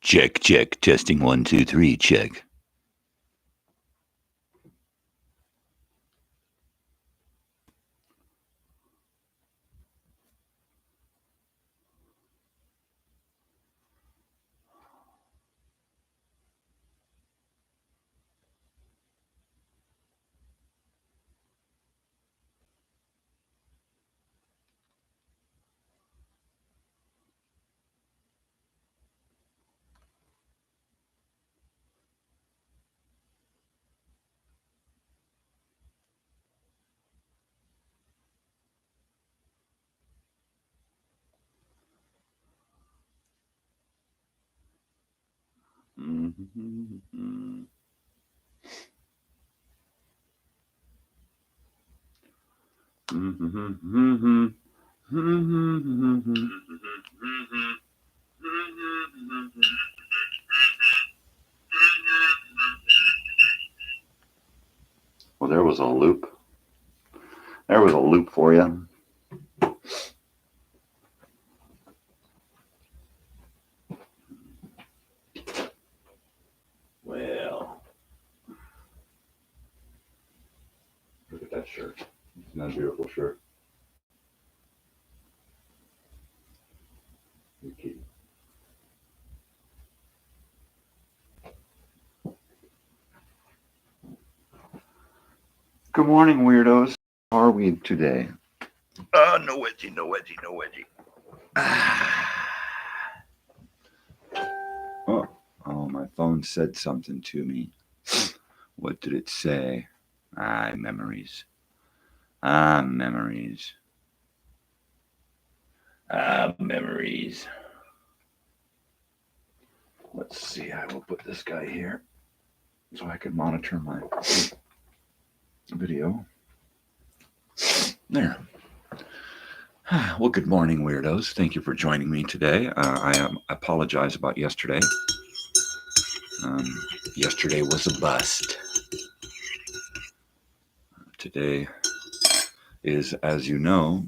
Check, check, testing 1, 2, 3, check. Well, there was a loop. There was a loop for you. Well, look at that shirt. Isn't that a beautiful shirt? Okay. Good morning, weirdos. How are we today? No wedgie, no wedgie, no wedgie. Oh, my phone said something to me. What did it say? Memories. Memories. Memories. Let's see, I will put this guy here so I can monitor my video. There. Well, good morning, weirdos. Thank you for joining me today. I apologize about yesterday. Yesterday was a bust. Today is, as you know,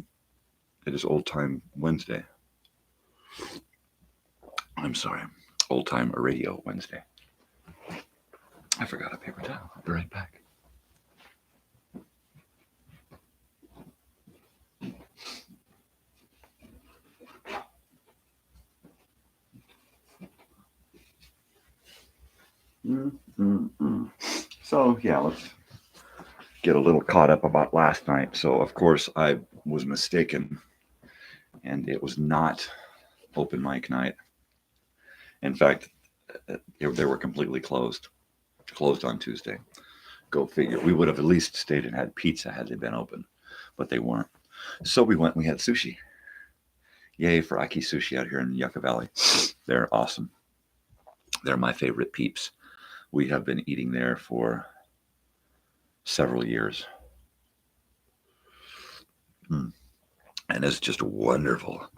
it is Old Time Wednesday. I'm sorry, Old Time Radio Wednesday. I forgot a paper towel. I'll be right back. So, yeah, let's get a little caught up about last night. So, of course, I was mistaken, and it was not open mic night. In fact, they were completely closed on Tuesday. Go figure. We would have at least stayed and had pizza had they been open, but they weren't. So we went and we had sushi. Yay for Aki Sushi out here in Yucca Valley. They're awesome. They're my favorite peeps. We have been eating there for several years. And it's just wonderful.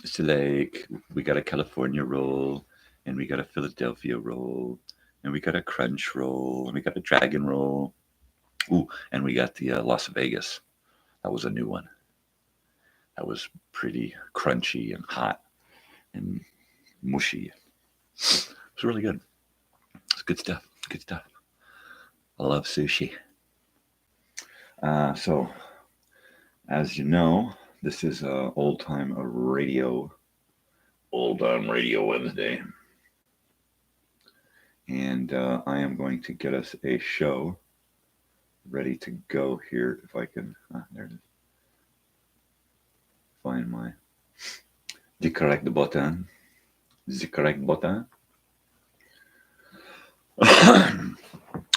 It's like we got a California roll, and we got a Philadelphia roll, and we got a crunch roll, and we got a dragon roll. Ooh, and we got the Las Vegas. That was a new one. That was pretty crunchy and hot and mushy. It was really good. It's good stuff. Good stuff. I love sushi. So, as you know, this is Old Time Radio Wednesday. And I am going to get us a show ready to go here. If I can, there it is. Find the correct button. The correct button.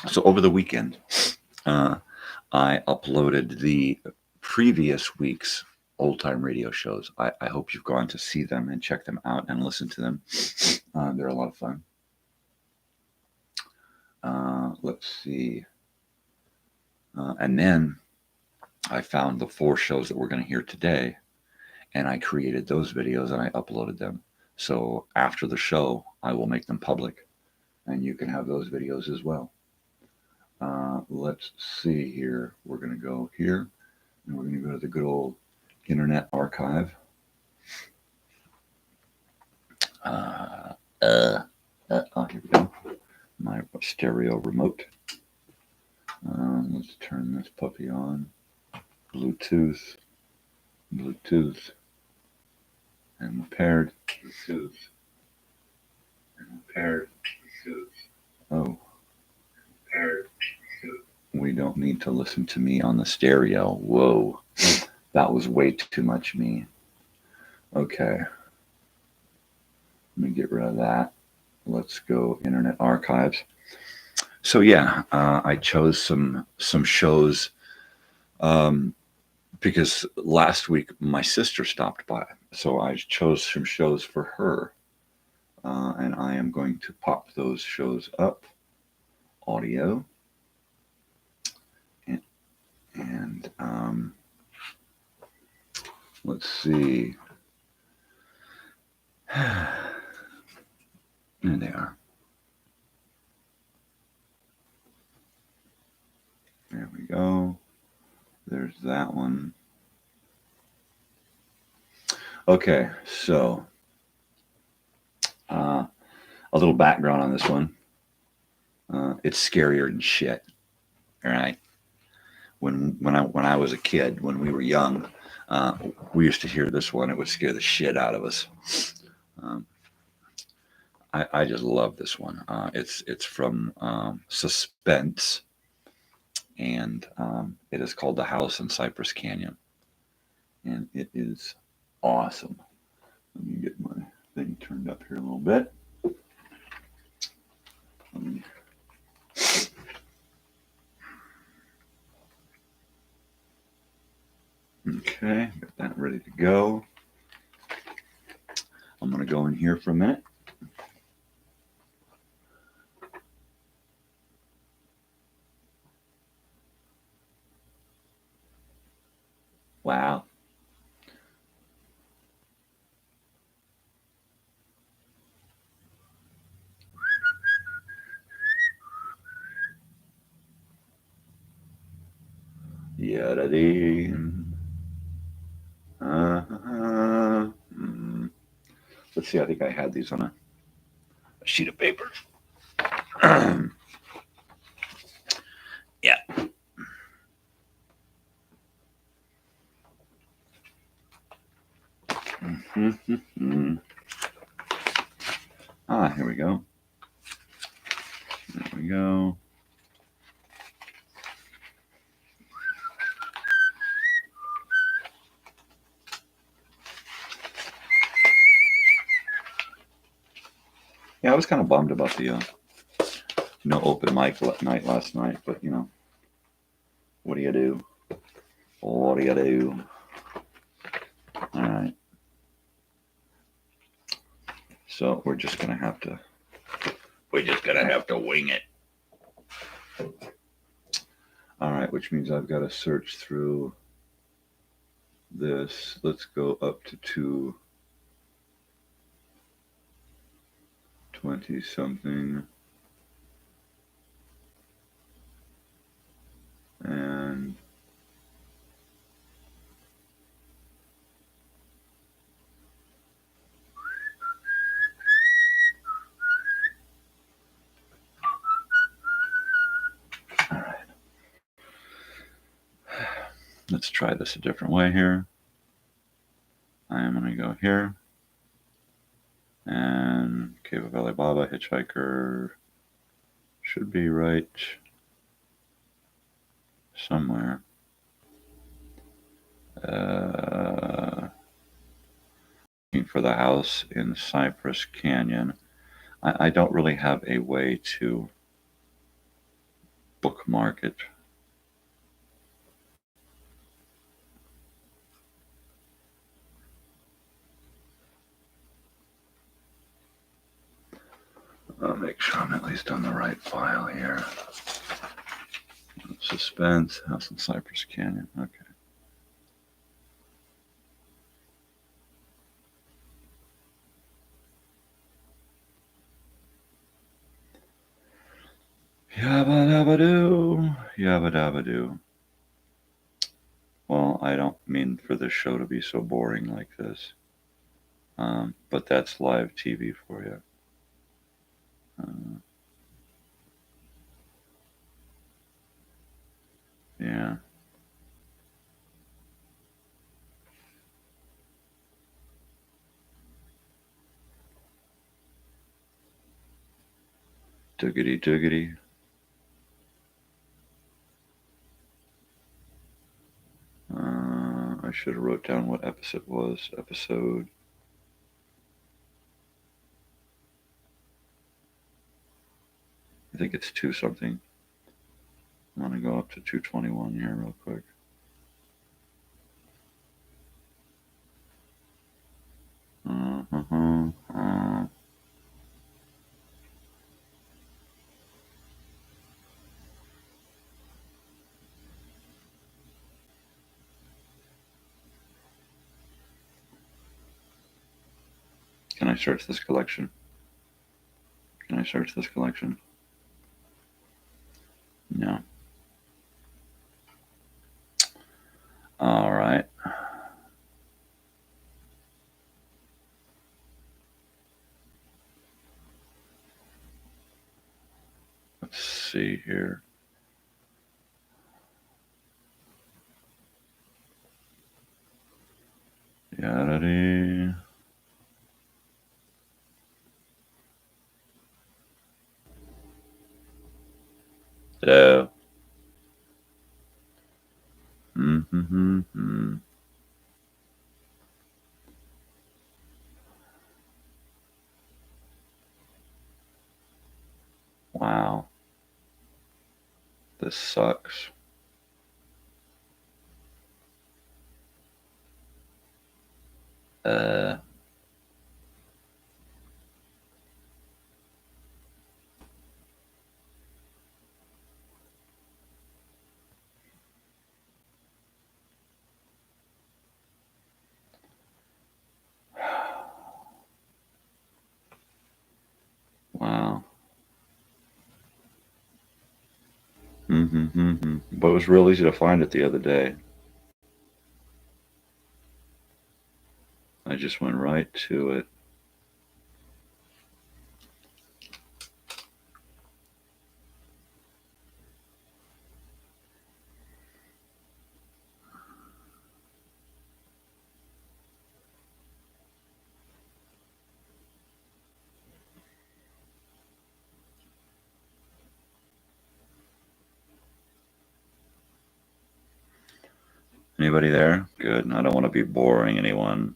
So over the weekend, I uploaded the previous week's Old Time Radio shows. I hope you've gone to see them and check them out and listen to them. They're a lot of fun. Let's see. And then I found the 4 shows that we're going to hear today, and I created those videos and I uploaded them. So after the show, I will make them public, and you can have those videos as well. Let's see here. We're going to go here, and we're going to go to the good old Internet Archive. Oh, here we go. My stereo remote. Let's turn this puppy on. Bluetooth, and paired. Bluetooth, and paired. Oh, paired. We don't need to listen to me on the stereo. Whoa, that was way too much me. Okay, let me get rid of that. Let's go Internet Archives. So yeah, I chose some shows because last week my sister stopped by, so I chose some shows for her, and I am going to pop those shows up, audio, and let's see. There they are. There we go. There's that one. Okay, so a little background on this one. It's scarier than shit. All right. When I was a kid, when we were young, we used to hear this one. It would scare the shit out of us. I just love this one. It's from Suspense, and it is called The House in Cypress Canyon, and it is awesome. Let me get my thing turned up here a little bit. Okay, got that ready to go. I'm going to go in here for a minute. Wow. Yada-dee. Let's see, I think I had these on a sheet of paper. Yeah. Here we go. There we go. Yeah, I was kind of bummed about the no open mic night last night, but you know, what do you do? What do you do? All right. So we're just gonna have to wing it. All right, which means I've got to search through this. Let's go up to 220 something. And all right. Let's try this a different way here. I am going to go here. And Cave of Alibaba, Hitchhiker should be right somewhere. Looking for the house in Cypress Canyon. I don't really have a way to bookmark it. I'll make sure I'm at least on the right file here. Suspense, House in Cypress Canyon. Okay. Yabba dabba doo. Yabba dabba doo. Well, I don't mean for this show to be so boring like this. But that's live TV for you. Yeah. Doogity doogity. I should have wrote down what episode it was. Episode. I think it's 2 something. I'm going to go up to 221 here real quick. Can I search this collection? Can I search this collection? No. All right. Let's see here. Yaddy. Hello. Mm-hmm. Wow. This sucks. Wow. But it was real easy to find it the other day. I just went right to it. Anybody there? Good. I don't want to be boring anyone.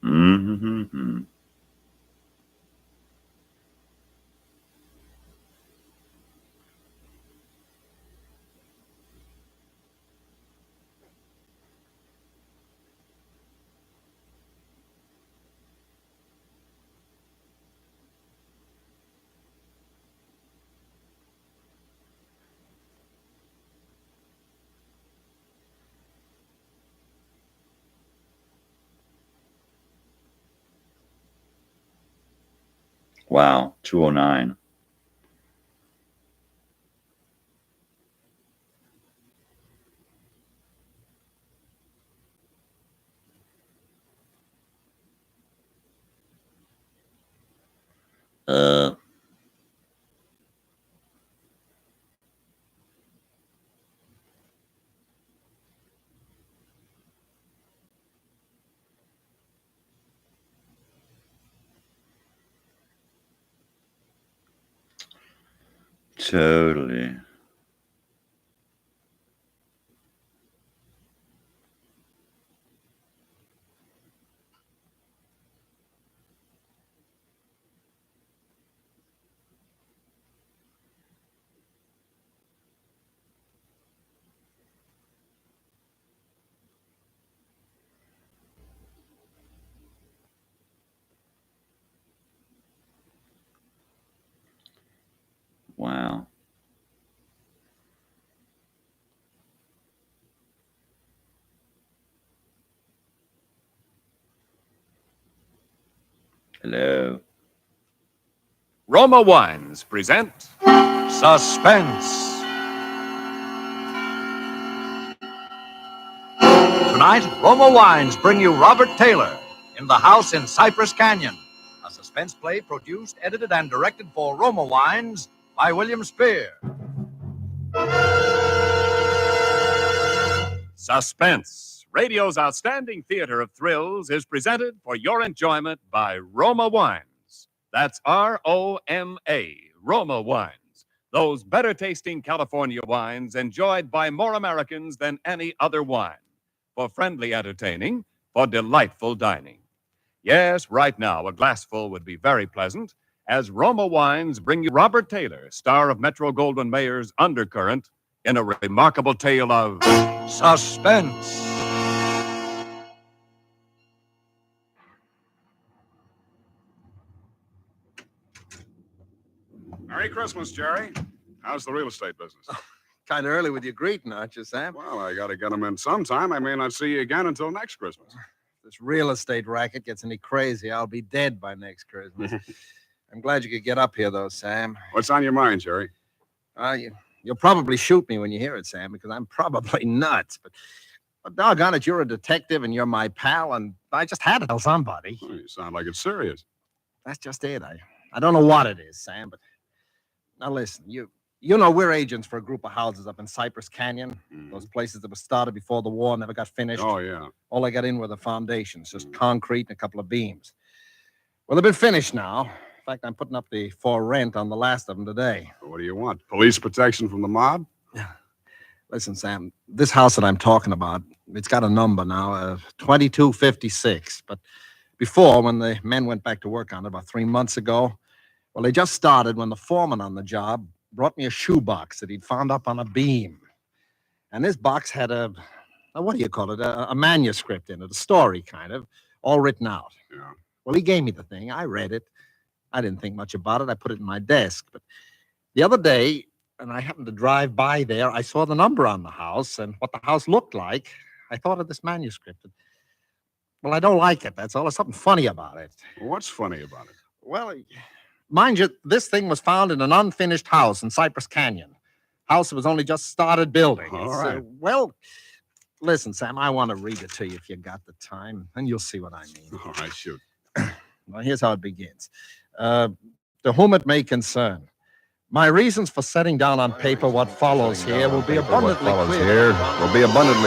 Mm-hmm. Wow. 209. Totally. Wow. Hello. Roma Wines present Suspense. Tonight, Roma Wines bring you Robert Taylor in The House in Cypress Canyon, a suspense play produced, edited, and directed for Roma Wines by William Spear. Suspense, radio's outstanding theater of thrills, is presented for your enjoyment by Roma Wines. That's R-O-M-A, Roma Wines. Those better-tasting California wines enjoyed by more Americans than any other wine. For friendly entertaining, for delightful dining. Yes, right now, a glassful would be very pleasant, as Roma Wines bring you Robert Taylor, star of Metro-Goldwyn-Mayer's Undercurrent, in a remarkable tale of suspense. Merry Christmas, Jerry. How's the real estate business? Kind of early with your greeting, aren't you, Sam? Well, I got to get them in sometime. I may not see you again until next Christmas. If this real estate racket gets any crazy, I'll be dead by next Christmas. I'm glad you could get up here, though, Sam. What's on your mind, Jerry? You'll probably shoot me when you hear it, Sam, because I'm probably nuts. But doggone it, you're a detective and you're my pal, and I just had to tell somebody. Oh, you sound like it's serious. That's just it. I don't know what it is, Sam, but now listen, you know we're agents for a group of houses up in Cypress Canyon. Those places that were started before the war, never got finished. Oh, yeah. All I got in were the foundations, just concrete and a couple of beams. Well, they've been finished now. In fact, I'm putting up the for rent on the last of them today. Well, what do you want? Police protection from the mob? Listen, Sam, this house that I'm talking about, it's got a number now, 2256. But before, when the men went back to work on it about 3 months ago, well, they just started when the foreman on the job brought me a shoebox that he'd found up on a beam. And this box had a manuscript in it, a story kind of, all written out. Yeah. Well, he gave me the thing. I read it. I didn't think much about it. I put it in my desk. But the other day, and I happened to drive by there, I saw the number on the house and what the house looked like. I thought of this manuscript. Well, I don't like it. That's all. There's something funny about it. Well, what's funny about it? Well, mind you, this thing was found in an unfinished house in Cypress Canyon. House that was only just started building. All right. Well, listen, Sam, I want to read it to you if you got the time, and you'll see what I mean. All right, shoot. Well, here's how it begins. To whom it may concern, my reasons for setting down on paper what follows here will be abundantly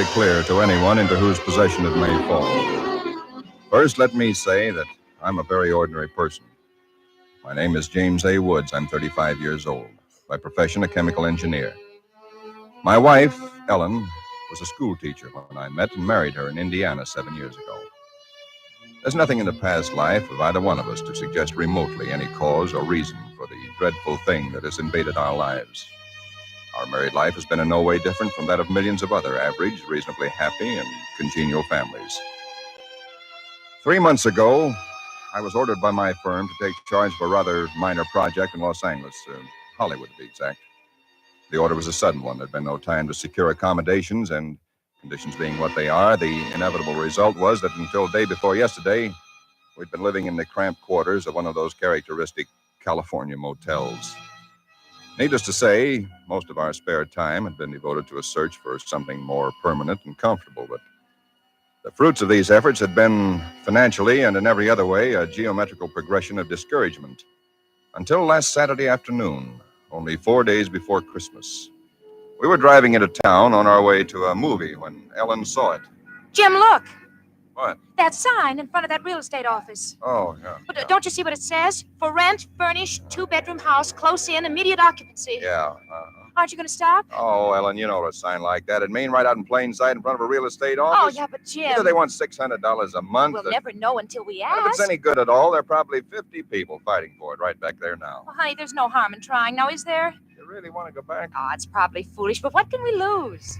clear to anyone into whose possession it may fall. First, let me say that I'm a very ordinary person. My name is James A. Woods. I'm 35 years old. By profession, a chemical engineer. My wife, Ellen, was a school teacher when I met and married her in Indiana 7 years ago. There's nothing in the past life of either one of us to suggest remotely any cause or reason for the dreadful thing that has invaded our lives. Our married life has been in no way different from that of millions of other average, reasonably happy, and congenial families. 3 months ago, I was ordered by my firm to take charge of a rather minor project in Los Angeles, Hollywood to be exact. The order was a sudden one. There'd been no time to secure accommodations, and conditions being what they are, the inevitable result was that until day before yesterday, we'd been living in the cramped quarters of one of those characteristic California motels. Needless to say, most of our spare time had been devoted to a search for something more permanent and comfortable, but the fruits of these efforts had been financially and in every other way a geometrical progression of discouragement. Until last Saturday afternoon, only 4 days before Christmas. We were driving into town on our way to a movie when Ellen saw it. Jim, look. What? That sign in front of that real estate office. Oh, yeah. But don't you see what it says? For rent, furnished, 2-bedroom house, close in, immediate occupancy. Yeah. Aren't you going to stop? Oh, Ellen, you know what a sign like that. It'd mean right out in plain sight in front of a real estate office. Oh, yeah, but Jim... Either they want $600 a month. We'll never know until we And if it's ask. any good at all, there are probably 50 people fighting for it right back there now. Well, honey, there's no harm in trying. Now, is there? You really want to go back? Oh, it's probably foolish, but what can we lose?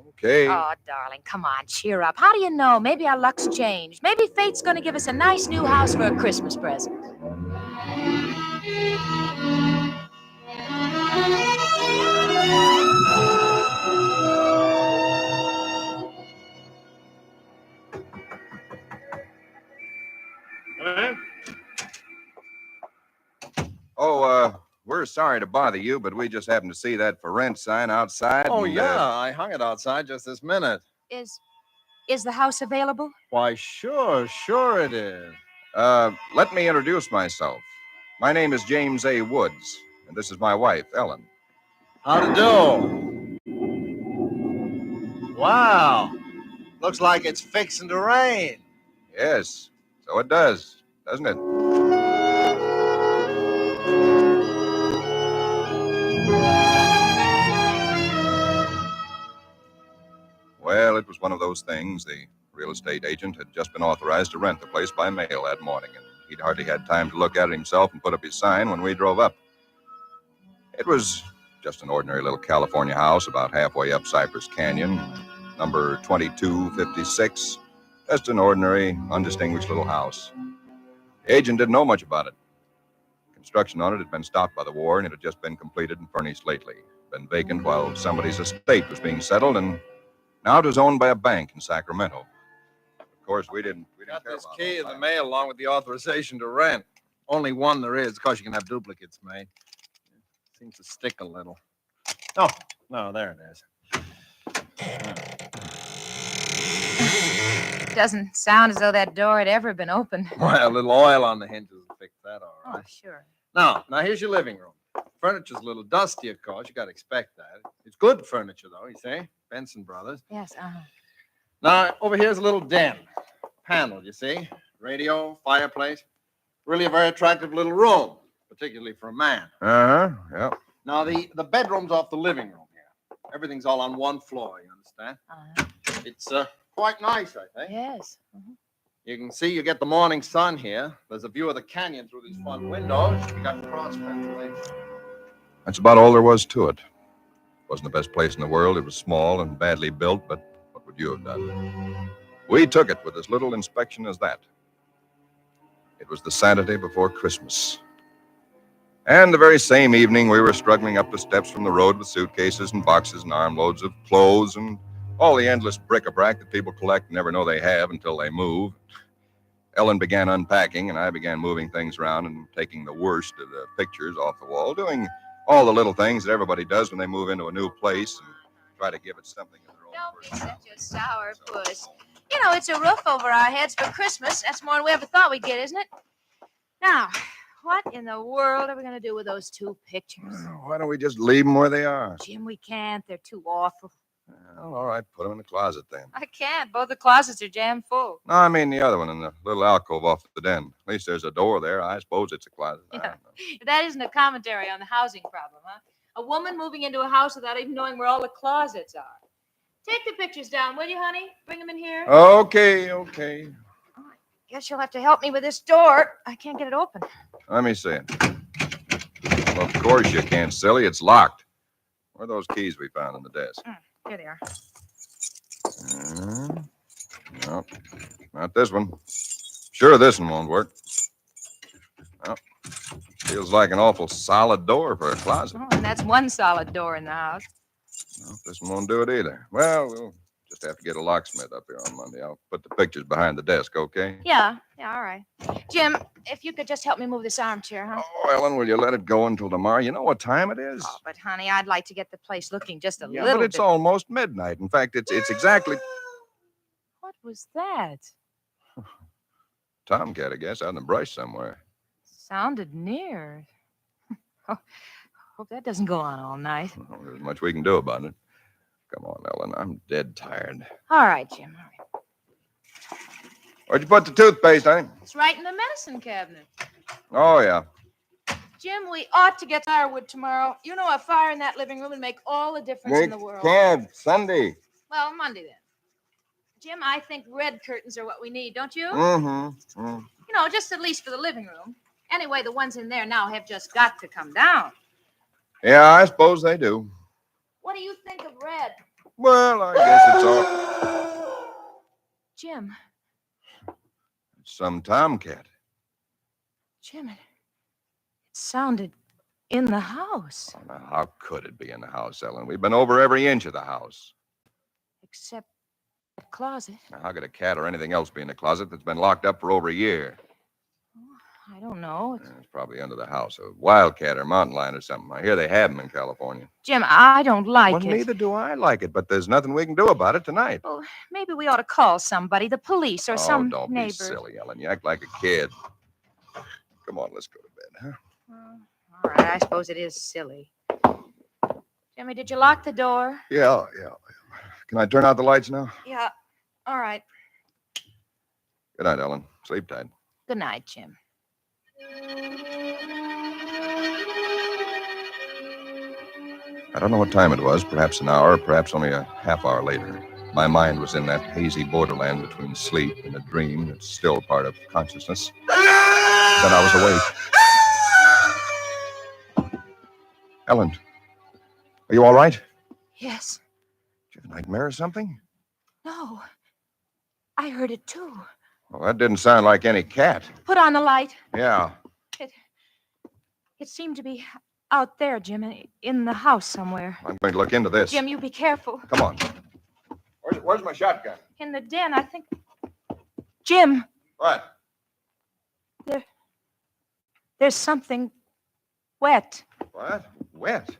Okay. Oh, darling, come on, cheer up. How do you know? Maybe our luck's changed. Maybe fate's going to give us a nice new house for a Christmas present. Come in. sorry to bother you, but we just happened to see that for rent sign outside. Oh, and, yeah, I hung it outside just this minute. Is the house available? Why, sure it is. Let me introduce myself. My name is James A. Woods, and this is my wife, Ellen. How to do? Wow. Looks like it's fixing to rain. Yes, so it does, doesn't it? Well, it was one of those things. The real estate agent had just been authorized to rent the place by mail that morning, and he'd hardly had time to look at it himself and put up his sign when we drove up. It was just an ordinary little California house about halfway up Cypress Canyon, number 2256. Just an ordinary, undistinguished little house. The agent didn't know much about it. Construction on it had been stopped by the war, and it had just been completed and furnished lately. Been vacant while somebody's estate was being settled, and now it was owned by a bank in Sacramento. Of course, we didn't Got care this about key in all the that. mail along with the authorization to rent. Only one there is. Of course, you can have duplicates made. Seems to stick a little. Oh, no, there it is. Doesn't sound as though that door had ever been opened. Well, a little oil on the hinges will fix that all Oh, right. sure. Now here's your living room. Furniture's a little dusty, of course. You got to expect that. It's good furniture, though, you see? Benson Brothers. Yes, Now, over here's a little den. Panel, you see? Radio, fireplace. Really a very attractive little room, particularly for a man. Uh-huh, yeah. Now, the bedroom's off the living room here. Everything's all on one floor, you understand? It's quite nice, I think. Yes. You can see you get the morning sun here. There's a view of the canyon through these front windows. You got cross ventilation. That's about all there was to it. Wasn't the best place in the world. It was small and badly built, but what would you have done? We took it with as little inspection as that. It was the Saturday before Christmas. And the very same evening, we were struggling up the steps from the road with suitcases and boxes and armloads of clothes and all the endless bric-a-brac that people collect and never know they have until they move. Ellen began unpacking, and I began moving things around and taking the worst of the pictures off the wall, doing all the little things that everybody does when they move into a new place and try to give it something of their own Don't be personality. such a sour puss. You know, it's a roof over our heads for Christmas. That's more than we ever thought we'd get, isn't it? Now, what in the world are we going to do with those two pictures? Why don't we just leave them where they are? Jim, we can't. They're too awful. Well, all right, put them in the closet then. I can't. Both the closets are jammed full. No, I mean the other one in the little alcove off the den. At least there's a door there. I suppose it's a closet. I Yeah. don't know. That isn't a commentary on the housing problem, huh? A woman moving into a house without even knowing where all the closets are. Take the pictures down, will you, honey? Bring them in here. Okay. Guess you'll have to help me with this door. I can't get it open. Let me see it. Well, of course you can't, silly. It's locked. Where are those keys we found on the desk? Here they are. No, not this one. Sure, this one won't work. Well, feels like an awful solid door for a closet. Oh, and that's one solid door in the house. No, this one won't do it either. Well, we'll just have to get a locksmith up here on Monday. I'll put the pictures behind the desk, okay? Yeah, all right. Jim, if you could just help me move this armchair, huh? Oh, Ellen, will you let it go until tomorrow? You know what time it is? Oh, but honey, I'd like to get the place looking just a Yeah, little but it's bit. almost midnight. In fact, it's exactly What was that? tomcat, I guess, out in the brush somewhere. Sounded near. Oh, hope that doesn't go on all night. Well, there's much we can do about it. Come on, Ellen, I'm dead tired. All right, Jim. All right. Where'd you put the toothpaste, honey? It's right in the medicine cabinet. Oh, yeah. Jim, we ought to get firewood tomorrow. You know, a fire in that living room would make all the difference in the world. Sunday. Well, Monday then. Jim, I think red curtains are what we need, don't you? Mm-hmm. You know, just at least for the living room. Anyway, the ones in there now have just got to come down. Yeah, I suppose they do. What do you think of red? Well, I guess it's all Jim, some tomcat. Jim, it sounded in the house. Oh, now, how could it be in the house, Ellen? We've been over every inch of the house. Except the closet. Now, how could a cat or anything else be in the closet that's been locked up for over a year? I don't know. It's probably under the house. A wildcat or mountain lion or something. I hear they have them in California. Jim, I don't like Well, it. neither do I like it, but there's nothing we can do about it tonight. Well, maybe we ought to call somebody, the police or some don't neighbor. be silly, Ellen. You act like a kid. Come on, let's go to bed, huh? All right, I suppose it is silly. Jimmy, did you lock the door? Yeah. Can I turn out the lights now? Yeah. All right. Good night, Ellen. Sleep tight. Good night, Jim. I don't know what time it was, perhaps an hour, perhaps only a half hour later. My mind was in that hazy borderland between sleep and a dream that's still part of consciousness. Then I was awake. Ellen, are you all right? Yes. Did you have a nightmare or something? No. I heard it too. Well, that didn't sound like any cat. Put on the light. Yeah. It seemed to be out there, Jim, in the house somewhere. I'm going to look into this. Jim, you be careful. Come on. Where's my shotgun? In the den, I think. Jim, What? there's something wet What? Wet?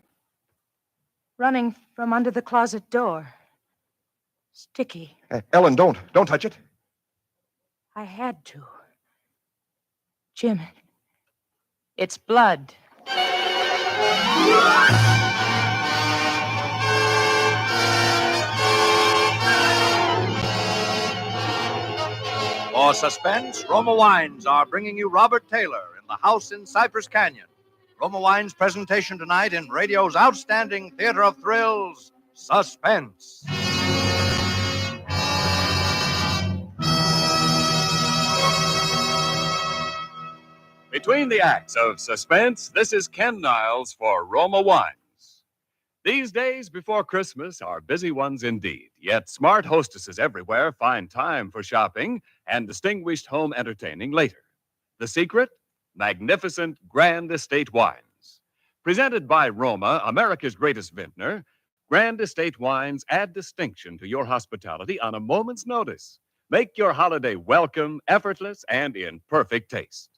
running from under the closet door. Sticky. Ellen, don't touch it. I had to. Jim, it's blood. For suspense, Roma Wines are bringing you Robert Taylor in the house in Cypress Canyon. Roma Wines' presentation tonight in radio's outstanding theater of thrills, Suspense. Between the acts of suspense, this is Ken Niles for Roma Wines. These days before Christmas are busy ones indeed, yet smart hostesses everywhere find time for shopping and distinguished home entertaining later. The secret? Magnificent Grand Estate wines. Presented by Roma, America's greatest vintner, Grand Estate wines add distinction to your hospitality on a moment's notice. Make your holiday welcome, effortless, and in perfect taste.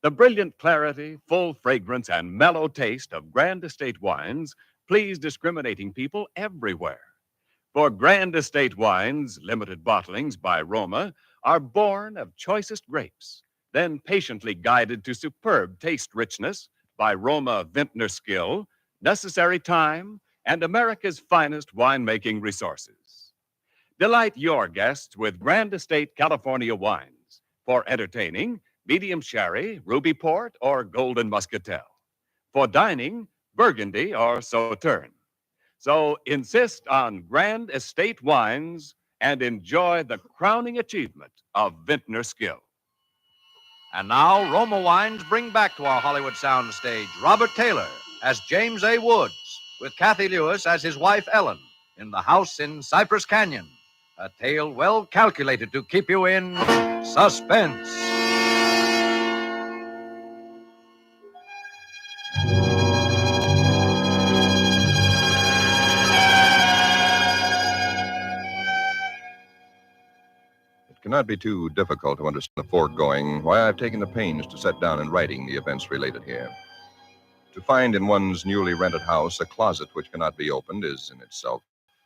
The brilliant clarity, full fragrance, and mellow taste of Grand Estate wines please discriminating people everywhere. For Grand Estate wines, limited bottlings by Roma, are born of choicest grapes, then patiently guided to superb taste richness by Roma vintner skill, necessary time, and America's finest winemaking resources. Delight your guests with Grand Estate California wines for entertaining, medium sherry, ruby port, or golden muscatel. For dining, Burgundy or Sauterne. So insist on Grand Estate wines and enjoy the crowning achievement of vintner skill. And now, Roma Wines bring back to our Hollywood soundstage Robert Taylor as James A. Woods, with Kathy Lewis as his wife Ellen, in the house in Cypress Canyon. A tale well calculated to keep you in suspense. It cannot be too difficult to understand the foregoing why I've taken the pains to set down in writing the events related here. To find in one's newly rented house a closet which cannot be opened is in itself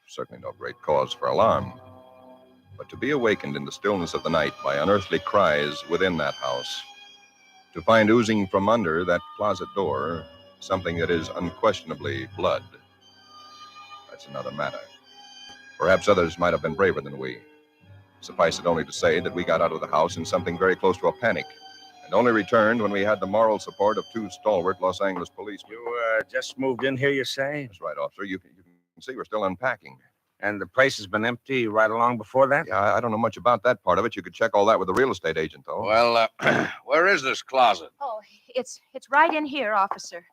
certainly no great cause for alarm. But to be awakened in the stillness of the night by unearthly cries within that house, to find oozing from under that closet door something that is unquestionably blood, that's another matter. Perhaps others might have been braver than we. Suffice it only to say that we got out of the house in something very close to a panic, and only returned when we had the moral support of two stalwart Los Angeles policemen. You just moved in here, you say? That's right, officer. You can see we're still unpacking. And the place has been empty right along before that? Yeah, I don't know much about that part of it. You could check all that with the real estate agent, though. Well, where is this closet? Oh, it's right in here, officer.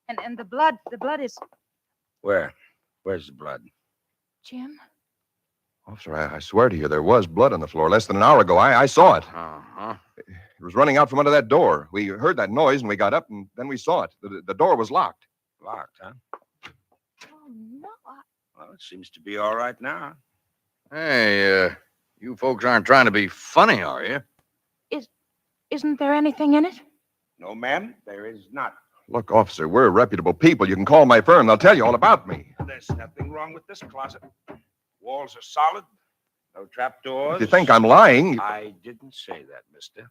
And the blood is... Where? Where's the blood? Jim? Officer, I swear to you, there was blood on the floor less than an hour ago. I saw it. Uh-huh. It was running out from under that door. We heard that noise, and we got up, and then we saw it. The door was locked. Locked, huh? Oh, no. Well, it seems to be all right now. Hey, you folks aren't trying to be funny, are you? isn't there anything in it? No, ma'am, there is not. Look, officer, we're reputable people. You can call my firm. They'll tell you all about me. There's nothing wrong with this closet. Walls are solid. No trapdoors. If you think I'm lying... I didn't say that, mister.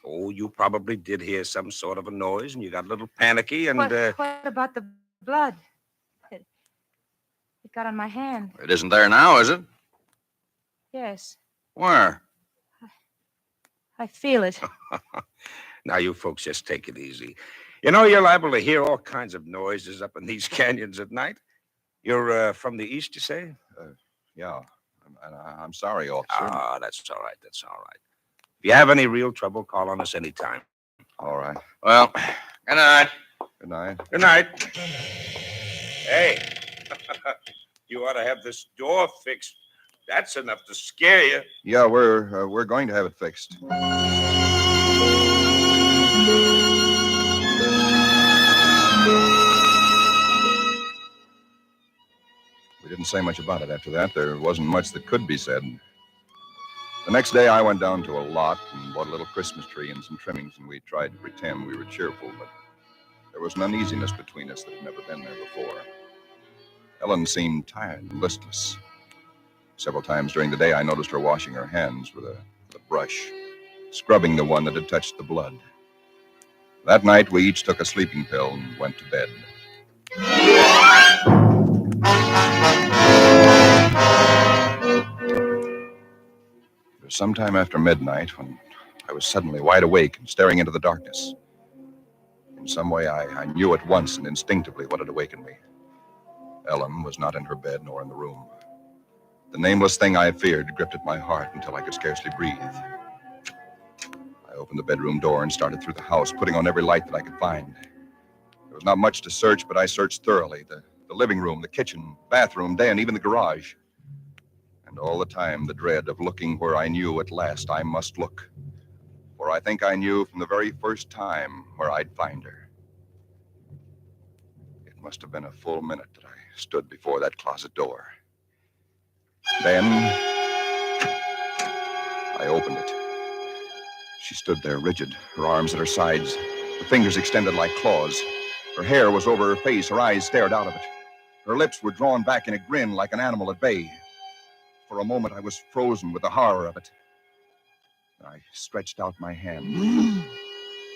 Oh, you probably did hear some sort of a noise, and you got a little panicky, and... What about the blood? It got on my hand. It isn't there now, is it? Yes, Where? I feel it. Now, you folks just take it easy. You know, you're liable to hear all kinds of noises up in these canyons at night. You're from the east, you say? Yeah. I'm sorry, officer. Ah, that's all right. That's all right. If you have any real trouble, call on us anytime. All right. Well, good night. Good night. Good night. Hey, you ought to have this door fixed. That's enough to scare you. Yeah, we're going to have it fixed. We didn't say much about it after that. There wasn't much that could be said. The next day, I went down to a lot and bought a little Christmas tree and some trimmings, and we tried to pretend we were cheerful, but there was an uneasiness between us that had never been there before. Ellen seemed tired and listless. Several times during the day, I noticed her washing her hands with a brush, scrubbing the one that had touched the blood. That night, we each took a sleeping pill and went to bed. It was sometime after midnight when I was suddenly wide awake and staring into the darkness. In some way, I knew at once and instinctively what had awakened me. Ellen was not in her bed nor in the room. The nameless thing I feared gripped at my heart until I could scarcely breathe. I opened the bedroom door and started through the house, putting on every light that I could find. There was not much to search, but I searched thoroughly. The living room, the kitchen, bathroom, den, even the garage. And all the time, the dread of looking where I knew at last I must look. For I think I knew from the very first time where I'd find her. It must have been a full minute that I stood before that closet door. Then I opened it. She stood there rigid, her arms at her sides, her fingers extended like claws. Her hair was over her face, her eyes stared out of it. Her lips were drawn back in a grin like an animal at bay. For a moment, I was frozen with the horror of it. I stretched out my hand.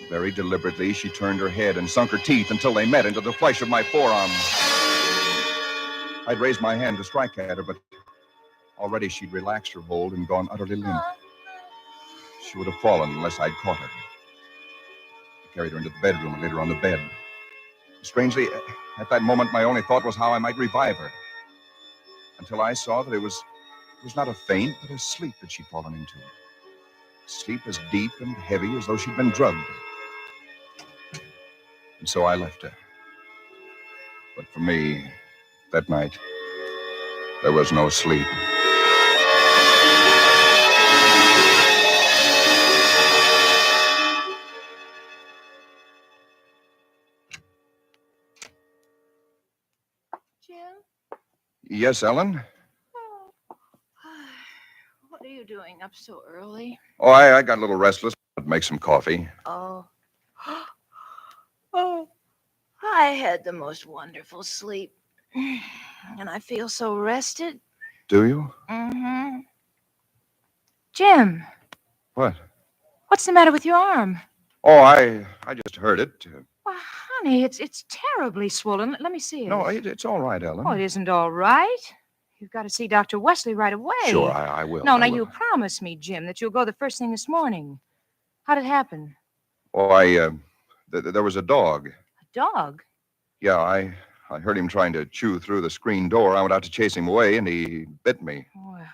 Very deliberately, she turned her head and sunk her teeth until they met into the flesh of my forearm. I'd raised my hand to strike at her, but already she'd relaxed her hold and gone utterly limp. She would have fallen unless I'd caught her. I carried her into the bedroom and laid her on the bed. Strangely, at that moment, my only thought was how I might revive her. Until I saw that it was not a faint, but a sleep that she'd fallen into. Sleep as deep and heavy as though she'd been drugged. And so I left her. But for me, that night, there was no sleep. Jim? Yes, Ellen? What are you doing up so early? Oh, I got a little restless. I'd make some coffee. Oh. Oh. I had the most wonderful sleep. And I feel so rested. Do you? Mm-hmm. Jim. What? What's the matter with your arm? Oh, I just heard it. Well, honey, it's terribly swollen. Let me see it. No, it's all right, Ellen. Oh, it isn't all right. You've got to see Dr. Wesley right away. Sure, I will. No, I now will. you promised me, Jim, that you'll go the first thing this morning. How'd it happen? Oh, there was a dog. A dog? Yeah, I heard him trying to chew through the screen door. I went out to chase him away, and he bit me. Well,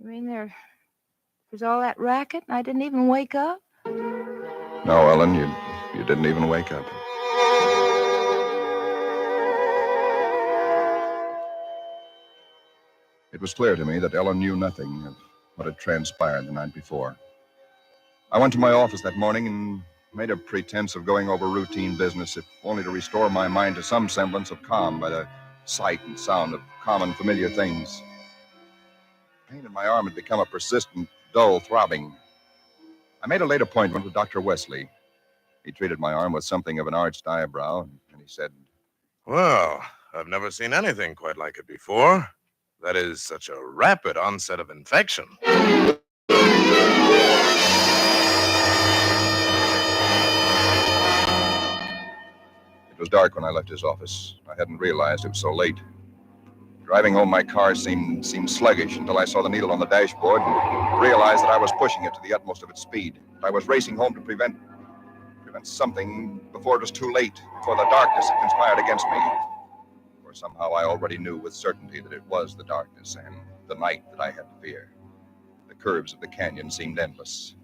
you mean there's all that racket and I didn't even wake up? No, Ellen, you didn't even wake up. It was clear to me that Ellen knew nothing of what had transpired the night before. I went to my office that morning and made a pretense of going over routine business, if only to restore my mind to some semblance of calm by the sight and sound of common, familiar things. Pain in my arm had become a persistent, dull throbbing. I made a late appointment with Dr. Wesley. He treated my arm with something of an arched eyebrow, and he said, Well, I've never seen anything quite like it before. That is such a rapid onset of infection. It was dark when I left his office. I hadn't realized it was so late. Driving home, my car seemed sluggish until I saw the needle on the dashboard and realized that I was pushing it to the utmost of its speed. I was racing home to prevent something before it was too late, before the darkness had conspired against me. For somehow I already knew with certainty that it was the darkness and the night that I had to fear. The curves of the canyon seemed endless.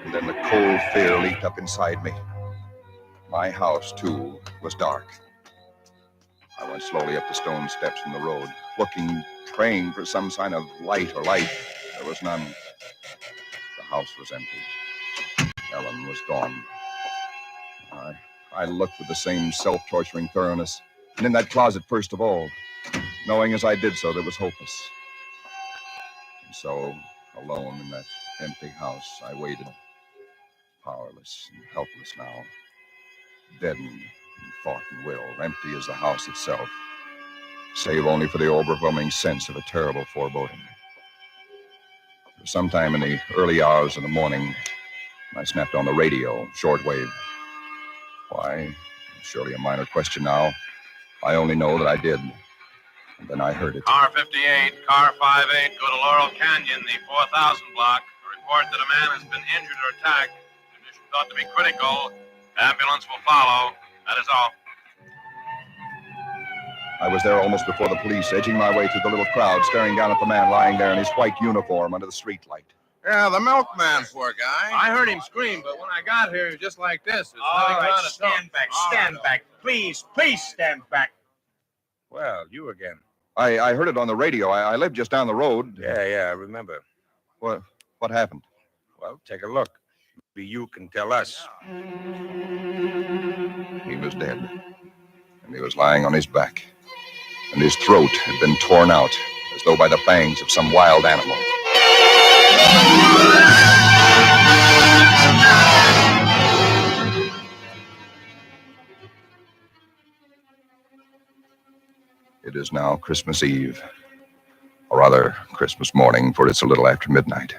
And then the cold fear leaped up inside me. My house, too, was dark. I went slowly up the stone steps from the road, looking, praying for some sign of light or life. There was none. The house was empty. Ellen was gone. I looked with the same self-torturing thoroughness, and in that closet first of all, knowing as I did so that it was hopeless. And so, alone in that empty house, I waited, powerless and helpless now, deadened in thought and will, empty as the house itself, save only for the overwhelming sense of a terrible foreboding. Sometime in the early hours of the morning, I snapped on the radio, shortwave. Why? Surely a minor question now. I only know that I did. And then I heard it. Car 58, car 58, go to Laurel Canyon, the 4000 block. A report that a man has been injured or attacked. Condition thought to be critical. Ambulance will follow. That is all. I was there almost before the police, edging my way through the little crowd, staring down at the man lying there in his white uniform under the streetlight. Yeah, the milkman, poor guy. I heard him scream, but when I got here, he was just like this. All right, stand back, stand back. Please stand back. Well, you again. I heard it on the radio. I lived just down the road. Yeah, I remember. What happened? Well, take a look. Maybe you can tell us. He was dead. And he was lying on his back. And his throat had been torn out, as though by the fangs of some wild animal. It is now Christmas Eve, or rather Christmas morning, for it's a little after midnight.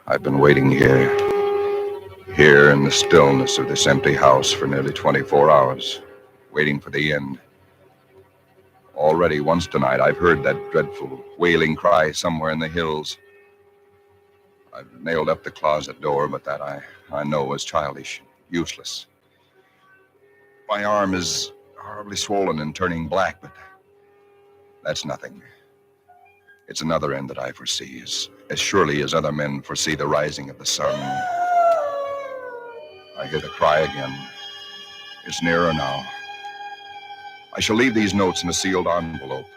I've been waiting here in the stillness of this empty house for nearly 24 hours, waiting for the end. Already once tonight I've heard that dreadful wailing cry somewhere in the hills. I've nailed up the closet door, but that I know is childish, useless. My arm is horribly swollen and turning black, but that's nothing. It's another end that I foresee, as surely as other men foresee the rising of the sun. I hear the cry again. It's nearer now. I shall leave these notes in a sealed envelope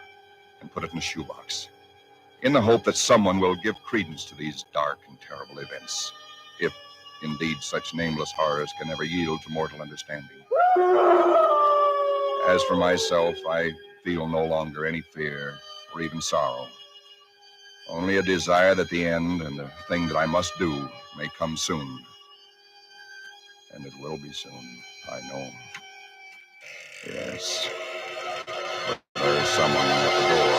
and put it in a shoebox, in the hope that someone will give credence to these dark and terrible events, if indeed such nameless horrors can ever yield to mortal understanding. As for myself, I feel no longer any fear or even sorrow, only a desire that the end and the thing that I must do may come soon. And it will be soon, I know. Yes. But there is someone at the door.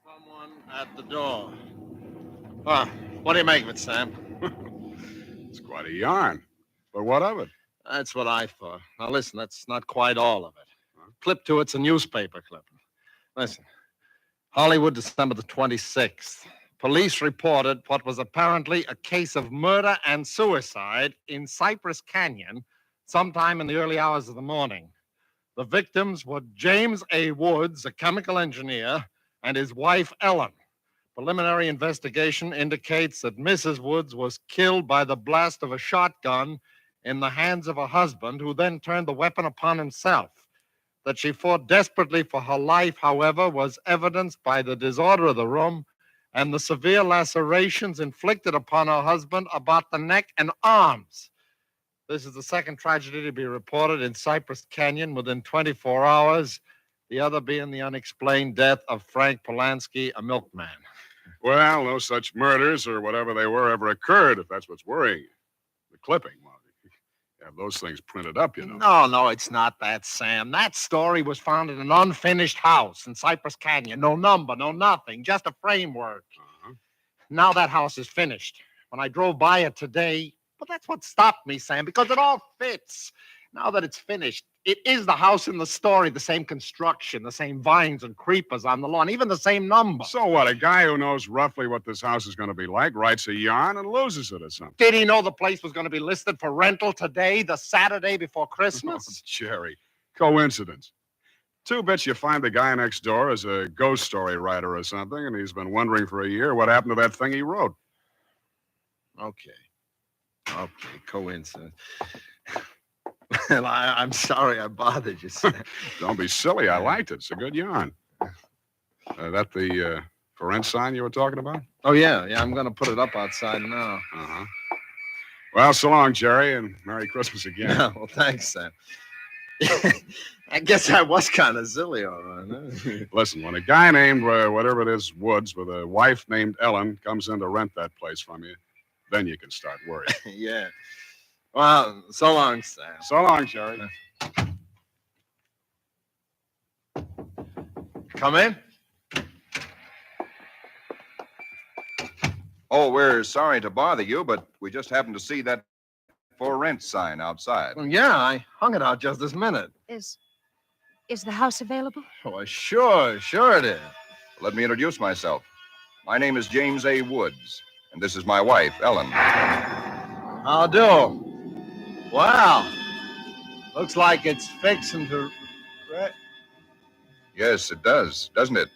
Someone at the door. Ah, what do you make of it, Sam? It's quite a yarn. But what of it? That's what I thought. Now, listen, that's not quite all of it. Clip to it's a newspaper clipping. Listen. Hollywood, December the 26th. Police reported what was apparently a case of murder and suicide in Cypress Canyon sometime in the early hours of the morning. The victims were James A. Woods, a chemical engineer, and his wife, Ellen. Preliminary investigation indicates that Mrs. Woods was killed by the blast of a shotgun in the hands of her husband, who then turned the weapon upon himself. That she fought desperately for her life, however, was evidenced by the disorder of the room and the severe lacerations inflicted upon her husband about the neck and arms. This is the second tragedy to be reported in Cypress Canyon within 24 hours. The other being the unexplained death of Frank Polanski, a milkman. Well, no such murders or whatever they were ever occurred, if that's what's worrying you. The clipping, well, you have those things printed up, you know. No, it's not that, Sam. That story was found in an unfinished house in Cypress Canyon. No number, no nothing, just a framework. Now that house is finished. When I drove by it today, well, that's what stopped me, Sam, because it all fits. Now that it's finished, it is the house in the story, the same construction, the same vines and creepers on the lawn, even the same number. So what? A guy who knows roughly what this house is going to be like writes a yarn and loses it or something. Did he know the place was going to be listed for rental today, the Saturday before Christmas? Oh, Jerry, coincidence. Two bits you find the guy next door is a ghost story writer or something, and he's been wondering for a year what happened to that thing he wrote. Okay, coincidence. Well, I'm sorry I bothered you, Sam. Don't be silly. I liked it. It's a good yarn. That the for rent sign you were talking about? Oh, yeah, I'm going to put it up outside now. Well, so long, Jerry, and Merry Christmas again. Yeah, well, thanks, Sam. I guess I was kind of silly, all right. Huh? Listen, when a guy named whatever it is, Woods, with a wife named Ellen, comes in to rent that place from you, then you can start worrying. Yeah. Well, so long, Sam. So long, Jerry. Come in. Oh, we're sorry to bother you, but we just happened to see that for rent sign outside. Well, yeah, I hung it out just this minute. Is the house available? Oh, sure it is. Let me introduce myself. My name is James A. Woods, and this is my wife, Ellen. How do? Wow. Looks like it's fixing to... Yes, it does, doesn't it?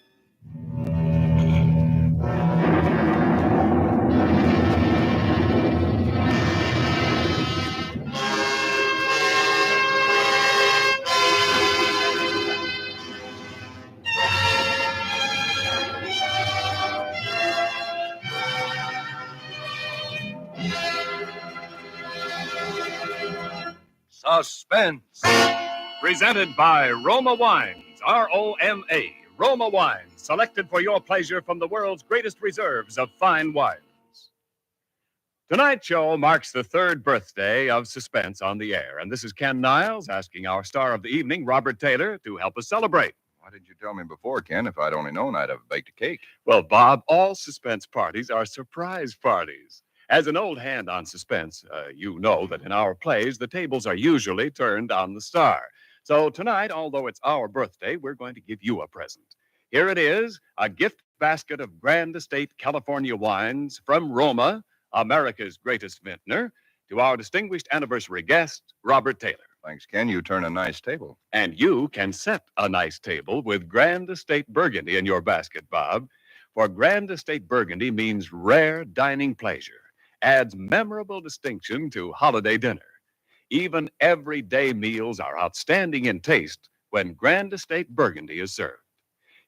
Suspense. Presented by Roma Wines, R-O-M-A. Roma Wines, selected for your pleasure from the world's greatest reserves of fine wines. Tonight's show marks the third birthday of Suspense on the air, and this is Ken Niles asking our star of the evening, Robert Taylor, to help us celebrate. Why didn't you tell me before, Ken? If I'd only known, I'd have baked a cake. Well, Bob, all Suspense parties are surprise parties. As an old hand on Suspense, you know that in our plays, the tables are usually turned on the star. So tonight, although it's our birthday, we're going to give you a present. Here it is, a gift basket of Grand Estate California wines from Roma, America's greatest vintner, to our distinguished anniversary guest, Robert Taylor. Thanks, Ken. You turn a nice table. And you can set a nice table with Grand Estate Burgundy in your basket, Bob. For Grand Estate Burgundy means rare dining pleasure, adds memorable distinction to holiday dinner. Even everyday meals are outstanding in taste when Grand Estate Burgundy is served.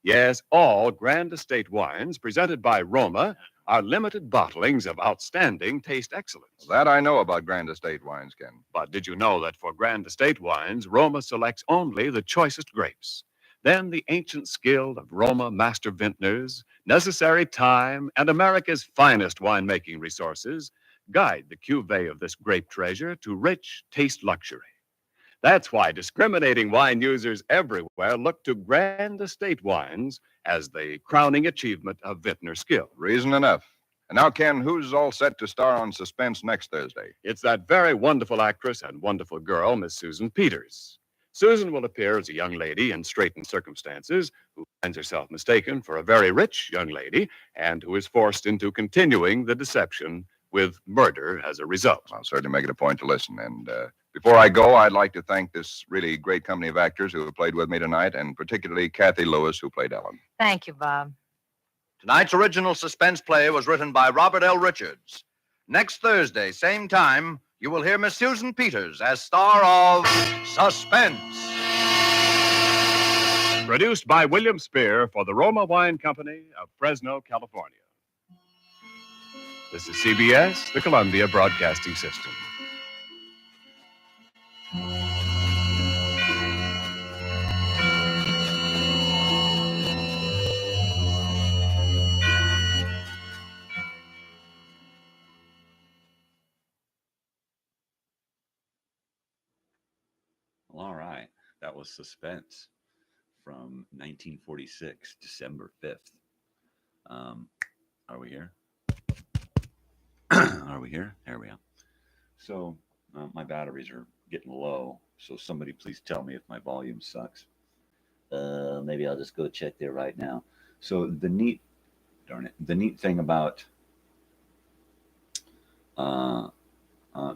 Yes, all Grand Estate wines presented by Roma are limited bottlings of outstanding taste excellence. That I know about Grand Estate wines, Ken. But did you know that for Grand Estate wines, Roma selects only the choicest grapes? Then the ancient skill of Roma master vintners, necessary time, and America's finest winemaking resources guide the cuvée of this grape treasure to rich taste luxury. That's why discriminating wine users everywhere look to Grand Estate wines as the crowning achievement of vintner skill. Reason enough. And now, Ken, who's all set to star on Suspense next Thursday? It's that very wonderful actress and wonderful girl, Miss Susan Peters. Susan will appear as a young lady in straitened circumstances who finds herself mistaken for a very rich young lady and who is forced into continuing the deception with murder as a result. I'll certainly make it a point to listen. And before I go, I'd like to thank this really great company of actors who have played with me tonight, and particularly Kathy Lewis, who played Ellen. Thank you, Bob. Tonight's original suspense play was written by Robert L. Richards. Next Thursday, same time, you will hear Miss Susan Peters as star of Suspense. Produced by William Spear for the Roma Wine Company of Fresno, California. This is CBS, the Columbia Broadcasting System. All right. That was Suspense from 1946, December 5th. Are we here? Are we here? There we go. So my batteries are getting low. So somebody please tell me if my volume sucks. Maybe I'll just go check there right now. So the neat thing about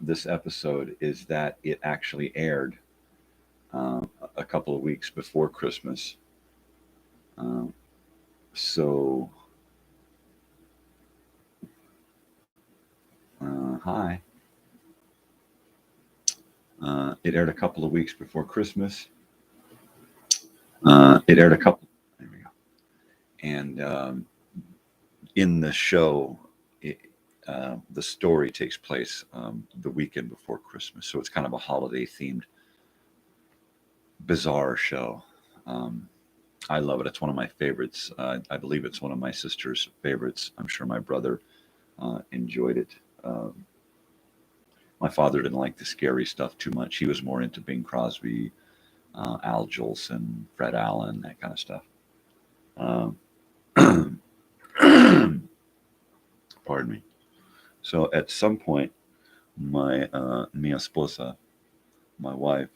this episode is that it actually aired a couple of weeks before Christmas. So hi. It aired a couple of weeks before Christmas. There we go. And in the show, the story takes place the weekend before Christmas. So it's kind of a holiday themed, bizarre show. I love it. It's one of my favorites. I believe it's one of my sister's favorites. I'm sure my brother enjoyed it. My father didn't like the scary stuff too much. He was more into Bing Crosby, Al Jolson, Fred Allen, that kind of stuff. Pardon me. So at some point, my mi esposa, my wife,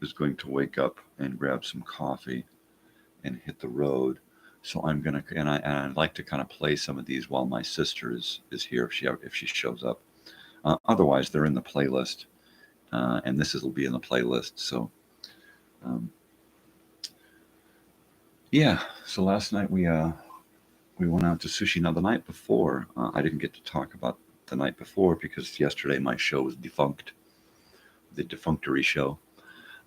is going to wake up and grab some coffee and hit the road. So I'm gonna, and I'd like to kind of play some of these while my sister is here if she shows up. Otherwise, they're in the playlist, and this will be in the playlist. So, yeah. So last night we went out to sushi. Now the night before, I didn't get to talk about the night before because yesterday my show was defunct, the defunctory show,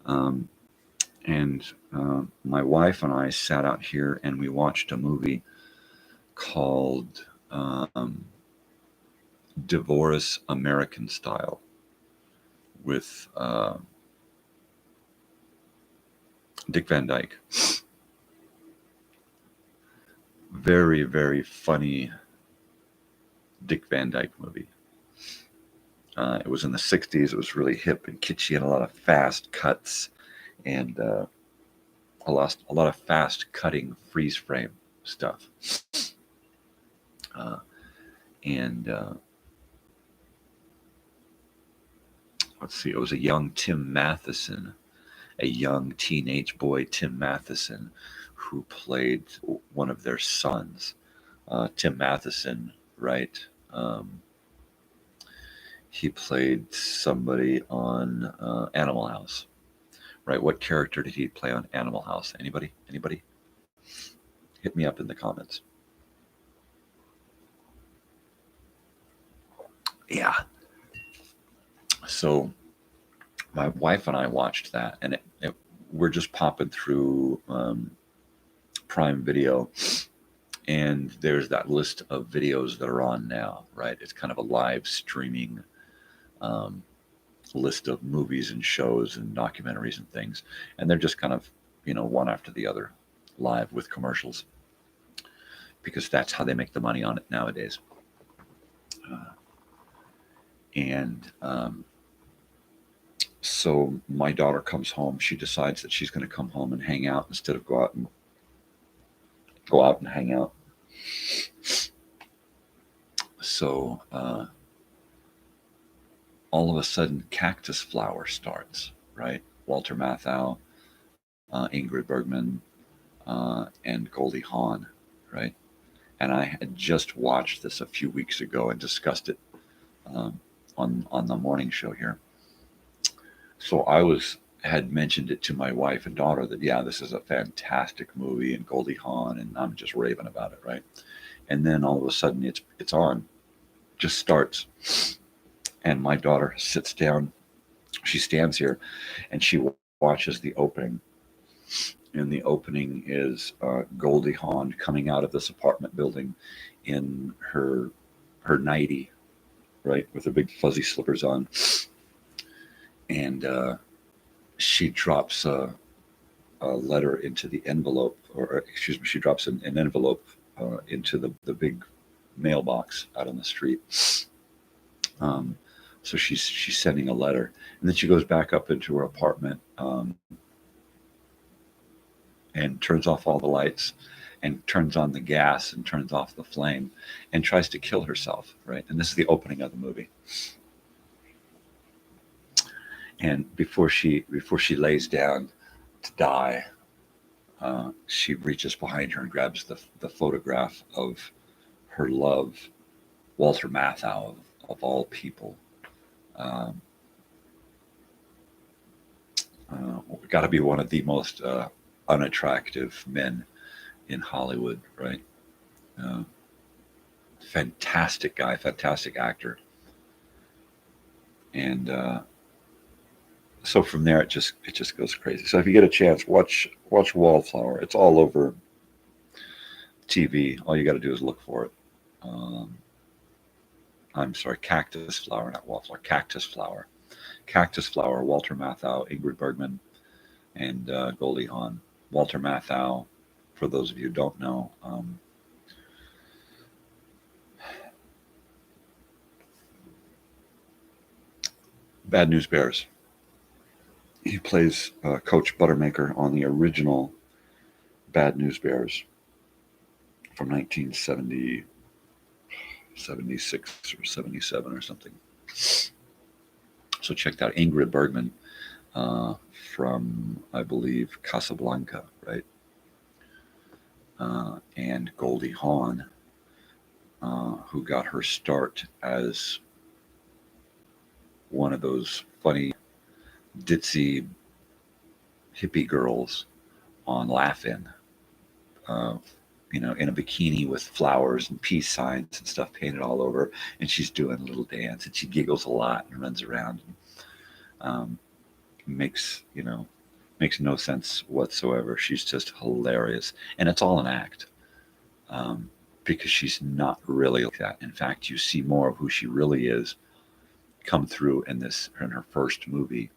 and my wife and I sat out here and we watched a movie called Divorce American Style with Dick Van Dyke. Very, very funny Dick Van Dyke movie. It was in the 60s. It was really hip and kitschy and a lot of fast cuts and a lot of fast cutting freeze frame stuff. Let's see, it was a young Tim Matheson, a young teenage boy, Tim Matheson, who played one of their sons. Tim Matheson, right? He played somebody on Animal House, right? What character did he play on Animal House? Anybody? Hit me up in the comments. Yeah. So my wife and I watched that, and we're just popping through Prime Video, and there's that list of videos that are on now, right? It's kind of a live streaming list of movies and shows and documentaries and things, and they're just kind of, one after the other, live with commercials, because that's how they make the money on it nowadays. So my daughter comes home. She decides that she's going to come home and hang out instead of go out and hang out. So all of a sudden, Cactus Flower starts, right? Walter Matthau, Ingrid Bergman, and Goldie Hawn, right? And I had just watched this a few weeks ago and discussed it on the morning show here. So I had mentioned it to my wife and daughter that, yeah, this is a fantastic movie, and Goldie Hawn, and I'm just raving about it, right? And then all of a sudden it's on, just starts, and my daughter sits down. She stands here, and she watches the opening. And the opening is Goldie Hawn coming out of this apartment building in her nightie, right, with her big fuzzy slippers on. And she drops a letter into the envelope, she drops an envelope into the big mailbox out on the street. So she's sending a letter, and then she goes back up into her apartment and turns off all the lights and turns on the gas and turns off the flame and tries to kill herself, right? And this is the opening of the movie. And before she lays down to die, she reaches behind her and grabs the photograph of her love, Walter Matthau, of all people. Got to be one of the most unattractive men in Hollywood, right? Fantastic guy, fantastic actor. And so from there, it just goes crazy. So if you get a chance, watch Wallflower. It's all over TV. All you got to do is look for it. I'm sorry, Cactus Flower, not Wallflower. Cactus Flower. Cactus Flower. Walter Matthau, Ingrid Bergman, and Goldie Hawn. Walter Matthau, for those of you who don't know, Bad News Bears. He plays Coach Buttermaker on the original Bad News Bears from 1970, 76 or 77 or something. So check that out. Ingrid Bergman from, I believe, Casablanca, right? And Goldie Hawn, who got her start as one of those funny, ditzy hippie girls on Laugh-In, in a bikini with flowers and peace signs and stuff painted all over, and she's doing a little dance, and she giggles a lot and runs around, and makes no sense whatsoever. She's just hilarious, and it's all an act, because she's not really like that. In fact, you see more of who she really is come through in her first movie,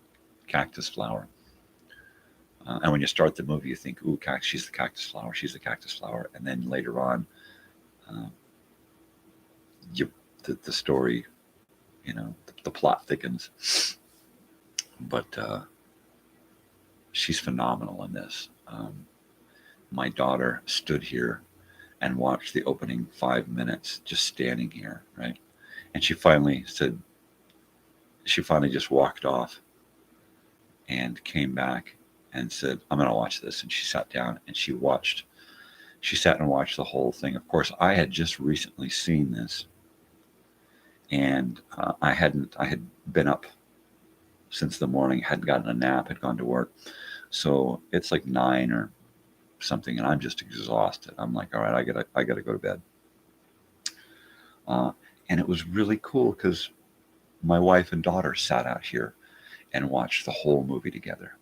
Cactus Flower. And when you start the movie, you think, ooh, she's the cactus flower, she's the cactus flower. And then later on, the story, the plot thickens. But she's phenomenal in this. My daughter stood here and watched the opening 5 minutes, just standing here, right? And she finally just walked off and came back and said, I'm going to watch this. And she sat down and she sat and watched the whole thing. Of course, I had just recently seen this, and I had been up since the morning, hadn't gotten a nap, had gone to work. So it's like 9 or something, and I'm just exhausted. I'm like, all right, I gotta go to bed. And it was really cool because my wife and daughter sat out here and watched the whole movie together.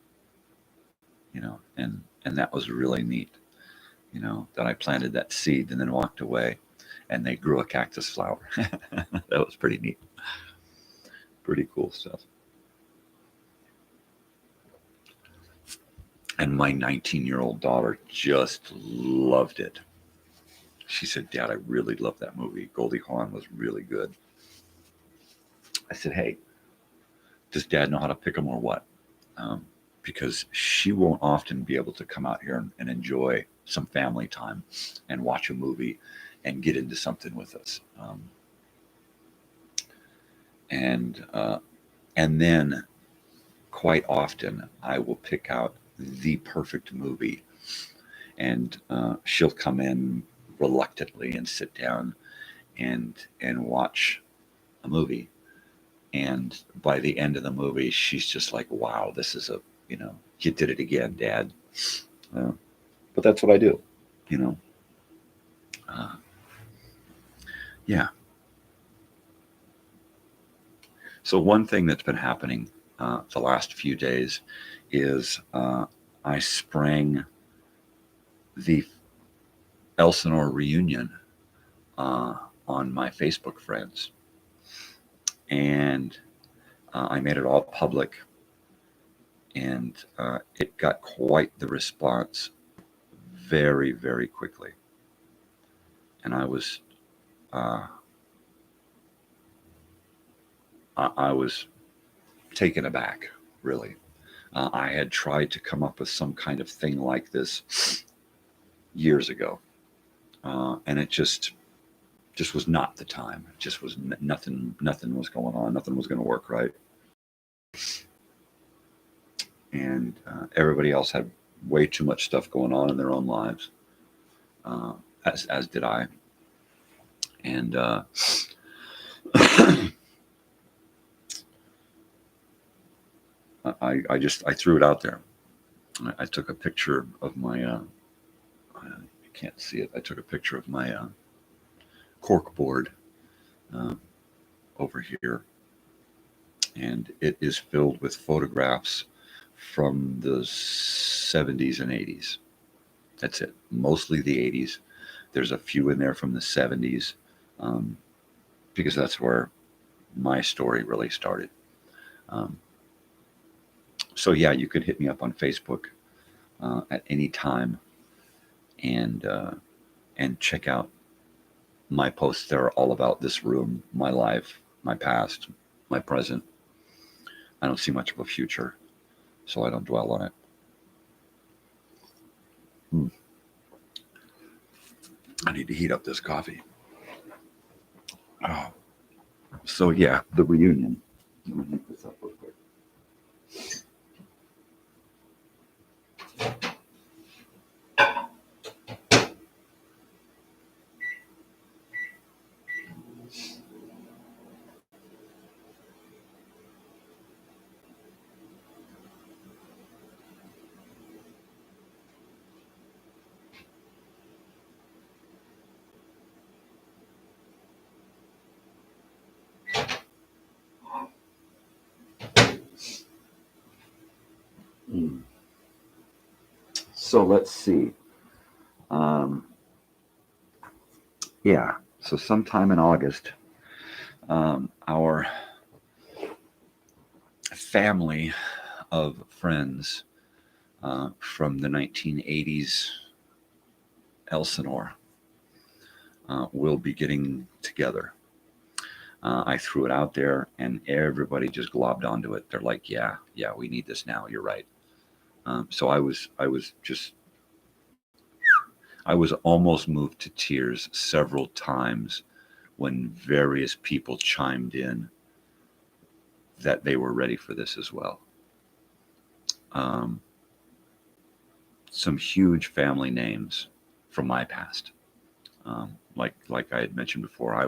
And that was really neat, that I planted that seed and then walked away and they grew a cactus flower. That was pretty neat. Pretty cool stuff. And my 19-year-old daughter just loved it. She said, Dad, I really love that movie. Goldie Hawn was really good. I said, hey, does Dad know how to pick them or what? Because she won't often be able to come out here and enjoy some family time and watch a movie and get into something with us. And then quite often I will pick out the perfect movie, and she'll come in reluctantly and sit down and watch a movie. And by the end of the movie, she's just like, wow, this is you did it again, Dad. But that's what I do, yeah. So one thing that's been happening the last few days is I sprang the Elsinore reunion on my Facebook friends. And I made it all public. And it got quite the response very, very quickly. And I was taken aback, really, I had tried to come up with some kind of thing like this years ago, and it just was not the time. It just was nothing was going on. Nothing was going to work right. And everybody else had way too much stuff going on in their own lives, as did I. And I threw it out there. I took a picture of my, you can't see it. I took a picture of my cork board over here, and it is filled with photographs from the 70s and 80s. That's it. Mostly the 80s. There's a few in there from the 70s, because that's where my story really started. So yeah, you could hit me up on Facebook at any time, and check out my posts. They're all about this room, my life, my past, my present. I don't see much of a future, so I don't dwell on it. I need to heat up this coffee. Oh. So yeah, the reunion. Let me heat this up real quick. So let's see. Yeah, so sometime in August, our family of friends from the 1980s Elsinore will be getting together. I threw it out there, and everybody just globbed onto it. They're like, yeah, we need this now. You're right. So I was almost moved to tears several times when various people chimed in that they were ready for this as well. Some huge family names from my past. Like I had mentioned before, I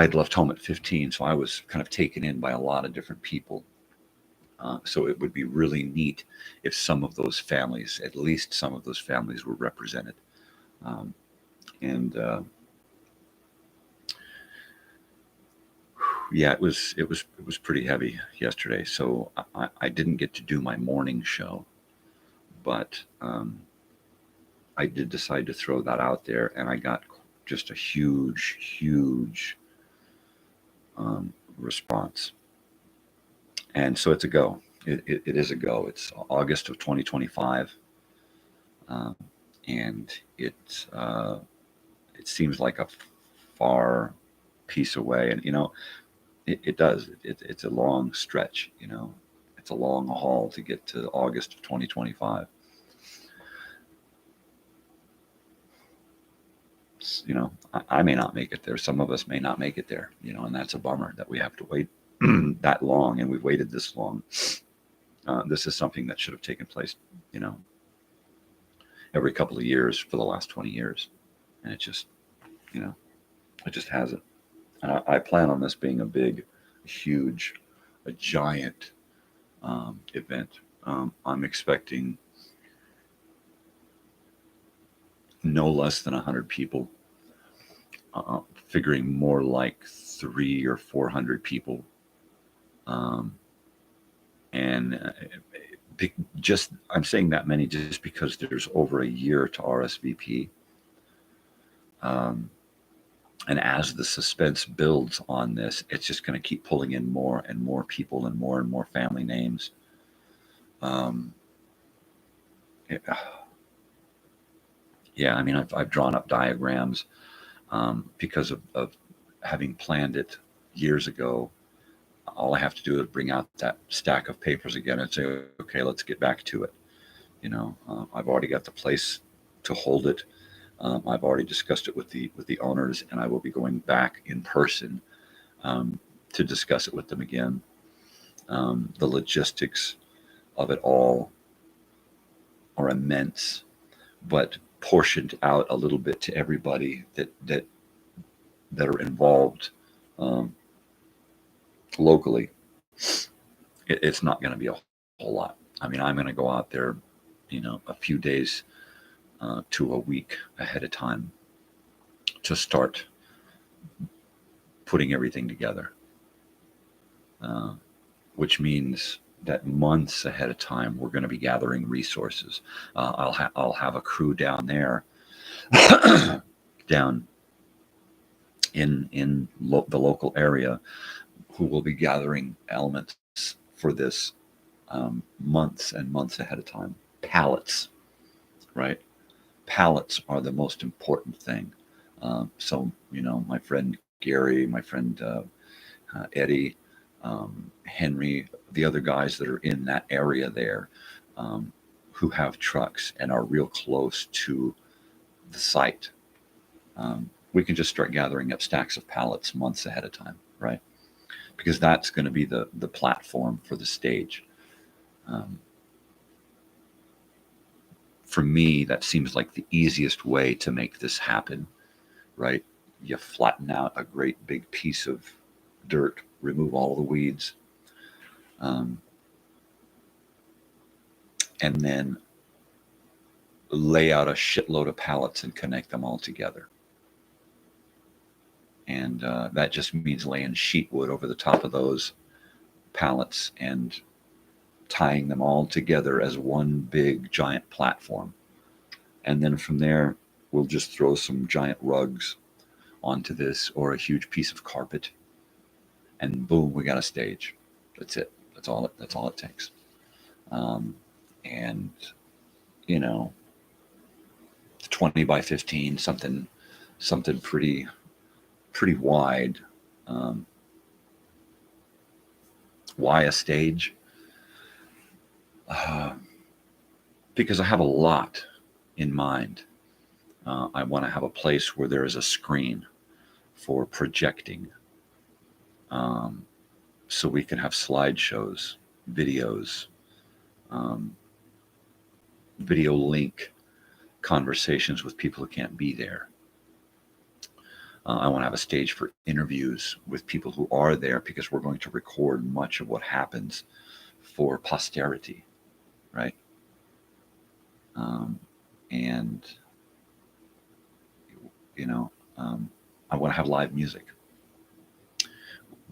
had left home at 15, so I was kind of taken in by a lot of different people. So it would be really neat if some of those families, at least some of those families, were represented. Yeah, it was pretty heavy yesterday. So I didn't get to do my morning show, but I did decide to throw that out there, and I got just a huge response. And so it's a go. It is a go. It's August of 2025, and it seems like a far piece away. And it does. It's a long stretch. It's a long haul to get to August of 2025. I may not make it there. Some of us may not make it there. And that's a bummer that we have to wait that long, and we've waited this long. This is something that should have taken place, every couple of years for the last 20 years. And it just, it just hasn't. And I plan on this being a big, huge, a giant event. I'm expecting no less than 100 people, figuring more like 300 or 400 people. I'm saying that many just because there's over a year to RSVP. And as the suspense builds on this, it's just going to keep pulling in more and more people and more family names. Yeah, I mean, I've drawn up diagrams because of having planned it years ago. all I have to do is bring out that stack of papers again and say, okay, let's get back to it. I've already got the place to hold it. I've already discussed it with the owners, and I will be going back in person to discuss it with them again. The logistics of it all are immense, but portioned out a little bit to everybody that are involved locally. It's not going to be a whole lot. I mean, I'm going to go out there, a few days to a week ahead of time to start putting everything together, which means that months ahead of time we're going to be gathering resources. I'll have a crew down there, down in the local area, who will be gathering elements for this months and months ahead of time. Pallets, right? Pallets are the most important thing. So my friend Gary, my friend Eddie, Henry, the other guys that are in that area there, who have trucks and are real close to the site, we can just start gathering up stacks of pallets months ahead of time, right? Because that's going to be the platform for the stage. For me, that seems like the easiest way to make this happen, right? You flatten out a great big piece of dirt, remove all the weeds, and then lay out a shitload of pallets and connect them all together. And that just means laying sheet wood over the top of those pallets and tying them all together as one big giant platform. And then from there, we'll just throw some giant rugs onto this, or a huge piece of carpet, and boom, we got a stage. That's it. That's all it takes. And 20 by 15, something pretty wide. Why a stage? Because I have a lot in mind. I want to have a place where there is a screen for projecting, so we can have slideshows, videos, video link conversations with people who can't be there. I want to have a stage for interviews with people who are there, because we're going to record much of what happens for posterity, right? And I want to have live music.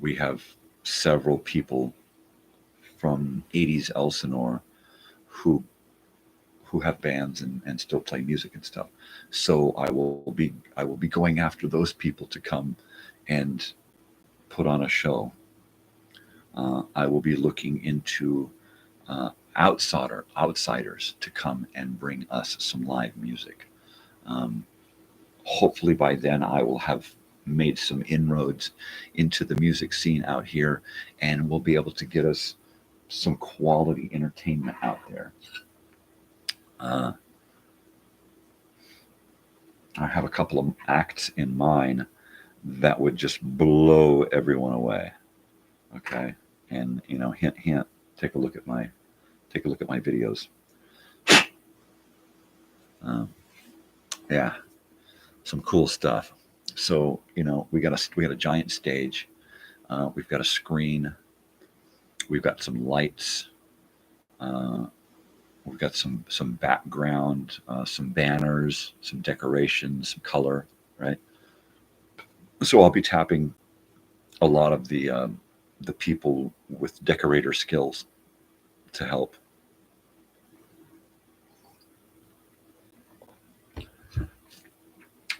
We have several people from 80s Elsinore who have bands and still play music and stuff. So I will be going after those people to come and put on a show. I will be looking into outsiders to come and bring us some live music. Hopefully by then I will have made some inroads into the music scene out here, and we'll be able to get us some quality entertainment out there. I have a couple of acts in mind that would just blow everyone away. Okay, and hint, hint. Take a look at my videos. Yeah, some cool stuff. So we got a giant stage. We've got a screen. We've got some lights. We've got some background, some banners, some decorations, some color, right? So I'll be tapping a lot of the people with decorator skills to help.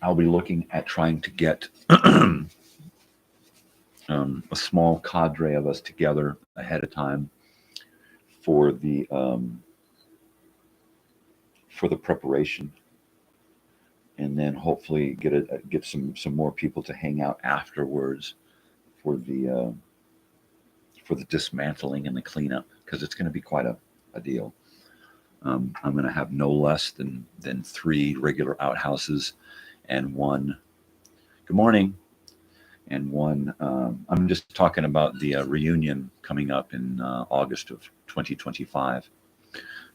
I'll be looking at trying to get a small cadre of us together ahead of time for the preparation, and then hopefully get some more people to hang out afterwards for the for the dismantling and the cleanup, because it's going to be quite a deal. I'm going to have no less than 3 regular outhouses and 1. Good morning. And 1. I'm just talking about the reunion coming up in August of 2025.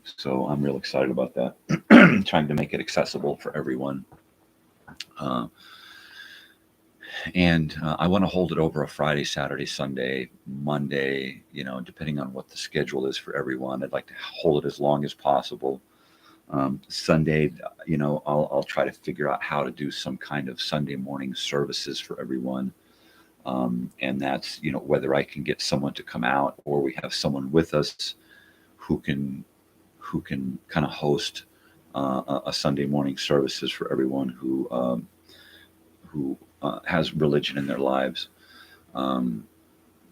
So I'm real excited about that. Trying to make it accessible for everyone. And I want to hold it over a Friday, Saturday, Sunday, Monday, depending on what the schedule is for everyone. I'd like to hold it as long as possible. Sunday, I'll try to figure out how to do some kind of Sunday morning services for everyone. And that's, whether I can get someone to come out or we have someone with us who can kind of host a Sunday morning services for everyone who has religion in their lives. I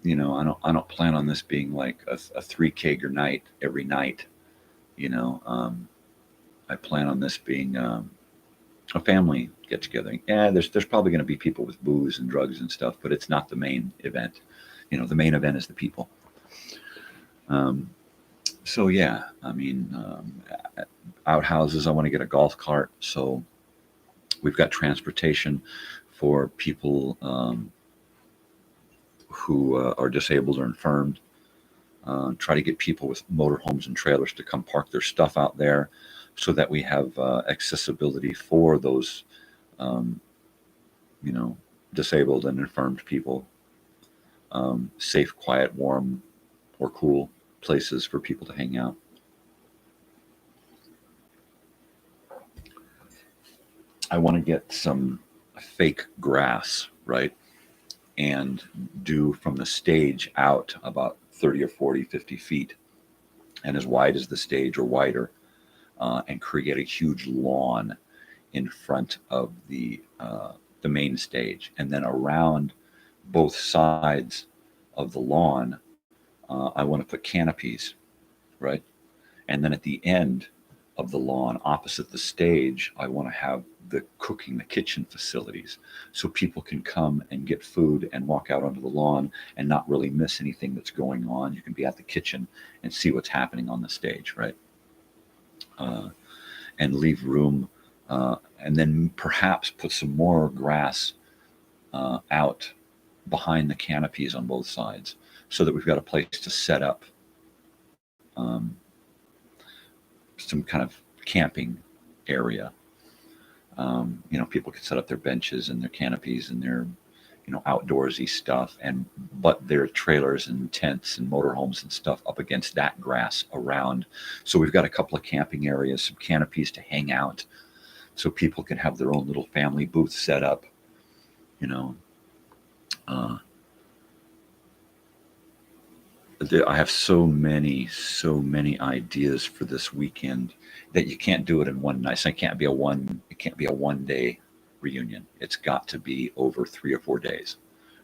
don't plan on this being like a 3-keger night every night. I plan on this being a family get together. Yeah, there's probably going to be people with booze and drugs and stuff, but it's not the main event. The main event is the people. So yeah, outhouses. I want to get a golf cart, so we've got transportation for people who are disabled or infirmed. Try to get people with motorhomes and trailers to come park their stuff out there, so that we have accessibility for those, disabled and infirmed people. Safe, quiet, warm, or cool places for people to hang out. I want to get some fake grass, right? And do from the stage out about 30 or 40, 50 feet, and as wide as the stage or wider, and create a huge lawn in front of the main stage. And then around both sides of the lawn, I want to put canopies, right? And then at the end of the lawn, opposite the stage, I want to have the kitchen facilities, so people can come and get food and walk out onto the lawn and not really miss anything that's going on. You can be at the kitchen and see what's happening on the stage, right? And leave room, and then perhaps put some more grass out behind the canopies on both sides, so that we've got a place to set up some kind of camping area. People can set up their benches and their canopies and their, outdoorsy stuff, but their trailers and tents and motorhomes and stuff up against that grass around. So we've got a couple of camping areas, some canopies to hang out, so people can have their own little family booth set up. I have so many ideas for this weekend that you can't do it in one night. So it can't be a 1-day reunion. It's got to be over 3 or 4 days.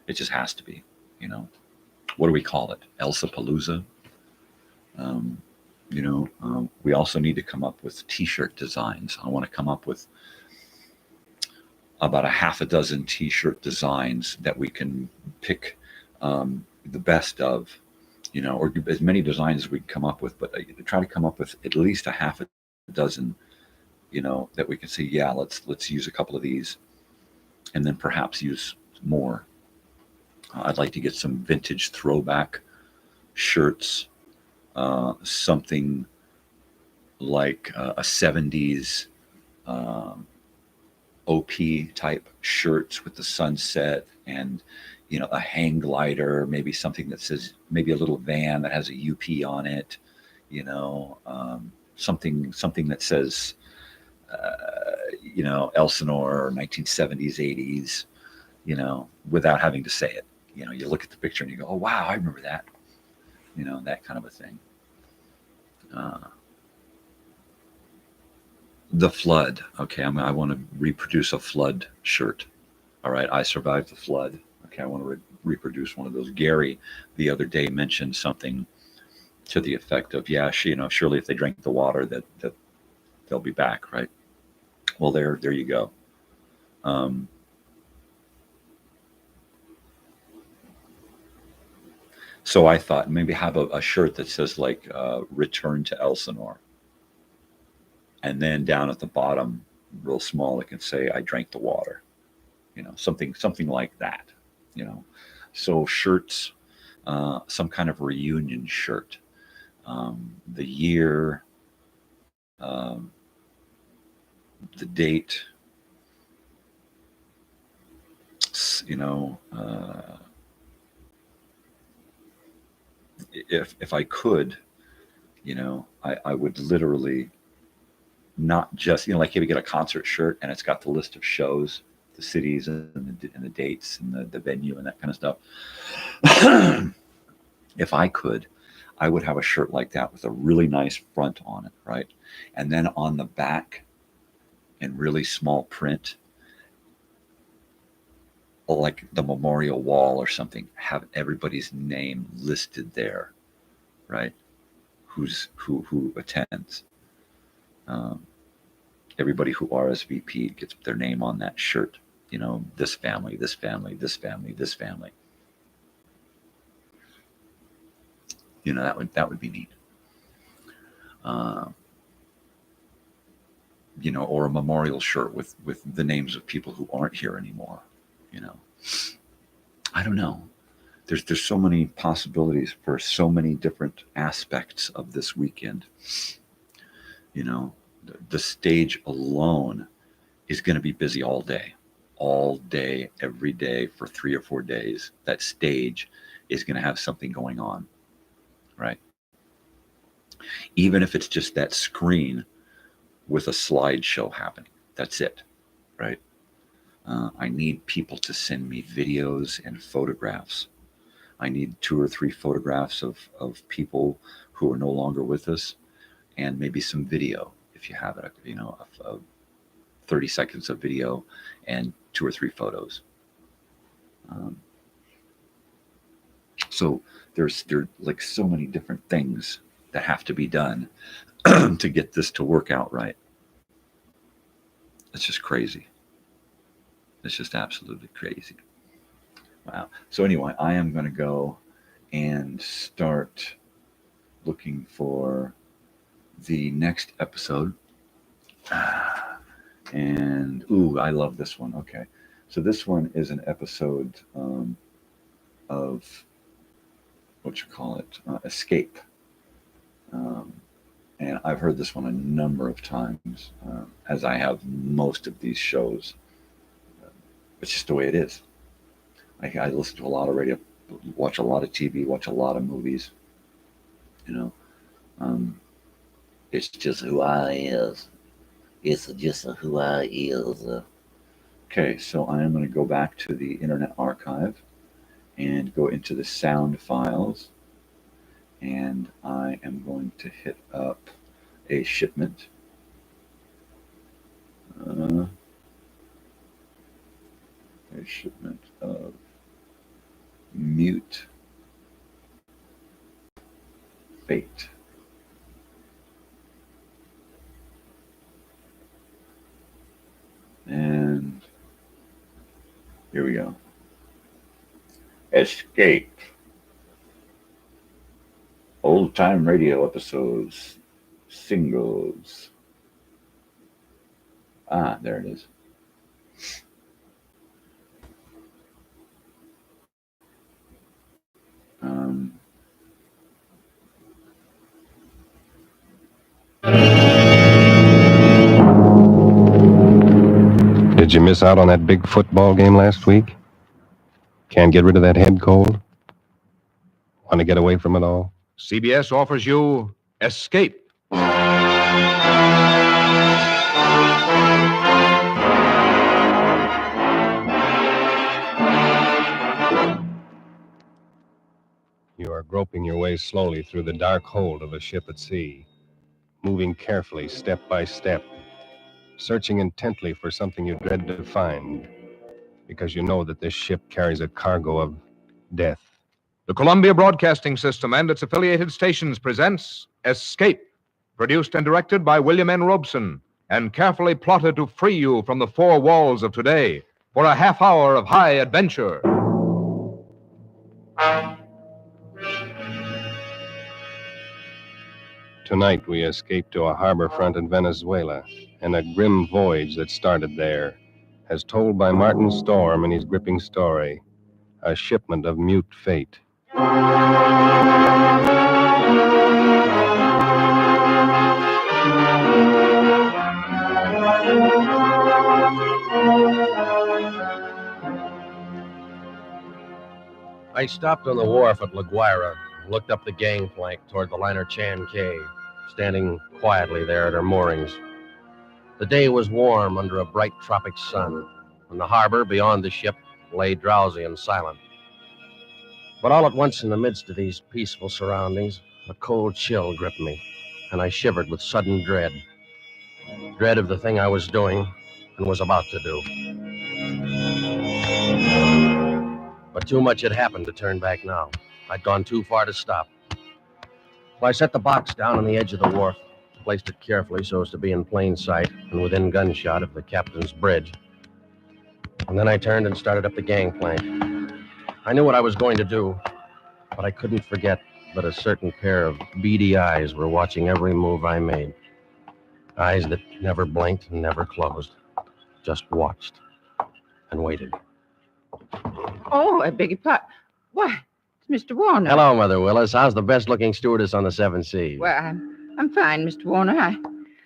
It just has to be. What do we call it? Elsa Palooza. We also need to come up with T-shirt designs. I want to come up with about a half a dozen T-shirt designs that we can pick the best of. Or as many designs as we can come up with, but try to come up with at least a half a dozen, that we can say, yeah, let's use a couple of these, and then perhaps use more. I'd like to get some vintage throwback shirts, something like a 70s OP type shirts with the sunset and a hang glider, maybe something that says, maybe a little van that has a UP on it, something that says, Elsinore 1970s, 80s, without having to say it. You look at the picture and you go, oh, wow, I remember that, that kind of a thing. The flood. Okay, I want to reproduce a flood shirt. All right, I survived the flood. Okay, I want to reproduce one of those. Gary the other day mentioned something to the effect of, yeah, surely if they drink the water that they'll be back, right? Well, there you go. So I thought maybe have a shirt that says like "Return to Elsinore," and then down at the bottom, real small, it can say "I drank the water," something like that, So shirts, some kind of reunion shirt, the year, the date, if I could, I would literally not just, like if you get a concert shirt and it's got the list of shows, the cities and the dates and the venue and that kind of stuff. If I could, I would have a shirt like that with a really nice front on it, right? And then on the back, in really small print, like the memorial wall or something, have everybody's name listed there, right? Who attends. Everybody who RSVP'd gets their name on that shirt. This family, this family, this family, this family. That would be neat. Or a memorial shirt with the names of people who aren't here anymore. I don't know. There's so many possibilities for so many different aspects of this weekend. The stage alone is going to be busy all day, every day for 3 or 4 days. That stage is going to have something going on, right? Even if it's just that screen with a slideshow happening, that's it, right? I need people to send me videos and photographs. I need 2 or 3 photographs of people who are no longer with us, and maybe some video if you have it, 30 seconds of video and 2 or 3 photos. So there are like so many different things that have to be done to get this to work out right. It's just crazy. It's just absolutely crazy. Wow. So anyway, I am going to go and start looking for the next episode. And, I love this one. Okay. So this one is an episode of, Escape. And I've heard this one a number of times, as I have most of these shows. It's just the way it is. I listen to a lot of radio, watch a lot of TV, watch a lot of movies. It's just who I is. It's just who I is. Okay, so I am going to go back to the Internet Archive and go into the sound files. And I am going to hit up a shipment. A shipment of Mute Fate. And here we go. Escape. Old time radio episodes. Singles. There it is. Did you miss out on that big football game last week? Can't get rid of that head cold? Want to get away from it all? CBS offers you Escape. You are groping your way slowly through the dark hold of a ship at sea, moving carefully step by step, searching intently for something you dread to find, because you know that this ship carries a cargo of death. The Columbia Broadcasting System and its affiliated stations presents Escape, produced and directed by William N. Robeson, and carefully plotted to free you from the 4 walls of today for a half hour of high adventure. Tonight we escape to a harbor front in Venezuela, and a grim voyage that started there, as told by Martin Storm in his gripping story, A Shipment of Mute Fate. I stopped on the wharf at La Guaira and looked up the gangplank toward the liner Chan Cay, standing quietly there at her moorings. The day was warm under a bright tropic sun, and the harbor beyond the ship lay drowsy and silent. But all at once, in the midst of these peaceful surroundings, a cold chill gripped me, and I shivered with sudden dread. Dread of the thing I was doing and was about to do. But too much had happened to turn back now. I'd gone too far to stop. So I set the box down on the edge of the wharf, placed it carefully so as to be in plain sight and within gunshot of the captain's bridge. And then I turned and started up the gangplank. I knew what I was going to do, but I couldn't forget that a certain pair of beady eyes were watching every move I made. Eyes that never blinked and never closed, just watched and waited. Oh, I beg your pardon. Why, it's Mr. Warner. Hello, Mother Willis. How's the best-looking stewardess on the Seven Seas? Well, I'm fine, Mr. Warner.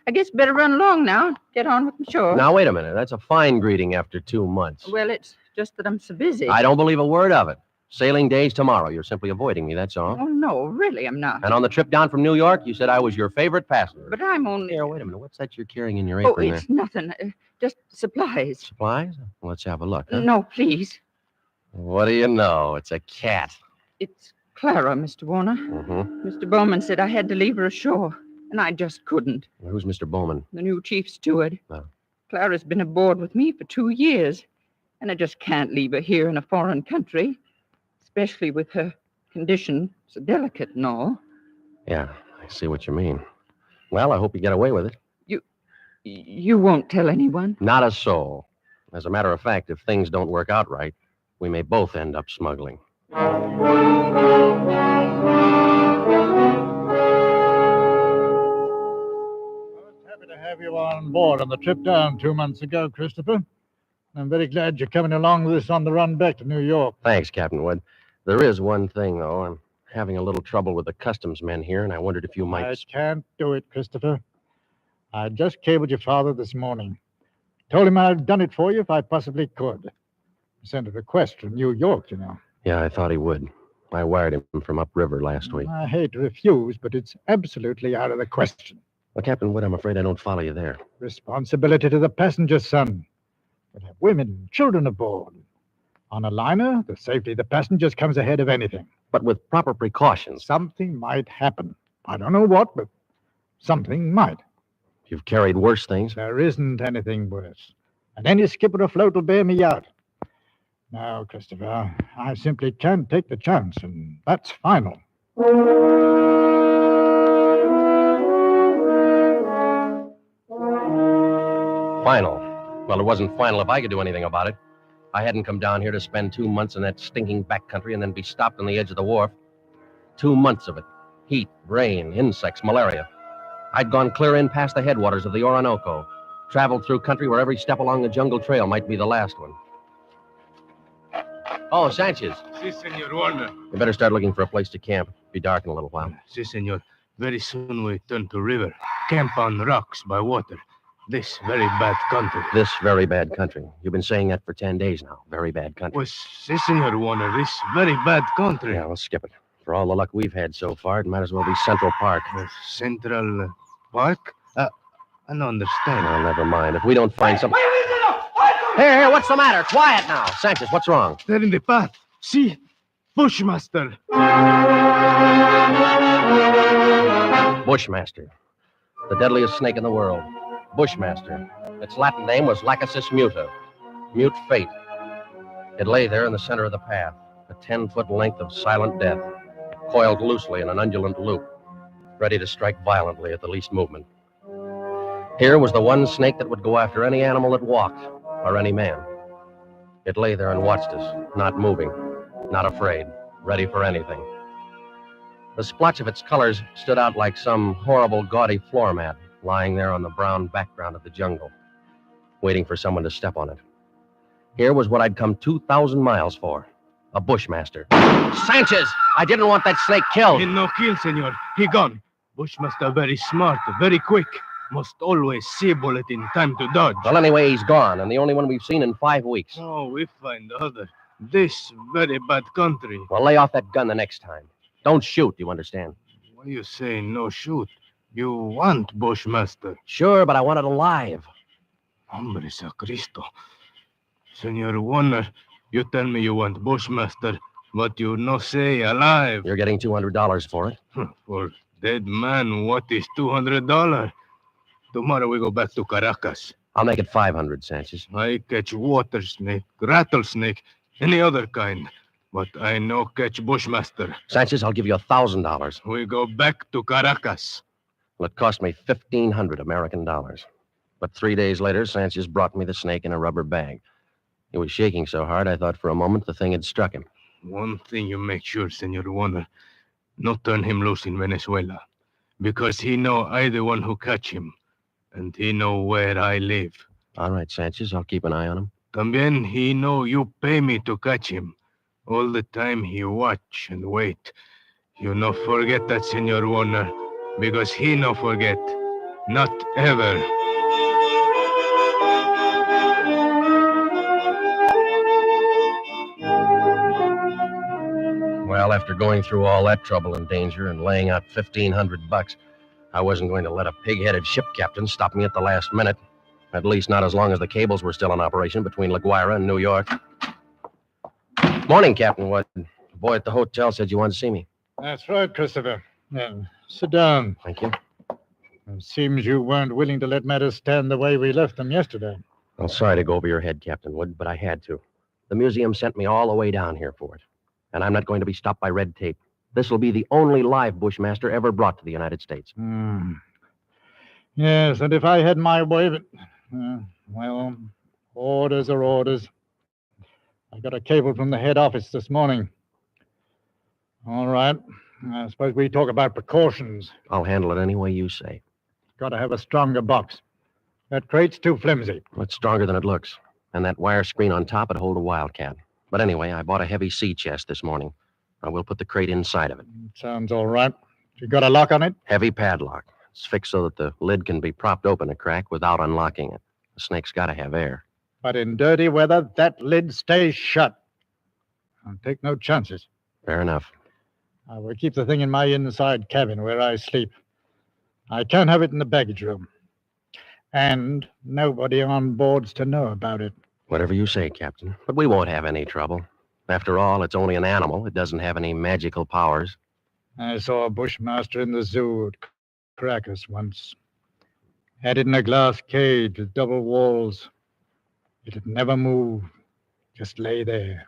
I guess better run along now. Get on with my chores. Now, wait a minute. That's a fine greeting after 2 months. Well, it's just that I'm so busy. I don't believe a word of it. Sailing day's tomorrow. You're simply avoiding me, that's all. Oh, no, really, I'm not. And on the trip down from New York, you said I was your favorite passenger. But I'm only... Here, wait a minute. What's that you're carrying in your apron Oh, it's nothing. Just supplies. Supplies? Let's have a look, huh? No, please. What do you know? It's a cat. It's Clara, Mr. Warner. Mm-hmm. Mr. Bowman said I had to leave her ashore, and I just couldn't. Who's Mr. Bowman? The new chief steward. Oh. Clara's been aboard with me for 2 years, and I just can't leave her here in a foreign country, especially with her condition so delicate and all. Yeah, I see what you mean. Well, I hope you get away with it. You won't tell anyone? Not a soul. As a matter of fact, if things don't work out right, we may both end up smuggling. Have you on board on the trip down 2 months ago, Christopher. I'm very glad you're coming along with us on the run back to New York. Thanks, Captain Wood. There is one thing, though. I'm having a little trouble with the customs men here, and I wondered if you might... I can't do it, Christopher. I just cabled your father this morning. Told him I'd done it for you if I possibly could. Sent a request from New York, you know. Yeah, I thought he would. I wired him from upriver last week. I hate to refuse, but it's absolutely out of the question. Well, Captain Wood, I'm afraid I don't follow you there. Responsibility to the passenger, son. We'll have women and children aboard. On a liner, the safety of the passengers comes ahead of anything. But with proper precautions. Something might happen. I don't know what, but something might. You've carried worse things. There isn't anything worse. And any skipper afloat will bear me out. Now, Christopher, I simply can't take the chance, and that's final. Final. Well, it wasn't final if I could do anything about it. I hadn't come down here to spend 2 months in that stinking backcountry and then be stopped on the edge of the wharf. 2 months of it. Heat, rain, insects, malaria. I'd gone clear in past the headwaters of the Orinoco, traveled through country where every step along the jungle trail might be the last one. Oh, Sanchez. Si, Senor Warner. You better start looking for a place to camp. Be dark in a little while. Si, Senor. Very soon we turn to river. Camp on rocks by water. This very bad country. This very bad country. You've been saying that for 10 days now. Very bad country. Well, si, Senor Warner. This very bad country. Yeah, let's skip it. For all the luck we've had so far, it might as well be Central Park. Central Park? I don't understand. Oh, never mind. If we don't find something... Here, what's the matter? Quiet now. Sanchez, what's wrong? They're in the path. See? Bushmaster. Bushmaster. The deadliest snake in the world. Bushmaster. Its Latin name was Lachesis muta. Mute fate. It lay there in the center of the path, a 10-foot length of silent death, coiled loosely in an undulant loop, ready to strike violently at the least movement. Here was the one snake that would go after any animal that walked, or any man. It lay there and watched us, not moving, not afraid, ready for anything. The splotch of its colors stood out like some horrible, gaudy floor mat lying there on the brown background of the jungle, waiting for someone to step on it. Here was what I'd come 2,000 miles for. A bushmaster. Sanchez! I didn't want that snake killed. He no kill, senor. He gone. Bushmaster very smart, very quick. Must always see bullet in time to dodge. Well, anyway, he's gone, and the only one we've seen in 5 weeks. Oh, we find other. This very bad country. Well, lay off that gun the next time. Don't shoot, you understand? Why you say no shoot? You want Bushmaster? Sure, but I want it alive. Hombre sacristo. Senor Warner, you tell me you want Bushmaster, but you no say alive. You're getting $200 for it. For dead man, what is $200? Tomorrow we go back to Caracas. I'll make it 500, Sanchez. I catch water snake, rattlesnake, any other kind. But I no catch Bushmaster. Sanchez, I'll give you $1,000. We go back to Caracas. Well, it cost me 1,500 American dollars. But 3 days later, Sanchez brought me the snake in a rubber bag. He was shaking so hard, I thought for a moment the thing had struck him. One thing you make sure, Senor Warner, not turn him loose in Venezuela. Because he know I the one who catch him. And he know where I live. All right, Sanchez, I'll keep an eye on him. También he know you pay me to catch him. All the time he watch and wait. You no forget that, Senor Warner, because he no forget. Not ever. Well, after going through all that trouble and danger and laying out $1,500, I wasn't going to let a pig-headed ship captain stop me at the last minute. At least not as long as the cables were still in operation between La Guaira and New York. Morning, Captain Wood. The boy at the hotel said you wanted to see me. That's right, Christopher. Sit down. Thank you. It seems you weren't willing to let matters stand the way we left them yesterday. I'm sorry to go over your head, Captain Wood, but I had to. The museum sent me all the way down here for it. And I'm not going to be stopped by red tape. This will be the only live Bushmaster ever brought to the United States. Yes, and if I had my way, but, well, orders are orders. I got a cable from the head office this morning. All right. I suppose we talk about precautions. I'll handle it any way you say. Got to have a stronger box. That crate's too flimsy. It's stronger than it looks. And that wire screen on top would hold a wildcat. But anyway, I bought a heavy sea chest this morning. I will put the crate inside of it. Sounds all right. You got a lock on it? Heavy padlock. It's fixed so that the lid can be propped open a crack without unlocking it. The snake's got to have air. But in dirty weather, that lid stays shut. I'll take no chances. Fair enough. I will keep the thing in my inside cabin where I sleep. I can't have it in the baggage room. And nobody on board's to know about it. Whatever you say, Captain. But we won't have any trouble. After all, it's only an animal. It doesn't have any magical powers. I saw a bushmaster in the zoo at Caracas once. Had it in a glass cage with double walls. It'd never move. Just lay there.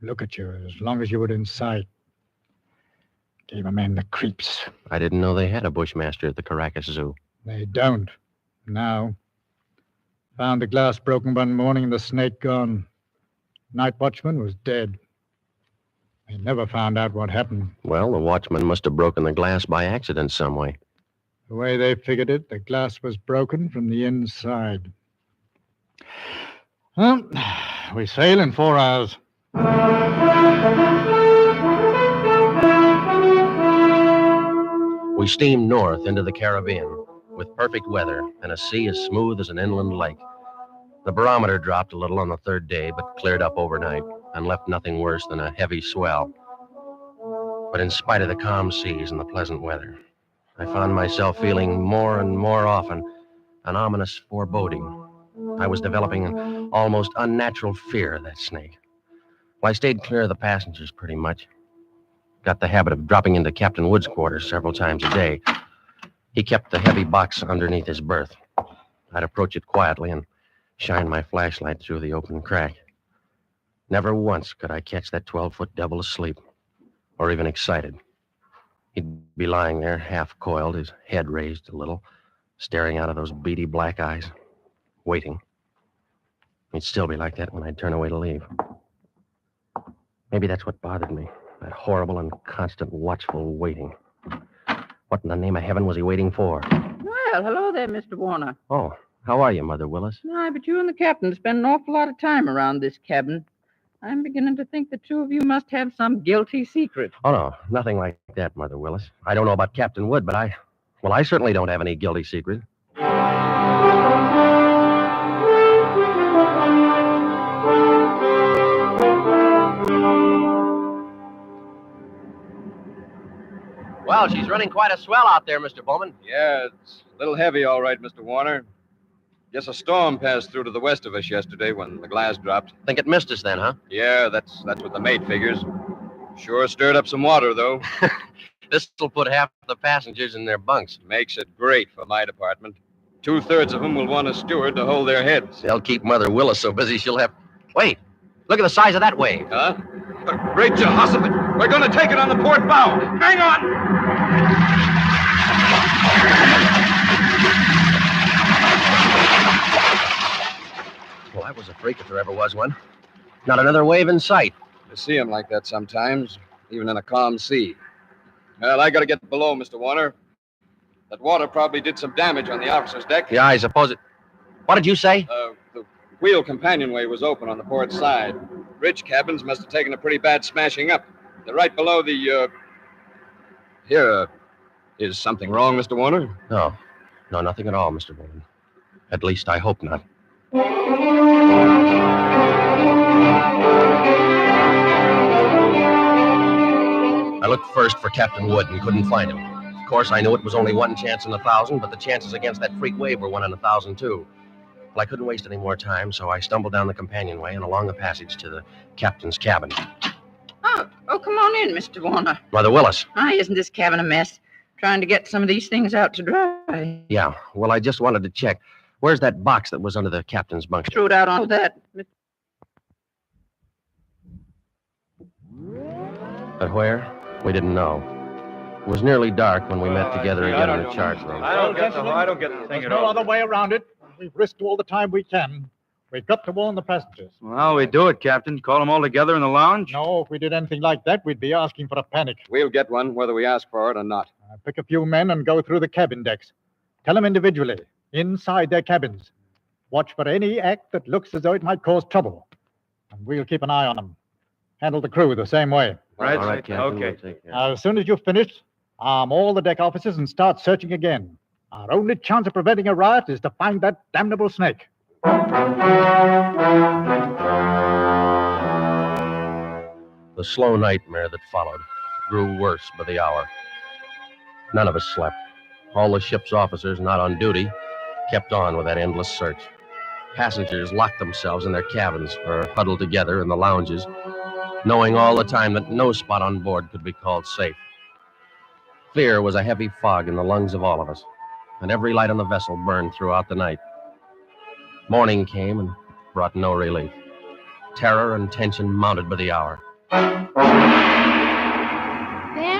Look at you as long as you were in sight. Gave a man the creeps. I didn't know they had a bushmaster at the Caracas Zoo. They don't. Now. Found the glass broken one morning and the snake gone. Night watchman was dead. They never found out what happened. Well, the watchman must have broken the glass by accident some way. The way they figured it, the glass was broken from the inside. Well, we sail in 4 hours. We steamed north into the Caribbean with perfect weather and a sea as smooth as an inland lake. The barometer dropped a little on the third day, but cleared up overnight and left nothing worse than a heavy swell. But in spite of the calm seas and the pleasant weather, I found myself feeling more and more often an ominous foreboding. I was developing an almost unnatural fear of that snake. Well, I stayed clear of the passengers pretty much. Got the habit of dropping into Captain Wood's quarters several times a day. He kept the heavy box underneath his berth. I'd approach it quietly and shine my flashlight through the open crack. Never once could I catch that 12-foot devil asleep, or even excited. He'd be lying there, half coiled, his head raised a little, staring out of those beady black eyes, waiting. He'd still be like that when I'd turn away to leave. Maybe that's what bothered me. That horrible and constant watchful waiting. What in the name of heaven was he waiting for? Well, hello there, Mr. Warner. Oh, how are you, Mother Willis? Aye, but you and the captain spend an awful lot of time around this cabin. I'm beginning to think the two of you must have some guilty secret. Oh, no, nothing like that, Mother Willis. I don't know about Captain Wood, but I certainly don't have any guilty secret. Well, she's running quite a swell out there, Mr. Bowman. Yeah, it's a little heavy, all right, Mr. Warner. Guess a storm passed through to the west of us yesterday when the glass dropped. Think it missed us then, huh? Yeah, that's what the mate figures. Sure stirred up some water, though. This'll put half the passengers in their bunks. Makes it great for my department. 2/3 of them will want a steward to hold their heads. They'll keep Mother Willis so busy she'll have... Wait, look at the size of that wave. Huh? A great Jehoshaphat. We're going to take it on the port bow. Hang on! Well, that was a freak if there ever was one. Not another wave in sight. I see them like that sometimes, even in a calm sea. Well, I got to get below, Mr. Warner. That water probably did some damage on the officer's deck. Yeah, I suppose it... What did you say? The wheel companionway was open on the port side. Bridge cabins must have taken a pretty bad smashing up. They're right below the, Here, is something wrong, Mr. Warner? No, nothing at all, Mr. Bowman. At least I hope not. I looked first for Captain Wood and couldn't find him. Of course, I knew it was only one chance in 1,000, but the chances against that freak wave were 1 in 1,000, too. Well, I couldn't waste any more time, so I stumbled down the companionway and along the passage to the captain's cabin. Oh, come on in, Mr. Warner. Mother Willis. Isn't this cabin a mess? Trying to get some of these things out to dry. Yeah, well, I just wanted to check. Where's that box that was under the captain's bunk? Threw it out on that. But where? We didn't know. It was nearly dark when we met together again in the chart room. I don't get the thing at all. There's no other way around it. We've risked all the time we can. We've got to warn the passengers. Well, we do it, Captain. Call them all together in the lounge? No, if we did anything like that, we'd be asking for a panic. We'll get one, whether we ask for it or not. Pick a few men and go through the cabin decks. Tell them individually, inside their cabins. Watch for any act that looks as though it might cause trouble. And we'll keep an eye on them. Handle the crew the same way. Right, all right, Captain. Okay. As soon as you've finished, arm all the deck officers and start searching again. Our only chance of preventing a riot is to find that damnable snake. The slow nightmare that followed grew worse by the hour. None of us slept. All the ship's officers not on duty kept on with that endless search. Passengers locked themselves in their cabins or huddled together in the lounges, knowing all the time that no spot on board could be called safe. Fear was a heavy fog in the lungs of all of us, and every light on the vessel burned throughout the night. Morning came and brought no relief. Terror and tension mounted by the hour. There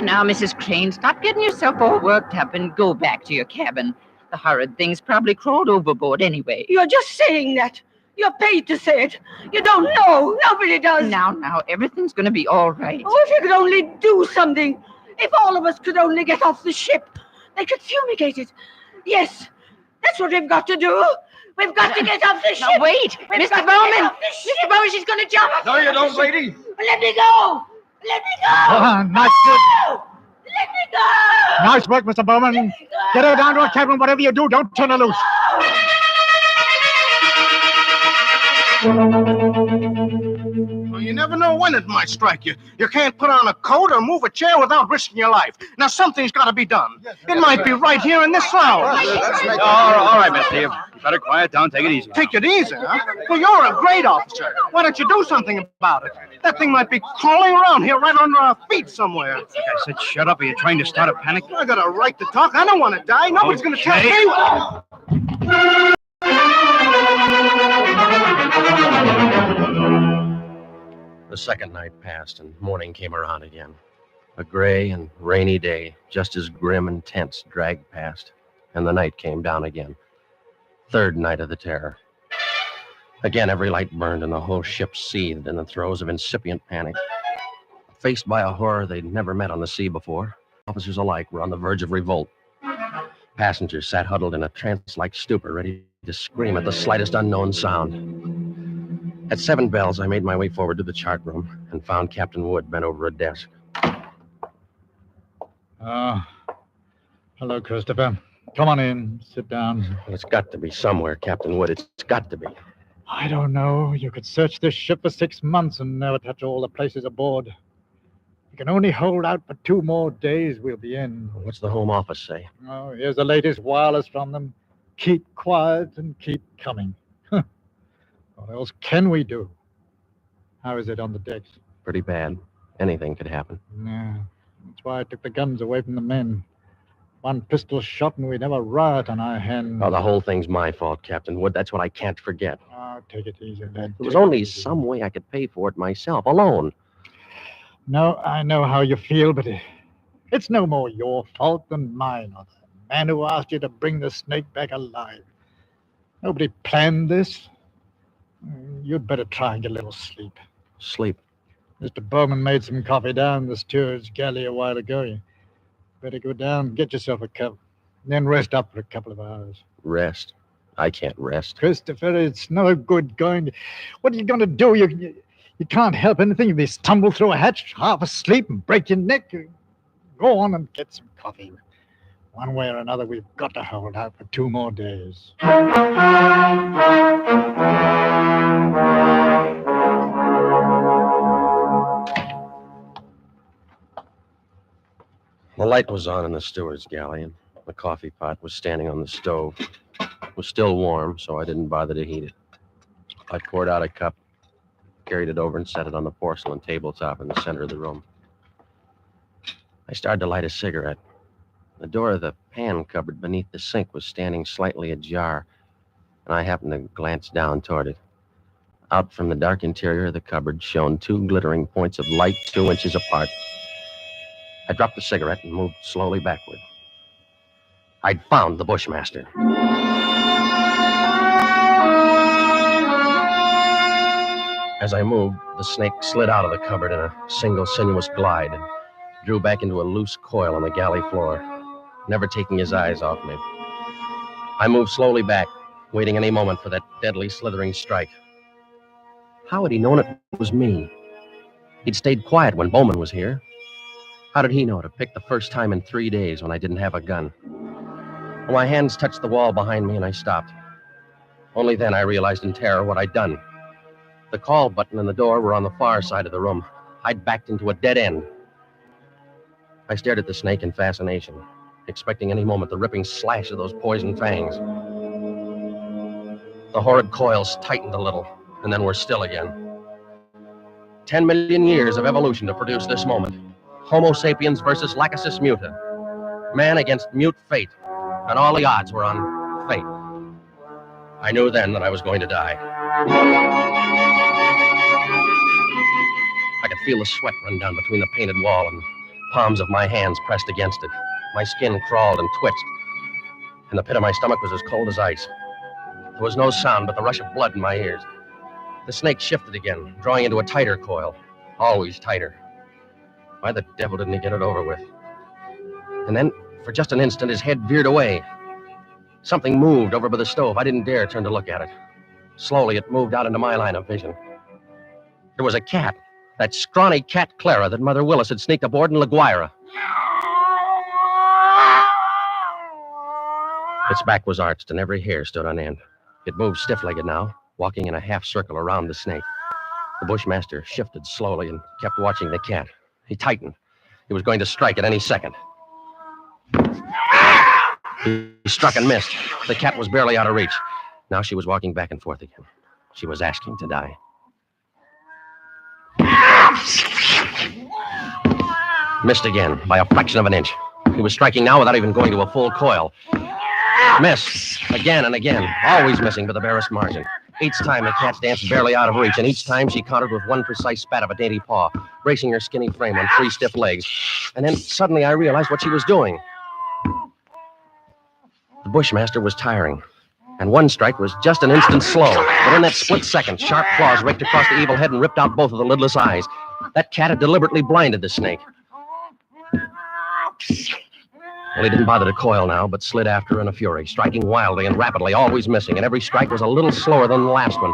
now, Mrs. Crane, stop getting yourself all worked up and go back to your cabin. The horrid thing's probably crawled overboard anyway. You're just saying that. You're paid to say it. You don't know. Nobody does. Now, everything's going to be all right. Oh, if you could only do something. If all of us could only get off the ship, they could fumigate it. Yes, that's what we've got to do. We've got to get off the ship. Now, wait. We've Mr. got Bowman. to get off the ship. Mr. Bowman, she's going to jump. No, you don't, lady. Let me go. Let me go. Nice No! Let me go. Nice work, Mr. Bowman. Get her down to her cabin. Whatever you do, don't turn her loose. Well, you never know when it might strike you. You can't put on a coat or move a chair without risking your life. Now, something's got to be done. It might be right here in this lounge. All right, Miss Steve. You better quiet down. Take it easy. Take it easy, huh? Well, you're a great officer. Why don't you do something about it? That thing might be crawling around here right under our feet somewhere. Like I said, shut up. Are you trying to start a panic? I got a right to talk. I don't want to die. Nobody's going to tell Okay. me what... The second night passed and morning came around again. A gray and rainy day, just as grim and tense, dragged past, and the night came down again. Third night of the terror. Again, every light burned and the whole ship seethed in the throes of incipient panic. Faced by a horror they'd never met on the sea before, officers alike were on the verge of revolt. Passengers sat huddled in a trance-like stupor, ready to scream at the slightest unknown sound. At 7 bells, I made my way forward to the chart room and found Captain Wood bent over a desk. Hello, Christopher. Come on in. Sit down. Well, it's got to be somewhere, Captain Wood. It's got to be. I don't know. You could search this ship for 6 months and never touch all the places aboard. We can only hold out for 2 more days. We'll be in. What's the Home Office say? Oh, here's the latest wireless from them. Keep quiet and keep coming. What else can we do? How is it on the decks? Pretty bad. Anything could happen. Yeah, that's why I took the guns away from the men. 1 pistol shot and we'd have a riot on our hands. Oh, the whole thing's my fault, Captain Wood. That's what I can't forget. Oh, take it easy, lad. There was only some way I could pay for it myself, alone. No, I know how you feel, but it's no more your fault than mine or the man who asked you to bring the snake back alive. Nobody planned this. You'd better try and get a little sleep. Sleep? Mr. Bowman made some coffee down the steward's galley a while ago. You better go down and get yourself a cup. Then rest up for a couple of hours. Rest? I can't rest. Christopher, it's no good going. What are you going to do? You can't help anything. You just tumble through a hatch, half asleep, and break your neck. Go on and get some coffee. One way or another, we've got to hold out for 2 more days. The light was on in the steward's galley, and the coffee pot was standing on the stove. It was still warm, so I didn't bother to heat it. I poured out a cup, carried it over, and set it on the porcelain tabletop in the center of the room. I started to light a cigarette. The door of the pan cupboard beneath the sink was standing slightly ajar, and I happened to glance down toward it. Out from the dark interior of the cupboard shone 2 glittering points of light 2 inches apart. I dropped the cigarette and moved slowly backward. I'd found the Bushmaster. As I moved, the snake slid out of the cupboard in a single sinuous glide and drew back into a loose coil on the galley floor, never taking his eyes off me. I moved slowly back, waiting any moment for that deadly slithering strike. How had he known it was me? He'd stayed quiet when Bowman was here. How did he know to pick the first time in 3 days when I didn't have a gun? Well, my hands touched the wall behind me and I stopped. Only then I realized in terror what I'd done. The call button and the door were on the far side of the room. I'd backed into a dead end. I stared at the snake in fascination, expecting any moment the ripping slash of those poison fangs. The horrid coils tightened a little, and then were still again. 10 million years of evolution to produce this moment. Homo sapiens versus Lachesis muta. Man against mute fate, and all the odds were on fate. I knew then that I was going to die. I could feel the sweat run down between the painted wall and palms of my hands pressed against it. My skin crawled and twitched, and the pit of my stomach was as cold as ice. There was no sound but the rush of blood in my ears. The snake shifted again, drawing into a tighter coil, always tighter. Why the devil didn't he get it over with? And then, for just an instant, his head veered away. Something moved over by the stove. I didn't dare turn to look at it. Slowly, it moved out into my line of vision. There was a cat, that scrawny cat Clara that Mother Willis had sneaked aboard in La Guaira. Its back was arched and every hair stood on end. It moved stiff-legged now, walking in a half circle around the snake. The Bushmaster shifted slowly and kept watching the cat. He tightened. He was going to strike at any second. He struck and missed. The cat was barely out of reach. Now she was walking back and forth again. She was asking to die. Missed again, by a fraction of an inch. He was striking now without even going to a full coil. Missed. Again and again. Always missing by the barest margin. Each time the cat danced barely out of reach, and each time she countered with one precise spat of a dainty paw, bracing her skinny frame on 3 stiff legs. And then suddenly I realized what she was doing. The Bushmaster was tiring, and one strike was just an instant slow. But in that split second, sharp claws raked across the evil head and ripped out both of the lidless eyes. That cat had deliberately blinded the snake. Well, he didn't bother to coil now, but slid after in a fury, striking wildly and rapidly, always missing, and every strike was a little slower than the last one.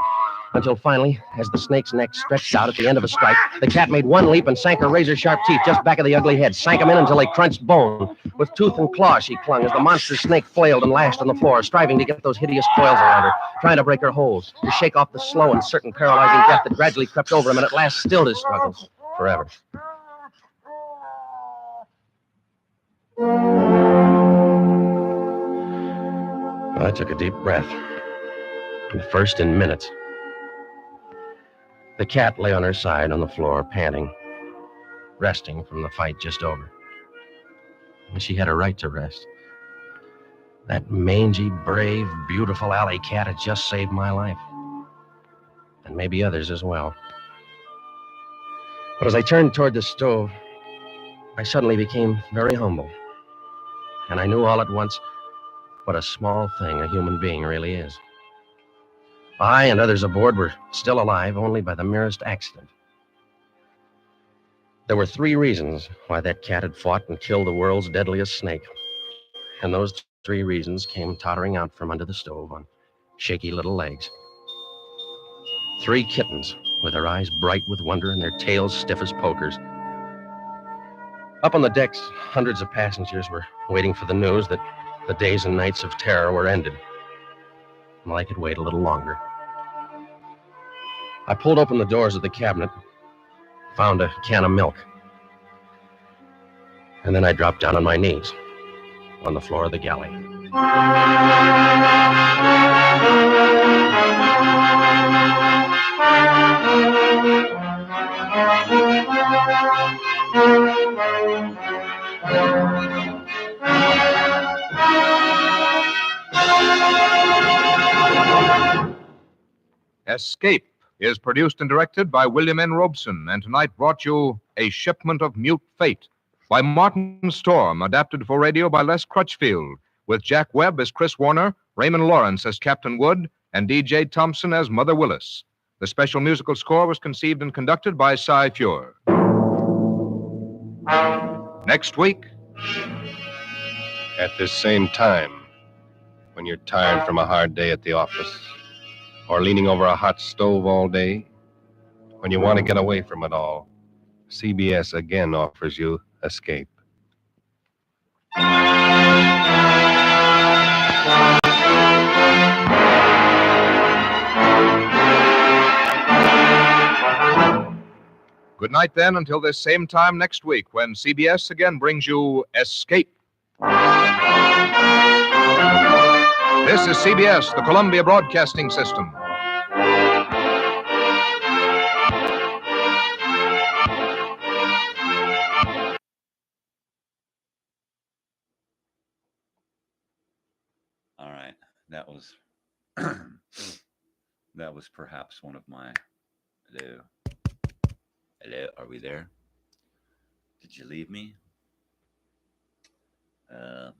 Until finally, as the snake's neck stretched out at the end of a strike, the cat made one leap and sank her razor-sharp teeth just back of the ugly head, sank them in until they crunched bone. With tooth and claw she clung as the monster snake flailed and lashed on the floor, striving to get those hideous coils around her, trying to break her hold, to shake off the slow and certain paralyzing death that gradually crept over him and at last stilled his struggles forever. I took a deep breath. The first in minutes. The cat lay on her side on the floor, panting, resting from the fight just over. And she had a right to rest. That mangy, brave, beautiful alley cat had just saved my life. And maybe others as well. But as I turned toward the stove, I suddenly became very humble. And I knew all at once what a small thing a human being really is. I and others aboard were still alive only by the merest accident. There were 3 reasons why that cat had fought and killed the world's deadliest snake. And those 3 reasons came tottering out from under the stove on shaky little legs. 3 kittens with their eyes bright with wonder and their tails stiff as pokers. Up on the decks, hundreds of passengers were waiting for the news that the days and nights of terror were ended. Well, I could wait a little longer. I pulled open the doors of the cabinet, found a can of milk, and then I dropped down on my knees on the floor of the galley. Escape is produced and directed by William N. Robeson, and tonight brought you A Shipment of Mute Fate by Martin Storm, adapted for radio by Les Crutchfield, with Jack Webb as Chris Warner, Raymond Lawrence as Captain Wood, and D.J. Thompson as Mother Willis. The special musical score was conceived and conducted by Cy Fure. Next week, at this same time, when you're tired from a hard day at the office, or leaning over a hot stove all day, when you want to get away from it all, CBS again offers you Escape. good night then until this same time next week when CBS again brings you Escape. This is CBS, the Columbia Broadcasting System. All right, that was that was perhaps one of my hello, are we there? Did you leave me? Hello.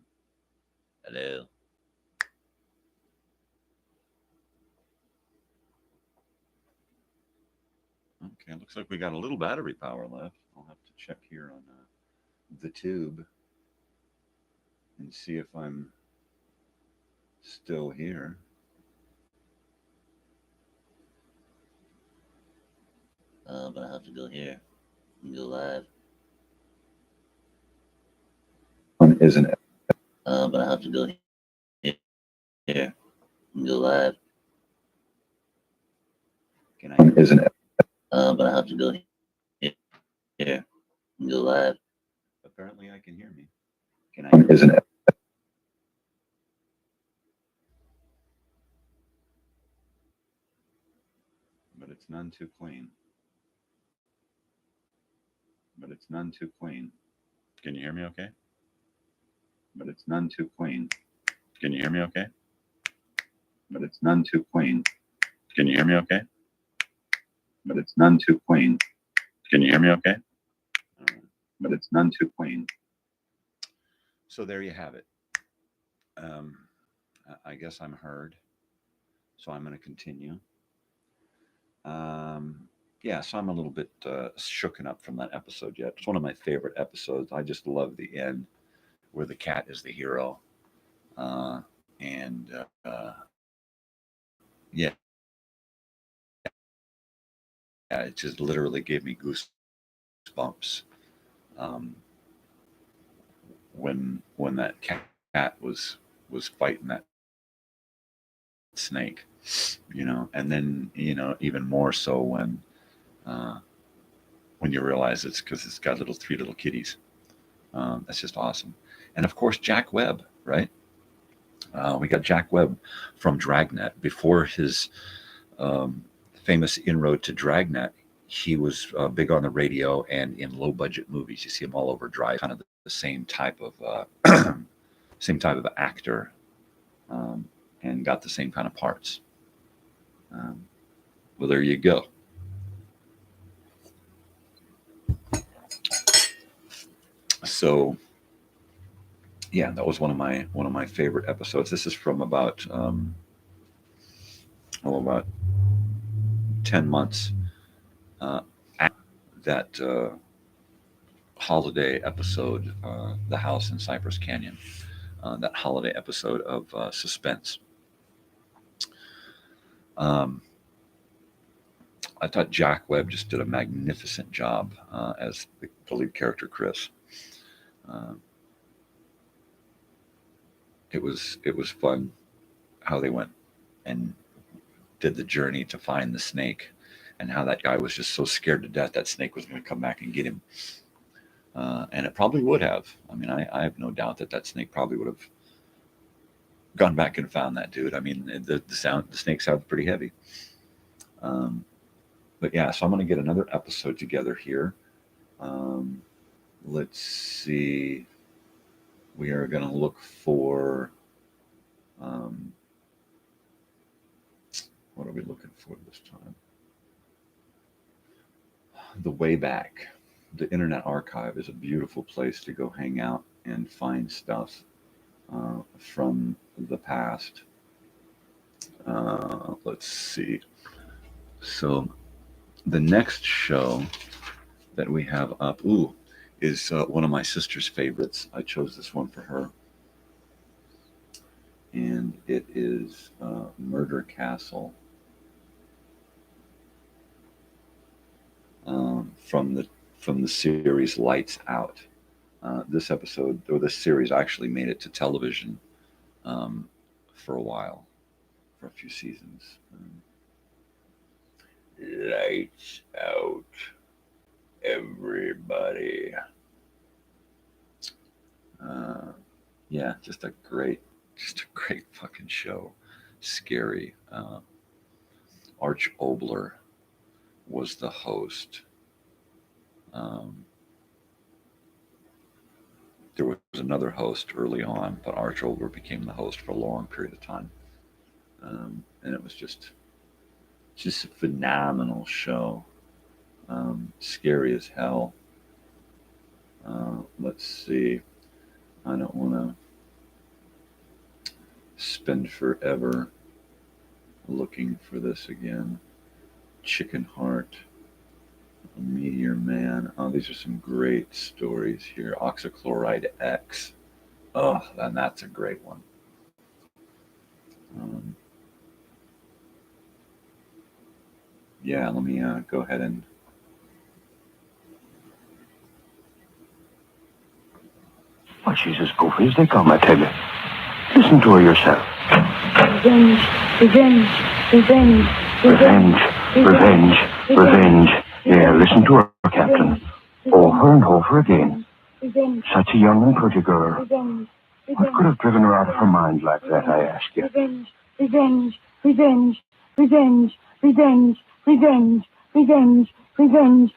Okay, looks like we got a little battery power left. I'll have to check here on the tube and see if I'm still here. But I have to go here and go live. Isn't it? But I have to go here and go live. Can I? Isn't it? But I have to go here and go live. Apparently, I can hear me. Can I? Isn't it? But it's none too clean. But it's none too clean. Can you hear me okay? But it's none too clean. Can you hear me okay? But it's none too clean. Can you hear me okay? But it's none too clean. Can you hear me okay? But it's none too clean. So there you have it. I guess I'm heard. So I'm going to continue. yeah, so I'm a little bit shooken up from that episode yet. It's one of my favorite episodes. I just love the end where the cat is the hero. And yeah, it just literally gave me goosebumps when that cat was fighting that snake, and then even more so when you realize it's because it's got three little kitties. That's just awesome. And of course, Jack Webb, right? We got Jack Webb from Dragnet. Before his famous inroad to Dragnet, he was big on the radio and in low-budget movies. You see him all over Drive, kind of the same type of actor, and got the same kind of parts. Well, there you go. So, yeah, that was one of my favorite episodes. This is from about 10 months after that holiday episode, The House in Cypress Canyon, that holiday episode of Suspense. I thought Jack Webb just did a magnificent job as the lead character, Chris. It was fun how they went and did the journey to find the snake, and how that guy was just so scared to death that snake was going to come back and get him. And it probably would have. I mean, I have no doubt that snake probably would have gone back and found that dude. I mean, the snake sounds pretty heavy. But yeah, so I'm going to get another episode together here. Let's see. We are going to look for, what are we looking for this time? The Wayback. The Internet Archive is a beautiful place to go hang out and find stuff from the past. Let's see. So the next show that we have up, is one of my sister's favorites. I chose this one for her. And it is Murder Castle. From the series Lights Out. This series actually made it to television for a while, for a few seasons. Lights out, everybody. Yeah, just a great fucking show. Scary. Arch Obler was the host. There was another host early on, but Arch Obler became the host for a long period of time. And it was just a phenomenal show. Scary as hell. Let's see. I don't want to spend forever looking for this again. Chicken Heart. Meteor Man. Oh, these are some great stories here. Oxychloride X. Oh, and that's a great one. Yeah, let me go ahead and Why, she's as goofy as they come, I tell you. Listen to her yourself. Revenge, revenge, revenge, Revenge, revenge, revenge. Yeah, listen to her, Captain. Over and over again. revenge, Such a young and pretty girl. revenge, What could have driven her out of her mind like that, I ask you? revenge, revenge, revenge, revenge, revenge, revenge, revenge, revenge.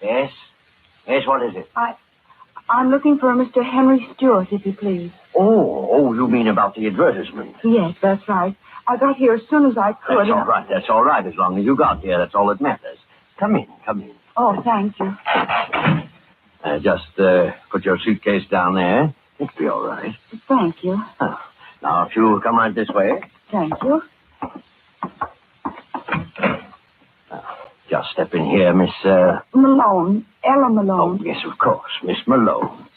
Yes? Yes, what is it? I'm looking for a Mr. Henry Stewart, if you please. Oh, you mean about the advertisement? Yes, that's right. I got here as soon as I could. That's all right, as long as you got here, that's all that matters. Come in. Oh, thank you. Just put your suitcase down there. It'll be all right. Thank you. Now, if you come right this way. Thank you. Just step in here, Miss... Malone. Ella Malone. Oh, yes, of course. Miss Malone.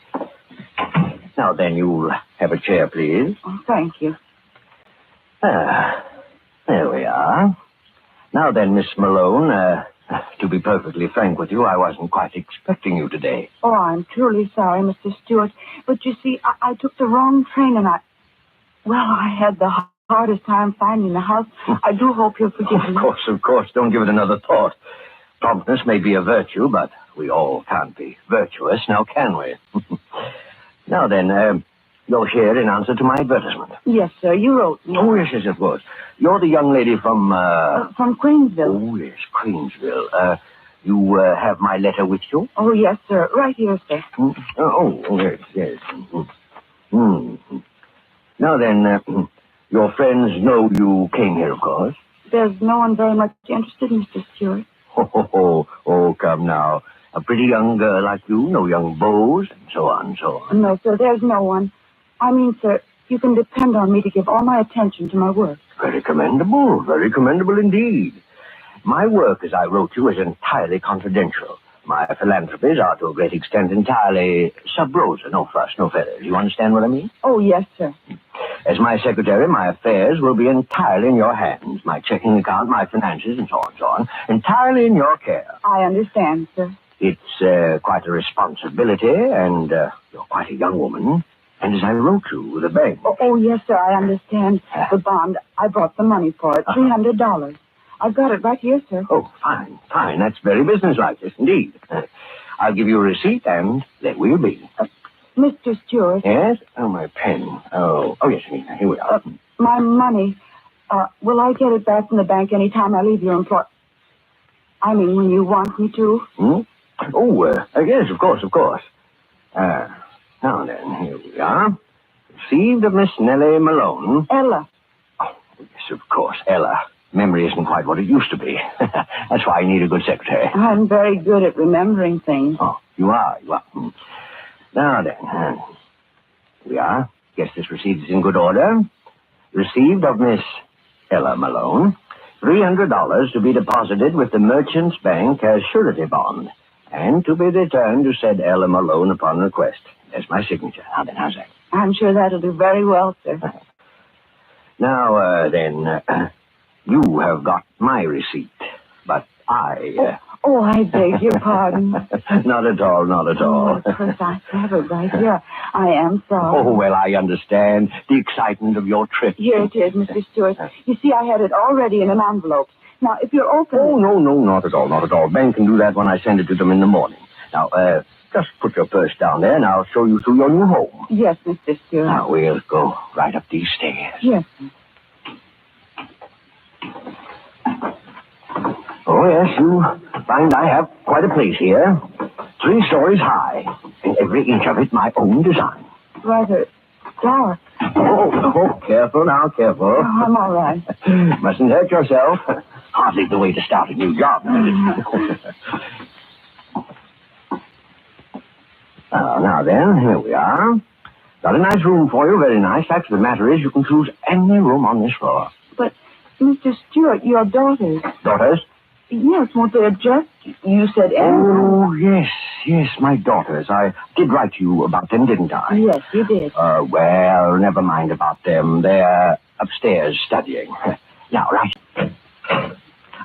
Now, then, you'll have a chair, please. Oh, thank you. There we are. Now, then, Miss Malone, to be perfectly frank with you, I wasn't quite expecting you today. Oh, I'm truly sorry, Mr. Stewart. But you see, I took the wrong train and I had the hardest time finding the house. I do hope you'll forgive me. Of course. Don't give it another thought. Promptness may be a virtue, but we all can't be virtuous, now can we? Now then, you're here in answer to my advertisement. Yes, sir, you wrote me. Oh, yes, of course. You're the young lady from, From Queensville. Oh, yes, Queensville. You have my letter with you? Oh, yes, sir. Right here, sir. Yes. Now then, your friends know you came here, of course. There's no one very much interested, Mr. Stewart. Oh, come now. A pretty young girl like you, no young beaux, and so on. No, sir, there's no one. I mean, sir, you can depend on me to give all my attention to my work. Very commendable indeed. My work, as I wrote you, is entirely confidential. My philanthropies are to a great extent entirely sub rosa, no fuss, no feathers. You understand what I mean? Oh, yes, sir. As my secretary, my affairs will be entirely in your hands. My checking account, my finances, and so on, entirely in your care. I understand, sir. It's quite a responsibility, and you're quite a young woman. And as I wrote you, the bank... Oh, yes, sir, I understand. The bond, I brought the money for it, $300. I've got it right here, sir. Oh, fine. That's very businesslike, yes, indeed. I'll give you a receipt, and there will be. Mr. Stewart. Yes? Oh, my pen. Oh, yes, Nina, here we are. My money, will I get it back from the bank any time I leave your employ... I mean, when you want me to? Oh, yes, of course. Now then, here we are. Received of Miss Nellie Malone. Ella. Oh, yes, of course, Ella. Memory isn't quite what it used to be. That's why I need a good secretary. I'm very good at remembering things. Oh, you are. Now then, here we are. Guess this receipt is in good order. Received of Miss Ella Malone. $300 to be deposited with the Merchants Bank as surety bond, and to be returned to said Ella Malone upon request. There's my signature. Now then, how's that? I'm sure that'll do very well, sir. Now, then, you have got my receipt, but I... I beg your pardon. Not at all. Oh, of course, I have it right here. I am sorry. Oh, well, I understand the excitement of your trip. Here it is, Mr. Stewart. You see, I had it already in an envelope. Now, if you're open... Oh, no, not at all. Ben can do that when I send it to them in the morning. Now, just put your purse down there, and I'll show you through your new home. Yes, Mr. Stewart. Now, we'll go right up these stairs. Yes, sir. Oh, yes, you find I have quite a place here. 3 stories high, and every inch of it my own design. Rather dark. Oh, careful now, careful. Oh, I'm all right. Mustn't hurt yourself. Hardly the way to start a new job, is it? Now then, here we are. Got a nice room for you, very nice. Fact of the matter is, you can choose any room on this floor. But, Mr. Stewart, your daughters... Daughters? Yes, won't they adjust? You said... Oh, yes, my daughters. I did write to you about them, didn't I? Yes, you did. Well, never mind about them. They're upstairs studying. Now, right.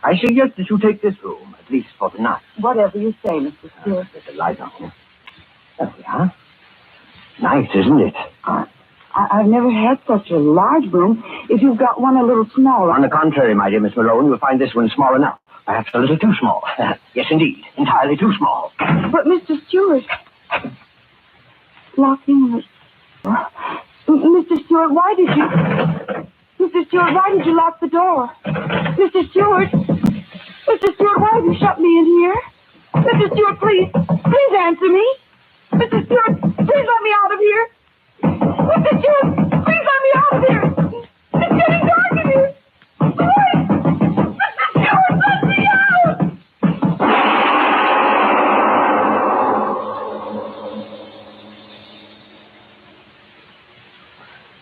I suggest that you take this room, at least for the night. Whatever you say, Mr. Stewart. There's a light on here. There we are. Nice, isn't it? I've never had such a large room. If you've got one a little smaller... On the contrary, my dear Miss Malone, you'll find this one small enough. Perhaps a little too small. Yes, indeed. Entirely too small. But, Mr. Stewart... Locking the... Mr. Stewart, why did you... Mr. Stewart, why did you lock the door? Mr. Stewart! Mr. Stewart, why have you shut me in here? Mr. Stewart, please answer me. Mr. Stewart, please let me out of here. Mr. Stewart, please let me out of here. It's getting dark in here. Please! Mr. Stewart, let me out!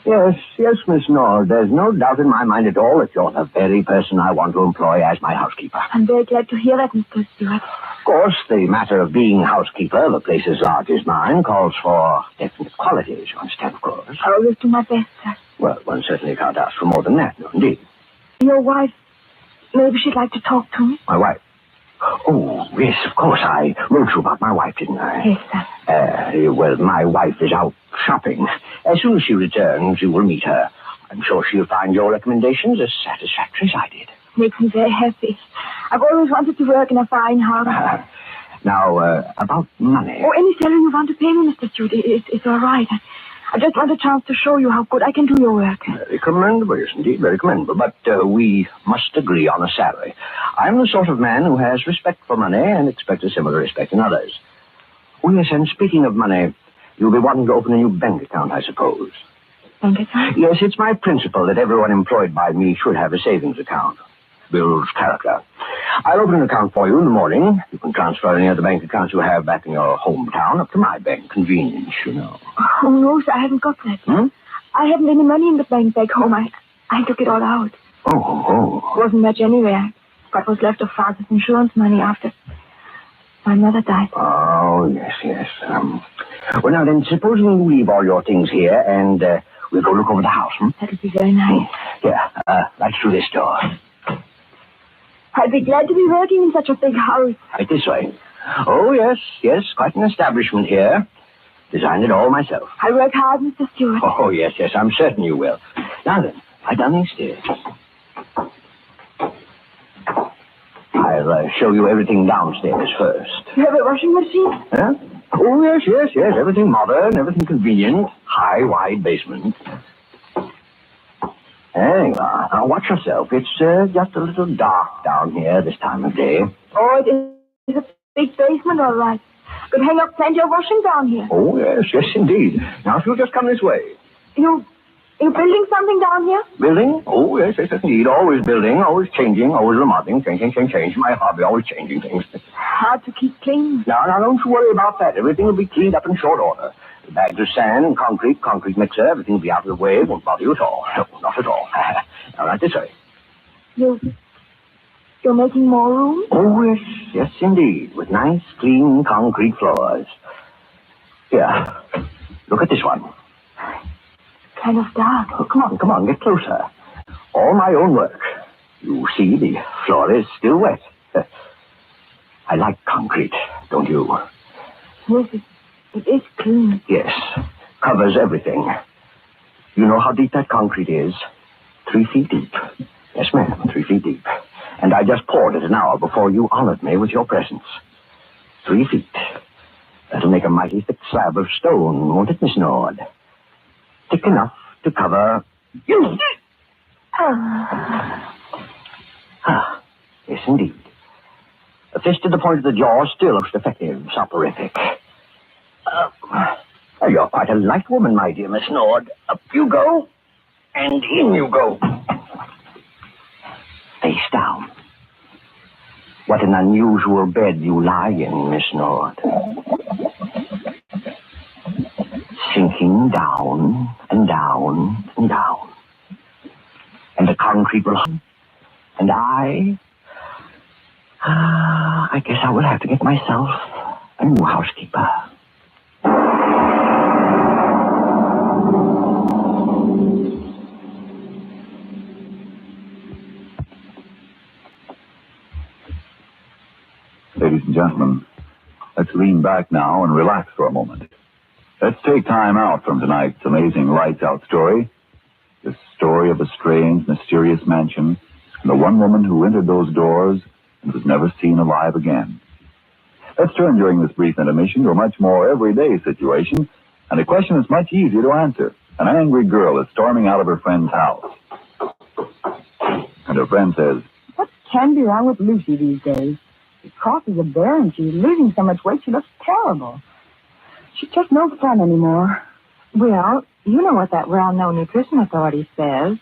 Yes, Miss Nord. There's no doubt in my mind at all that you're the very person I want to employ as my housekeeper. I'm very glad to hear that, Mr. Stewart. Of course, the matter of being housekeeper of a place as large as mine calls for definite qualities, you understand, of course. I always do my best, sir. Well, one certainly can't ask for more than that, no, indeed. Your wife, maybe she'd like to talk to me. My wife? Oh, yes, of course. I wrote you about my wife, didn't I? Yes, sir. Well, my wife is out shopping. As soon as she returns, you will meet her. I'm sure she'll find your recommendations as satisfactory as I did. Makes me very happy. I've always wanted to work in a fine house. Now, about money. Oh, any salary you want to pay me, Mr. Stewart, it's all right. I just want a chance to show you how good I can do your work. Very commendable, yes, indeed, very commendable. But we must agree on a salary. I'm the sort of man who has respect for money and expects a similar respect in others. Oh, yes, and speaking of money, you'll be wanting to open a new bank account, I suppose. Bank account? Yes, it's my principle that everyone employed by me should have a savings account. Builds character. I'll open an account for you in the morning. You can transfer any other bank accounts you have back in your hometown up to my bank. Convenience, you know. Oh, no, sir, I haven't got that. I haven't any money in the bank back home. I took it all out. Oh. Wasn't much anyway. I got what's left of Father's insurance money after my mother died. Oh, yes. Well, now then, supposing you leave all your things here and we'll go look over the house, That'll be very nice. Here, right through this door. I'd be glad to be working in such a big house. Right this way. Oh, yes, quite an establishment here. Designed it all myself. I work hard, Mr. Stewart. Oh, yes, I'm certain you will. Now then, right down these stairs. I'll show you everything downstairs first. You have a washing machine? Huh? Oh, yes. Everything modern, everything convenient. High, wide basement. There you are. Now, watch yourself. It's just a little dark down here this time of day. Oh, it is a big basement, all right. Could hang up plenty of washing down here. Oh, yes, indeed. Now, if you'll just come this way. You building something down here? Building? Oh, yes, indeed. Always building, always changing, always remodeling. Change. My hobby, always changing things. Hard to keep clean. Now, don't you worry about that. Everything will be cleaned up in short order. The bags of sand and concrete mixer, everything will be out of the way. It won't bother you at all. No, not at all. Now, right this way. You're making more room? Oh, yes, indeed. With nice, clean concrete floors. Here, look at this one. Kind of dark. Oh, come on, get closer. All my own work. You see, the floor is still wet. I like concrete, don't you? Yes, it is clean. Yes, covers everything. You know how deep that concrete is? 3 feet deep. Yes, ma'am, 3 feet deep. And I just poured it an hour before you honored me with your presence. 3 feet. That'll make a mighty thick slab of stone, won't it, Miss Nord? Thick enough to cover you. Yes, indeed. A fist to the point of the jaw still looks effective, soporific. You're quite a light woman, my dear Miss Nord. Up you go, and in you go. Face down. What an unusual bed you lie in, Miss Nord. Sinking down and down and down. And the concrete will... And I guess I will have to get myself a new housekeeper. Ladies and gentlemen, let's lean back now and relax for a moment. Let's take time out from tonight's amazing Lights Out story. The story of a strange, mysterious mansion and the one woman who entered those doors and was never seen alive again. Let's turn during this brief intermission to a much more everyday situation and a question that's much easier to answer. An angry girl is storming out of her friend's house. And her friend says, What can be wrong with Lucy these days? She crosses a bear and she's losing so much weight she looks terrible. She's just no fun anymore. Well, you know what that well-known nutrition authority says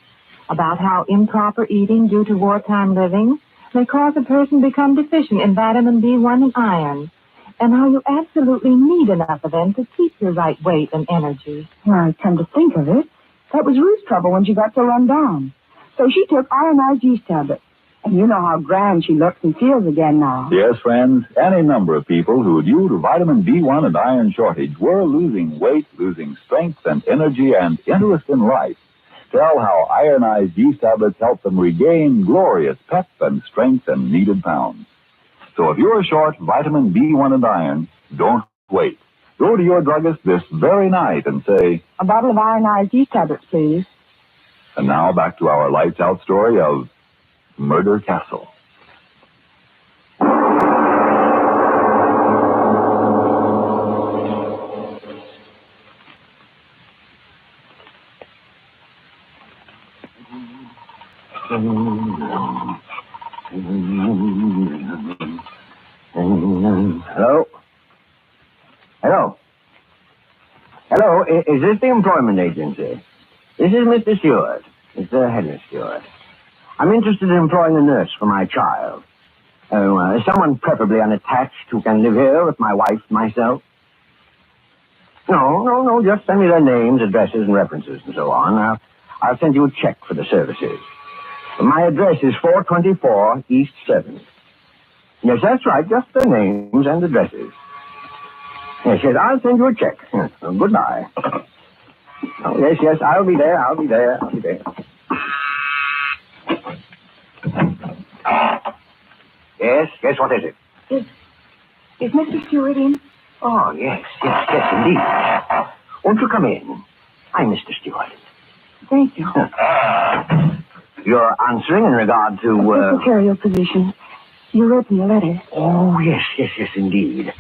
about how improper eating due to wartime living may cause a person to become deficient in vitamin B1 and iron, and how you absolutely need enough of them to keep your right weight and energy. Well, come to think of it, That was Ruth's trouble when she got so run down. So she took ironized yeast tablets. And you know how grand she looks and feels again now. Yes, friends, any number of people who, due to vitamin B1 and iron shortage, were losing weight, losing strength and energy and interest in life, tell how ironized yeast tablets help them regain glorious pep and strength and needed pounds. So if you're short vitamin B1 and iron, don't wait. Go to your druggist this very night and say, A bottle of ironized yeast tablets, please. And now back to our lights out story of Murder Castle. Hello? Hello? Hello, is this the employment agency? This is Mr. Stewart. Mr. Henry Stewart. I'm interested in employing a nurse for my child. Someone preferably unattached who can live here with my wife and myself. No, just send me their names, addresses, and references, and so on. I'll send you a check for the services. My address is 424 East 7th. Yes, that's right, just their names and addresses. Yes, I'll send you a check. Goodbye. Oh, yes, I'll be there. Yes, what is it? Is Mr. Stewart in? Oh, yes, indeed. Won't you come in? I'm Mr. Stewart. Thank you. You're answering in regard to, Secretarial position. You wrote me a letter. Oh, yes, indeed.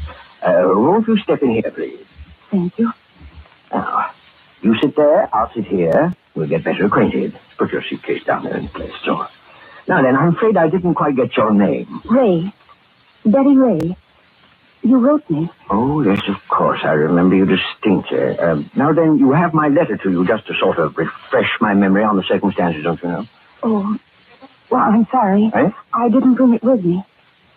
Won't you step in here, please? Thank you. Now, you sit there, I'll sit here. We'll get better acquainted. Put your suitcase down there in place. So. Now then, I'm afraid I didn't quite get your name. Ray. Betty Ray. You wrote me. Oh, yes, of course. I remember you distinctly. Now then, you have my letter to you just to sort of refresh my memory on the circumstances, don't you know? Oh, well, I'm sorry. Eh? I didn't bring it with me.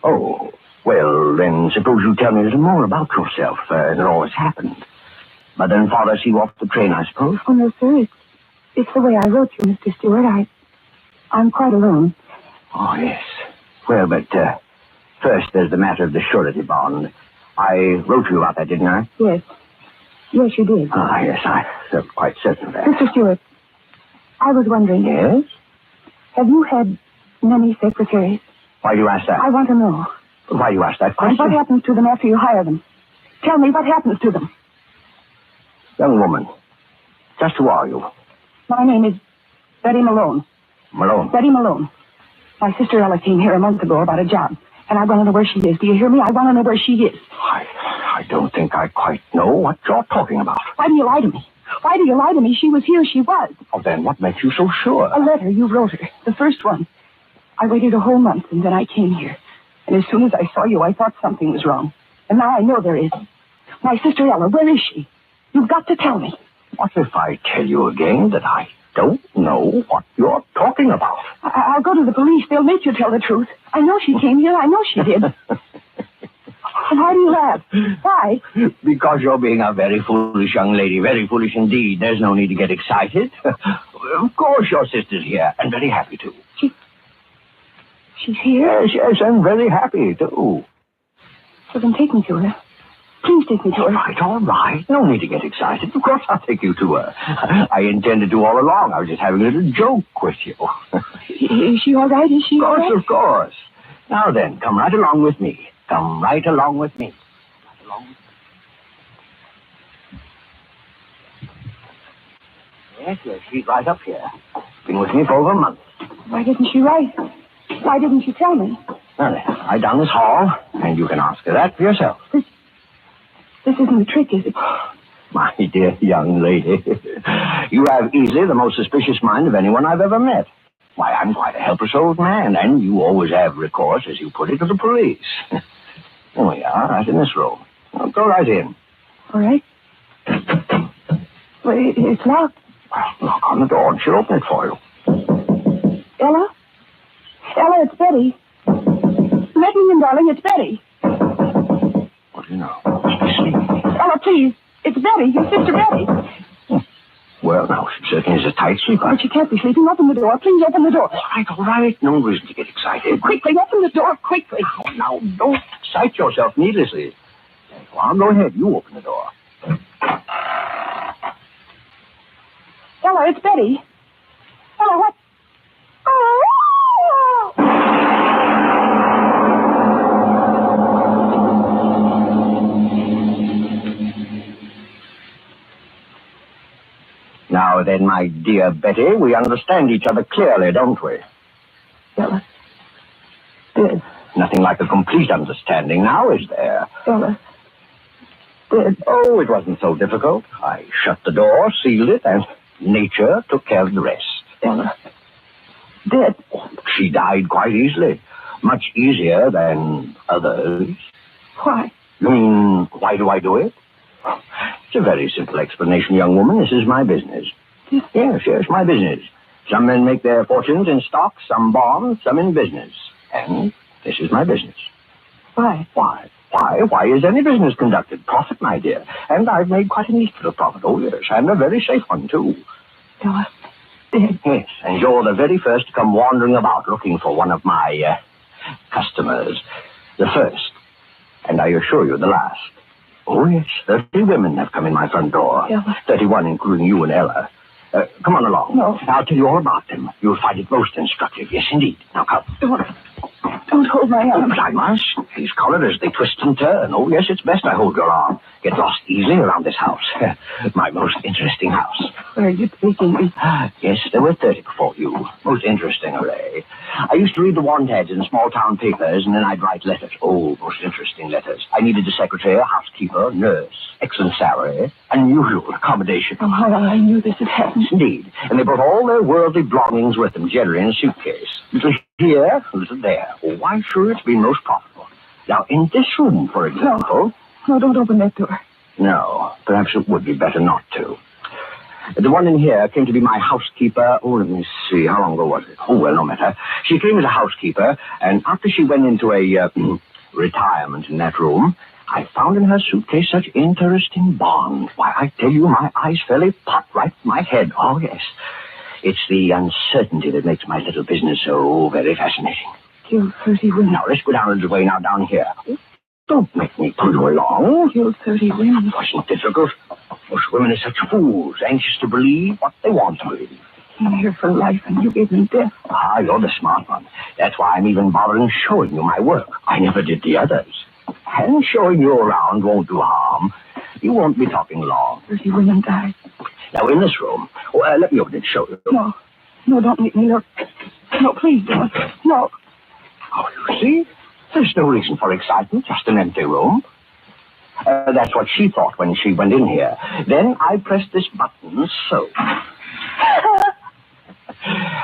Oh, well, then suppose you tell me a little more about yourself and all that's happened. Mother and father see you off the train, I suppose? Oh, no, sir. It's the way I wrote you, Mr. Stewart. I'm quite alone. Oh, yes. Well, but first there's the matter of the surety bond. I wrote you about that, didn't I? Yes. Yes, you did. Ah, yes, I felt quite certain of that. Mr. Stewart, I was wondering. Yes? Have you had many secretaries? Why do you ask that? I want to know. Why do you ask that And question? what happens to them after you hire them? Tell me what happens to them. Young woman, just who are you? My name is Betty Malone. Malone? Betty Malone. My sister Ella came here a month ago about a job, and I want to know where she is. Do you hear me? I want to know where she is. I don't think I quite know what you're talking about. Why do you lie to me? Why do you lie to me? She was here. She was. Oh, then what makes you so sure? A letter you wrote her. The first one. I waited a whole month, and then I came here. And as soon as I saw you, I thought something was wrong. And now I know there is. My sister Ella, where is she? You've got to tell me. What if I tell you again that I don't know what you're talking about? I'll go to the police. They'll make you tell the truth. I know she came here. I know she did. And why do you laugh? Why? Because you're being a very foolish young lady. Very foolish indeed. There's no need to get excited. Of course your sister's here, and very happy too. She's here? Yes, and very happy too. So then take me to her. Please take me to her. All right. No need to get excited. Of course I'll take you to her. I intended to all along. I was just having a little joke with you. Is she all right? Is she all right? Of course. Now then, come right along with me. Come right along with me. Yes, she's right up here. Been with me for over a month. Why didn't she write? Why didn't you tell me? Now then, right down this hall, and you can ask her that for yourself. This isn't a trick, is it? My dear young lady, you have easily the most suspicious mind of anyone I've ever met. Why, I'm quite a helpless old man, and you always have recourse, as you put it, to the police. Here we are, right in this room. Well, go right in. All right. Well, it's locked. Well, knock on the door, and she'll open it for you. Ella? Ella, it's Betty. Let me in, darling, it's Betty. What do you know? She's sleeping. Ella, please. It's Betty, your sister Betty. Well, now, she certainly is a tight sleeper. But she can't be sleeping. Open the door. Please open the door. All right. No reason to get excited. Quickly, open the door, quickly. Now, don't excite yourself needlessly. Well, go ahead. You open the door. Ella, it's Betty. Ella, what? Oh! Now then, my dear Betty, we understand each other clearly, don't we? Ella. Dead. Nothing like a complete understanding now, is there? Ella. Dead. Oh, it wasn't so difficult. I shut the door, sealed it, and nature took care of the rest. Ella. Dead. She died quite easily. Much easier than others. Why? You mean, why do I do it? It's a very simple explanation, young woman. This is my business. Yes, my business. Some men make their fortunes in stocks, some bonds, some in business. And this is my business. Why? Why is any business conducted? Profit, my dear. And I've made quite a neat little profit. Oh, yes, and a very safe one, too. Ella. Dead. Yes, and you're the very first to come wandering about looking for one of my customers. The first. And I assure you, the last. Oh, yes, 30 women have come in my front door. Ella. 31, including you and Ella. Come on along. No. I'll tell you all about them. You'll find it most instructive. Yes, indeed. Now, come. Don't hold my arm. But I must. These collars, they twist and turn. Oh, yes, it's best I hold your arm. Get lost easily around this house. My most interesting house. Where are you taking me? Yes, there were 30 before you. Most interesting array. I used to read the want ads in small-town papers, and then I'd write letters. Oh, most interesting letters. I needed a secretary, a housekeeper, nurse, excellent salary, unusual accommodation. Oh, I knew this had happened. Indeed. And they brought all their worldly belongings with them, generally in a suitcase. Little here, little there. Oh, I'm sure it's been most profitable. Now, in this room, for example... No, don't open that door. No, perhaps it would be better not to. The one in here came to be my housekeeper. Oh, let me see. How long ago was it? Oh, well, no matter. She came as a housekeeper, and after she went into a retirement in that room, I found in her suitcase such interesting bonds. Why, I tell you, my eyes fairly popped right in my head. Oh, yes. It's the uncertainty that makes my little business so very fascinating. Killed 30 women. Now, let's go down a little way now, down here. Don't make me pull you along. Killed 30 women. It wasn't difficult. Most women are such fools, anxious to believe what they want to believe. Came here for life, and you gave them death. Ah, you're the smart one. That's why I'm even bothering showing you my work. I never did the others. And showing you around won't do harm. You won't be talking long. 30 women died. Now, in this room... Oh, let me open it and show you. No, don't make me look. No, please don't. No. Oh, you see? There's no reason for excitement, just an empty room. That's what she thought when she went in here. Then I pressed this button, so.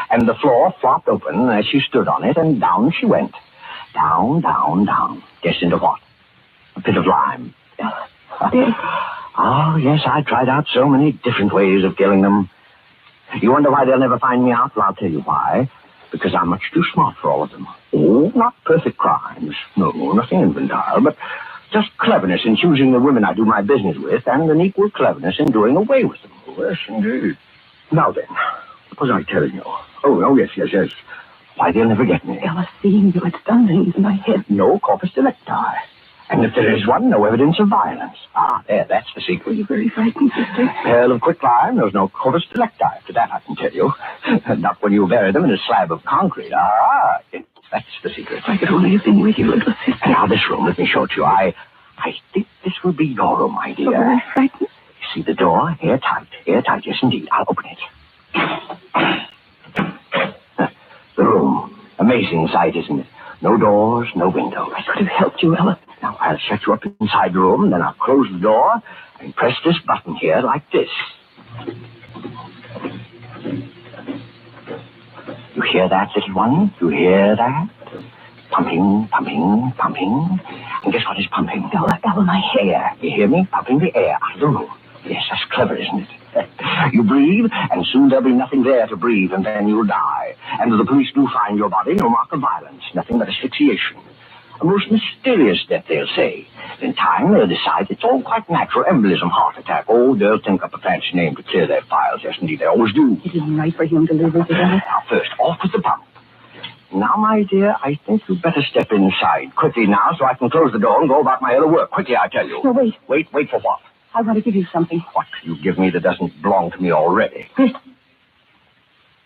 And the floor flopped open as she stood on it, and down she went. Down, down, down. Guess into what? A pit of lime. Oh, yes, I tried out so many different ways of killing them. You wonder why they'll never find me out? Well, I'll tell you why. Because I'm much too smart for all of them. Oh, not perfect crimes. No, nothing infantile, but just cleverness in choosing the women I do my business with, and an equal cleverness in doing away with them. Oh, yes, indeed. Now then, what was I telling you? Oh, yes. Why, they'll never get me. Ella, seeing you, it's done things in my head. No corpus delicti. And if there is one, no evidence of violence. Ah, there, that's the secret. Were you very frightened, sister? Pearl of quicklime, there's no corpus delicti. To that I can tell you. Not when you bury them in a slab of concrete. Ah, that's the secret. If I could only have been with you, little sister. Now, this room, let me show it to you. I think this will be your room, my dear. So very frightened? You see the door? Airtight, yes, indeed. I'll open it. The room. Amazing sight, isn't it? No doors, no windows. I could have helped you, Ella. Now, I'll shut you up inside the room, then I'll close the door and press this button here like this. You hear that, little one? You hear that? Pumping, pumping, pumping. And guess what is pumping? Ella, my hair. You hear me? Pumping the air out of the room. Yes, that's clever, isn't it? You breathe, and soon there'll be nothing there to breathe, and then you'll die. And if the police do find your body, no mark of violence, nothing but asphyxiation. A most mysterious death, they'll say. In time, they'll decide it's all quite natural embolism, heart attack. Oh, they'll think up a fancy name to clear their files. Yes, indeed, they always do. It isn't right for him to live, is it? Now, first, off with the pump. Now, my dear, I think you'd better step inside quickly now so I can close the door and go about my other work. Quickly, I tell you. No, wait. Wait for what? I want to give you something. What can you give me that doesn't belong to me already? This.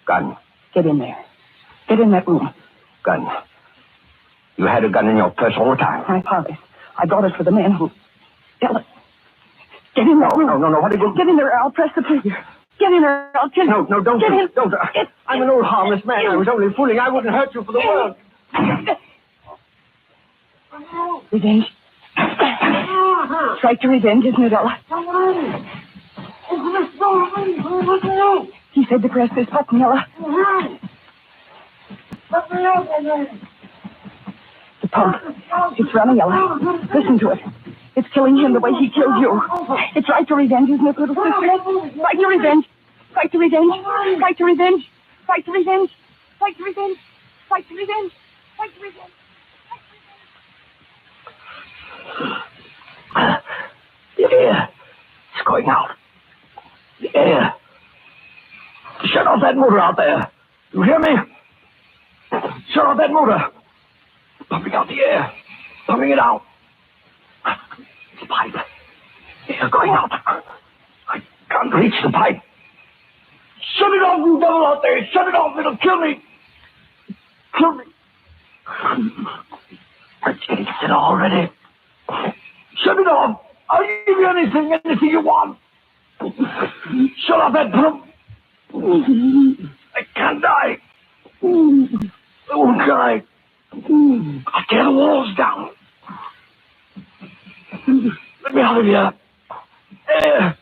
Gun. Get in there. Get in that room. Gun. You had a gun in your purse all the time. I found it. I brought it for the man who... Ella. Get in that room. No. What are you... Get in there. I'll press the trigger. Get in there. I'll kill you. No, don't. Get in. Don't. I'm an old harmless man. I was only fooling. I wouldn't hurt you for the world. Revenge. Strike to revenge, isn't it, Ella? He said to press this button, Ella. The pump. It's running, Ella. Listen to it. It's killing him the way he killed you. It's right to revenge, isn't it, little sister? Right to revenge. Right to revenge. Right to revenge. Right to revenge. Right to revenge. Right to revenge. Right to revenge. The air. It's going out. The air. Shut off that motor out there. You hear me? Shut off that motor. Pumping out the air. Pumping it out. The pipe. Air going out. I can't reach the pipe. Shut it off, you devil out there. Shut it off. It'll kill me. Kill me. It's getting thin already. Shut it off. I'll give you anything you want. Shut off that pump. I can't die. I won't die. I'll tear the walls down. Let me out of here. Air.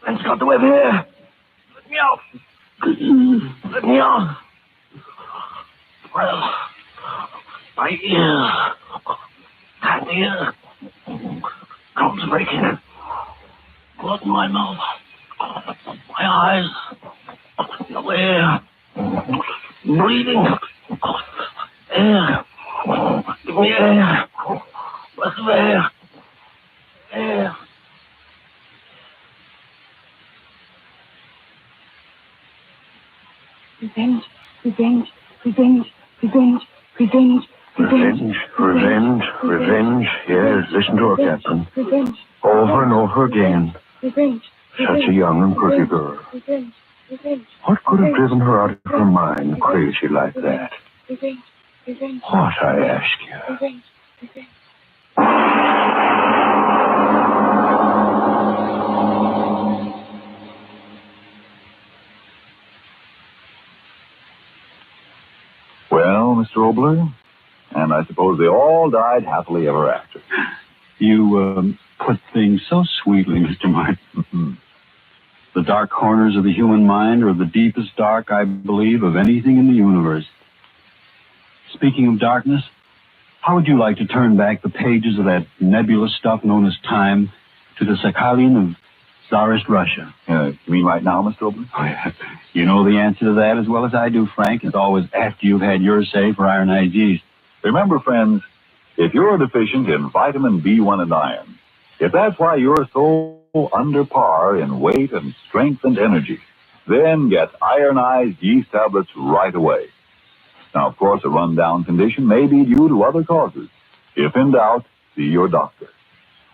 Man's got the web here. Let me out. Let me out. Well, my ear. That ear. Gums breaking. Blood in my mouth. My eyes. No air. Bleeding. Air. Give me air. Breath of air. Air. Revenge. Revenge. Revenge. Revenge. Revenge. Revenge. Yes, listen to her, Captain. Revenge. Over and over again. Revenge. Such a young and pretty girl. Revenge. Revenge. What could have driven her out of her mind crazy like that? Revenge. Revenge. What, I ask you? Revenge. Revenge. Well, Mr. Obler, and I suppose they all died happily ever after. You put things so sweetly, Mr. Martin. The dark corners of the human mind are the deepest dark, I believe, of anything in the universe. Speaking of darkness, how would you like to turn back the pages of that nebulous stuff known as time to the Sakhalin of Tsarist Russia? You mean right now, Mr. Obler? Oh, yeah. You know the answer to that as well as I do, Frank. It's always after you've had your say for ironized yeast. Remember, friends, if you're deficient in vitamin B1 and iron, if that's why you're so under par in weight and strength and energy, then get ironized yeast tablets right away. Now, of course, a rundown condition may be due to other causes. If in doubt, see your doctor.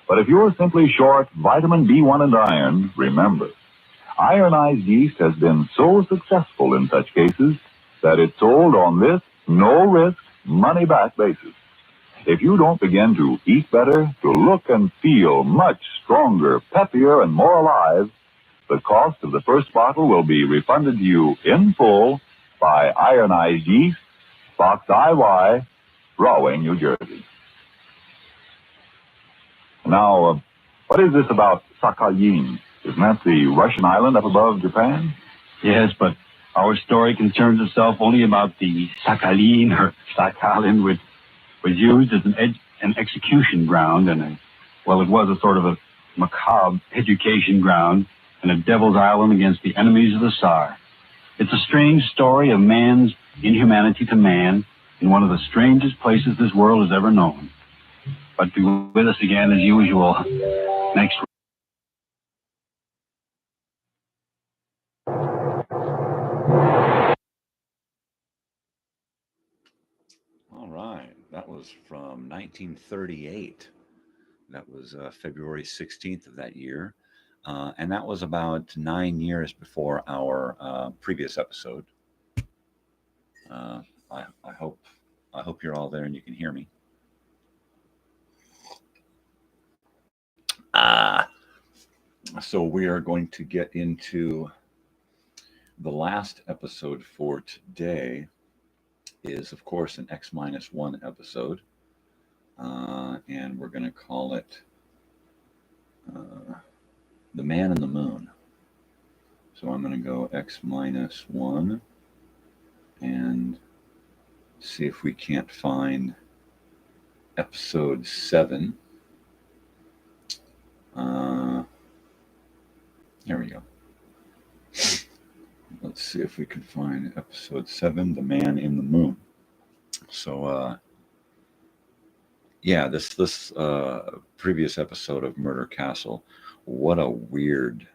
But if you're simply short vitamin B1 and iron, remember, ironized yeast has been so successful in such cases that it's sold on this no-risk, money-back basis. If you don't begin to eat better, to look and feel much stronger, peppier, and more alive, the cost of the first bottle will be refunded to you in full by Ironized Yeast, Box IY, Rahway, New Jersey. Now, what is this about Sakhalin? Isn't that the Russian island up above Japan? Yes, but our story concerns itself only about the Sakhalin, or Sakhalin, which was used as an execution ground, and it was a sort of a macabre education ground, and a devil's island against the enemies of the Tsar. It's a strange story of man's inhumanity to man, in one of the strangest places this world has ever known. But be with us again as usual next week. All right, that was from 1938. That was February 16th of that year. And that was about 9 years before our previous episode. I hope you're all there and you can hear me. So we are going to get into the last episode for today. Is of course an X-1 episode, and we're going to call it The Man in the Moon. So I'm going to go X-1 and see if we can't find episode 7. There we go. Let's see if we can find episode 7, The Man in the Moon. So, yeah, this previous episode of Murder Castle, what a weird,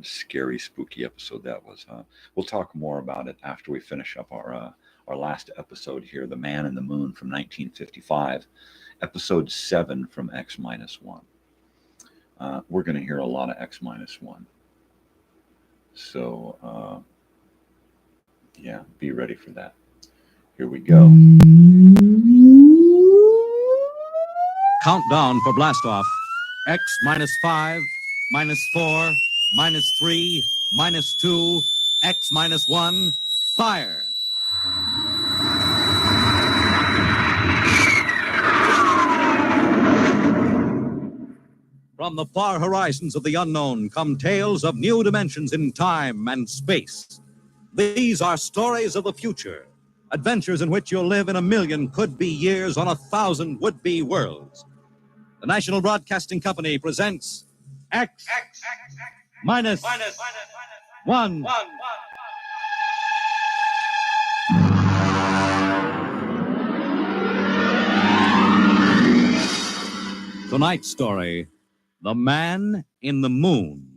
scary, spooky episode that was. We'll talk more about it after we finish up our last episode here, The Man in the Moon from 1955, episode 7 from X-1. We're going to hear a lot of X-1. So, yeah, be ready for that. Here we go. Countdown for blastoff. X -5, -4, -3, -2, X-1, fire. From the far horizons of the unknown come tales of new dimensions in time and space. These are stories of the future, adventures in which you'll live in 1,000,000 could-be years on 1,000 would-be worlds. The National Broadcasting Company presents X-1. Tonight's story, The Man in the Moon.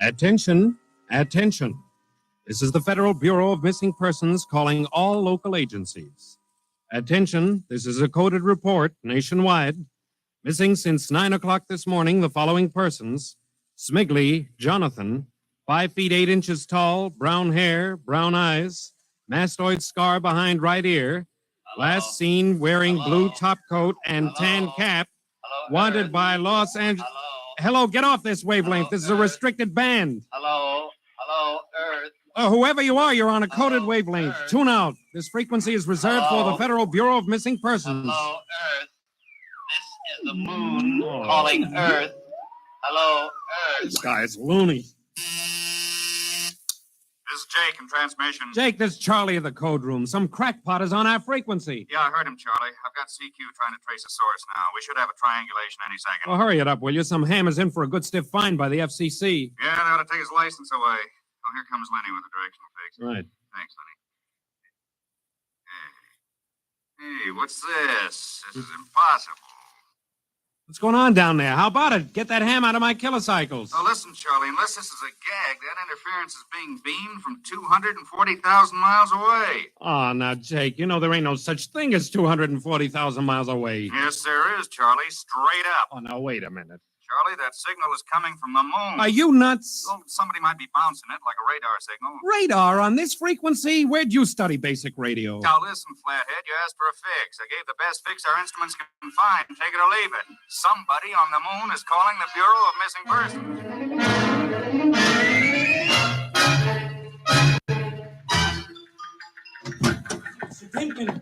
Attention, attention. This is the Federal Bureau of Missing Persons calling all local agencies. Attention, this is a coded report nationwide. Missing since 9 o'clock this morning, the following persons: Smigley Jonathan, 5 feet 8 inches tall, brown hair, brown eyes, mastoid scar behind right ear, last seen wearing blue top coat and tan cap, wanted by Los Angeles. Hello, get off this wavelength. This is a restricted band. Hello, Earth. Whoever you are, you're on a coded wavelength. Tune out. This frequency is reserved for the Federal Bureau of Missing Persons. Hello, Earth. This is the moon calling Earth. Hello, Earth. This guy's loony. This is Jake in transmission. Jake, this is Charlie of the code room. Some crackpot is on our frequency. Yeah, I heard him, Charlie. I've got CQ trying to trace the source now. We should have a triangulation any second. Well, hurry it up, will you? Some ham is in for a good stiff fine by the FCC. Yeah, they ought to take his license away. Oh, here comes Lenny with the directional fix. Right. Thanks, Lenny. Hey, what's this? This is impossible. What's going on down there? How about it? Get that ham out of my kilocycles. Oh, listen, Charlie, unless this is a gag, that interference is being beamed from 240,000 miles away. Oh, now, Jake, you know there ain't no such thing as 240,000 miles away. Yes, there is, Charlie, straight up. Oh, now, wait a minute. Charlie, that signal is coming from the moon. Are you nuts? Well, somebody might be bouncing it like a radar signal. Radar on this frequency? Where'd you study basic radio? Now, listen, Flathead, you asked for a fix. I gave the best fix our instruments can find. Take it or leave it. Somebody on the moon is calling the Bureau of Missing Mr. Timpkin.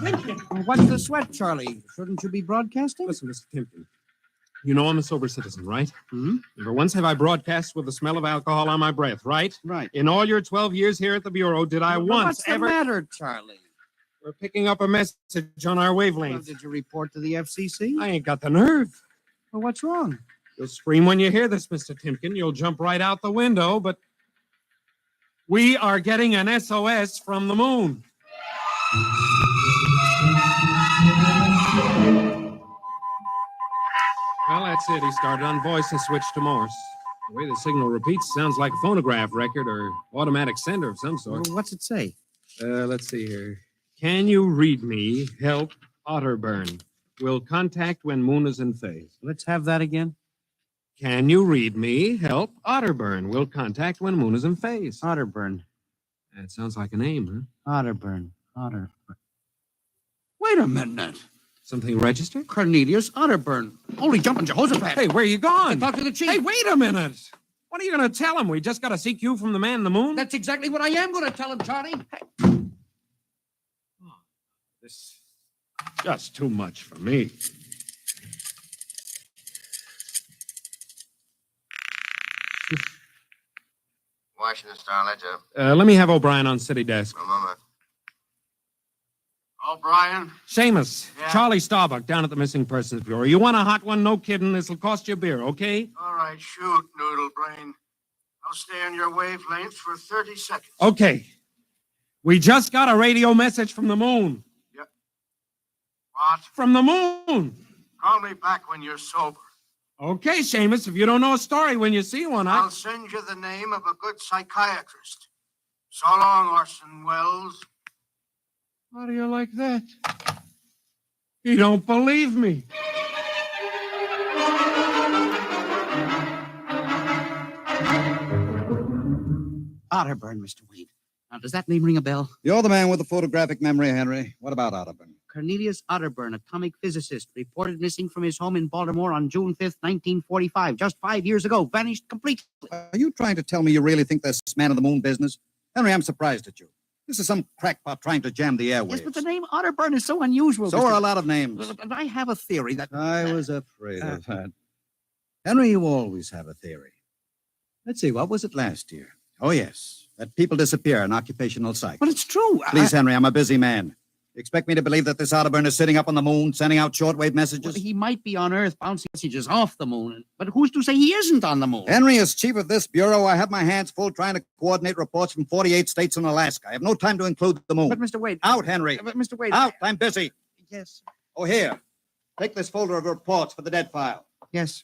Timpkin. What's the sweat, Charlie? Shouldn't you be broadcasting? Listen, Mr. Timpkin. You know I'm a sober citizen, right? Mm-hmm. Never once have I broadcast with the smell of alcohol on my breath, right? Right. In all your 12 years here at the Bureau, did I once ever... What's the matter, Charlie? We're picking up a message on our wavelength. Well, did you report to the FCC? I ain't got the nerve. Well, what's wrong? You'll scream when you hear this, Mr. Timken. You'll jump right out the window, but we are getting an SOS from the moon. Well, that's it. He started on voice and switched to Morse. The way the signal repeats sounds like a phonograph record or automatic sender of some sort. Well, what's it say? Let's see here. Can you read me? Help, Otterburn. Will contact when moon is in phase. Let's have that again. Can you read me? Help, Otterburn. Will contact when moon is in phase. Otterburn. That sounds like a name, huh? Otterburn. Otterburn. Wait a minute. Something registered? Cornelius Otterburn. Holy jumping Jehoshaphat. Hey, where are you going? Talk to the chief. Hey, wait a minute. What are you going to tell him? We just got a CQ from the man in the moon? That's exactly what I am going to tell him, Charlie. This is just too much for me. Washington Star Ledger. Let me have O'Brien on city desk. A moment. O'Brien? Seamus, Yeah? Charlie Starbuck down at the Missing Persons Bureau. You want a hot one? No kidding. This'll cost you a beer, okay? All right, shoot, Noodle Brain. I'll stay on your wavelength for 30 seconds. Okay. We just got a radio message from the moon. Yep. What? From the moon. Call me back when you're sober. Okay, Seamus, if you don't know a story when you see one, I'll send you the name of a good psychiatrist. So long, Orson Welles. How do you like that? You don't believe me. Otterburn, Mr. Wade. Now, does that name ring a bell? You're the man with the photographic memory, Henry. What about Otterburn? Cornelius Otterburn, atomic physicist, reported missing from his home in Baltimore on June 5th, 1945, just 5 years ago. Vanished completely. Are you trying to tell me you really think this man of the moon business? Henry, I'm surprised at you. This is some crackpot trying to jam the airwaves. Yes, but the name Otterburn is so unusual. So are a lot of names. And I have a theory that... I was afraid of that. Henry, you always have a theory. Let's see, what was it last year? Oh, yes. That people disappear in occupational psych. But it's true. Please, Henry, I'm a busy man. You expect me to believe that this Otterburn is sitting up on the moon, sending out shortwave messages? Well, he might be on Earth bouncing messages off the moon. But who's to say he isn't on the moon? Henry, as chief of this bureau, I have my hands full trying to coordinate reports from 48 states and Alaska. I have no time to include the moon. But, Mr. Wade... Out, Henry. But, Mr. Wade... Out. I'm busy. Yes. Oh, here. Take this folder of reports for the dead file. Yes.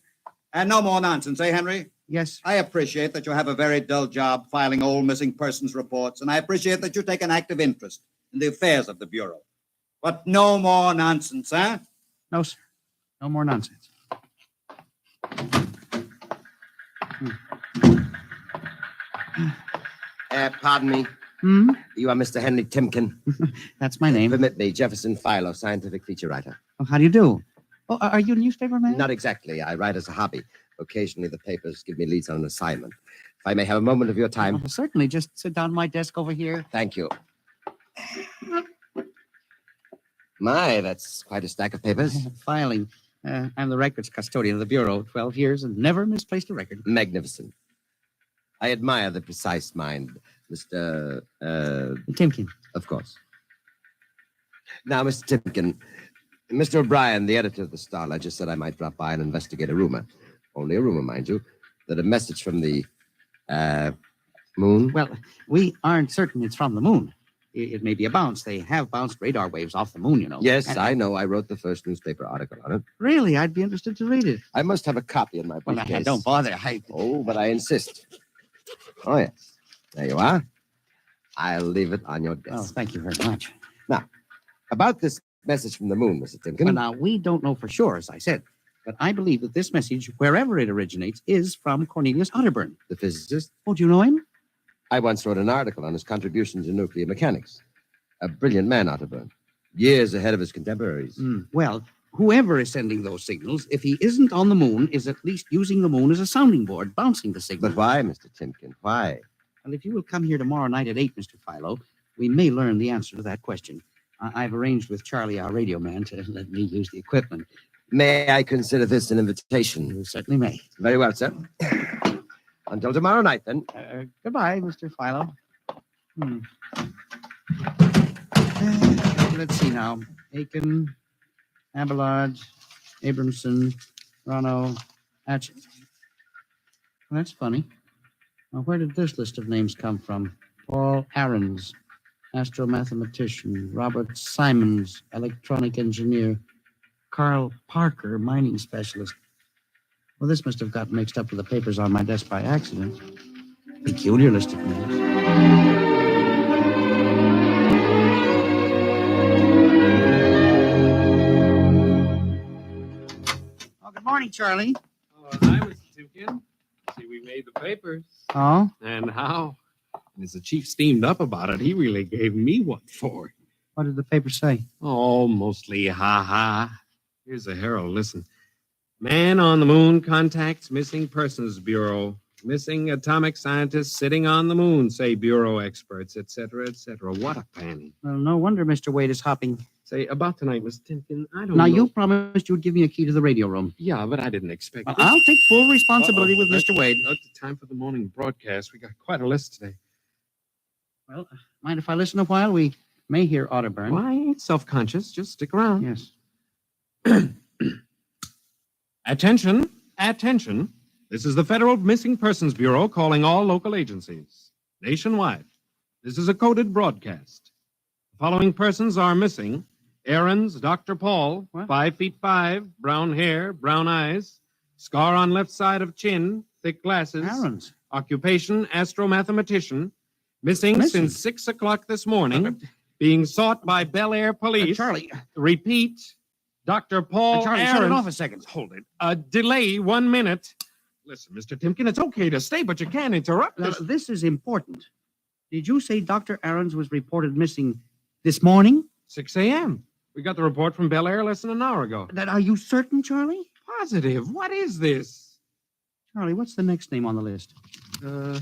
And no more nonsense, eh, Henry? Yes. I appreciate that you have a very dull job filing old missing persons reports, and I appreciate that you take an active interest in the affairs of the Bureau. But no more nonsense, huh? No, sir. No more nonsense. Pardon me. Hmm? You are Mr. Henry Timken. That's my name. Permit me, Jefferson Philo, scientific feature writer. Oh, how do you do? Oh, are you a newspaper man? Not exactly. I write as a hobby. Occasionally, the papers give me leads on an assignment. If I may have a moment of your time. Oh, certainly. Just sit down at my desk over here. Thank you. My, that's quite a stack of papers. Filing. I'm the records custodian of the Bureau, 12 years, and never misplaced a record. Magnificent. I admire the precise mind, Mr. Timken. Of course. Now, Mr. Timken, Mr. O'Brien, the editor of the Star Ledger, said I might drop by and investigate a rumor. Only a rumor, mind you, that a message from the, moon? Well, we aren't certain it's from the moon. It may be a bounce. They have bounced radar waves off the moon, you know. Yes, And- I know. I wrote the first newspaper article on it. Really? I'd be interested to read it. I must have a copy in my Well, briefcase. don't bother. Oh, but I insist. Oh, yes. There you are. I'll leave it on your desk. Oh, thank you very much. Now, about this message from the moon, Mr. Timken. Well, now, we don't know for sure, as I said. But I believe that this message, wherever it originates, is from Cornelius Otterburn. The physicist? Oh, do you know him? I once wrote an article on his contributions in nuclear mechanics. A brilliant man, Otterburn. Years ahead of his contemporaries. Well, whoever is sending those signals, if he isn't on the moon, is at least using the moon as a sounding board, bouncing the signal. But why, Mr. Timken? Why? Well, if you will come here tomorrow night at 8, Mr. Philo, we may learn the answer to that question. I've arranged with Charlie, our radio man, to let me use the equipment. May I consider this an invitation? You certainly may. Very well, sir. Until tomorrow night, then. Goodbye, Mr. Philo. Let's see now. Aiken, Abelard, Abramson, Ronald Hatch. Well, that's funny. Now, where did this list of names come from? Paul Ahrens, astromathematician. Robert Simons, electronic engineer. Carl Parker, mining specialist. Well, this must have gotten mixed up with the papers on my desk by accident. Peculiar list of names. Oh, good morning, Charlie. Oh, hi, Mr. Timken. See, we made the papers. Oh? And how? And as the chief steamed up about it, he really gave me what for. What did the paper say? Oh, mostly ha-ha. Here's the Herald. Listen. Man on the moon contacts Missing Persons Bureau. Missing atomic scientists sitting on the moon, say Bureau experts, etc., etc. What a panning. Well, no wonder Mr. Wade is hopping. Say, about tonight, Mr. Timken, I don't Now, know. you promised you'd give me a key to the radio room. Yeah, but I didn't expect Well, this. I'll take full responsibility with That's Mr. Wade. Not the time for the morning broadcast. We got quite a list today. Well, mind if I listen a while? We may hear Otterburn. Well, I ain't self-conscious. Just stick around. Yes. Attention, attention. This is the Federal Missing Persons Bureau calling all local agencies nationwide. This is a coded broadcast. The following persons are missing. Aaron's Dr. Paul, 5'5", brown hair, brown eyes, scar on left side of chin, thick glasses. Aaron's. Occupation, astromathematician. Missing since 6 o'clock this morning. Being sought by Bel Air police. Charlie. Repeat. Dr. Paul Charlie, Aaron's. shut it off a second. Hold it. Delay 1 minute. Listen, Mr. Timken, it's okay to stay, but you can't interrupt Now, us. this is important. Did you say Dr. Ahrens was reported missing this morning? 6 a.m. We got the report from Bel Air less than an hour ago. Are you certain, Charlie? Positive. What is this? Charlie, what's the next name on the list? Let's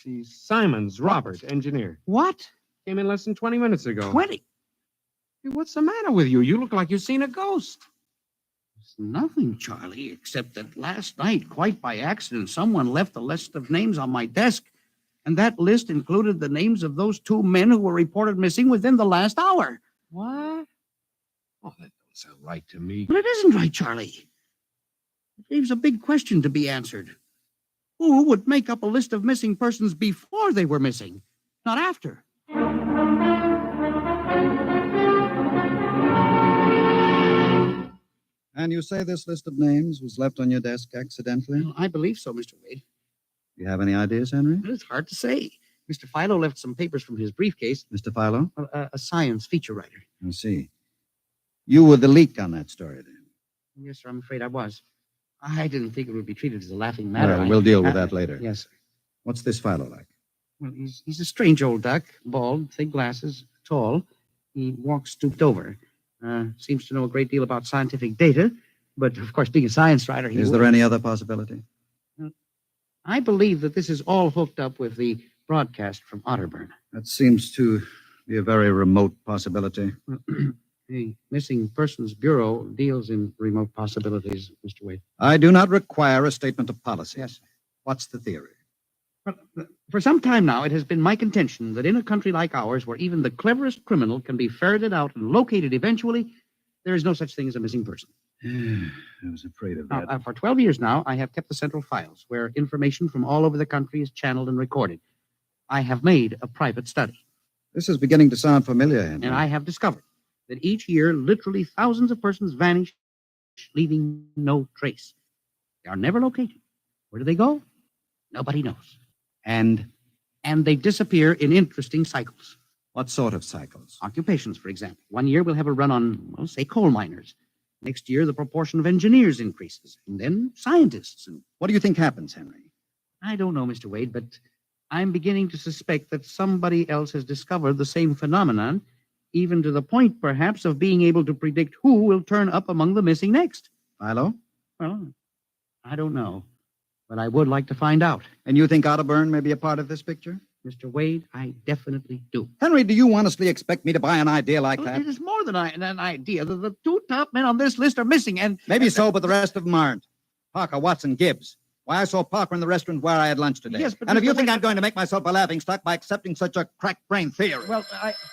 see. Simons, Robert, engineer. What? Came in less than 20 minutes ago. 20? Hey, what's the matter with you? You look like you've seen a ghost. It's nothing, Charlie, except that last night, quite by accident, someone left a list of names on my desk. And that list included the names of those two men who were reported missing within the last hour. What? Oh, that don't sound right to me. But it isn't right, Charlie. It leaves a big question to be answered. Who would make up a list of missing persons before they were missing, not after? And you say this list of names was left on your desk accidentally? Well, I believe so, Mr. Wade. You have any ideas, Henry? It's hard to say. Mr. Philo left some papers from his briefcase. Mr. Philo? A science feature writer. I see. You were the leak on that story, then? Yes, sir, I'm afraid I was. I didn't think it would be treated as a laughing matter. Well, we'll deal with that later. Yes, sir. What's this Philo like? Well, he's a strange old duck, bald, thick glasses, tall. He walks stooped over. Seems to know a great deal about scientific data, but of course, being a science writer, Is there any other possibility? I believe that this is all hooked up with the broadcast from Otterburn. That seems to be a very remote possibility. The Missing Persons Bureau deals in remote possibilities, Mr. Wade. I do not require a statement of policy. Yes, sir. What's the theory? Well, for some time now, it has been my contention that in a country like ours, where even the cleverest criminal can be ferreted out and located eventually, there is no such thing as a missing person. I was afraid of that. Now, for 12 years now, I have kept the central files, where information from all over the country is channeled and recorded. I have made a private study. This is beginning to sound familiar, Henry. And I have discovered that each year, literally thousands of persons vanish, leaving no trace. They are never located. Where do they go? Nobody knows. And they disappear in interesting cycles. What sort of cycles? Occupations, for example. One year we'll have a run on, well, say, coal miners. Next year, the proportion of engineers increases, and then scientists. And what do you think happens, Henry? I don't know, Mr. Wade, but I'm beginning to suspect that somebody else has discovered the same phenomenon, even to the point, perhaps, of being able to predict who will turn up among the missing next. Philo? Well, I don't know, but I would like to find out. And you think Otterburn may be a part of this picture? Mr. Wade, I definitely do. Henry, do you honestly expect me to buy an idea like that? It is more than an idea. The two top men on this list are missing, and... Maybe so, but the rest of them aren't. Parker, Watson, Gibbs. Why, I saw Parker in the restaurant where I had lunch today. Yes, but and if Mr. you think Wade- I'm going to make myself a laughingstock by accepting such a crack-brained theory... Well,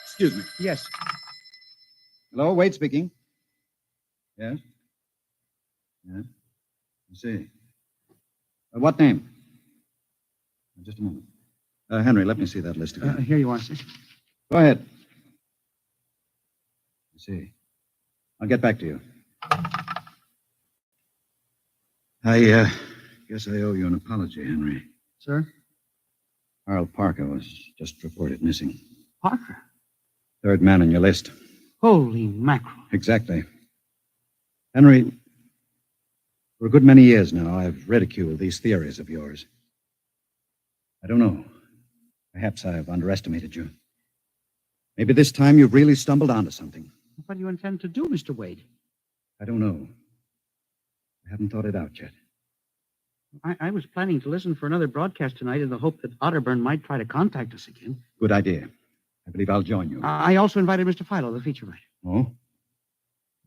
Excuse me. Yes. Hello, Wade speaking. Yes? Yes? I see. What name? Just a moment. Henry, let me see that list again. Here you are, sir. Go ahead. I see. I'll get back to you. I guess I owe you an apology, Henry. Sir? Carl Parker was just reported missing. Parker? Third man on your list. Holy mackerel. Exactly. Henry, for a good many years now, I've ridiculed these theories of yours. I don't know. Perhaps I've underestimated you. Maybe this time you've really stumbled onto something. What do you intend to do, Mr. Wade? I don't know. I haven't thought it out yet. I was planning to listen for another broadcast tonight in the hope that Otterburn might try to contact us again. Good idea. I believe I'll join you. I also invited Mr. Philo, the feature writer. Oh?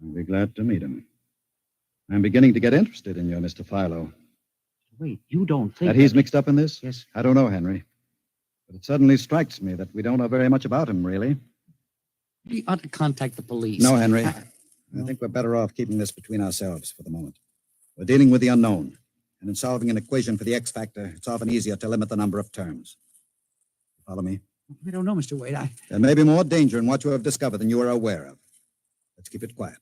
I'll be glad to meet him. I'm beginning to get interested in you, Mr. Philo. Wait, you don't think That he's mixed up in this? Yes. I don't know, Henry. But it suddenly strikes me that we don't know very much about him, really. We ought to contact the police. No, Henry. I think we're better off keeping this between ourselves for the moment. We're dealing with the unknown. And in solving an equation for the X factor, it's often easier to limit the number of terms. Follow me? I don't know, Mr. Wade. There may be more danger in what you have discovered than you are aware of. Let's keep it quiet.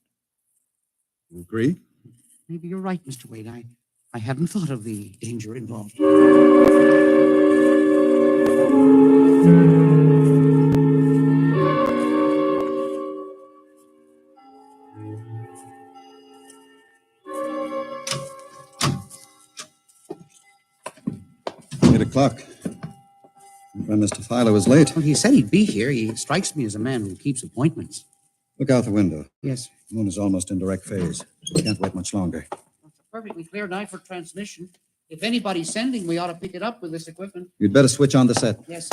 You agree? Maybe you're right, Mr. Wade. I hadn't thought of the danger involved. 8 o'clock. Mr. Philo was late. Well, he said he'd be here. He strikes me as a man who keeps appointments. Look out the window. Yes. The moon is almost in direct phase. We can't wait much longer. It's a perfectly clear night for transmission. If anybody's sending, we ought to pick it up with this equipment. You'd better switch on the set. Yes.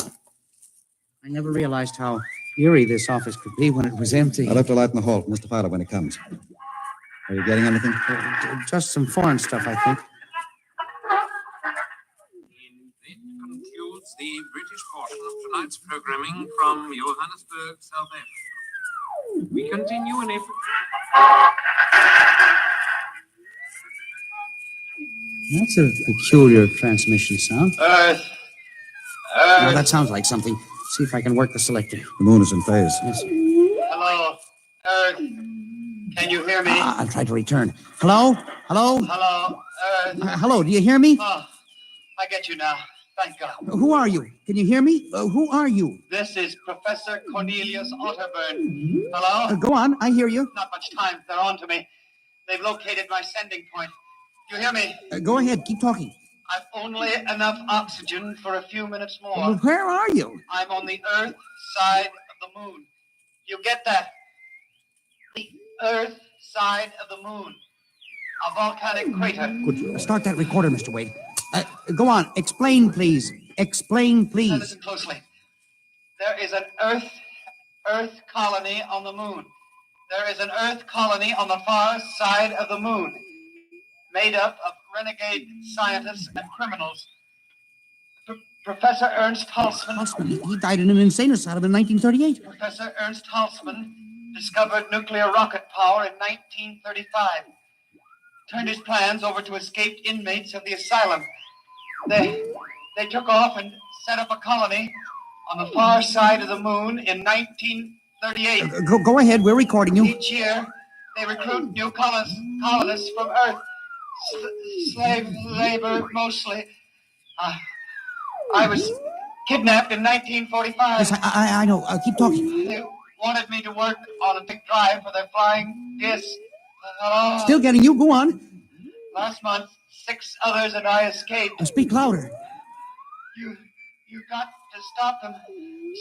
I never realized how eerie this office could be when it was empty. I'll have to light in the hall for Mr. Philo when he comes. Are you getting anything? Just some foreign stuff, I think. Concludes the British portion of tonight's programming from Johannesburg, South Africa. We continue in April. That's a peculiar transmission sound. Earth. Now, that sounds like something. See if I can work the selector. The moon is in phase. Yes. Hello, Earth. Can you hear me? I'll try to return. Hello? Hello? Hello, Earth. Hello, do you hear me? Oh, I get you now. Thank God. Who are you? Can you hear me? Who are you? This is Professor Cornelius Otterburn. Hello? Go on, I hear you. Not much time. They're on to me. They've located my sending point. Do you hear me? Go ahead, keep talking. I've only enough oxygen for a few minutes more. Well, where are you? I'm on the Earth side of the moon. You get that? The Earth side of the moon. A volcanic crater. Good. Start that recorder, Mr. Wade. Go on. Explain, please. Explain, Now please. listen closely. There is an Earth colony on the moon. There is an Earth colony on the far side of the moon, made up of renegade scientists and criminals. Professor Ernst Halsman. He died in an insane asylum in 1938. Professor Ernst Halsman discovered nuclear rocket power in 1935. Turned his plans over to escaped inmates of the asylum. They took off and set up a colony on the far side of the moon in 1938. Go ahead. We're recording you. Each year, they recruit new colonists from Earth. Slave labor, mostly. I was kidnapped in 1945. Yes, I know. Keep talking. They wanted me to work on a big drive for their flying disc. Hello? Still getting you. Go on. Last month, 6 others and I escaped. Speak louder. You got to stop them.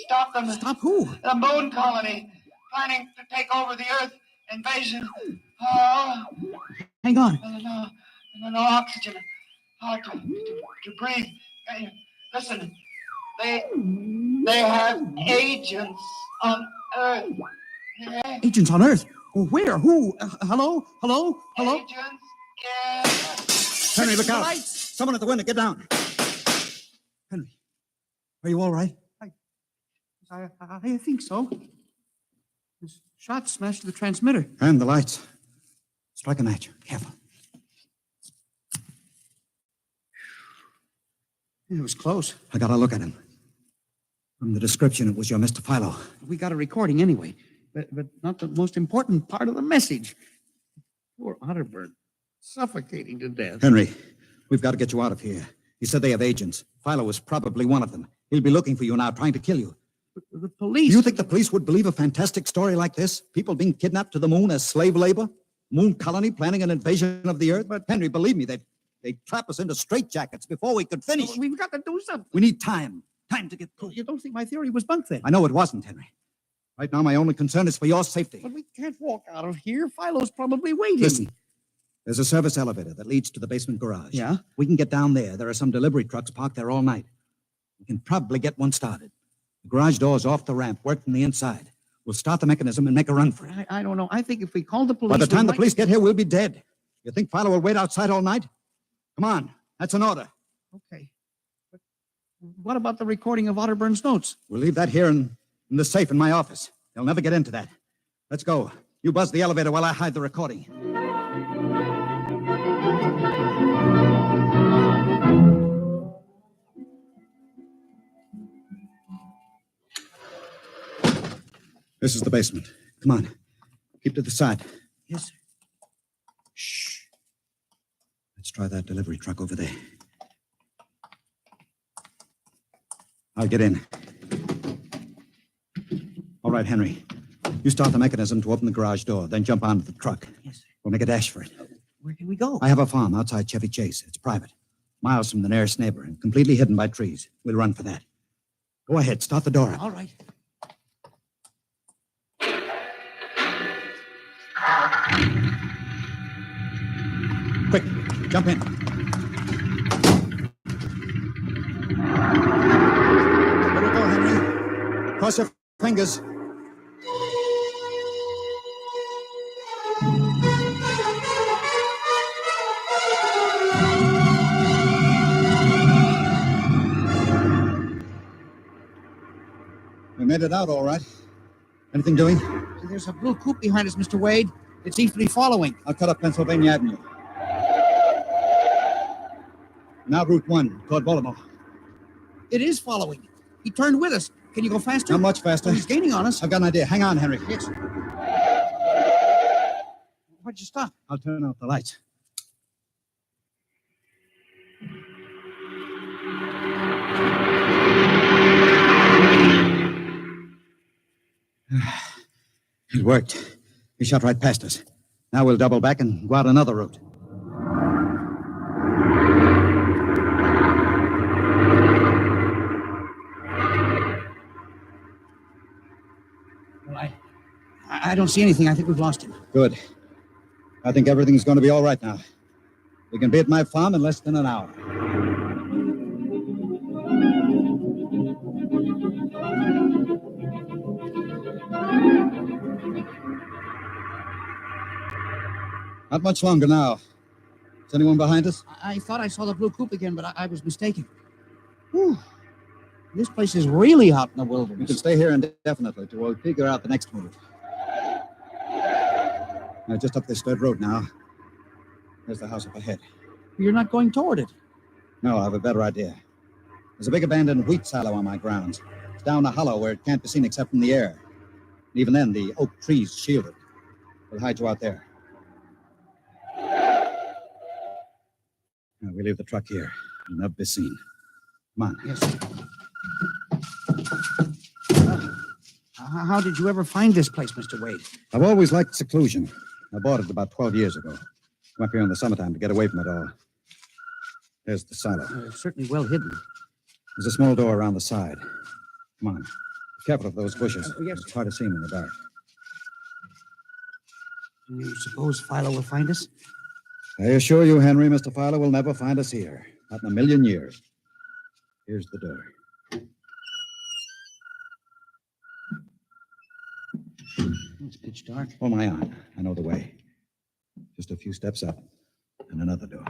Stop them. Stop who? The moon colony, planning to take over the Earth invasion. Oh. Hang on. No oxygen. Hard to breathe. Listen, they have agents on Earth. Yeah. Agents on Earth? Where? Who? Hello? Hello? Hello? Agents in... Henry, look out. Lights. Someone at the window, get down. Henry, are you all right? I think so. This shot smashed the transmitter. And the lights. Strike a match. Careful. It was close. I got a look at him. From the description, it was your Mr. Philo. We got a recording anyway, but not the most important part of the message. Poor Otterburn, suffocating to death. Henry, we've got to get you out of here. He said they have agents. Philo was probably one of them. He'll be looking for you now, trying to kill you. The police... You think the police would believe a fantastic story like this? People being kidnapped to the moon as slave labor? Moon colony planning an invasion of the Earth? But Henry, believe me, they'd trap us into straitjackets before we could finish. We've got to do something. We need time. Time to get through. You don't think my theory was bunk then? I know it wasn't, Henry. Right now, my only concern is for your safety. But we can't walk out of here. Philo's probably waiting. Listen, there's a service elevator that leads to the basement garage. Yeah? We can get down there. There are some delivery trucks parked there all night. We can probably get one started. The garage door's off the ramp, worked from the inside. We'll start the mechanism and make a run for it. I don't know. I think if we call the police... By the time the police get here, we'll be dead. You think Philo will wait outside all night? Come on. That's an order. Okay. But what about the recording of Otterburn's notes? We'll leave that here in the safe in my office. They'll never get into that. Let's go. You buzz the elevator while I hide the recording. This is the basement. Come on. Keep to the side. Yes, sir. Shh. Let's try that delivery truck over there. I'll get in. All right, Henry. You start the mechanism to open the garage door, then jump onto the truck. Yes, sir. We'll make a dash for it. Where can we go? I have a farm outside Chevy Chase. It's private. Miles from the nearest neighbor and completely hidden by trees. We'll run for that. Go ahead. Start the door up. All right. Quick, jump in. Let her go, Henry. Cross your fingers. We made it out all right. Anything doing? There's a blue coupe behind us, Mr. Wade. It seems to be following. I'll cut up Pennsylvania Avenue. Now Route 1, toward Baltimore. It is following. He turned with us. Can you go faster? Not much faster. Oh, he's gaining on us. I've got an idea. Hang on, Henry. Yes. Why'd you stop? I'll turn out the lights. It worked. He shot right past us. Now we'll double back and go out another route. Well, I don't see anything. I think we've lost him. Good. I think everything's going to be all right now. We can be at my farm in less than an hour. Not much longer now. Is anyone behind us? I thought I saw the blue coupe again, but I was mistaken. Whew. This place is really out in the wilderness. We can stay here indefinitely till we'll figure out the next move. Just up this dirt road now. There's the house up ahead. You're not going toward it. No, I have a better idea. There's a big abandoned wheat silo on my grounds. It's down a hollow where it can't be seen except from the air. And even then, the oak trees shield it. We'll hide you out there. Now, we leave the truck here. You'll never be seen. Come on. Yes. How did you ever find this place, Mr. Wade? I've always liked seclusion. I bought it about 12 years ago. Come up here in the summertime to get away from it all. There's the silo. Certainly well hidden. There's a small door around the side. Come on. Be careful of those bushes. Yes. It's hard to see them in the dark. Do you suppose Philo will find us? I assure you, Henry, Mr. Philo will never find us here. Not in a million years. Here's the door. It's pitch dark. Hold my arm. I know the way. Just a few steps up and another door.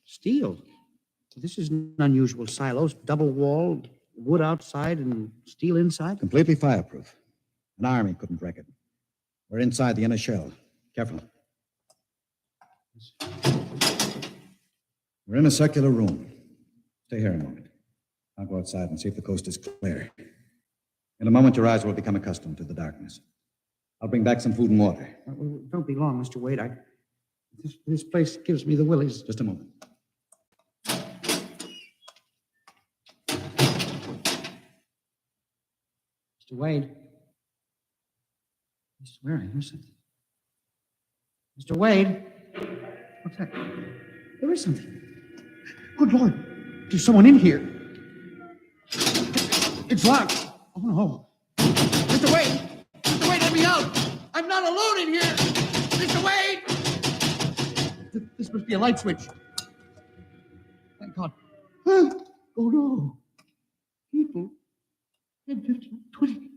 Steel. This is an unusual silo. Double walled, wood outside and steel inside. Completely fireproof. An army couldn't wreck it. We're inside the inner shell. Careful. We're in a circular room. Stay here a moment. I'll go outside and see if the coast is clear. In a moment, your eyes will become accustomed to the darkness. I'll bring back some food and water. Don't be long, Mr. Wade. This place gives me the willies. Just a moment. Mr. Wade. Mr. Where? I hear something. Mr. Wade. What's that? There is something. Good Lord. There's someone in here. It's locked. Oh, no. Mr. Wade. Mr. Wade, let me out. I'm not alone in here. Mr. Wade. This must be a light switch. Thank God. Oh, no. People. 10, 15, 20.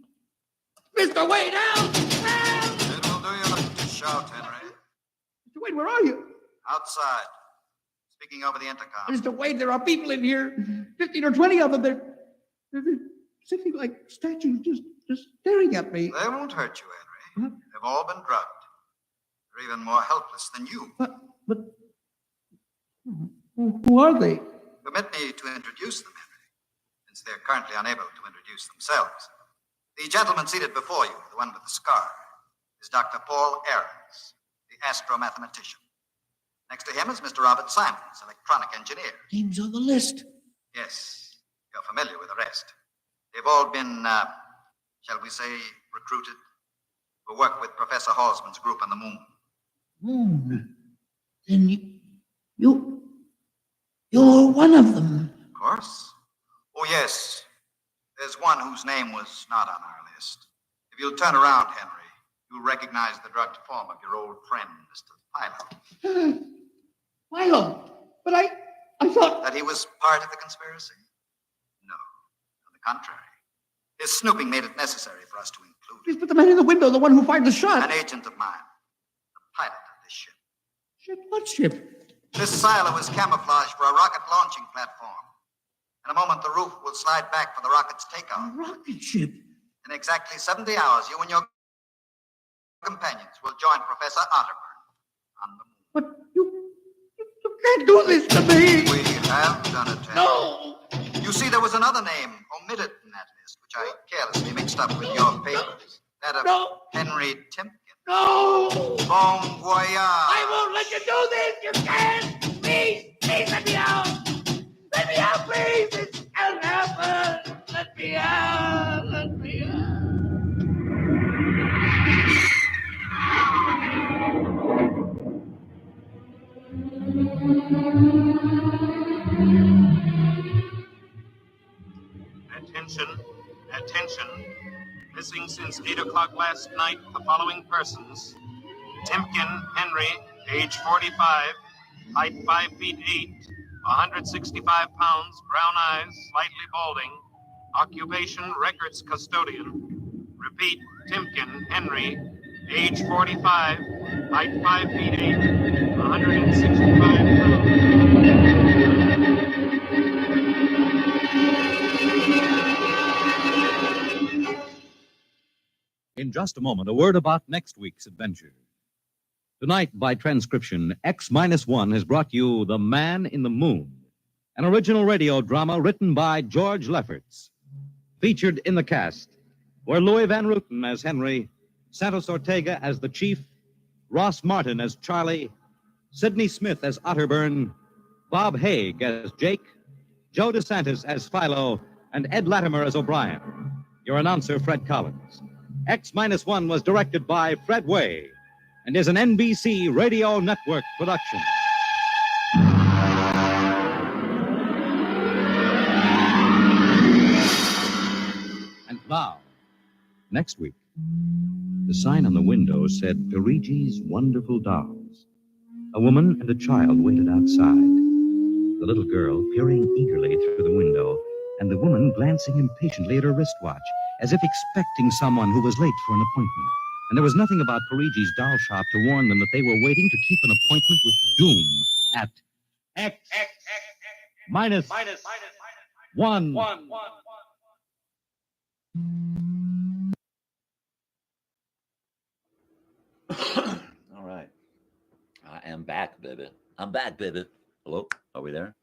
Mr. Wade, help! It will do you to shout, Henry. Mr. Wade, where are you? Outside. Speaking over the intercom. Mr. Wade, there are people in here. 15 or 20 of them. They're sitting like statues, just staring at me. They won't hurt you, Henry. They've all been drugged. They're even more helpless than you. But who are they? Permit me to introduce them, Henry, since they're currently unable to introduce themselves. The gentleman seated before you, the one with the scar, is Dr. Paul Ahrens, the astro-mathematician. Next to him is Mr. Robert Simons, electronic engineer. Names on the list. Yes, you're familiar with the rest. They've all been, shall we say, recruited for work with Professor Halsman's group on the moon. Moon. Then you're one of them. Of course. Oh, yes. There's one whose name was not on our list. If you'll turn around, Henry, you'll recognize the drugged form of your old friend, Mr. Philo. Philo? But I thought... That he was part of the conspiracy? No. On the contrary. His snooping made it necessary for us to include him. Yes, but the man in the window, the one who fired the shot. An agent of mine. The pilot of this ship. Ship? What ship? This silo is camouflaged for a rocket launching platform. In a moment, the roof will slide back for the rocket's takeoff. A rocket ship? In exactly 70 hours, you and your companions will join Professor Otterburn on the moon. But you can't do this to me. We have done it, Henry. No. You see, there was another name omitted in that list, which I carelessly mixed up with your papers. That of Henry Timken. No. Bon voyage. I won't let you do this. You can't. Please let me out. Let me out, please. This can't happen. Let me out. Let me out. Attention. Missing since 8 o'clock last night, the following persons. Timken Henry, age 45, height 5 feet 8, 165 pounds, brown eyes, slightly balding. Occupation, records custodian. Repeat, Timken Henry, age 45, height 5 feet 8, 165 pounds. In just a moment, a word about next week's adventure. Tonight, by transcription, X-1 has brought you The Man in the Moon, an original radio drama written by George Lefferts. Featured in the cast were Louis Van Ruten as Henry, Santos Ortega as the Chief, Ross Martin as Charlie, Sidney Smith as Otterburn, Bob Haig as Jake, Joe DeSantis as Philo, and Ed Latimer as O'Brien. Your announcer, Fred Collins. X-1 was directed by Fred Way and is an NBC Radio Network production. And now, next week, the sign on the window said Parigi's Wonderful Dolls. A woman and a child waited outside. The little girl peering eagerly through the window, and the woman glancing impatiently at her wristwatch, as if expecting someone who was late for an appointment. And there was nothing about Parigi's doll shop to warn them that they were waiting to keep an appointment with doom at X-1. All right. I am back, baby. I'm back, baby. Hello, are we there?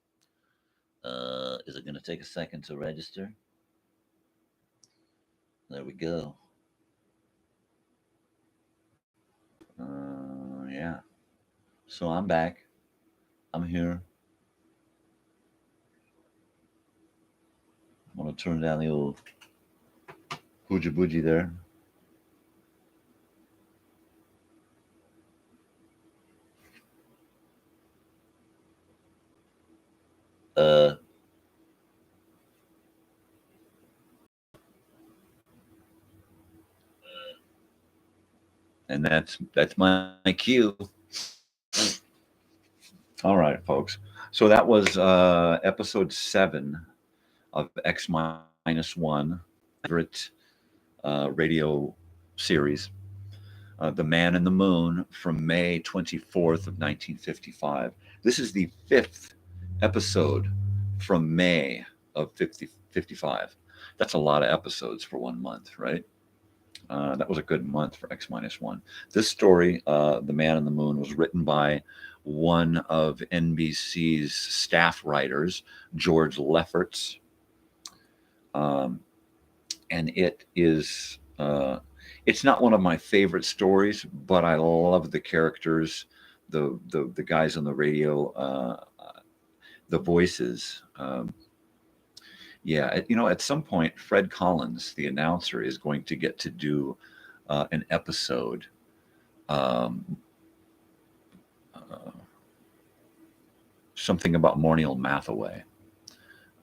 Is it going to take a second to register? There we go. Yeah. So I'm back. I'm here. I'm going to turn down the old hooja boogie there. And that's my cue. All right, folks. So that was episode 7 of X-1 favorite radio series, The Man in the Moon, from May 24th of 1955. This is the 5th episode from May of 55. That's a lot of episodes for 1 month, right? That was a good month for X-1. This story, The Man in the Moon, was written by one of NBC's staff writers, George Lefferts. And it is, it's not one of my favorite stories, but I love the characters, the guys on the radio, the voices. Yeah, at some point, Fred Collins, the announcer, is going to get to do an episode something about Morniel Mathaway.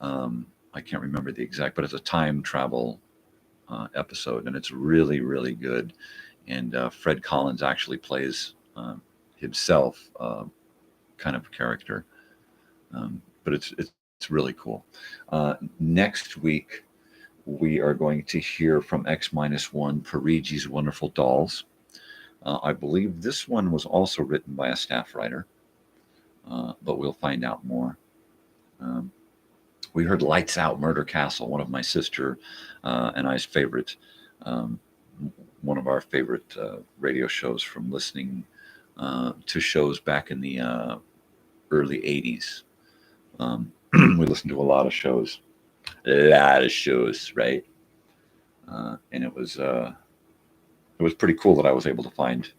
I can't remember the exact, but it's a time travel episode, and it's really, really good. And Fred Collins actually plays himself kind of character, but it's really cool. Next week, we are going to hear from X-1, Parigi's Wonderful Dolls. I believe this one was also written by a staff writer, but we'll find out more. We heard Lights Out, Murder Castle, one of my sister and I's favorite, one of our favorite radio shows from listening to shows back in the early 80s. We listened to a lot of shows, right? And it was pretty cool that I was able to find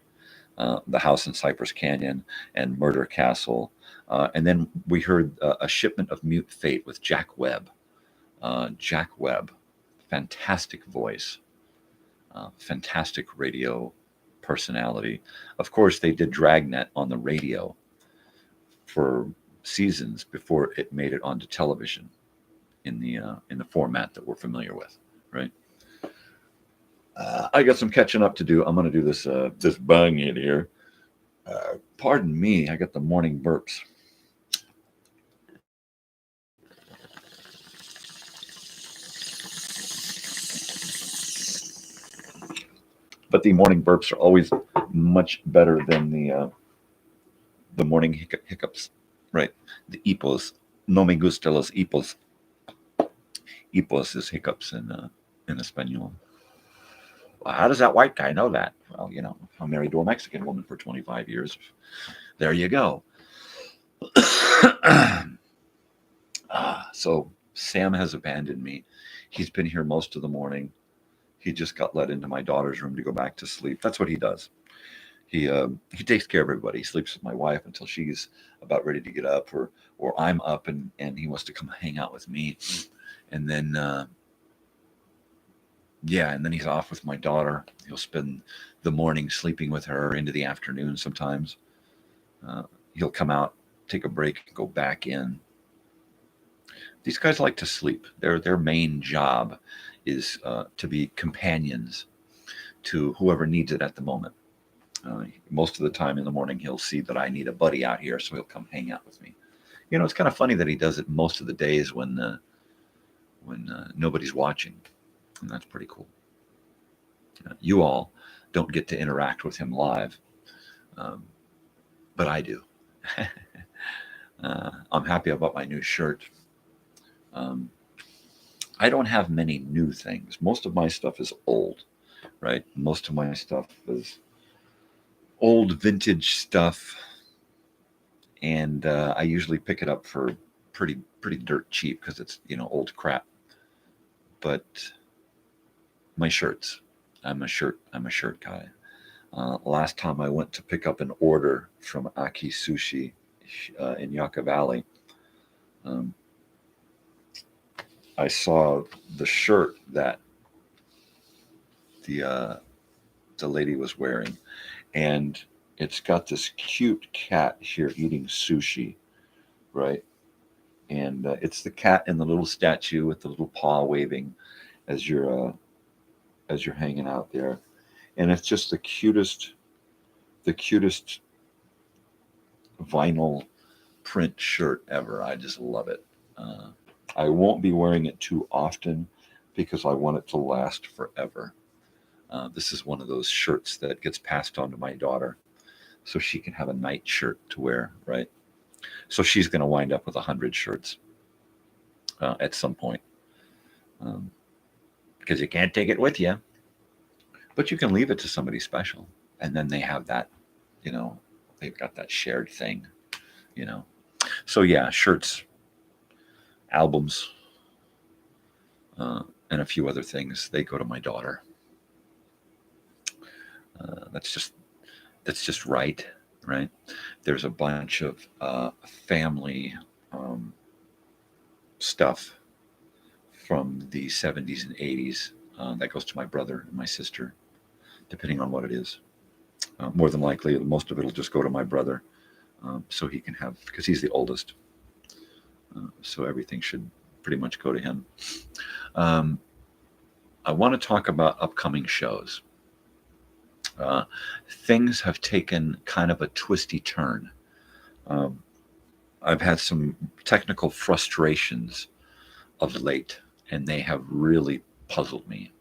The House in Cypress Canyon and Murder Castle. And then we heard A Shipment of Mute Fate with Jack Webb. Jack Webb, fantastic voice, fantastic radio personality. Of course, they did Dragnet on the radio for seasons before it made it onto television in the format that we're familiar with, right? I got some catching up to do. I'm going to do this bung in here. Pardon me, I got the morning burps. But the morning burps are always much better than the morning hiccups, right? The hipos. No me gusta los hipos. Hipos is hiccups in Espanol. Well, how does that white guy know that? Well, I'm married to a Mexican woman for 25 years. There you go. So Sam has abandoned me. He's been here most of the morning. He just got let into my daughter's room to go back to sleep. That's what he does. He takes care of everybody. He sleeps with my wife until she's about ready to get up, or I'm up and he wants to come hang out with me. And then and then he's off with my daughter. He'll spend the morning sleeping with her into the afternoon sometimes. He'll come out, take a break, and go back in. These guys like to sleep. Their main job is to be companions to whoever needs it at the moment. Most of the time in the morning, he'll see that I need a buddy out here, so he'll come hang out with me. It's kind of funny that he does it most of the days when nobody's watching, and that's pretty cool. You all don't get to interact with him live, but I do. I'm happy about my new shirt. I don't have many new things. Most of my stuff is old, right? Most of my stuff is old vintage stuff. and I usually pick it up for pretty dirt cheap because it's, you know, old crap. But my shirts, I'm a shirt guy. Last time I went to pick up an order from Aki Sushi in Yucca Valley, I saw the shirt that the lady was wearing, and it's got this cute cat here eating sushi, right? And it's the cat in the little statue with the little paw waving as you're hanging out there, and it's just the cutest vinyl print shirt ever. I just love it. I won't be wearing it too often because I want it to last forever. This is one of those shirts that gets passed on to my daughter so she can have a night shirt to wear, right? So she's going to wind up with 100 shirts at some point, because you can't take it with you, but you can leave it to somebody special, and then they have that, you know, they've got that shared thing, you know. So yeah, shirts, albums, and a few other things, they go to my daughter. That's just right. There's a bunch of family stuff from the 70s and 80s that goes to my brother and my sister, depending on what it is. More than likely, most of it will just go to my brother, so he can have, because he's the oldest. So everything should pretty much go to him. I want to talk about upcoming shows. Things have taken kind of a twisty turn. I've had some technical frustrations of late, and they have really puzzled me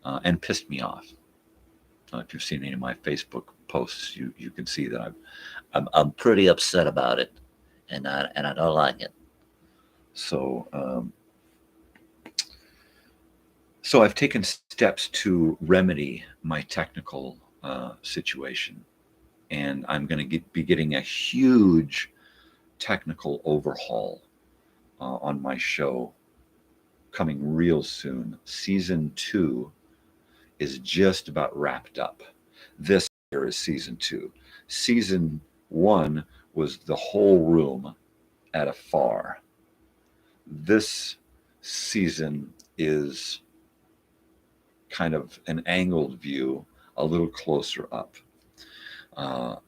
and pissed me off. If you've seen any of my Facebook posts, you can see that I'm pretty upset about it, and I don't like it. So so I've taken steps to remedy my technical situation, and I'm going to be getting a huge technical overhaul on my show coming real soon. Season 2 is just about wrapped up. This year is season 2. Season 1 was the whole room at a far. This season is kind of an angled view, a little closer up.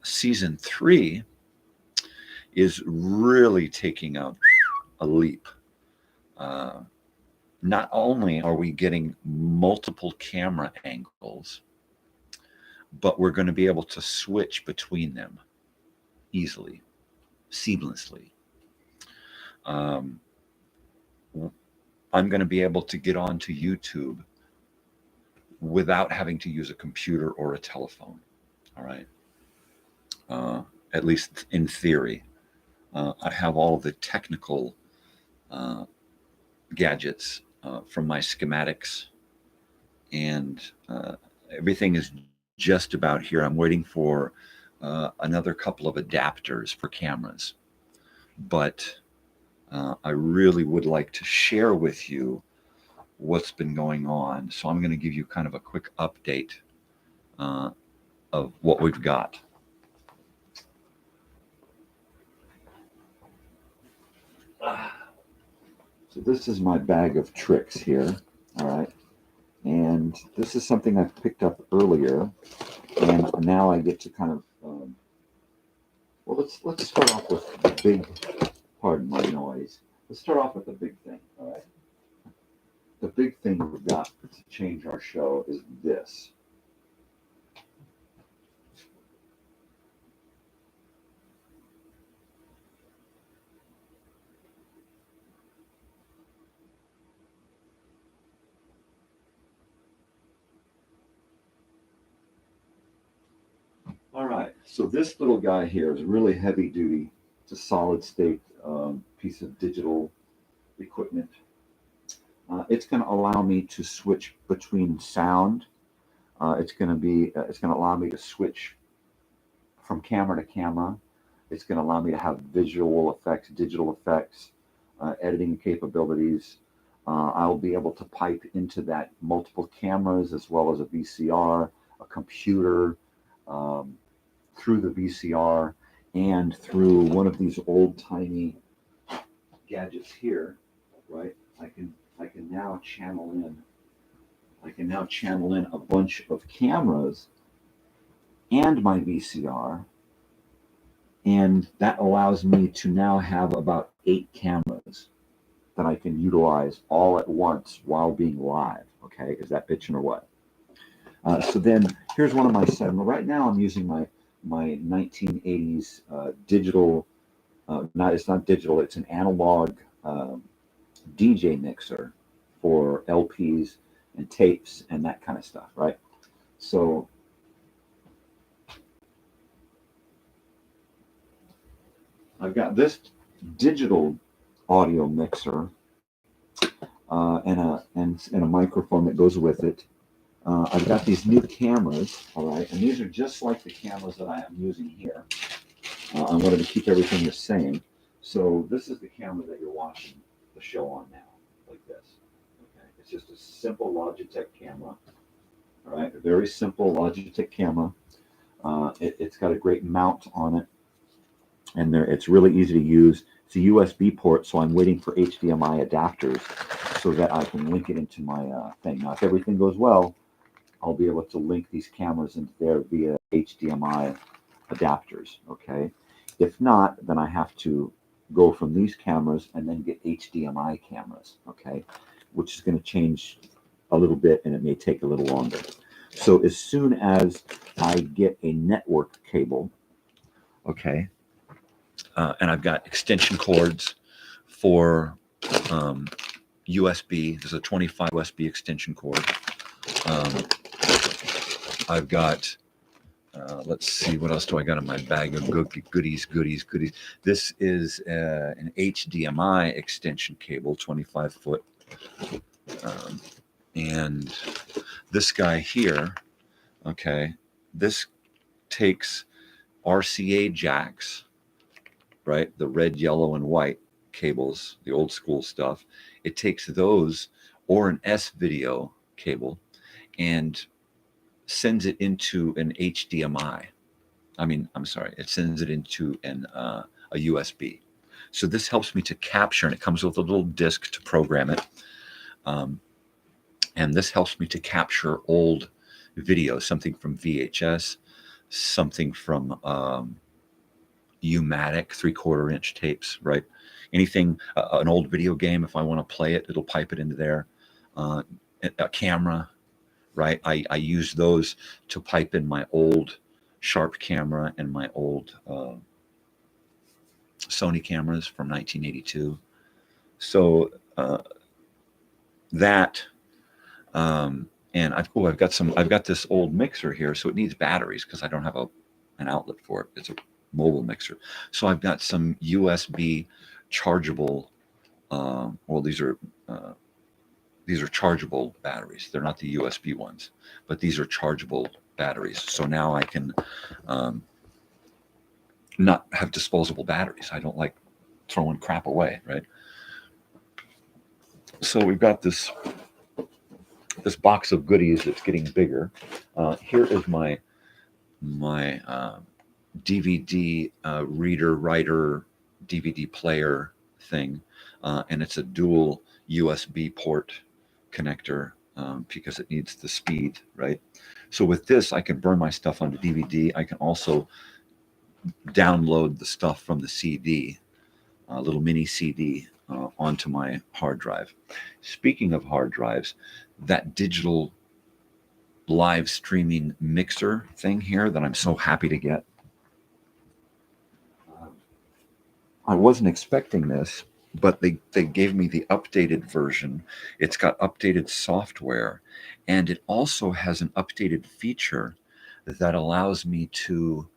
Season 3 is really taking a leap. Not only are we getting multiple camera angles, but we're going to be able to switch between them easily, seamlessly. I'm going to be able to get onto YouTube without having to use a computer or a telephone. All right. At least in theory. I have all of the technical gadgets from my schematics, and everything is just about here. I'm waiting for another couple of adapters for cameras, but I really would like to share with you what's been going on. So I'm going to give you kind of a quick update of what we've got. So this is my bag of tricks here, all right? And this is something I've picked up earlier, and now I get to kind of, well, let's start off with the big, pardon my noise. Let's start off with the big thing, all right? The big thing we've got to change our show is this. All right, so this little guy here is really heavy duty. It's a solid state piece of digital equipment. It's going to allow me to switch between sound. It's going to allow me to switch from camera to camera. It's going to allow me to have visual effects, digital effects, editing capabilities. I'll be able to pipe into that multiple cameras as well as a VCR, a computer, through the VCR and through one of these old-timey gadgets here, right? I can now channel in. I can now channel in a bunch of cameras and my VCR, and that allows me to now have about 8 cameras that I can utilize all at once while being live. Okay, is that bitching or what? So then here's one of my seven. Right now I'm using my 1980s digital. It's not digital. It's an analog DJ mixer for LPs and tapes and that kind of stuff, right? So I've got this digital audio mixer and a microphone that goes with it. I've got these new cameras, all right, and these are just like the cameras that I am using here. I wanted to keep everything the same. So this is the camera that you're watching the show on now, like this. Okay, it's just a simple Logitech camera. All right, a very simple Logitech camera. It's got a great mount on it, and it's really easy to use. It's a USB port, so I'm waiting for HDMI adapters so that I can link it into my thing. Now, if everything goes well, I'll be able to link these cameras into there via HDMI adapters, okay? If not, then I have to go from these cameras and then get HDMI cameras, okay? Which is going to change a little bit, and it may take a little longer. So as soon as I get a network cable, okay, and I've got extension cords for USB. There's a 25 USB extension cord. I've got, let's see, what else do I got in my bag of goodies? This is an HDMI extension cable, 25 foot. And this guy here, okay, this takes RCA jacks, right? The red, yellow, and white cables, the old school stuff. It takes those or an S-video cable and sends it into an HDMI. It sends it into a USB. So this helps me to capture, and it comes with a little disc to program it. And this helps me to capture old videos, something from VHS, something from U-matic 3/4 inch tapes, right? Anything, an old video game, if I want to play it, it'll pipe it into there. A camera, right? I use those to pipe in my old Sharp camera and my old Sony cameras from 1982. So and I've got this old mixer here, so it needs batteries because I don't have an outlet for it. It's a mobile mixer. So I've got some USB chargeable. These are chargeable batteries. They're not the USB ones, but these are chargeable batteries. So now I can not have disposable batteries. I don't like throwing crap away, right? So we've got this box of goodies that's getting bigger. Here is my DVD reader, writer, DVD player thing, and it's a dual USB port connector because it needs the speed, right? So with this, I can burn my stuff onto DVD. I can also download the stuff from the CD, a little mini CD, onto my hard drive. Speaking of hard drives, that digital live streaming mixer thing here that I'm so happy to get. I wasn't expecting this, but they gave me the updated version. It's got updated software, and it also has an updated feature that allows me to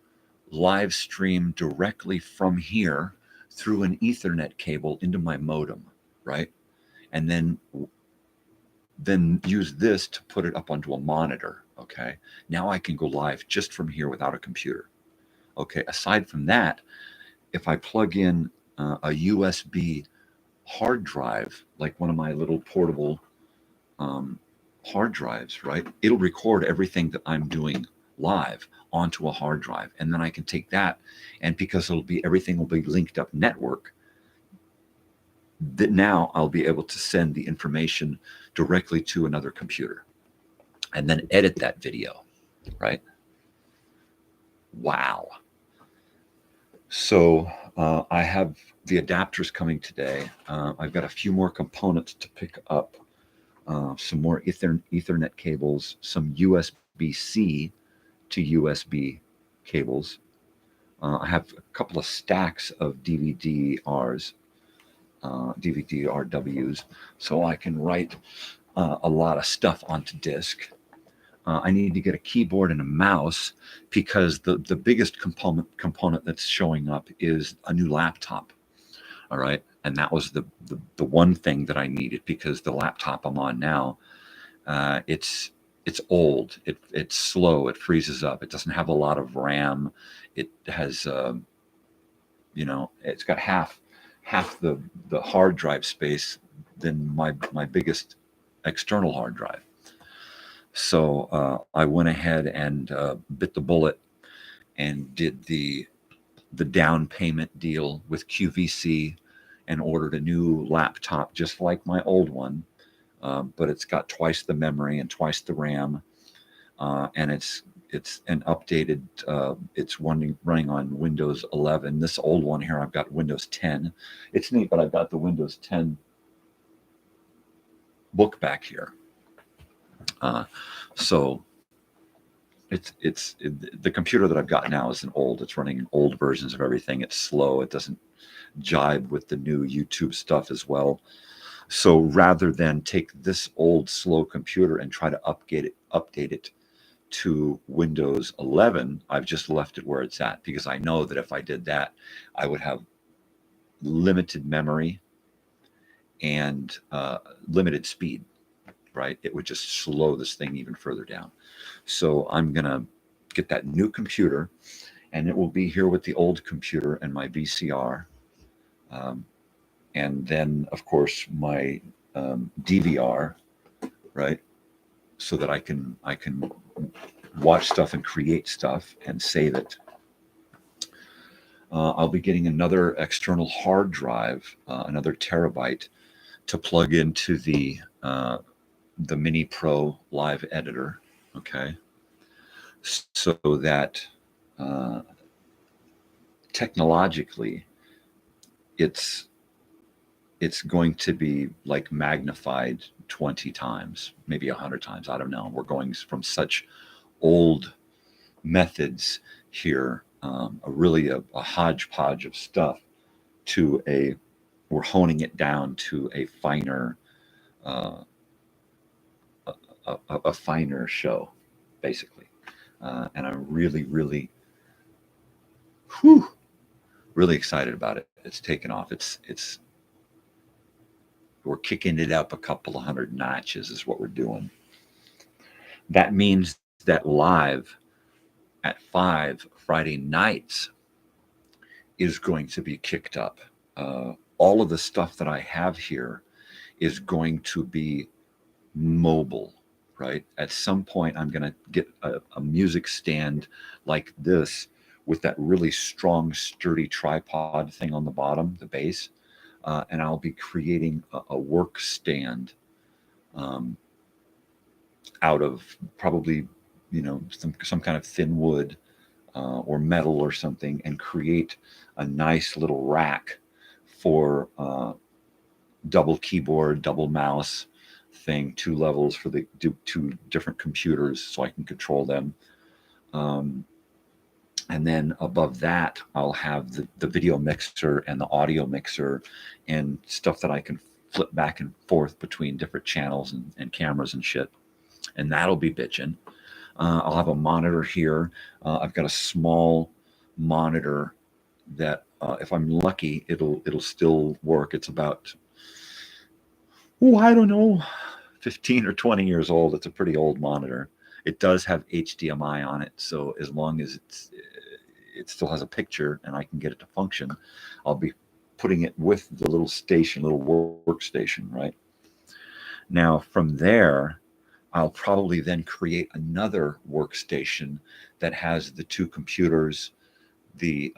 live stream directly from here through an Ethernet cable into my modem, right? And then use this to put it up onto a monitor, okay? Now I can go live just from here without a computer. Okay, aside from that, if I plug in a USB hard drive, like one of my little portable hard drives, right? It'll record everything that I'm doing live onto a hard drive, and then I can take that, and because everything will be linked up network, that now I'll be able to send the information directly to another computer and then edit that video, right? Wow. So I have the adapters coming today. I've got a few more components to pick up, some more Ethernet cables, some USB-C to USB cables. I have a couple of stacks of DVD-Rs, DVD-RWs, so I can write a lot of stuff onto disk. I need to get a keyboard and a mouse because the biggest component that's showing up is a new laptop. All right, and that was the one thing that I needed, because the laptop I'm on now, it's old, it's slow, it freezes up, it doesn't have a lot of RAM, it has you know, it's got half the hard drive space than my biggest external hard drive. So I went ahead and bit the bullet and did the down payment deal with QVC and ordered a new laptop just like my old one, but it's got twice the memory and twice the RAM, and it's an updated, it's running on Windows 11. This old one here, I've got Windows 10. It's neat, but I've got the Windows 10 book back here. So the computer that I've got now is it's running old versions of everything. It's slow. It doesn't jibe with the new YouTube stuff as well. So rather than take this old slow computer and try to update it to Windows 11, I've just left it where it's at, because I know that if I did that, I would have limited memory and limited speed. Right? It would just slow this thing even further down. So I'm going to get that new computer, and it will be here with the old computer and my VCR. And then, of course, my DVR, right? So that I can watch stuff and create stuff and save it. I'll be getting another external hard drive, another terabyte, to plug into the Mini Pro Live Editor, okay? So that technologically, it's going to be like magnified 20 times, maybe 100 times. I don't know. We're going from such old methods here, really a hodgepodge of stuff, to we're honing it down to a finer, a finer show, basically. And I'm really, really, really excited about it. It's taken off. We're kicking it up a couple of hundred notches is what we're doing. That means that live at 5 Friday nights is going to be kicked up. All of the stuff that I have here is going to be mobile, right? At some point, I'm going to get a music stand like this with that really strong, sturdy tripod thing on the bottom, the base. And I'll be creating a work stand out of probably, some kind of thin wood or metal or something, and create a nice little rack for double keyboard, double mouse thing, 2 levels for the 2 different computers so I can control them. And then above that, I'll have the video mixer and the audio mixer and stuff that I can flip back and forth between different channels and cameras and shit. And that'll be bitchin'. I'll have a monitor here. I've got a small monitor that, if I'm lucky, it'll still work. It's about, I don't know, 15 or 20 years old. It's a pretty old monitor. It does have HDMI on it, so as long as it still has a picture and I can get it to function, I'll be putting it with the little station, little workstation, right? Now from there, I'll probably then create another workstation that has the two computers, the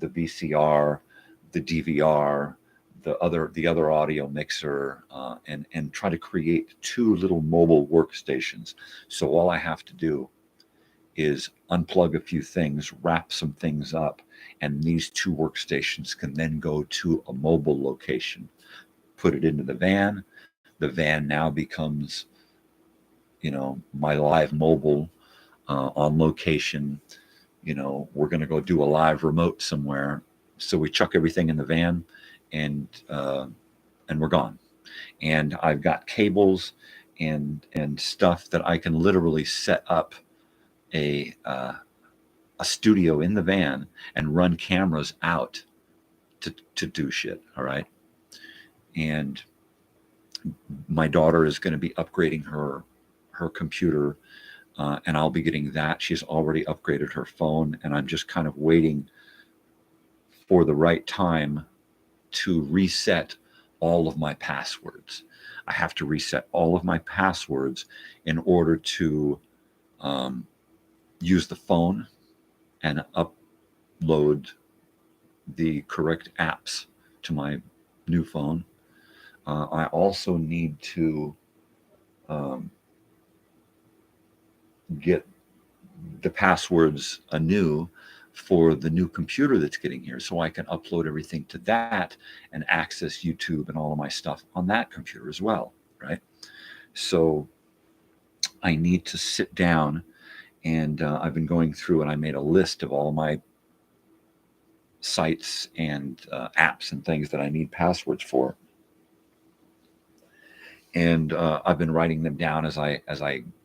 VCR, the DVR, the other audio mixer, and try to create two little mobile workstations. So all I have to do is unplug a few things, wrap some things up, and these two workstations can then go to a mobile location. Put it into the van. The van now becomes, my live mobile on location. We're going to go do a live remote somewhere. So we chuck everything in the van, and we're gone. And I've got cables and stuff that I can literally set up a studio in the van and run cameras out to do shit. All right. And my daughter is going to be upgrading her computer, and I'll be getting that. She's already upgraded her phone, and I'm just kind of waiting for the right time to reset all of my passwords. I have to reset all of my passwords in order to use the phone and upload the correct apps to my new phone. I also need to get the passwords anew for the new computer that's getting here, so I can upload everything to that and access YouTube and all of my stuff on that computer as well, right? So I need to sit down, and I've been going through, and I made a list of all my sites and apps and things that I need passwords for. And I've been writing them down as I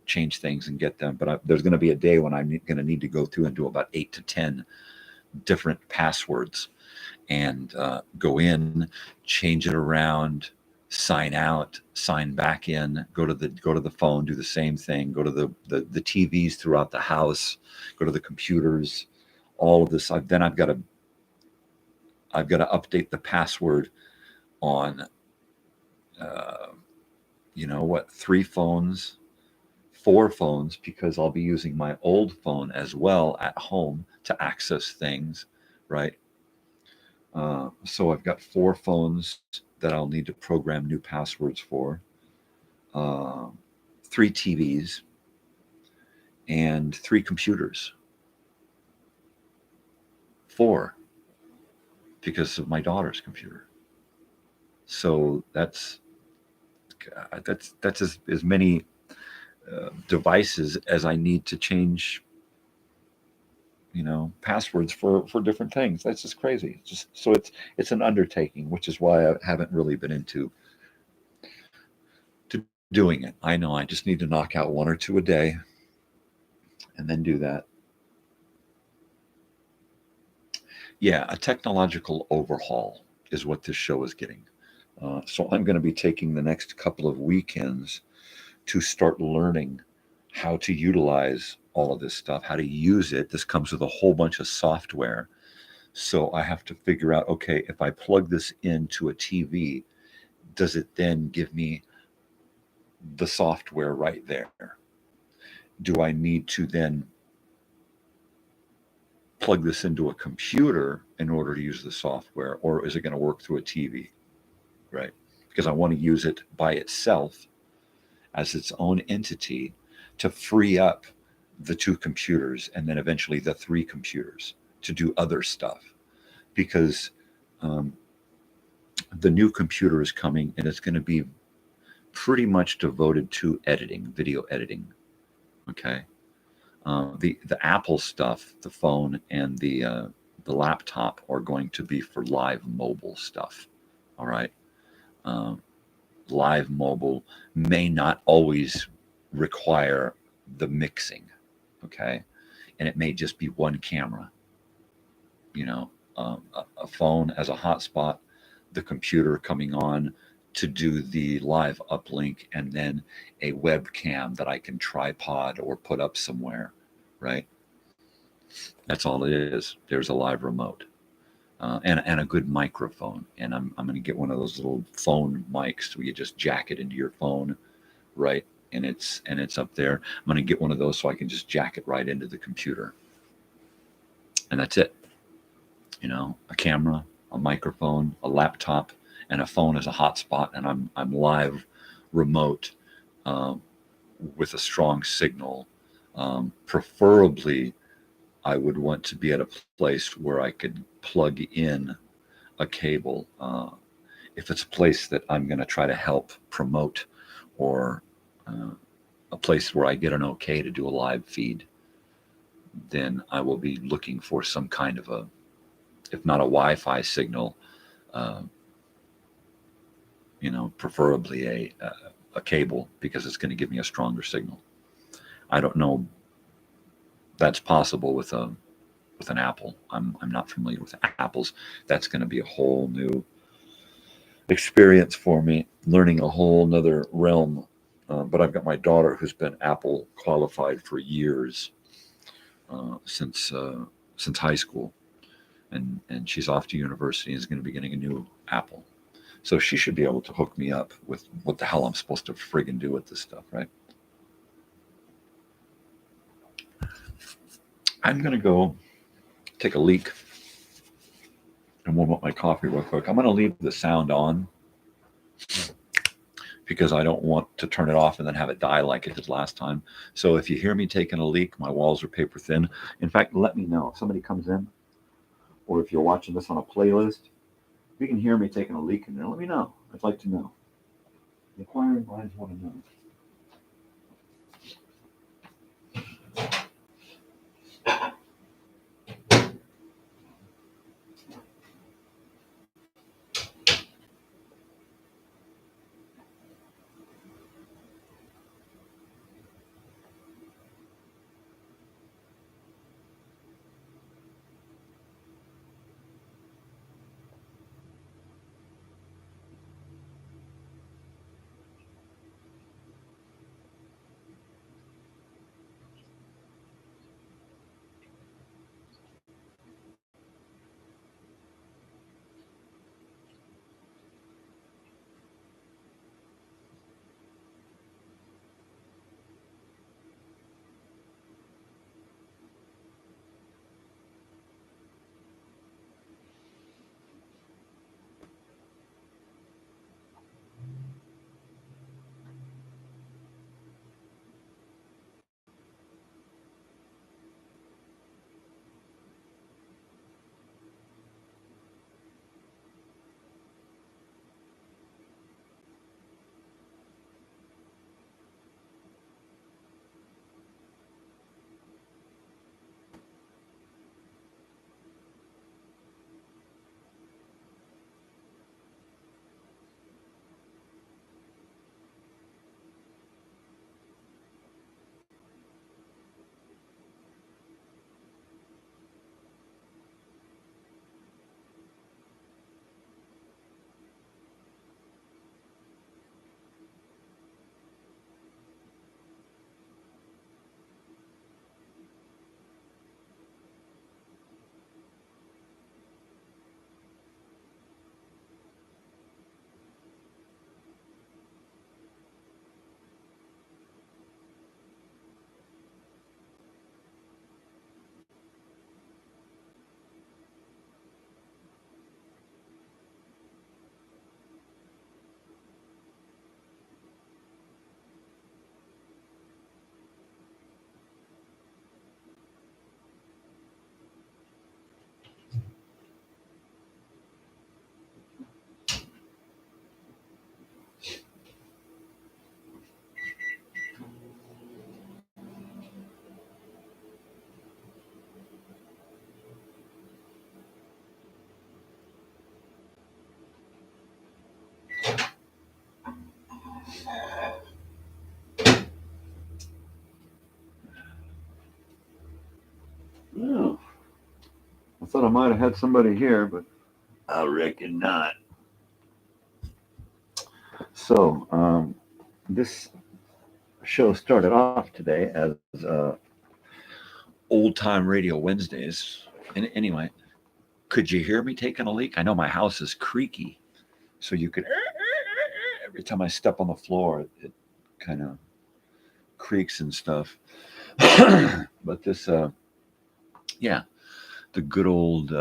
change things and get them. But there's going to be a day when I'm going to need to go through and do about 8 to 10 different passwords, and go in, change it around, sign out, sign back in, go to the phone, do the same thing, go to the TVs throughout the house, go to the computers, all of this. I've got to update the password on 3 phones, 4 phones, because I'll be using my old phone as well at home to access things, right? So I've got 4 phones that I'll need to program new passwords for, 3 TVs, and 3 computers. 4, because of my daughter's computer. So that's as many devices as I need to change, passwords for different things. That's just crazy. It's an undertaking, which is why I haven't really been into doing it. I know I just need to knock out 1 or 2 a day and then do that. Yeah, a technological overhaul is what this show is getting. So I'm going to be taking the next couple of weekends to start learning how to utilize all of this stuff, how to use it. This comes with a whole bunch of software. So I have to figure out, okay, if I plug this into a TV, does it then give me the software right there? Do I need to then plug this into a computer in order to use the software, or is it going to work through a TV, right? Because I want to use it by itself as its own entity to free up the 2 computers and then eventually the 3 computers to do other stuff. Because the new computer is coming, and it's going to be pretty much devoted to editing, video editing. Okay. The Apple stuff, the phone and the laptop, are going to be for live mobile stuff. All right. Live mobile may not always require the mixing. Okay. And it may just be one camera, a phone as a hotspot, the computer coming on to do the live uplink, and then a webcam that I can tripod or put up somewhere, right? That's all it is. There's a live remote and a good microphone. And I'm going to get one of those little phone mics where you just jack it into your phone, right? And it's up there. I'm going to get one of those so I can just jack it right into the computer. And that's it. You know, a camera, a microphone, a laptop, and a phone as a hotspot. And I'm live remote with a strong signal. Preferably, I would want to be at a place where I could plug in a cable. If it's a place that I'm going to try to help promote, or a place where I get an okay to do a live feed, then I will be looking for some kind of a, if not a Wi-Fi signal, you know, preferably a cable, because it's going to give me a stronger signal. I don't know that's possible with an Apple. I'm not familiar with Apples. That's going to be a whole new experience for me, learning a whole nother realm. But I've got my daughter who's been Apple qualified for years, since high school, and she's off to university and is going to be getting a new Apple. So she should be able to hook me up with what the hell I'm supposed to friggin' do with this stuff, right? I'm going to go take a leak and warm up my coffee real quick. I'm going to leave the sound on because I don't want to turn it off and then have it die like it did last time. So if you hear me taking a leak, my walls are paper thin. In fact, let me know if somebody comes in, or if you're watching this on a playlist, if you can hear me taking a leak in there, let me know. I'd like to know. The inquiring minds want to know. Oh, I thought I might have had somebody here, but I reckon not. So this show started off today as Old Time Radio Wednesdays. And anyway, could you hear me taking a leak? I know my house is creaky, so you could, every time I step on the floor, it kind of creaks and stuff. But this, yeah, the good old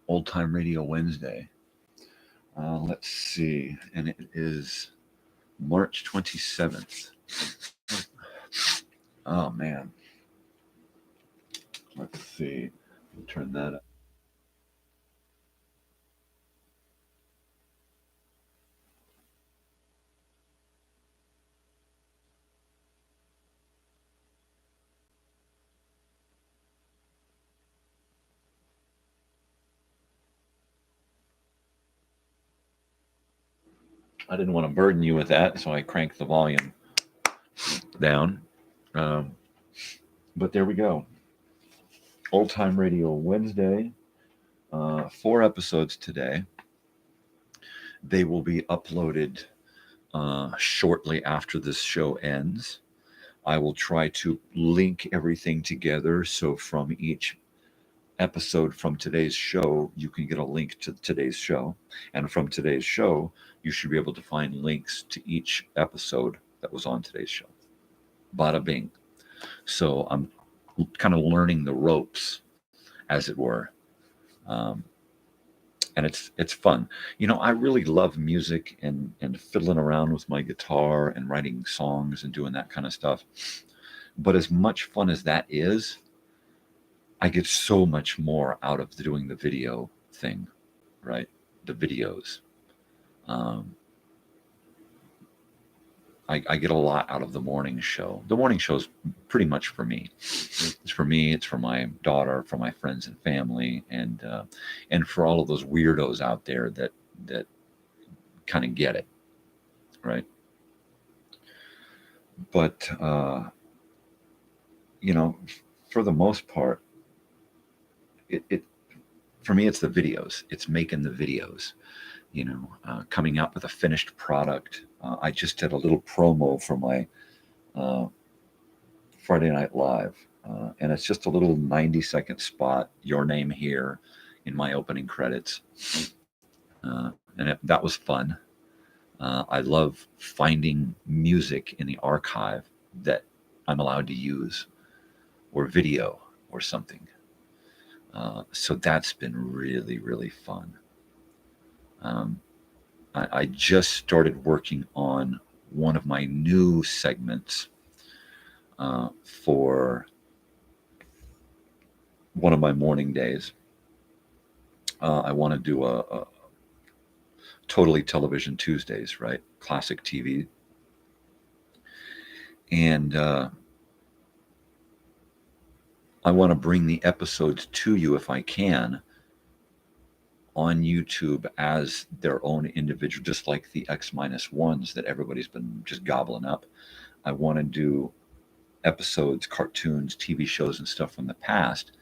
Old Time Radio Wednesday. Let's see, and it is March 27th. Oh man. Let's see. Turn that up. I didn't want to burden you with that, so I cranked the volume down. But there we go. Old Time Radio Wednesday. 4 episodes today. They will be uploaded shortly after this show ends. I will try to link everything together, so from each episode from today's show, you can get a link to today's show. And from today's show, you should be able to find links to each episode that was on today's show. Bada bing. So I'm kind of learning the ropes, as it were. And it's fun. You know, I really love music and fiddling around with my guitar and writing songs and doing that kind of stuff. But as much fun as that is, I get so much more out of doing the video thing, right? The videos. I get a lot out of the morning show. The morning show is pretty much for me. It's for me. It's for my daughter, for my friends and family, and for all of those weirdos out there that kind of get it, right? But you know, for the most part, it for me, it's the videos. It's making the videos. You know, coming out with a finished product. I just did a little promo for my Friday Night Live, and it's just a little 90-second spot, your name here, in my opening credits, and that was fun. I love finding music in the archive that I'm allowed to use, or video, or something. So that's been really, really fun. I just started working on one of my new segments for one of my morning days. I want to do a Totally Television Tuesdays, right? Classic TV. And I want to bring the episodes to you if I can on YouTube as their own individual, just like the X-1s that everybody's been just gobbling up. I want to do episodes, cartoons, TV shows and stuff from the past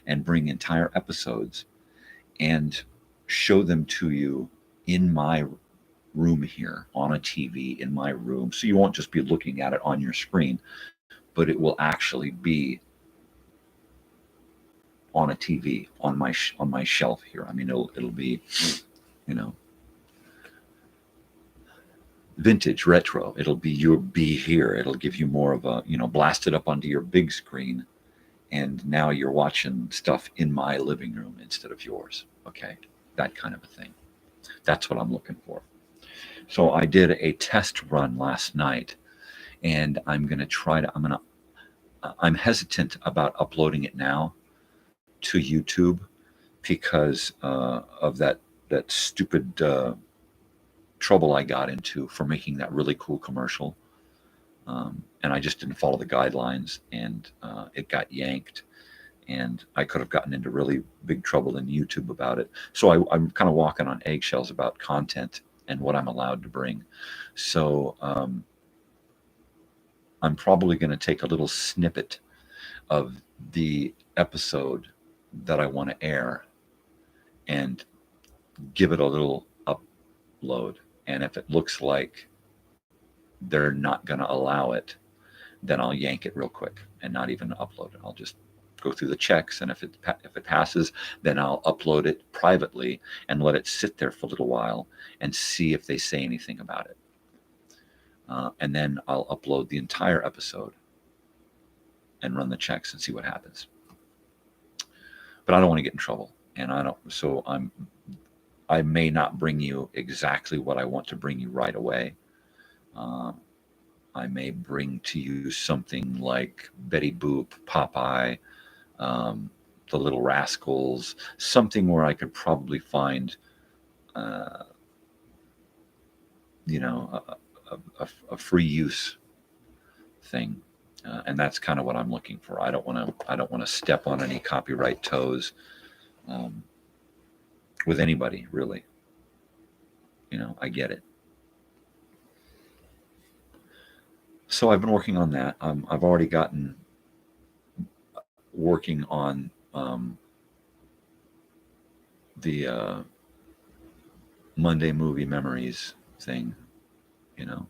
and bring entire episodes and show them to you in my room here on a TV in my room. So you won't just be looking at it on your screen, but it will actually be on a TV on my shelf here. I mean, it'll be, you know, vintage, retro. It'll be here. It'll give you more of a, you know, blast it up onto your big screen, and now you're watching stuff in my living room instead of yours. Okay, that kind of a thing. That's what I'm looking for. So I did a test run last night, and I'm hesitant about uploading it now to YouTube because of that stupid trouble I got into for making that really cool commercial, and I just didn't follow the guidelines, and it got yanked, and I could have gotten into really big trouble in YouTube about it. So I'm kind of walking on eggshells about content and what I'm allowed to bring. So I'm probably going to take a little snippet of the episode that I want to air and give it a little upload. And if it looks like they're not going to allow it, then I'll yank it real quick and not even upload it. I'll just go through the checks, and if it passes, then I'll upload it privately and let it sit there for a little while and see if they say anything about it. And then I'll upload the entire episode and run the checks and see what happens. But I don't want to get in trouble, and I may not bring you exactly what I want to bring you right away. I may bring to you something like Betty Boop, Popeye, The Little Rascals, something where I could probably find, you know, a free use thing, and that's kind of what I'm looking for. I don't want to step on any copyright toes with anybody, really. You know, I get it. So I've been working on that. I've already gotten working on the Monday Movie Memories thing, you know,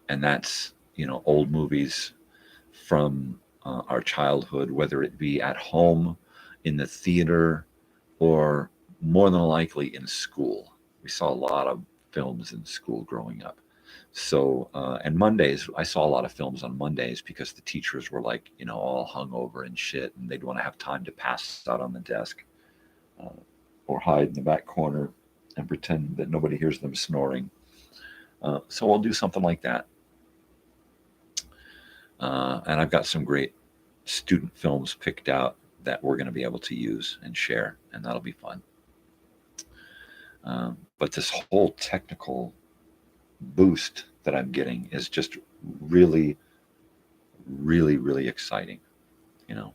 and that's, you know, old movies from our childhood, whether it be at home, in the theater, or more than likely in school. We saw a lot of films in school growing up. So, and Mondays, I saw a lot of films on Mondays because the teachers were like, you know, all hungover and shit, and they'd want to have time to pass out on the desk or hide in the back corner and pretend that nobody hears them snoring. So I'll do something like that. And I've got some great student films picked out that we're going to be able to use and share, and that'll be fun. But this whole technical boost that I'm getting is just really, really, really exciting, you know.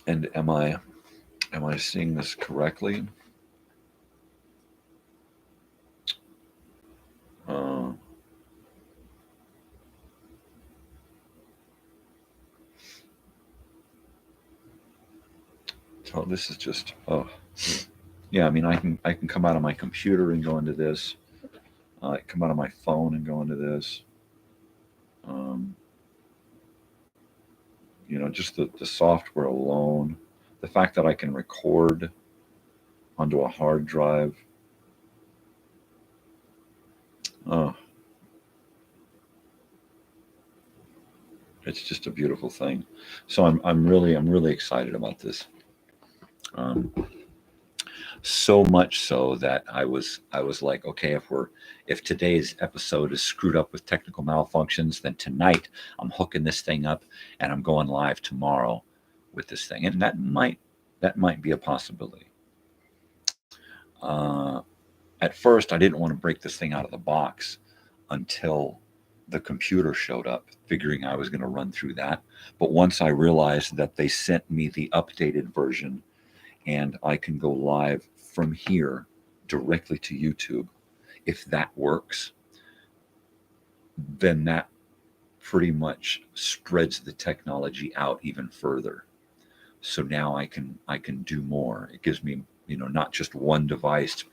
And am I seeing this correctly? So this is just, yeah, I mean, I can come out of my computer and go into this. I come out of my phone and go into this. You know, just the software alone, the fact that I can record onto a hard drive. It's just a beautiful thing. So I'm really excited about this. So much so that I was like, okay, if today's episode is screwed up with technical malfunctions, then tonight I'm hooking this thing up and I'm going live tomorrow with this thing, and that might be a possibility. At first, I didn't want to break this thing out of the box until the computer showed up, figuring I was going to run through that. But once I realized that they sent me the updated version and I can go live from here directly to YouTube, if that works, then that pretty much spreads the technology out even further. So now I can do more. It gives me, you know, not just one device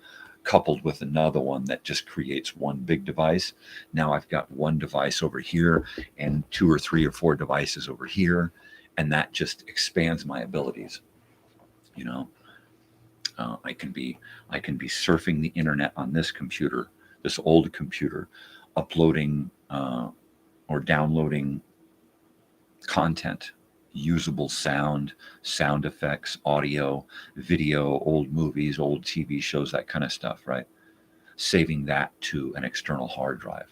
coupled with another one that just creates one big device. Now I've got one device over here and 2 or 3 or 4 devices over here, and that just expands my abilities. You know, I can be surfing the internet on this computer, this old computer, uploading or downloading content, usable sound effects, audio, video, old movies, old TV shows, that kind of stuff, right? Saving that to an external hard drive.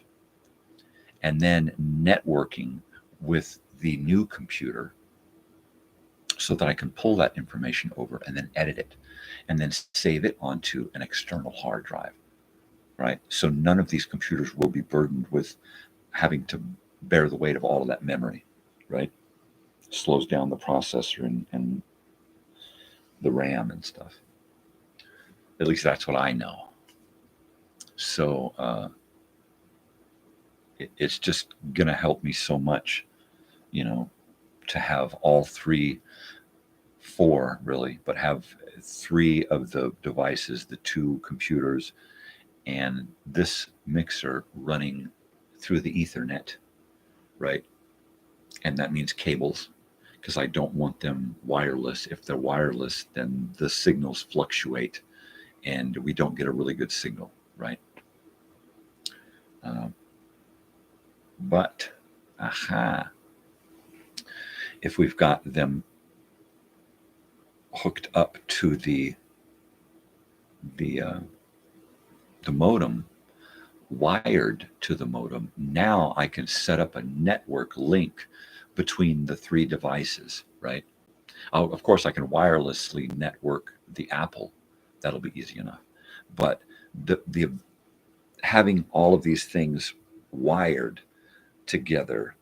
And then networking with the new computer so that I can pull that information over and then edit it and then save it onto an external hard drive, right? So none of these computers will be burdened with having to bear the weight of all of that memory, right? Slows down the processor and the RAM and stuff. At least that's what I know. So it's just gonna help me so much, you know, to have all 4 really, but have 3 of the devices, the 2 computers and this mixer running through the Ethernet, right? And that means cables, because I don't want them wireless. If they're wireless, then the signals fluctuate and we don't get a really good signal, right? But if we've got them hooked up to the modem, wired to the modem, now I can set up a network link between the three devices, right? Of course, I can wirelessly network the Apple. That'll be easy enough. But the having all of these things wired together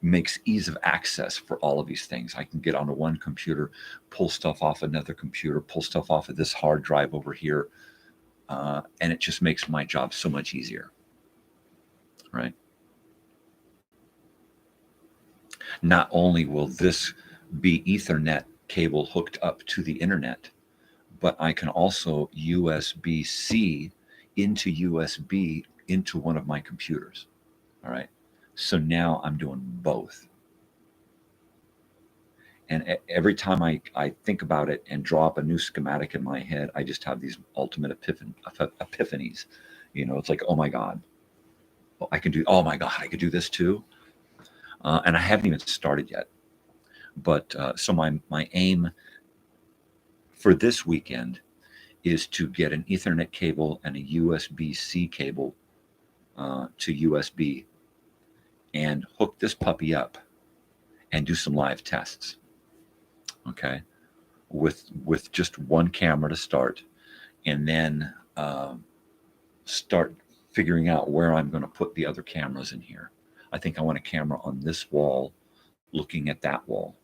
makes ease of access for all of these things. I can get onto one computer, pull stuff off another computer, pull stuff off of this hard drive over here, and it just makes my job so much easier, right? Not only will this be Ethernet cable hooked up to the internet, but I can also USB-C into USB into one of my computers, all right? So now I'm doing both. And every time I think about it and draw up a new schematic in my head, I just have these ultimate epiphanies. You know, it's like, oh my God, I can do, oh my God, I could do this too. And I haven't even started yet. But so my aim for this weekend is to get an Ethernet cable and a USB-C cable to USB and hook this puppy up and do some live tests. Okay, with just one camera to start, and then start figuring out where I'm going to put the other cameras in here. I think I want a camera on this wall looking at that wall,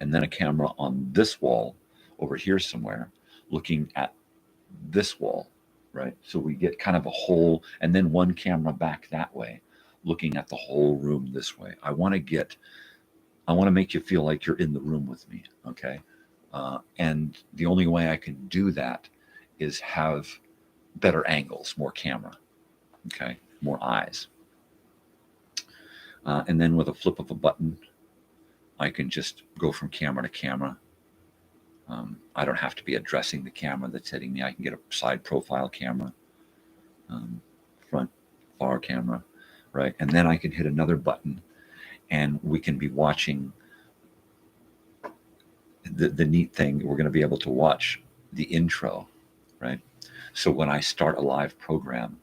and then a camera on this wall over here somewhere looking at this wall, right? So we get kind of a whole, and then one camera back that way looking at the whole room this way. I want to make you feel like you're in the room with me, okay? And the only way I can do that is have better angles, more camera, okay? More eyes. And then with a flip of a button, I can just go from camera to camera. I don't have to be addressing the camera that's hitting me. I can get a side profile camera, front, far camera, right? And then I can hit another button and we can be watching the neat thing. We're going to be able to watch the intro, right? So when I start a live program,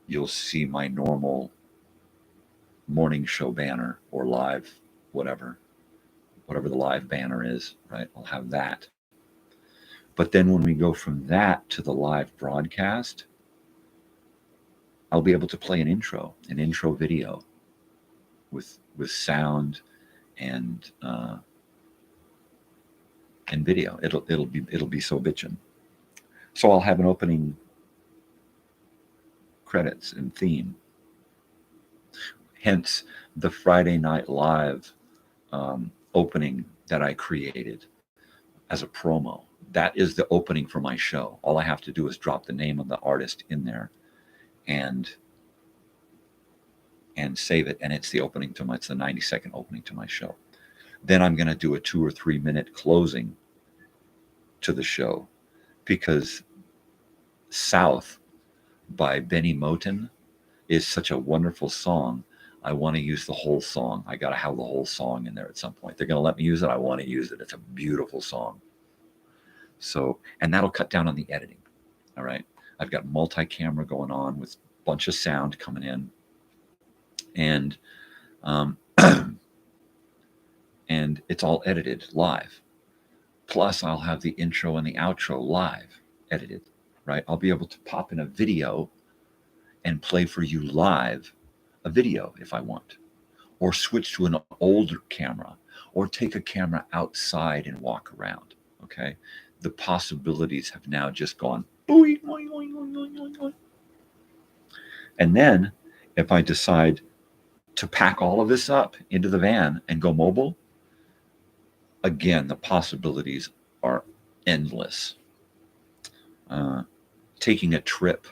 you'll see my normal morning show banner or live, whatever the live banner is, right? I'll have that. But then when we go from that to the live broadcast, I'll be able to play an intro video with sound and video. It'll be so bitchin'. So I'll have an opening credits and theme. Hence the Friday Night Live opening that I created as a promo. That is the opening for my show. All I have to do is drop the name of the artist in there and save it, and it's the opening to it's the 90-second opening to my show. Then I'm going to do a 2 or 3 minute closing to the show, because South by Benny Moten is such a wonderful song. I want to use the whole song. I got to have the whole song in there at some point. They're going to let me use it. I want to use it. It's a beautiful song. So, and that'll cut down on the editing. All right. I've got multi-camera going on with a bunch of sound coming in, and and it's all edited live. Plus I'll have the intro and the outro live edited, right? I'll be able to pop in a video and play for you live a video if I want, or switch to an older camera, or take a camera outside and walk around. Okay. The possibilities have now just gone. And then if I decide to pack all of this up into the van and go mobile, again, the possibilities are endless. taking a trip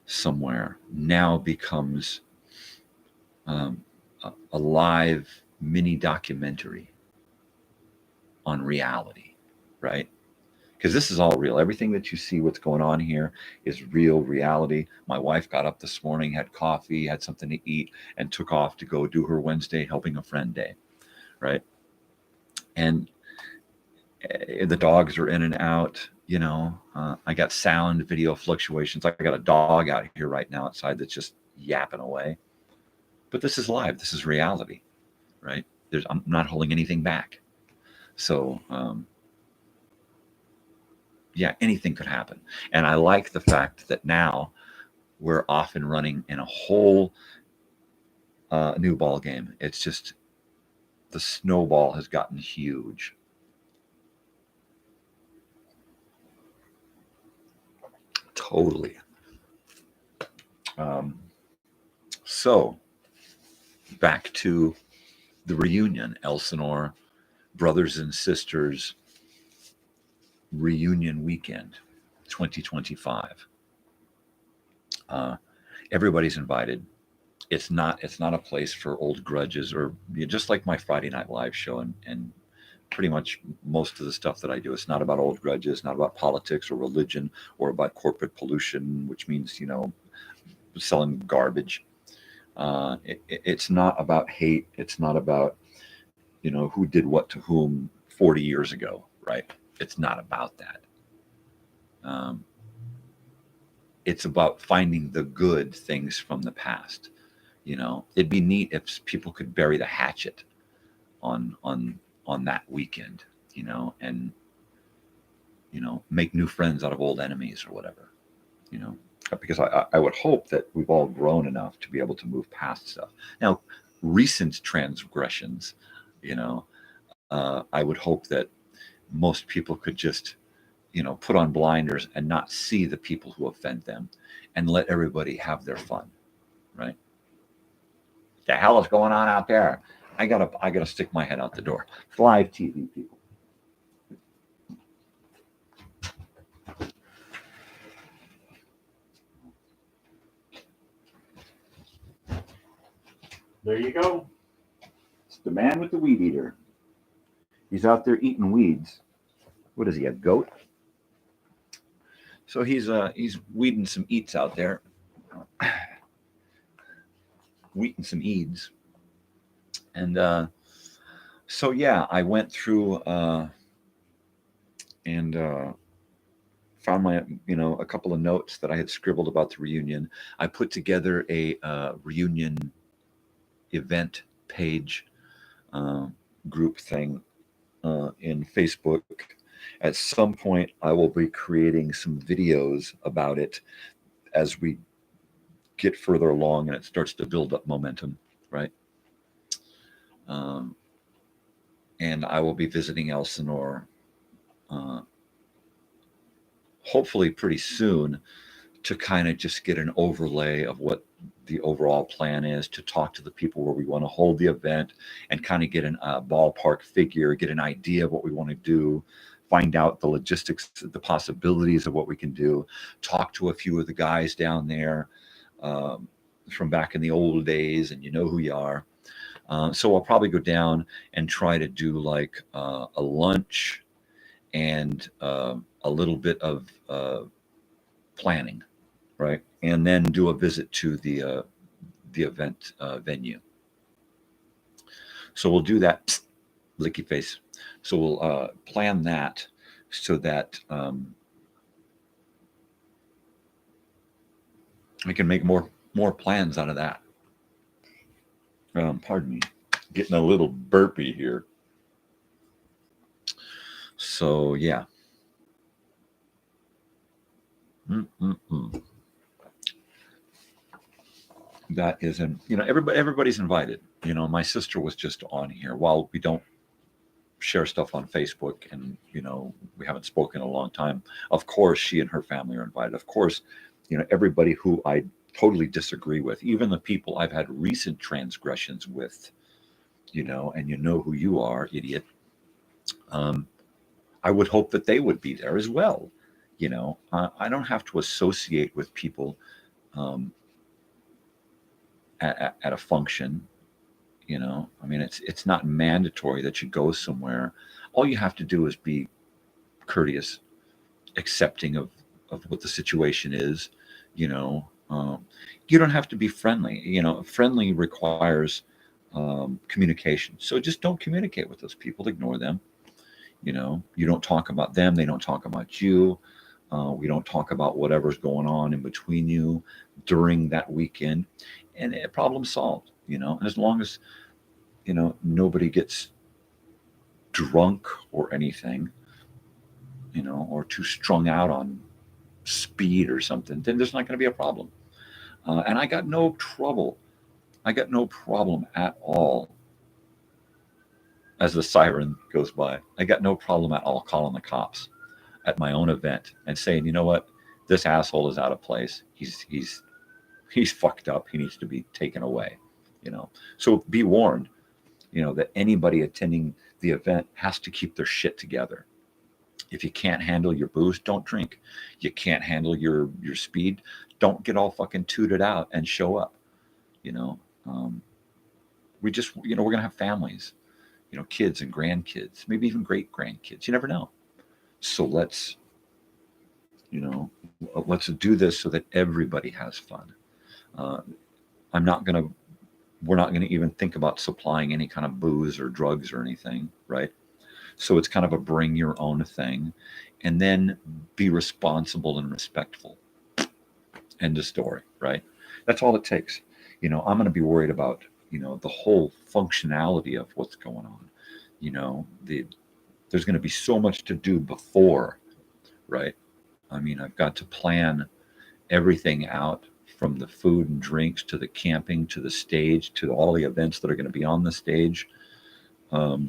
somewhere now becomes a live mini documentary on reality, right? Because this is all real. Everything that you see, what's going on here, is real reality. My wife got up this morning, had coffee, had something to eat, and took off to go do her Wednesday helping a friend day, right? And the dogs are in and out, you know. I got sound, video fluctuations. I got a dog out here right now outside that's just yapping away. But this is live. This is reality, right? I'm not holding anything back. So, yeah, anything could happen. And I like the fact that now we're off and running in a whole new ball game. It's just the snowball has gotten huge. Totally. So back to the reunion, Elsinore Brothers and Sisters reunion weekend 2025. Everybody's invited. It's not a place for old grudges, or just like my Friday Night Live show and pretty much most of the stuff that I do. It's not about old grudges, not about politics or religion or about corporate pollution, which means, you know, selling garbage. It's not about hate. It's not about, you know, who did what to whom 40 years ago, right? It's not about that. It's about finding the good things from the past. You know, it'd be neat if people could bury the hatchet on that weekend, you know, and, you know, make new friends out of old enemies or whatever, you know, because I would hope that we've all grown enough to be able to move past stuff. Now, recent transgressions, you know, I would hope that most people could just, you know, put on blinders and not see the people who offend them and let everybody have their fun, right? The hell is going on out there? I gotta stick my head out the door. It's live TV, people. There you go. It's the man with the weed eater. He's out there eating weeds. What is he, a goat? So he's weeding some eats out there. Wheating some eads. And so yeah, I went through and found my, you know, a couple of notes that I had scribbled about the reunion. I put together a reunion event page group thing in Facebook. At some point, I will be creating some videos about it as we get further along and it starts to build up momentum, right? And I will be visiting Elsinore hopefully pretty soon to kind of just get an overlay of what the overall plan is, to talk to the people where we want to hold the event and kind of get a ballpark figure, get an idea of what we want to do, find out the logistics, the possibilities of what we can do, talk to a few of the guys down there from back in the old days, and you know who you are. So I'll probably go down and try to do like a lunch and a little bit of planning, right? And then do a visit to the event venue. So we'll do that, licky face. So we'll plan that so that we can make more plans out of that. Pardon me, getting a little burpy here. So yeah. That isn't, you know, everybody's invited. You know, my sister was just on here. While we don't share stuff on Facebook and, you know, we haven't spoken in a long time, of course she and her family are invited. Of course, you know, everybody who I totally disagree with, even the people I've had recent transgressions with, you know, and you know who you are, idiot. I would hope that they would be there as well, You know, I don't have to associate with people at a function. You know, I mean, it's not mandatory that you go somewhere. All you have to do is be courteous, accepting of what the situation is. You know, you don't have to be friendly. You know, friendly requires communication. So just don't communicate with those people. Ignore them. You know, you don't talk about them. They don't talk about you. We don't talk about whatever's going on in between you during that weekend, and problem solved. You know, and as long as, you know, nobody gets drunk or anything, you know, or too strung out on speed or something, then there's not going to be a problem. And I got no trouble. I got no problem at all. As the siren goes by, I got no problem at all calling the cops at my own event and saying, you know what, this asshole is out of place. He's fucked up. He needs to be taken away. You know, so be warned, you know, that anybody attending the event has to keep their shit together. If you can't handle your booze, don't drink. You can't handle your speed, don't get all fucking tooted out and show up. You know, we just, you know, we're gonna have families, you know, kids and grandkids, maybe even great grandkids. You never know. So let's, you know, let's do this so that everybody has fun. We're not gonna even think about supplying any kind of booze or drugs or anything, right? So it's kind of a bring your own thing, and then be responsible and respectful. End of story, right? That's all it takes. You know, I'm going to be worried about, you know, the whole functionality of what's going on. You know, there's going to be so much to do before, right? I mean, I've got to plan everything out, from the food and drinks to the camping to the stage to all the events that are going to be on the stage. That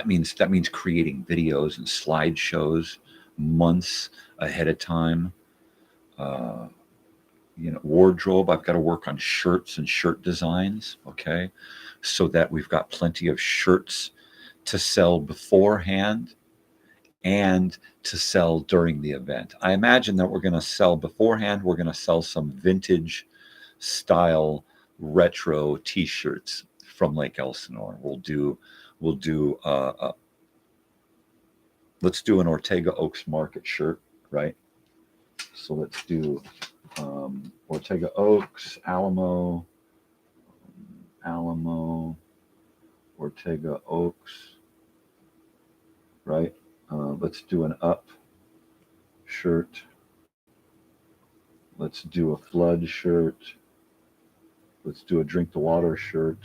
means creating videos and slideshows months ahead of time. You know, wardrobe, I've got to work on shirts and shirt designs, okay? So that we've got plenty of shirts to sell beforehand and to sell during the event. I imagine that we're going to sell beforehand. We're going to sell some vintage style retro t-shirts from Lake Elsinore. Let's do an Ortega Oaks Market shirt, right? So let's do Ortega Oaks, Alamo, Ortega Oaks, right? Let's do an up shirt. Let's do a flood shirt. Let's do a drink the water shirt.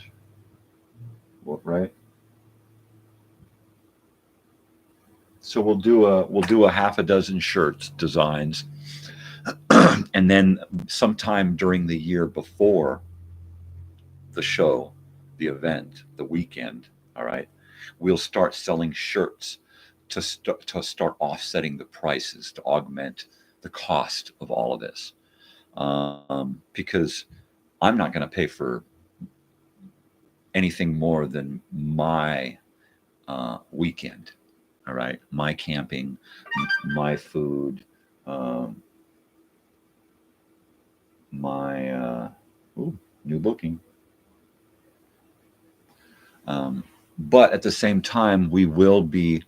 What, right? So we'll do a half a dozen shirts designs, and then sometime during the year before the show, the event, the weekend, all right, we'll start selling shirts to start offsetting the prices, to augment the cost of all of this, because I'm not going to pay for anything more than my weekend. All right, my camping, my food, my new booking. But at the same time, we will be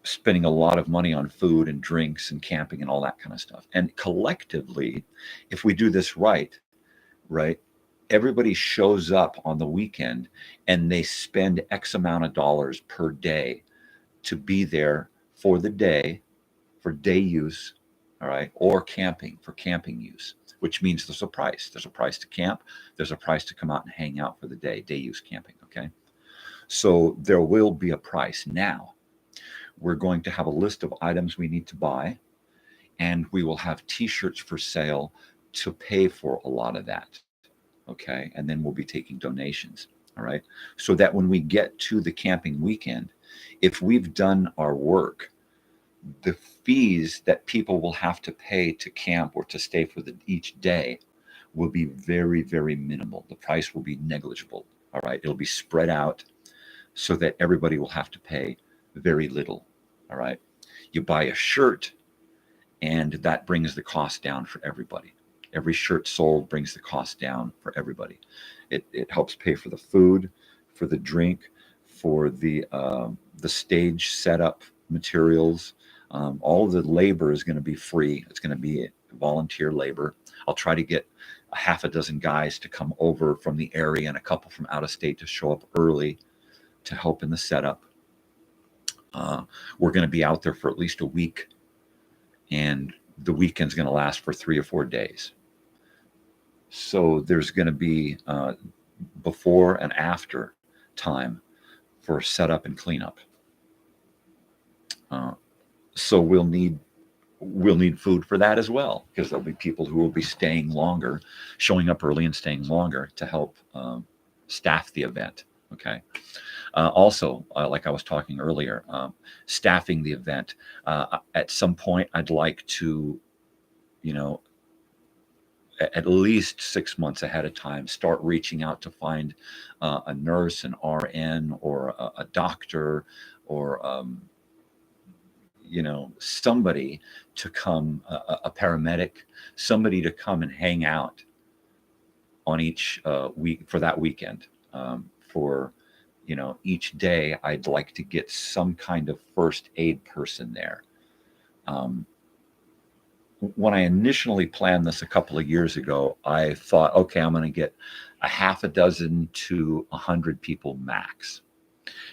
spending a lot of money on food and drinks and camping and all that kind of stuff. And collectively, if we do this right, everybody shows up on the weekend and they spend X amount of dollars per day to be there for the day, for day use, all right, or camping, for camping use, which means there's a price. There's a price to camp. There's a price to come out and hang out for the day use camping, okay? So there will be a price. Now, we're going to have a list of items we need to buy, and we will have t-shirts for sale to pay for a lot of that, okay? And then we'll be taking donations, all right? So that when we get to the camping weekend, if we've done our work, the fees that people will have to pay to camp or to stay for each day will be very, very minimal. The price will be negligible, all right? It'll be spread out so that everybody will have to pay very little, all right? You buy a shirt, and that brings the cost down for everybody. Every shirt sold brings the cost down for everybody. It helps pay for the food, for the drink, for the stage setup materials. All of the labor is going to be free. It's going to be volunteer labor. I'll try to get a half a dozen guys to come over from the area and a couple from out of state to show up early to help in the setup. We're going to be out there for at least a week, and the weekend's going to last for 3 or 4 days. So there's going to be before and after time for setup and cleanup. So we'll need food for that as well, because there'll be people who will be staying longer, showing up early and staying longer to help staff the event. Okay. Also, like I was talking earlier, staffing the event. At some point, I'd like to, at least 6 months ahead of time, start reaching out to find a nurse, an RN, or a doctor, or somebody to come, a paramedic, somebody to come and hang out on each week for that weekend. For each day, I'd like to get some kind of first aid person there. When I initially planned this a couple of years ago, I thought, okay, I'm going to get a half a dozen to 100 people max.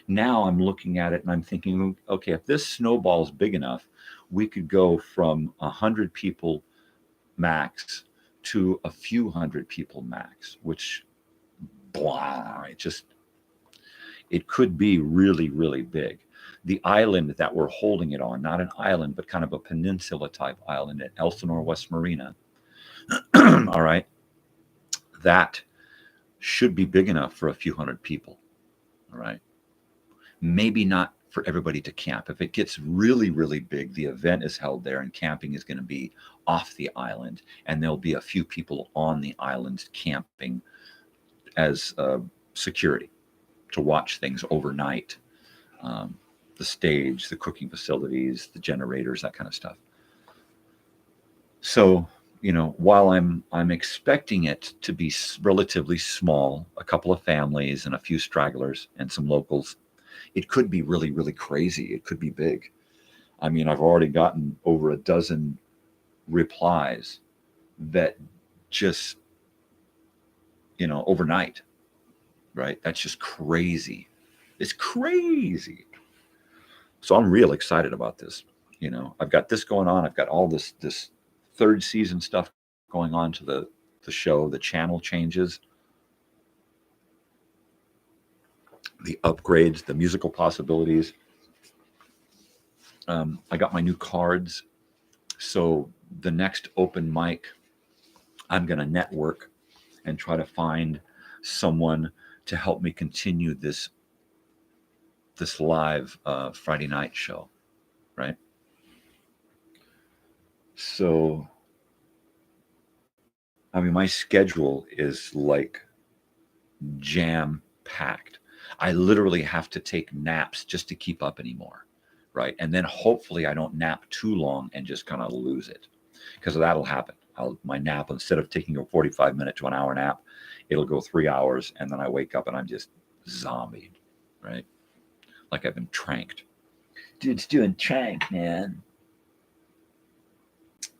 Now I'm looking at it and I'm thinking, okay, if this snowball's big enough, we could go from 100 people max to a few hundred people max, which, blah, it could be really, really big. The island that we're holding it on, not an island, but kind of a peninsula type island at Elsinore, West Marina. All right. That should be big enough for a few hundred people. All right. Maybe not for everybody to camp. If it gets really, really big, the event is held there and camping is going to be off the island, and there'll be a few people on the island camping as security to watch things overnight. The stage, the cooking facilities, the generators, that kind of stuff. So, while I'm expecting it to be relatively small, a couple of families and a few stragglers and some locals, it could be really, really crazy. It could be big. I mean, I've already gotten over a dozen replies that just, overnight, right? That's just crazy. It's crazy. So I'm real excited about this. I've got this going on. I've got all this third season stuff going on to the show, the channel changes, the upgrades, the musical possibilities. I got my new cards. So the next open mic, I'm going to network and try to find someone to help me continue this live Friday night show, right? So, I mean, my schedule is like jam-packed. I literally have to take naps just to keep up anymore, right? And then hopefully I don't nap too long and just kind of lose it, because that'll happen. My nap, instead of taking a 45-minute to an hour nap, it'll go 3 hours, and then I wake up and I'm just zombied, right? Like I've been tranked. Dude's doing trank, man.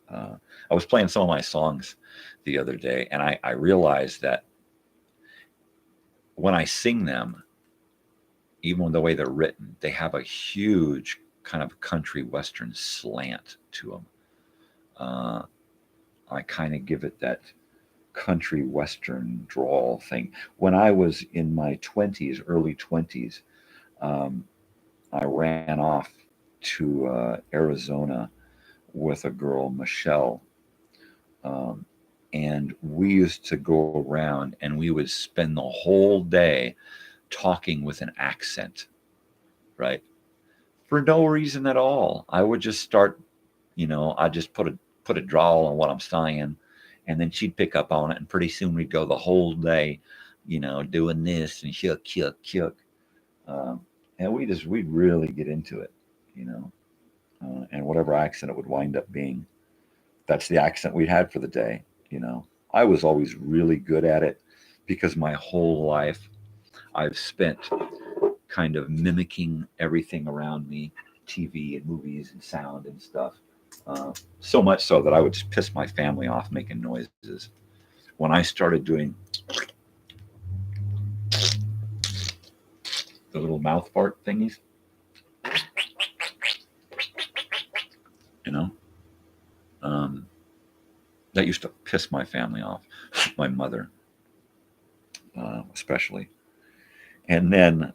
I was playing some of my songs the other day, and I realized that when I sing them, even the way they're written, they have a huge kind of country western slant to them. I kind of give it that country western drawl thing. When I was in my 20s, early 20s, I ran off to Arizona with a girl, Michelle, and we used to go around and we would spend the whole day talking with an accent, right? For no reason at all. I would just start, I just put a drawl on what I'm saying, and then she'd pick up on it, and pretty soon we'd go the whole day, doing this and kyuk. And we'd really get into it, and whatever accent it would wind up being, that's the accent we had for the day. I was always really good at it because my whole life I've spent kind of mimicking everything around me, TV and movies and sound and stuff. So much so that I would just piss my family off making noises. When I started doing the little mouth fart thingies, that used to piss my family off, my mother especially. And then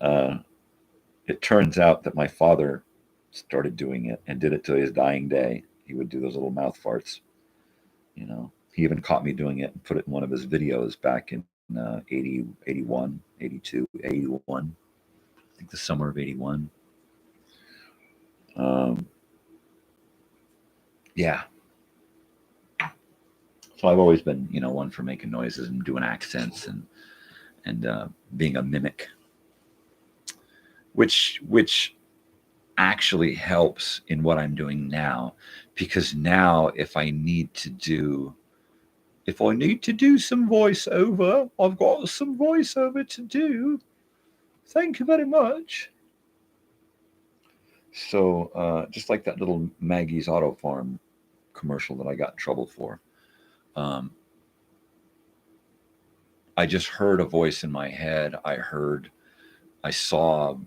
it turns out that my father started doing it and did it to his dying day. He would do those little mouth farts. He even caught me doing it and put it in one of his videos back in 80, 81, 82, 81. I think the summer of 81. Yeah. So I've always been, one for making noises and doing accents and being a mimic, which actually helps in what I'm doing now, because now if I need to do some voiceover, I've got some voiceover to do. Thank you very much. So just like that little Maggie's Auto Farm commercial that I got in trouble for, I just heard a voice in my head. I saw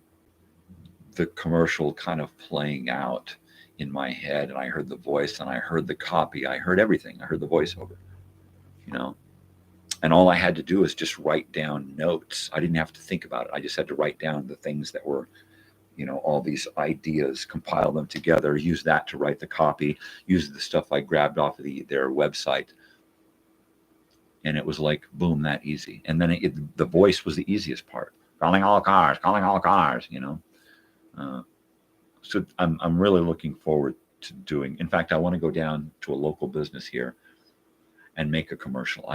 the commercial kind of playing out in my head, and I heard the voice, and I heard the copy. I heard everything. I heard the voiceover, and all I had to do was just write down notes. I didn't have to think about it. I just had to write down the things that were, all these ideas, compile them together, use that to write the copy, use the stuff I grabbed off of their website. And it was like, boom, that easy. And then the voice was the easiest part. Calling all cars, So I'm really looking forward to doing. In fact, I want to go down to a local business here and make a commercial.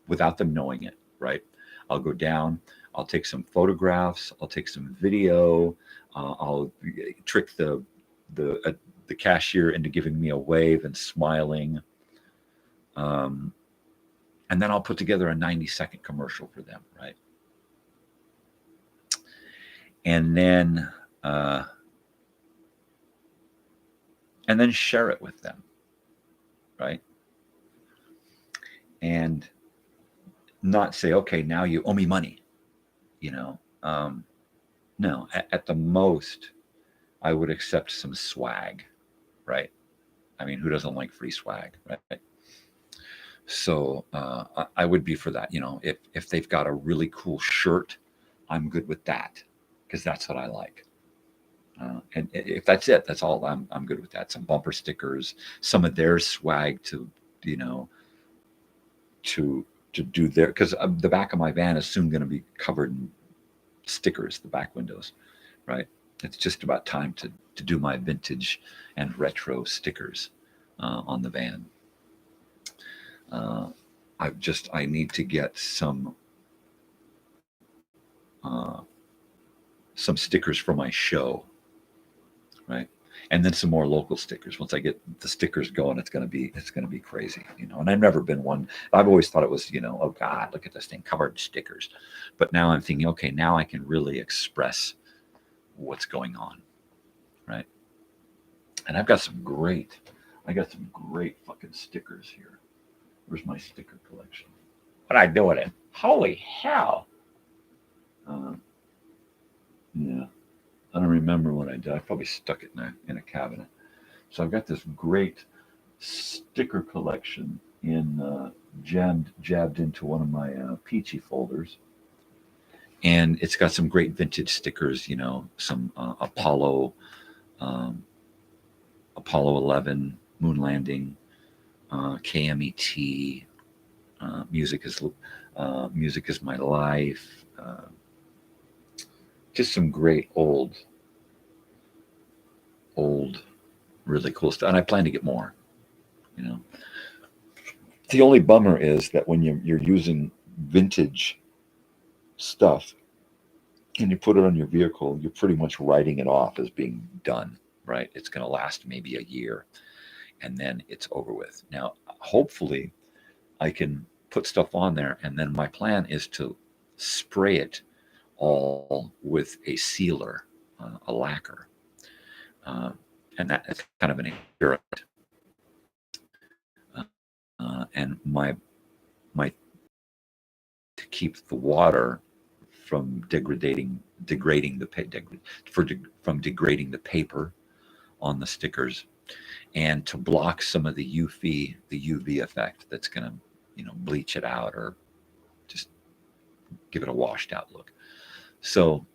Without them knowing it, right? I'll go down. I'll take some photographs. I'll take some video. I'll trick the cashier into giving me a wave and smiling. And then I'll put together a 90-second commercial for them, right? And then share it with them, right? And not say, okay, now you owe me money, No, at the most, I would accept some swag, right? I mean, who doesn't like free swag, right? So I would be for that. If they've got a really cool shirt, I'm good with that, because that's what I like. And if that's it, that's all. I'm good with that. Some bumper stickers, some of their swag to do their, because the back of my van is soon going to be covered in stickers, the back windows, right? It's just about time to do my vintage and retro stickers on the van. I need to get some stickers for my show, right? And then some more local stickers. Once I get the stickers going, it's gonna be crazy, And I've never been one. I've always thought it was, oh God, look at this thing covered in stickers. But now I'm thinking, okay, now I can really express what's going on, right? And I got some great fucking stickers here. Where's my sticker collection? What I do with it? Holy hell! Yeah, I don't remember what I did. I probably stuck it in a cabinet. So I've got this great sticker collection jabbed into one of my Peachy folders, and it's got some great vintage stickers. Some Apollo 11 moon landing. KMET, music is my life. Just some great old, really cool stuff, and I plan to get more. The only bummer is that when you're using vintage stuff and you put it on your vehicle, you're pretty much writing it off as being done, right? It's going to last maybe a year, and then it's over with. Now, hopefully, I can put stuff on there, and then my plan is to spray it all with a sealer, a lacquer, and that's kind of an experiment. And my to keep the water from degrading the paper on the stickers, and to block some of the UV effect that's going to, bleach it out or just give it a washed out look. So,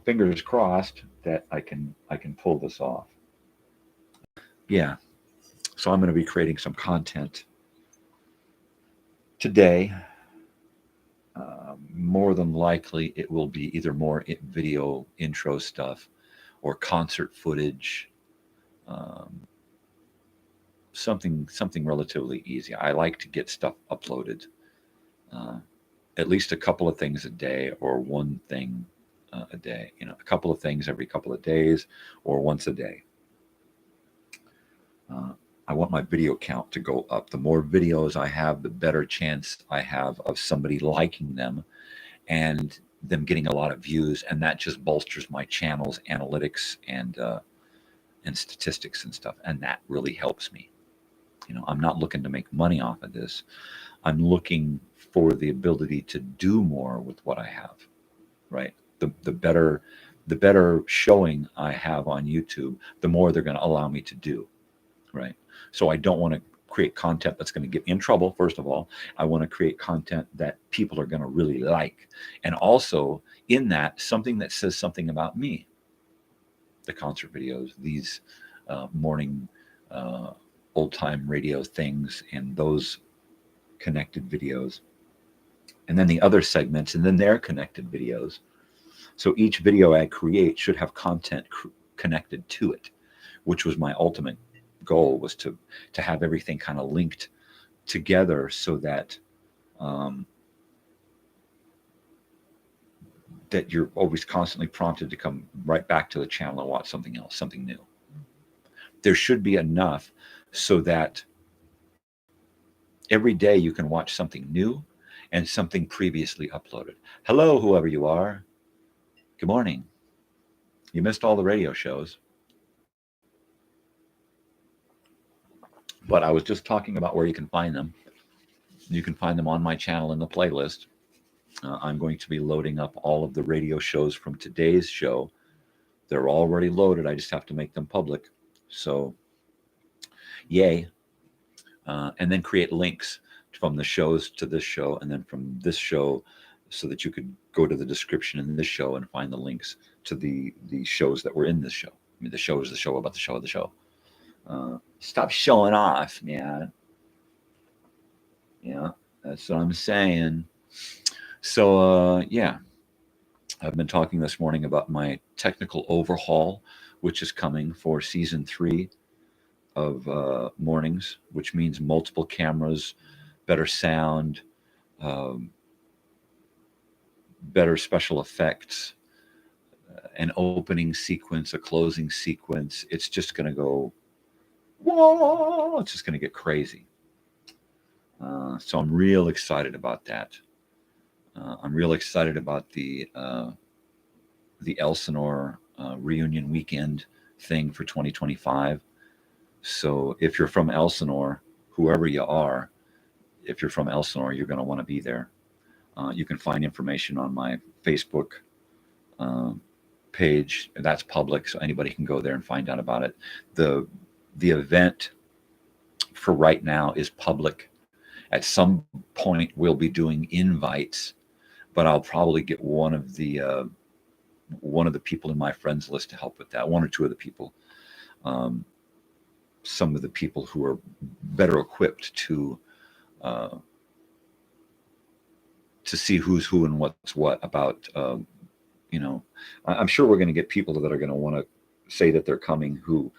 fingers crossed that I can pull this off. Yeah. So I'm going to be creating some content today. More than likely, it will be either more video intro stuff or concert footage. Something relatively easy. I like to get stuff uploaded. At least a couple of things a day, or one thing a day. A couple of things every couple of days, or once a day. I want my video count to go up. The more videos I have, the better chance I have of somebody liking them and them getting a lot of views, and that just bolsters my channel's analytics and statistics and stuff, and that really helps me. I'm not looking to make money off of this. I'm looking for the ability to do more with what I have, right? The better showing I have on YouTube, the more they're going to allow me to do, right? So I don't want to create content that's going to get me in trouble. First of all, I want to create content that people are going to really like, and also in that, something that says something about me. The concert videos, these morning old-time radio things, and those connected videos, and then the other segments, and then their connected videos. So each video I create should have content connected to it, which was my ultimate goal, was to have everything kind of linked together, so that that you're always constantly prompted to come right back to the channel and watch something else, something new. There should be enough so that every day you can watch something new and something previously uploaded. Hello, whoever you are. Good morning. You missed all the radio shows. But I was just talking about where you can find them. You can find them on my channel in the playlist. I'm going to be loading up all of the radio shows from today's show. They're already loaded. I just have to make them public. So, yay. And then create links from the shows to this show, and then from this show, so that you could go to the description in this show and find the links to the shows that were in this show. I mean, the show is the show about the show of the show. Stop showing off, man. Yeah, that's what I'm saying. So, yeah, I've been talking this morning about my technical overhaul, which is coming for season 3 of mornings, which means multiple cameras, better sound, better special effects, an opening sequence, a closing sequence. It's just going to go, whoa, it's just going to get crazy. So I'm real excited about that. I'm real excited about the Elsinore reunion weekend thing for 2025. So if you're from Elsinore, whoever you are, if you're from Elsinore, you're going to want to be there. You can find information on my Facebook page. That's public, so anybody can go there and find out about it. The event for right now is public. At some point, we'll be doing invites, but I'll probably get one of the people in my friends list to help with that. One or two of the people. Some of the people who are better equipped to see who's who and what's what about, I'm sure we're going to get people that are going to want to say that they're coming who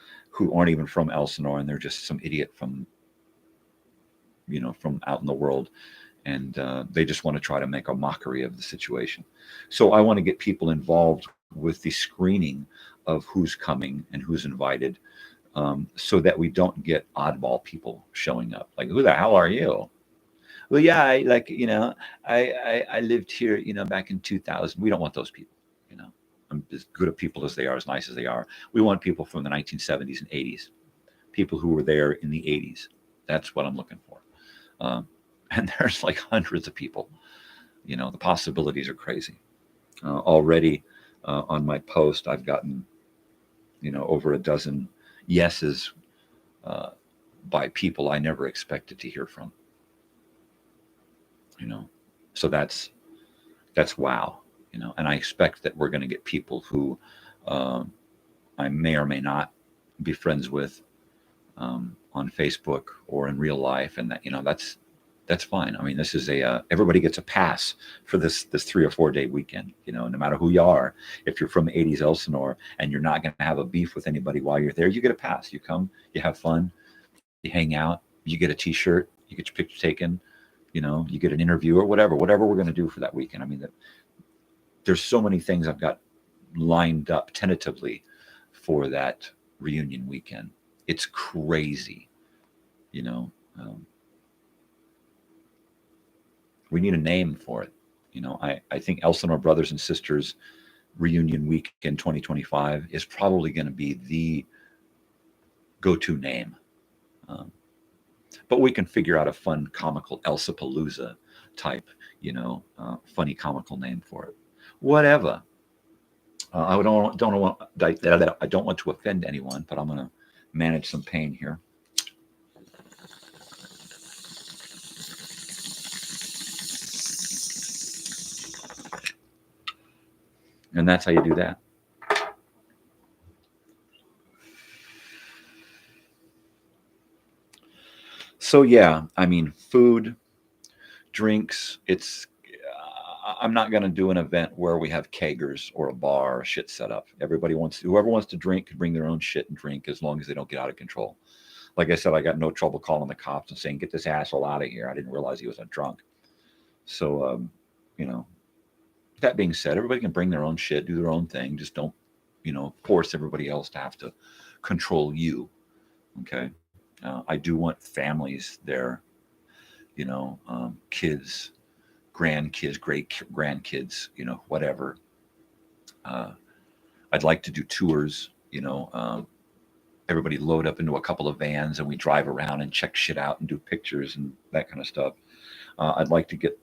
aren't even from Elsinore, and they're just some idiot from out in the world, and they just want to try to make a mockery of the situation. So I want to get people involved with the screening of who's coming and who's invited, so that we don't get oddball people showing up. Like, who the hell are you? Well, yeah, I lived here, back in 2000. We don't want those people, as good of people as they are, as nice as they are. We want people from the 1970s and 80s, people who were there in the 80s. That's what I'm looking for. And there's like hundreds of people. The possibilities are crazy. Already on my post, I've gotten, over a dozen yeses by people I never expected to hear from. So that's wow. And I expect that we're going to get people who I may or may not be friends with on Facebook or in real life, and that's fine. I mean, this is everybody gets a pass for this 3 or 4 day weekend. No matter who you are, if you're from 80s Elsinore and you're not going to have a beef with anybody while you're there, you get a pass. You come, you have fun, you hang out, you get a T-shirt, you get your picture taken, you get an interview or whatever we're going to do for that weekend. I mean, there's so many things I've got lined up tentatively for that reunion weekend. It's crazy, we need a name for it. I think Elsinore Brothers and Sisters reunion weekend 2025 is probably going to be the go-to name. But we can figure out a fun, comical Elsapalooza type, funny, comical name for it. Whatever. I don't want to offend anyone, but I'm going to manage some pain here. And that's how you do that. So yeah, I mean, food, drinks, I'm not going to do an event where we have kegers or a bar or shit set up. Whoever wants to drink can bring their own shit and drink, as long as they don't get out of control. Like I said, I got no trouble calling the cops and saying, get this asshole out of here. I didn't realize he was a drunk. So, that being said, everybody can bring their own shit, do their own thing. Just don't, force everybody else to have to control you. Okay. I do want families there, kids, grandkids, great grandkids, whatever. I'd like to do tours, everybody load up into a couple of vans and we drive around and check shit out and do pictures and that kind of stuff. I'd like to get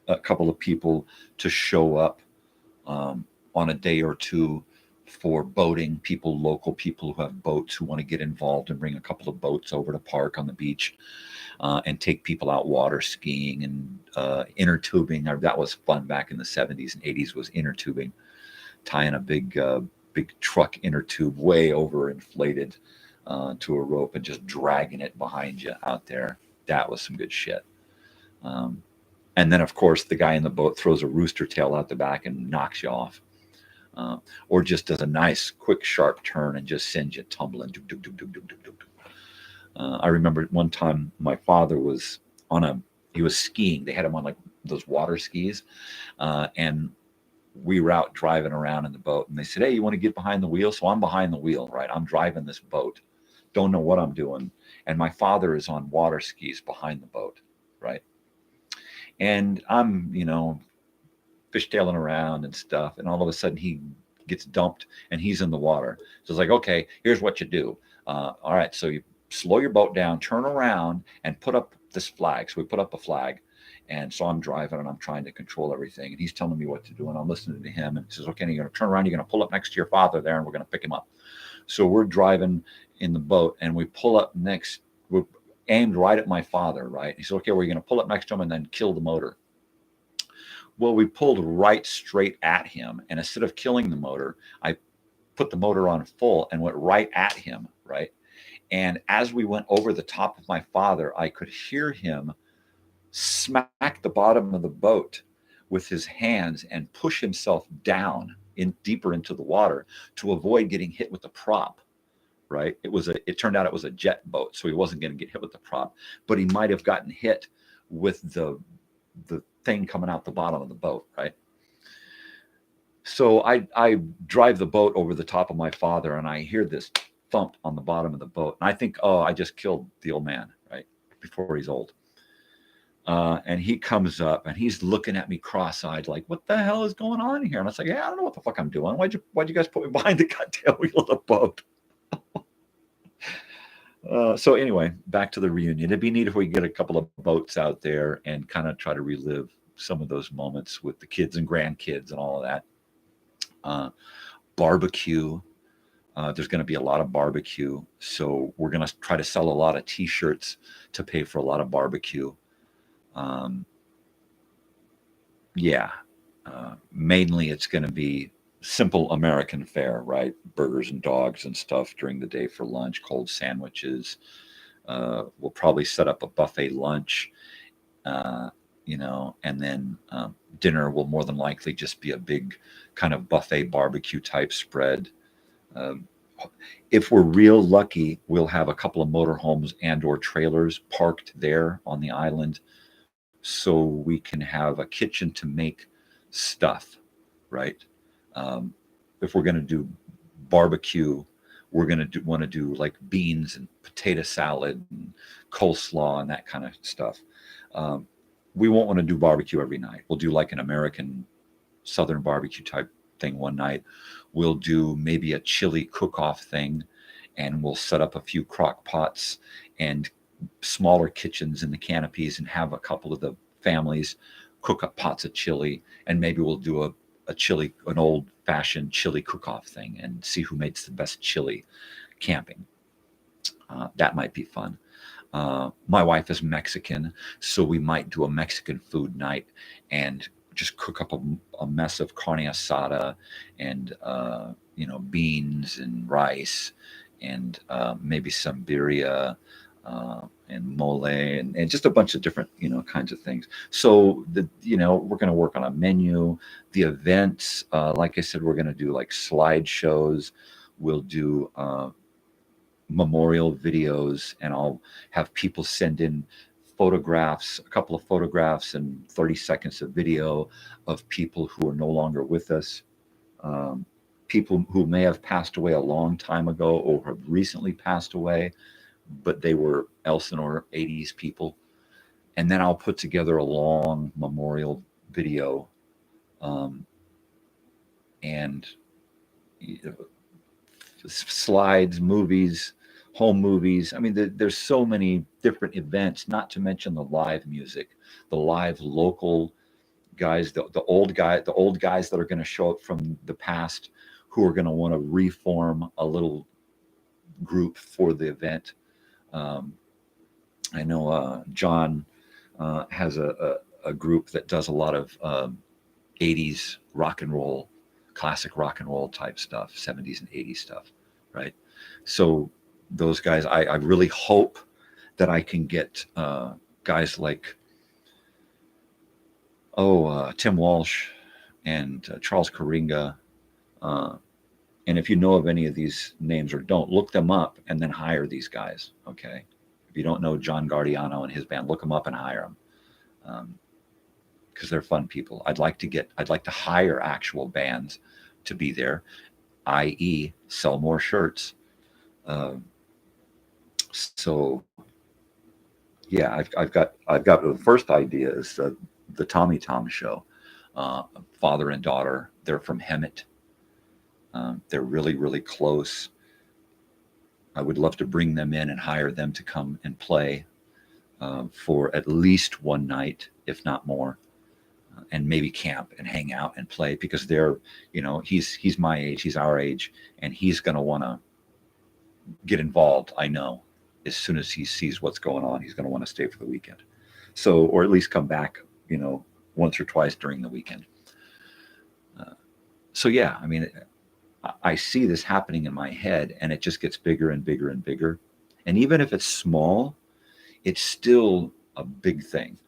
a couple of people to show up on a day or two for boating, local people who have boats who want to get involved and bring a couple of boats over to park on the beach and take people out water skiing and inner tubing. That was fun back in the 70s and 80s, was inner tubing, tying a big truck inner tube way over inflated to a rope and just dragging it behind you out there. That was some good shit. And then, of course, the guy in the boat throws a rooster tail out the back and knocks you off. Or just does a nice, quick, sharp turn and just sends you tumbling. I remember one time my father was he was skiing. They had him on like those water skis. And we were out driving around in the boat. And they said, hey, you want to get behind the wheel? So I'm behind the wheel, right? I'm driving this boat. Don't know what I'm doing. And my father is on water skis behind the boat, right? And I'm, fishtailing around and stuff. And all of a sudden he gets dumped and he's in the water. So it's like, okay, here's what you do. All right. So you slow your boat down, turn around and put up this flag. So we put up a flag. And so I'm driving and I'm trying to control everything. And he's telling me what to do. And I'm listening to him. And he says, okay, you're going to turn around. You're going to pull up next to your father there and we're going to pick him up. So we're driving in the boat and we pull up next. We're aimed right at my father, right? He said, okay, we're going to pull up next to him and then kill the motor. Well, we pulled right straight at him. And instead of killing the motor, I put the motor on full and went right at him, right? And as we went over the top of my father, I could hear him smack the bottom of the boat with his hands and push himself down deeper into the water to avoid getting hit with the prop, right? It turned out it was a jet boat, so he wasn't going to get hit with the prop, but he might have gotten hit with the thing coming out the bottom of the boat, right? So I drive the boat over the top of my father, and I hear this thump on the bottom of the boat. And I think, oh, I just killed the old man, right? Before he's old. And he comes up and he's looking at me cross-eyed, like, what the hell is going on here? And I was like, yeah, I don't know what the fuck I'm doing. Why'd you guys put me behind the goddamn wheel of the boat? So anyway, back to the reunion. It'd be neat if we get a couple of boats out there and kind of try to relive some of those moments with the kids and grandkids and all of that. Barbecue. There's going to be a lot of barbecue. So we're going to try to sell a lot of T-shirts to pay for a lot of barbecue. Mainly it's going to be simple American fare, right? Burgers and dogs and stuff during the day for lunch, cold sandwiches. We'll probably set up a buffet lunch, and then dinner will more than likely just be a big kind of buffet barbecue type spread. If we're real lucky, we'll have a couple of motorhomes and or trailers parked there on the island, so we can have a kitchen to make stuff, right? If we're going to do barbecue, we're going to want to do like beans and potato salad and coleslaw and that kind of stuff. We won't want to do barbecue every night. We'll do like an American Southern barbecue type thing one night. We'll do maybe a chili cook-off thing, and we'll set up a few crock pots and smaller kitchens in the canopies and have a couple of the families cook up pots of chili, and maybe we'll do an old-fashioned chili cook-off thing and see who makes the best chili camping. That might be fun. My wife is Mexican, so we might do a Mexican food night and just cook up a mess of carne asada and beans and rice and maybe some birria and mole and just a bunch of different kinds of things. So we're going to work on a menu. The events, like I said, we're going to do like slideshows. We'll do memorial videos, and I'll have people send in photographs, a couple of photographs and 30 seconds of video of people who are no longer with us, people who may have passed away a long time ago or have recently passed away, but they were Elsinore 80s people. And then I'll put together a long memorial video and slides, movies, home movies. I mean, there's so many different events, not to mention the live music, the live local guys, the old guys that are going to show up from the past, who are going to want to reform a little group for the event. I know John has a group that does a lot of 80s rock and roll, classic rock and roll type stuff, 70s and 80s stuff, right? So those guys, I really hope that I can get guys like Tim Walsh and Charles Karinga. And if you know of any of these names or don't, look them up and then hire these guys, okay? If you don't know John Guardiano and his band, look them up and hire them, because they're fun people. I'd like to hire actual bands to be there, i.e. sell more shirts. So yeah, I've got the first idea is the Tommy Tom show. Father and daughter, they're from Hemet. They're really, really close. I would love to bring them in and hire them to come and play for at least one night, if not more, and maybe camp and hang out and play, because they're, he's my age, he's our age, and he's going to want to get involved. I know as soon as he sees what's going on, he's going to want to stay for the weekend. So, or at least come back, once or twice during the weekend. So yeah, I mean, I see this happening in my head, and it just gets bigger and bigger and bigger. And even if it's small, it's still a big thing,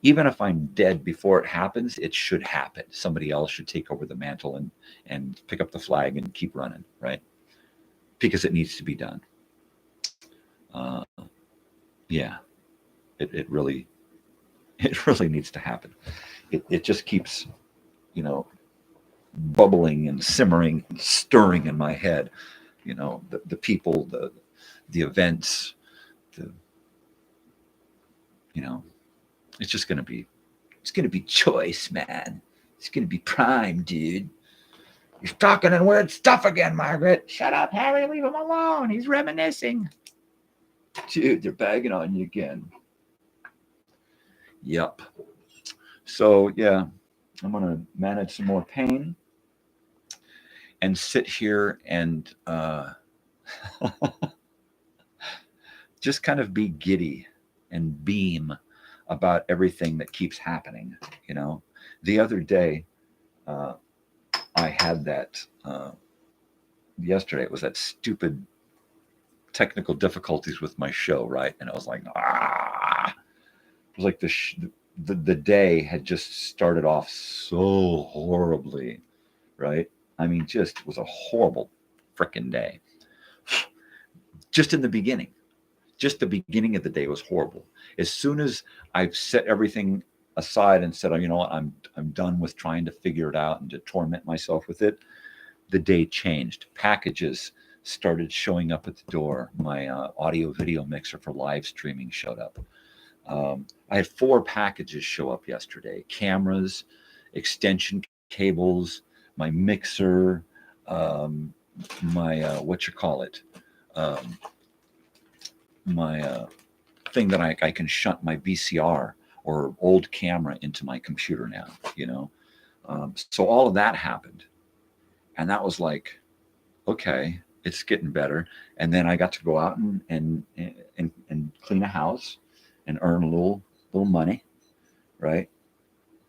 Even if I'm dead before it happens, it should happen. Somebody else should take over the mantle and pick up the flag and keep running, right? Because it needs to be done. Yeah, it really needs to happen. It just keeps, bubbling and simmering and stirring in my head. You know, the people, the events, you know, it's just going to be choice, man. It's going to be prime, dude. He's talking in weird stuff again, Margaret. Shut up, Harry. Leave him alone. He's reminiscing. Dude, they're bagging on you again. Yep. So, yeah, I'm going to manage some more pain and sit here and just kind of be giddy and beam about everything that keeps happening. You know, the other day, I had that yesterday. It was that stupid technical difficulties with my show, right? And I was like, it was like the day had just started off so horribly, right? I mean, just was a horrible frickin' day. Just in the beginning. Just the beginning of the day was horrible. As soon as I set everything aside and said, oh, you know what, I'm done with trying to figure it out and to torment myself with it, the day changed. Packages started showing up at the door. My audio video mixer for live streaming showed up. I had 4 packages show up yesterday: cameras, extension cables, my mixer, my my thing that I can shunt my VCR or old camera into my computer now, you know. So all of that happened, and that was like, okay, it's getting better. And then I got to go out and clean a house and earn a little money, right?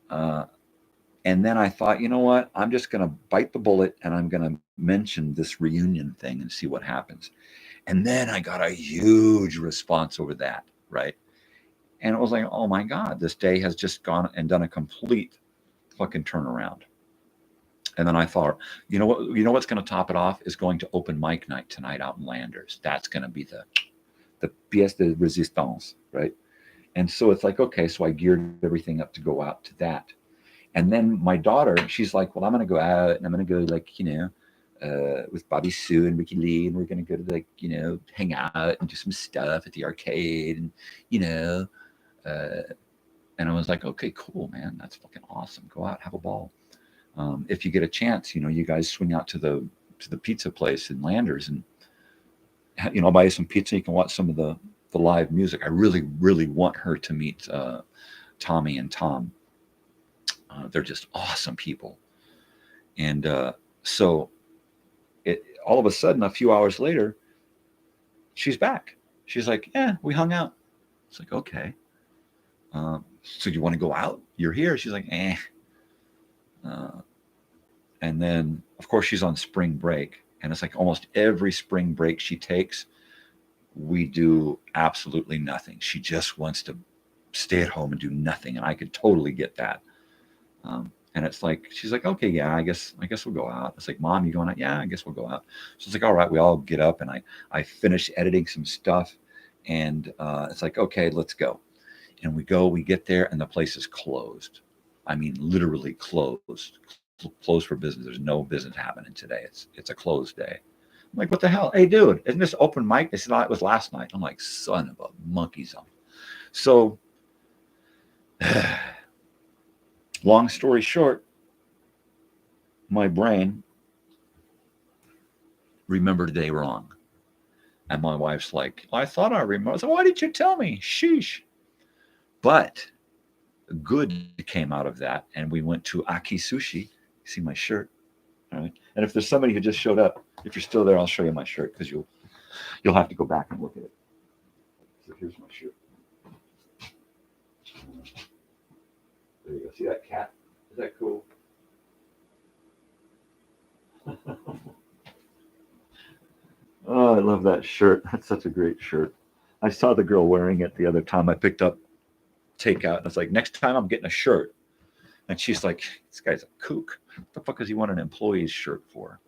And then I thought, you know what? I'm just going to bite the bullet and I'm going to mention this reunion thing and see what happens. And then I got a huge response over that, right? And it was like, oh my God, this day has just gone and done a complete fucking turnaround. And then I thought, you know what's going to top it off is going to open mic night tonight out in Landers. That's going to be the pièce de résistance, right? And so it's like, okay, so I geared everything up to go out to that. And then my daughter, she's like, well, I'm going to go out and I'm going to go, like, you know, with Bobby Sue and Ricky Lee, and we're going to go to, like, you know, hang out and do some stuff at the arcade, and, you know, and I was like, okay, cool, man. That's fucking awesome. Go out, have a ball. If you get a chance, you know, you guys swing out to the pizza place in Landers and, you know, I'll buy you some pizza. You can watch some of the live music. I really, really want her to meet Tommy and Tom. They're just awesome people. And so all of a sudden, a few hours later, she's back. She's like, yeah, we hung out. It's like, okay. So you want to go out? You're here. She's like, eh. And then, of course, she's on spring break. And it's like almost every spring break she takes, we do absolutely nothing. She just wants to stay at home and do nothing. And I could totally get that. And it's like, she's like, okay, yeah, I guess we'll go out. It's like, Mom, you going out? Yeah, I guess we'll go out. So it's like, all right, we all get up, and I finish editing some stuff, and it's like, okay, let's go. And we get there, and the place is closed. I mean, literally closed for business. There's no business happening today. It's a closed day. I'm like, what the hell? Hey, dude, isn't this open mic? They said, it was last night. I'm like, son of a monkey's on. So, long story short, my brain remembered the day wrong. And my wife's like, I thought I remember. I said, why did you tell me? Sheesh. But good came out of that. And we went to Aki Sushi. See my shirt. All right. And if there's somebody who just showed up, if you're still there, I'll show you my shirt, because you'll have to go back and look at it. So here's my shirt. There you go. See that cat? Is that cool? Oh, I love that shirt. That's such a great shirt. I saw the girl wearing it the other time I picked up takeout. And I was like, next time I'm getting a shirt. And she's like, this guy's a kook. What the fuck does he want an employee's shirt for?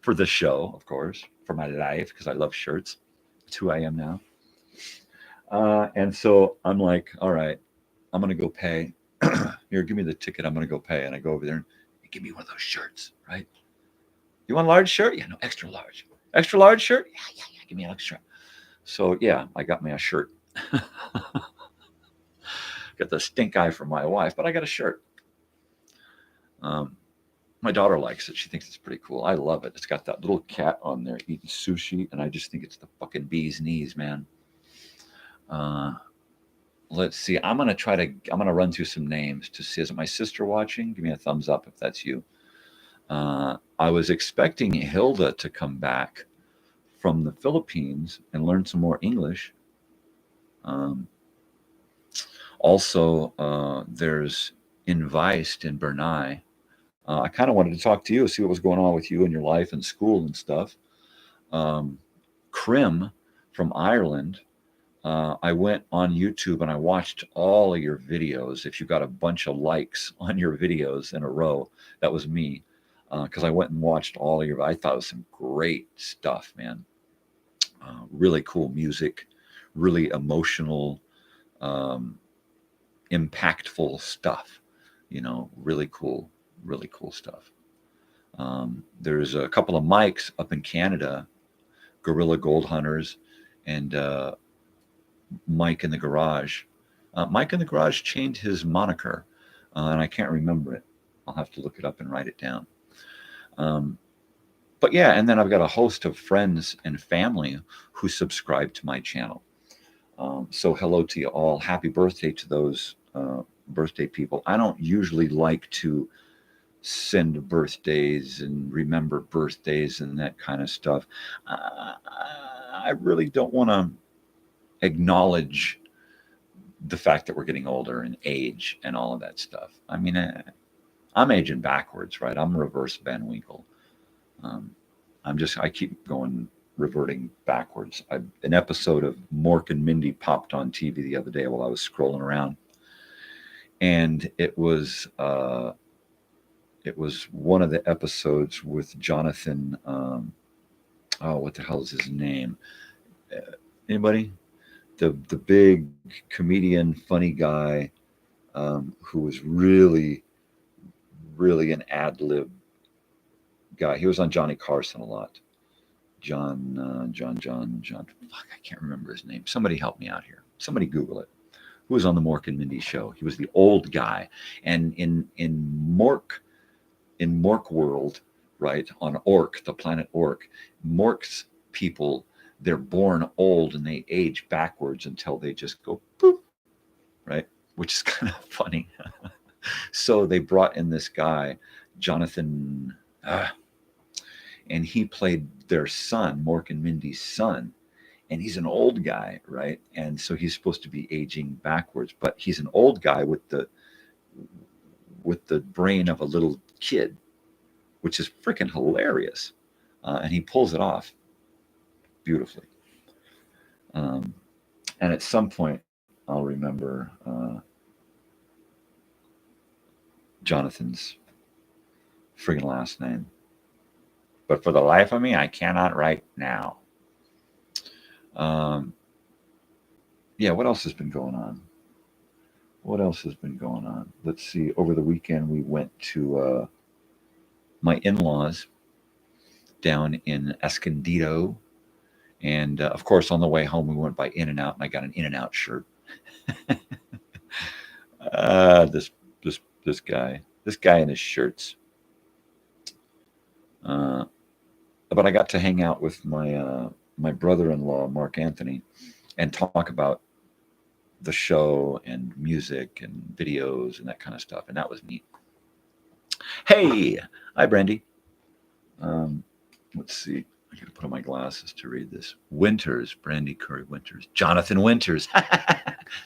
For the show, of course. For my life, because I love shirts. It's who I am now. And so I'm like, all right, I'm going to go pay. Here, give me the ticket. I'm going to go pay. And I go over there, and he give me one of those shirts, right? You want a large shirt? Yeah, no, extra large. Extra large shirt? Yeah, give me an extra. So yeah, I got me a shirt. Got the stink eye from my wife, but I got a shirt. My daughter likes it. She thinks it's pretty cool. I love it. It's got that little cat on there eating sushi, and I just think it's the fucking bee's knees, man. Let's see. I'm gonna run through some names to see. Is it my sister watching? Give me a thumbs up if that's you. I was expecting Hilda to come back from the Philippines and learn some more English. Also, there's Inviced in Bernay. I kind of wanted to talk to you, see what was going on with you and your life and school and stuff. Krim from Ireland. I went on YouTube and I watched all of your videos. If you got a bunch of likes on your videos in a row, that was me. Because I went and watched all of your, I thought it was some great stuff, man. Really cool music, really emotional, impactful stuff, really cool stuff. There's a couple of mics up in Canada, Gorilla Gold Hunters and Mike in the Garage. Mike in the Garage changed his moniker, and I can't remember it. I'll have to look it up and write it down. But yeah, and then I've got a host of friends and family who subscribe to my channel. So hello to you all. Happy birthday to those birthday people. I don't usually like to send birthdays and remember birthdays and that kind of stuff. I really don't want to acknowledge the fact that we're getting older and age and all of that stuff. I mean, I'm aging backwards, right? I'm reverse Van Winkle. I keep going, reverting backwards. An episode of Mork and Mindy popped on TV the other day while I was scrolling around, and it was one of the episodes with Jonathan. What the hell is his name? Anybody? The big comedian, funny guy, who was really an ad-lib guy. He was on Johnny Carson a lot. John. Fuck, I can't remember his name. Somebody help me out here. Somebody Google it. Who was on the Mork and Mindy show? He was the old guy. And in Mork world, right, on Ork, the planet Ork, Mork's people, they're born old and they age backwards until they just go boop, right? Which is kind of funny. So they brought in this guy, Jonathan, and he played their son, Mork and Mindy's son. And he's an old guy, right? And so he's supposed to be aging backwards, but he's an old guy with the brain of a little kid, which is freaking hilarious. And he pulls it off beautifully. And at some point, I'll remember Jonathan's friggin' last name. But for the life of me, I cannot right now. Yeah, what else has been going on? Let's see. Over the weekend, we went to my in-laws down in Escondido. And, of course, on the way home, we went by In-N-Out, and I got an In-N-Out shirt. This guy in his shirts. But I got to hang out with my brother-in-law, Mark Anthony, and talk about the show and music and videos and that kind of stuff. And that was neat. Hey, hi, Brandy. Let's see. I got to put on my glasses to read this. Winters, Brandy Curry Winters. Jonathan Winters.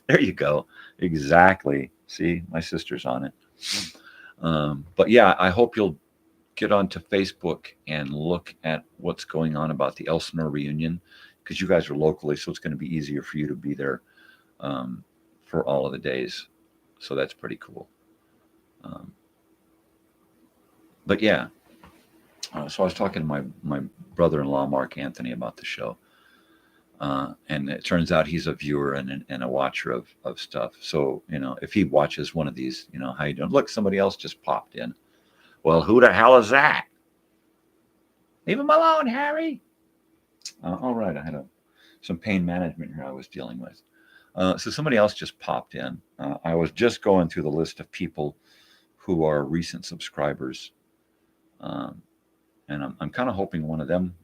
There you go. Exactly. See, my sister's on it. But yeah, I hope you'll get onto Facebook and look at what's going on about the Elsinore reunion, because you guys are locally, so it's going to be easier for you to be there for all of the days. So that's pretty cool. But yeah, so I was talking to my brother-in-law, Mark Anthony, about the show. And it turns out he's a viewer and a watcher of stuff. So, if he watches one of these, how you doing? Look, somebody else just popped in. Well, who the hell is that? Leave him alone, Harry. All right, I had some pain management here I was dealing with. So somebody else just popped in. I was just going through the list of people who are recent subscribers. And I'm kind of hoping one of them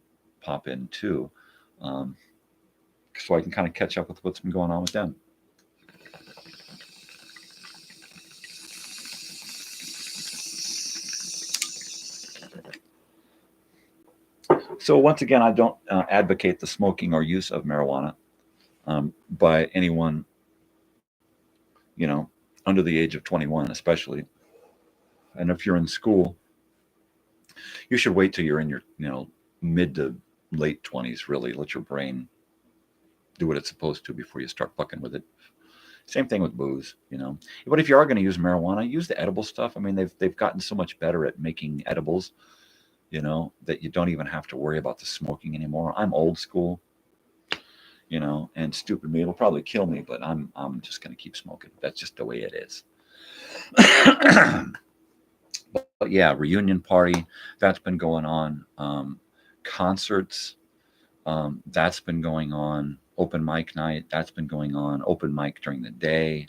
pop in too. So I can kind of catch up with what's been going on with them. So once again, I don't advocate the smoking or use of marijuana by anyone, under the age of 21, especially. And if you're in school, you should wait till you're in your, mid to late 20s, really. Let your brain do what it's supposed to before you start fucking with it. Same thing with booze, But if you are going to use marijuana, use the edible stuff. I mean, they've gotten so much better at making edibles, that you don't even have to worry about the smoking anymore. I'm old school, and stupid me. It'll probably kill me, but I'm just going to keep smoking. That's just the way it is. But yeah, reunion party, that's been going on. Concerts, that's been going on. Open mic night, that's been going on. Open mic during the day.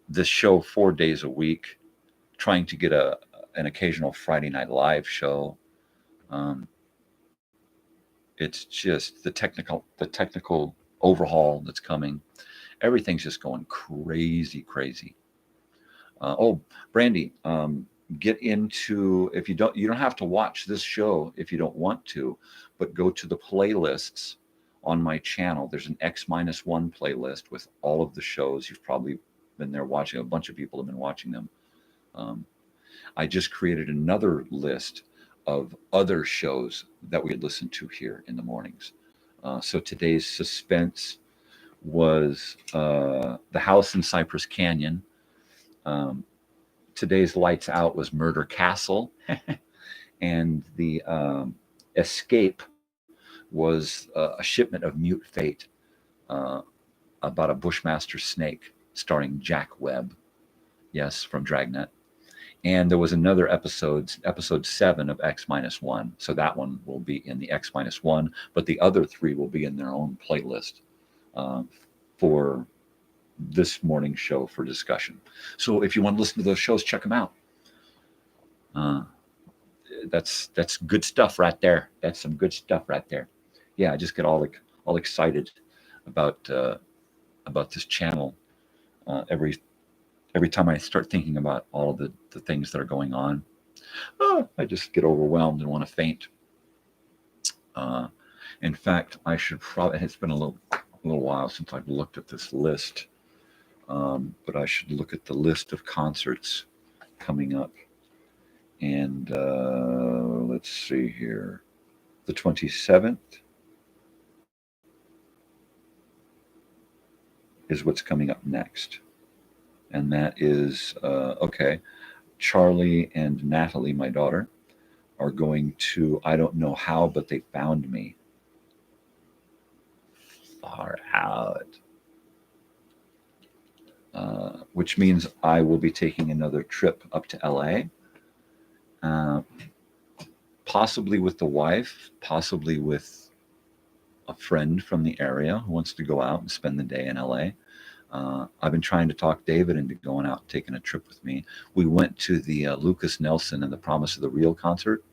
This show 4 days a week, trying to get an occasional Friday night live show. It's just the technical overhaul that's coming. Everything's just going crazy. Brandy, get into, if you don't have to watch this show if you don't want to, but go to the playlists on my channel. There's an X-1 playlist with all of the shows. You've probably been there watching. A bunch of people have been watching them. I just created another list of other shows that we listen to here in the mornings. So today's suspense was The House in Cypress Canyon. Today's Lights Out was Murder Castle. And the Escape was a shipment of Mute Fate, about a Bushmaster snake starring Jack Webb. Yes, from Dragnet. And there was another episode 7 of X-1. So that one will be in the X-1, but the other 3 will be in their own playlist for this morning's show for discussion. So if you want to listen to those shows, check them out. That's good stuff right there. That's some good stuff right there. Yeah, I just get all excited about this channel every time I start thinking about all of the things that are going on. I just get overwhelmed and want to faint. In fact, I should probably, it's been a little while since I've looked at this list, but I should look at the list of concerts coming up. And let's see here. The 27th is what's coming up next. And that is, Charlie and Natalie, my daughter, are going to, I don't know how, but they found me. Far out. Which means I will be taking another trip up to LA. Possibly with the wife, possibly with a friend from the area who wants to go out and spend the day in LA. I've been trying to talk David into going out and taking a trip with me. We went to the Lucas Nelson and the Promise of the Real concert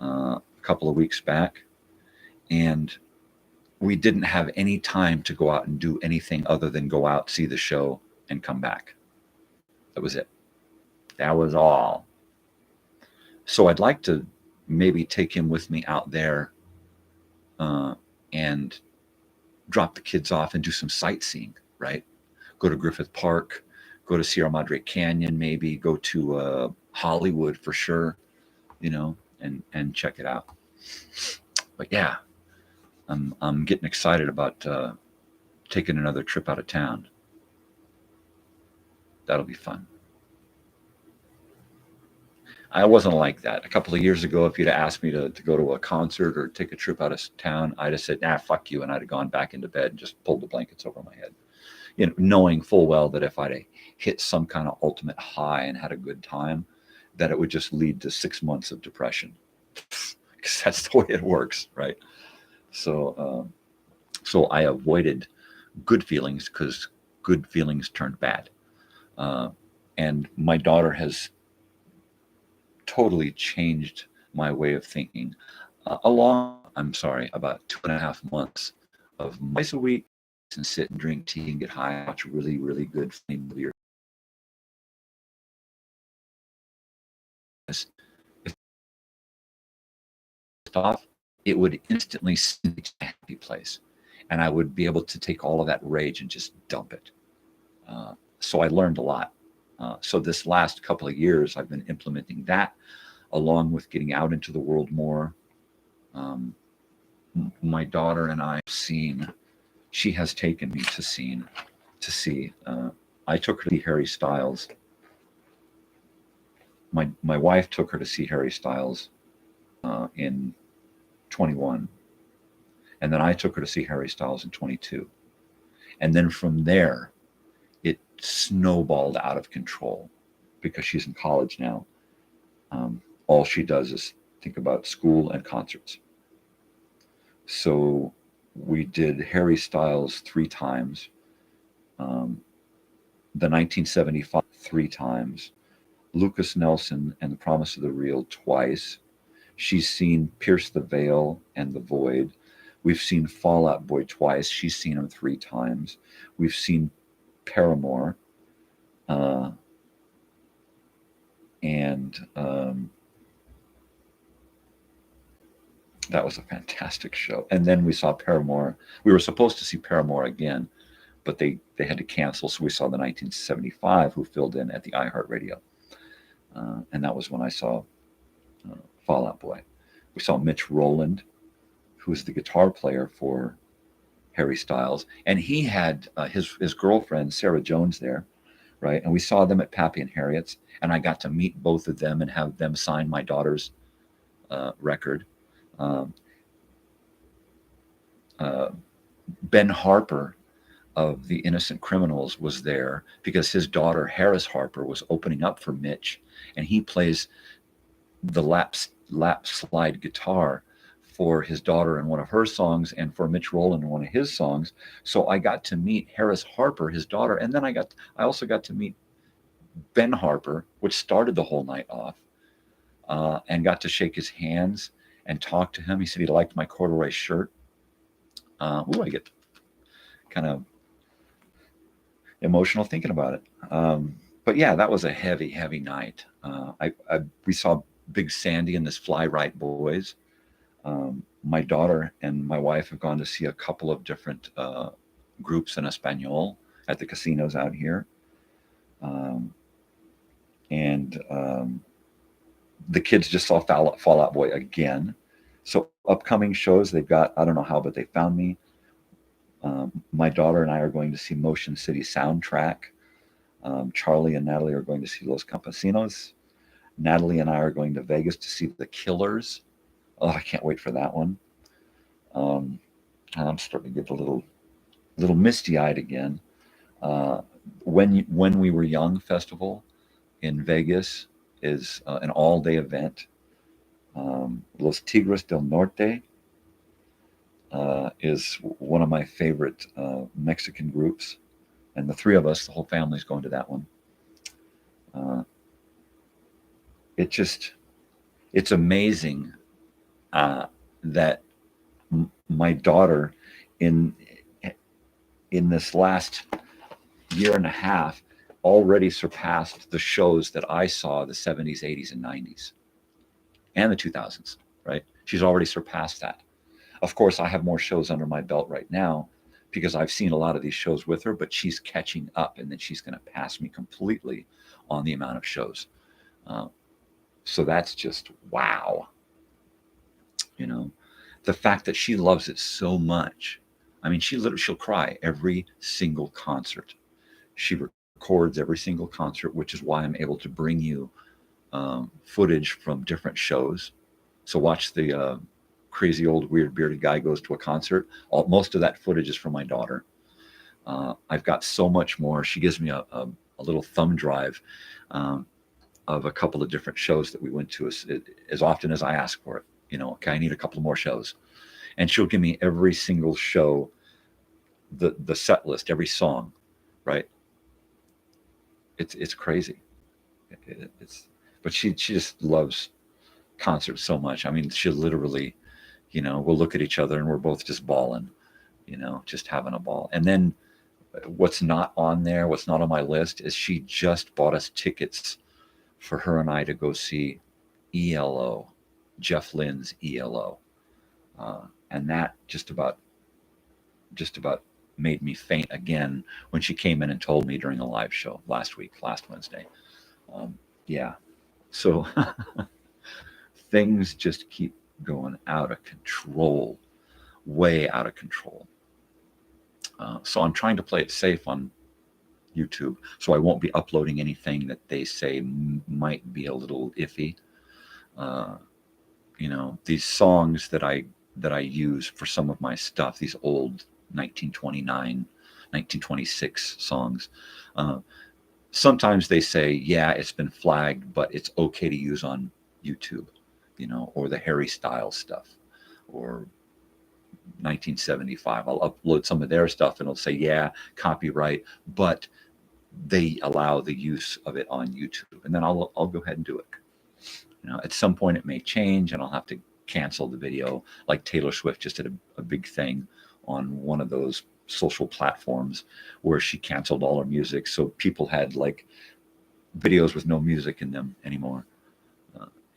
a couple of weeks back, and we didn't have any time to go out and do anything other than go out, see the show, and come back. That was it. That was all. So I'd like to maybe take him with me out there and drop the kids off and do some sightseeing, right? Go to Griffith Park, go to Sierra Madre Canyon, maybe go to Hollywood for sure, and check it out. But yeah, I'm getting excited about taking another trip out of town. That'll be fun. I wasn't like that. A couple of years ago, if you'd asked me to go to a concert or take a trip out of town, I'd have said, nah, fuck you. And I'd have gone back into bed and just pulled the blankets over my head. Knowing full well that if I'd hit some kind of ultimate high and had a good time, that it would just lead to 6 months of depression, because that's the way it works, right? So, so I avoided good feelings because good feelings turned bad. And my daughter has totally changed my way of thinking. About 2.5 months of twice a week and sit and drink tea and get high, watch really, really good funny movie. If off, it would instantly send me to a happy place, and I would be able to take all of that rage and just dump it. So I learned a lot. So this last couple of years, I've been implementing that, along with getting out into the world more. My daughter and I have seen, she has taken me to see. I took her to see Harry Styles. My wife took her to see Harry Styles in 21, and then I took her to see Harry Styles in 22, and then from there it snowballed out of control because she's in college now. All she does is think about school and concerts. So we did Harry Styles 3 times, the 1975 3 times, Lucas Nelson and The Promise of the Real twice. She's seen Pierce the Veil and The Void. We've seen Fall Out Boy twice. She's seen him 3 times. We've seen Paramore. That was a fantastic show. And then we saw Paramore. We were supposed to see Paramore again, but they had to cancel. So we saw the 1975, who filled in at the iHeartRadio. And that was when I saw Fall Out Boy. We saw Mitch Rowland, who was the guitar player for Harry Styles. And he had his girlfriend, Sarah Jones, there, right? And we saw them at Pappy and Harriet's. And I got to meet both of them and have them sign my daughter's record. Ben Harper of the Innocent Criminals was there because his daughter Harris Harper was opening up for Mitch, and he plays the lap slide guitar for his daughter in one of her songs and for Mitch Rowland in one of his songs. So I got to meet Harris Harper, his daughter, and then I also got to meet Ben Harper, which started the whole night off, and got to shake his hands and talk to him. He said he liked my corduroy shirt. I get kind of emotional thinking about it. But yeah, that was a heavy, heavy night. We saw Big Sandy and this Fly Right Boys. My daughter and my wife have gone to see a couple of different groups in Espanol at the casinos out here. The kids just saw Fall Out Boy again. So upcoming shows, they've got, I don't know how, but they found me. My daughter and I are going to see Motion City Soundtrack. Charlie and Natalie are going to see Los Campesinos. Natalie and I are going to Vegas to see The Killers. Oh, I can't wait for that one. I'm starting to get a little misty-eyed again. When We Were Young festival in Vegas is an all-day event. Los Tigres del Norte is one of my favorite Mexican groups, and the 3 of us, the whole family, is going to that one. It's amazing that my daughter in this last year and a half already surpassed the shows that I saw the 70s, 80s, and 90s, and the 2000s, right? She's already surpassed that. Of course, I have more shows under my belt right now because I've seen a lot of these shows with her, but she's catching up, and then she's going to pass me completely on the amount of shows. So that's just wow. You know, the fact that she loves it so much. I mean, she'll cry every single concert. She records every single concert, which is why I'm able to bring you footage from different shows. So watch the Crazy Old Weird Bearded Guy Goes to a Concert. Most of that footage is from my daughter. I've got so much more. She gives me a little thumb drive. of a couple of different shows that we went to as often as I ask for it. You know, okay, I need a couple more shows. And she'll give me every single show, the set list, every song, right? It's crazy. But she just loves concerts so much. I mean, she literally, you know, we'll look at each other and we're both just bawling, you know, just having a ball. And then what's not on there, what's not on my list, is she just bought us tickets for her and I to go see ELO, Jeff Lynne's ELO. And that just about made me faint again when she came in and told me during a live show last Wednesday. Yeah. So things just keep going out of control, way out of control. So I'm trying to play it safe on YouTube, so I won't be uploading anything that they say might be a little iffy. You know, these songs that I use for some of my stuff, these old 1929, 1926 songs, sometimes they say, yeah, it's been flagged, but it's okay to use on YouTube, you know, or the Harry Styles stuff, or 1975. I'll upload some of their stuff and it'll say, yeah, copyright, but they allow the use of it on YouTube. And then I'll go ahead and do it. You know, at some point it may change and I'll have to cancel the video, like Taylor Swift just did a big thing on one of those social platforms where she canceled all her music, so people had like videos with no music in them anymore.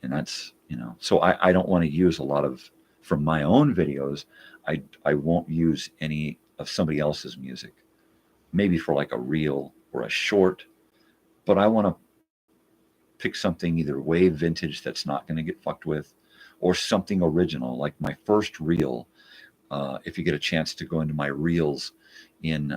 And that's, you know, so I don't want to use a lot of, from my own videos, I won't use any of somebody else's music, maybe for like a reel or a short, but I want to pick something either way vintage that's not going to get fucked with, or something original, like my first reel. If you get a chance to go into my reels in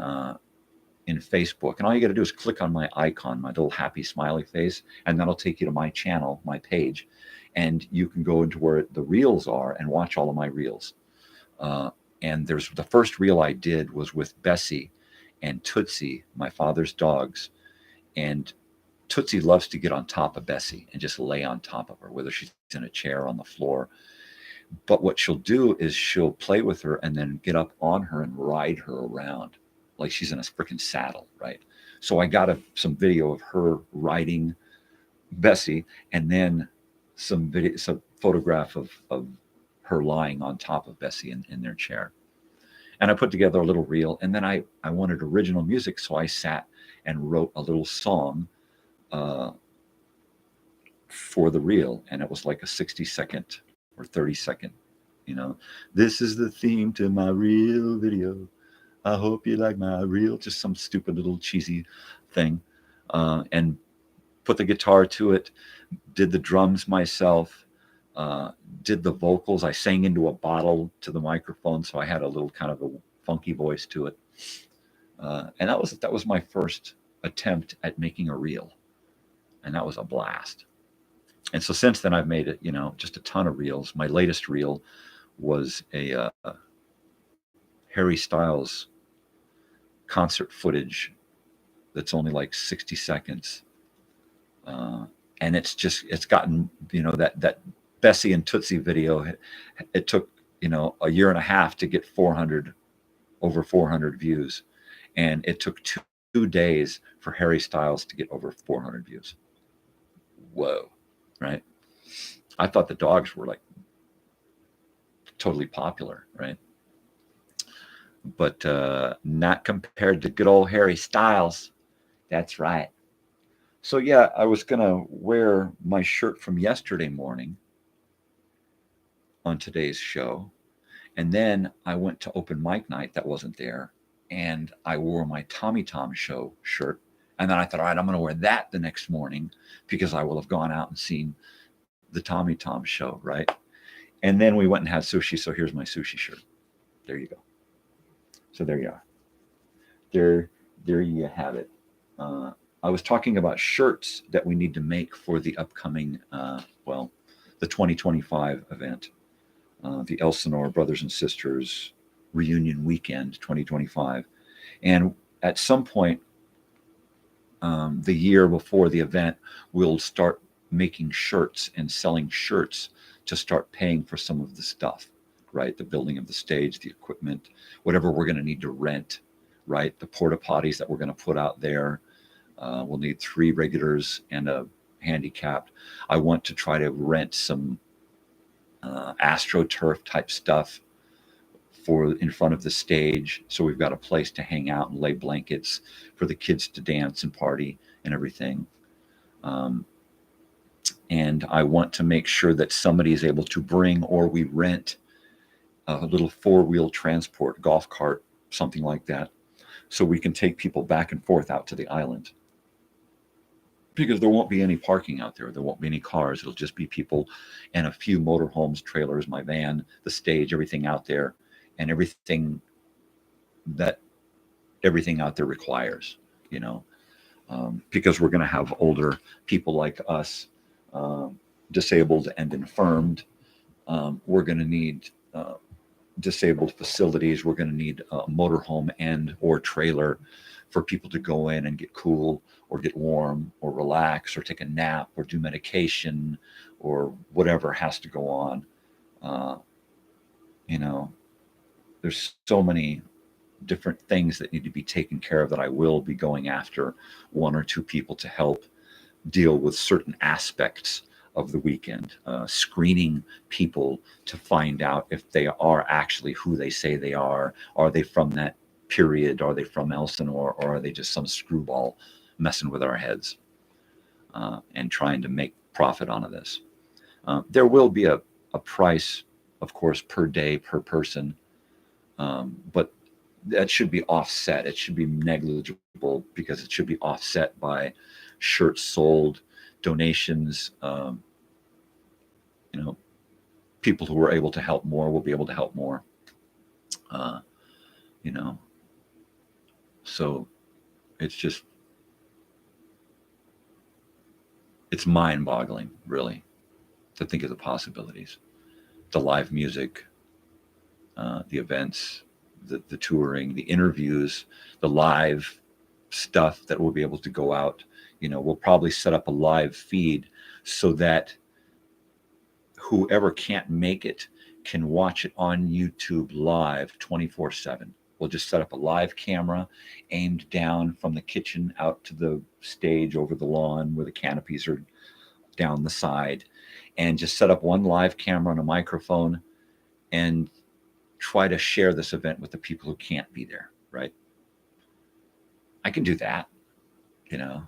Facebook, and all you got to do is click on my icon, my little happy smiley face, and that'll take you to my channel, my page, and you can go into where the reels are and watch all of my reels. And there's the first reel I did was with Bessie and Tootsie, my father's dogs, and Tootsie loves to get on top of Bessie and just lay on top of her, whether she's in a chair or on the floor. But what she'll do is she'll play with her and then get up on her and ride her around like she's in a freaking saddle, right? So I got some video of her riding Bessie, and then some photograph of her lying on top of Bessie in their chair. And I put together a little reel, and then I wanted original music, so I sat and wrote a little song for the reel, and it was like a 60-second or 30-second, you know, this is the theme to my reel video. I hope you like my reel, just some stupid little cheesy thing, and put the guitar to it, did the drums myself, did the vocals. I sang into a bottle to the microphone, so I had a little kind of a funky voice to it, and that was my first attempt at making a reel, and that was a blast. And so since then I've made it, you know, just a ton of reels. My latest reel was a Harry Styles concert footage that's only like 60 seconds, and it's gotten, you know, that Bessie and Tootsie video, it took, you know, a year and a half to get over 400 views, and it took two days for Harry Styles to get over 400 views. Whoa, right? I thought the dogs were like totally popular, right? But not compared to good old Harry Styles. That's right. So yeah, I was gonna wear my shirt from yesterday morning on today's show, and then I went to open mic night that wasn't there, and I wore my Tommy Tom Show shirt, and then I thought, all right, I'm gonna wear that the next morning because I will have gone out and seen the Tommy Tom Show, right? And then we went and had sushi, so here's my sushi shirt. There you go. So there you are. There you have it. I was talking about shirts that we need to make for the upcoming, the 2025 event, the Elsinore Brothers and Sisters Reunion Weekend 2025. And at some point, the year before the event, we'll start making shirts and selling shirts to start paying for some of the stuff, right? The building of the stage, the equipment, whatever we're going to need to rent, right? The porta potties that we're going to put out there. We'll need 3 regulars and a handicapped. I want to try to rent some AstroTurf type stuff for in front of the stage, so we've got a place to hang out and lay blankets for the kids to dance and party and everything. And I want to make sure that somebody is able to bring, or we rent a little 4-wheel transport, golf cart, something like that, so we can take people back and forth out to the island. Because there won't be any parking out there. There won't be any cars. It'll just be people and a few motorhomes, trailers, my van, the stage, everything out there, and everything out there requires, you know, because we're going to have older people like us, disabled and infirmed. We're going to need disabled facilities. We're going to need a motorhome and or trailer for people to go in and get cool or get warm or relax or take a nap or do medication or whatever has to go on. You know, there's so many different things that need to be taken care of that I will be going after 1 or 2 people to help deal with certain aspects of the weekend, screening people to find out if they are actually who they say they are. Are they from that period? Are they from Elsinore, or are they just some screwball messing with our heads and trying to make profit out of this? There will be a price, of course, per day, per person, but that should be offset. It should be negligible because it should be offset by shirts sold, donations. You know, people who are able to help more will be able to help more. You know, so it's just, it's mind-boggling, really, to think of the possibilities. The live music, the events, the touring, the interviews, the live stuff that will be able to go out. You know, we'll probably set up a live feed so that whoever can't make it can watch it on YouTube live 24/7. We'll just set up a live camera aimed down from the kitchen out to the stage over the lawn where the canopies are down the side, and just set up one live camera and a microphone and try to share this event with the people who can't be there, right? I can do that, you know.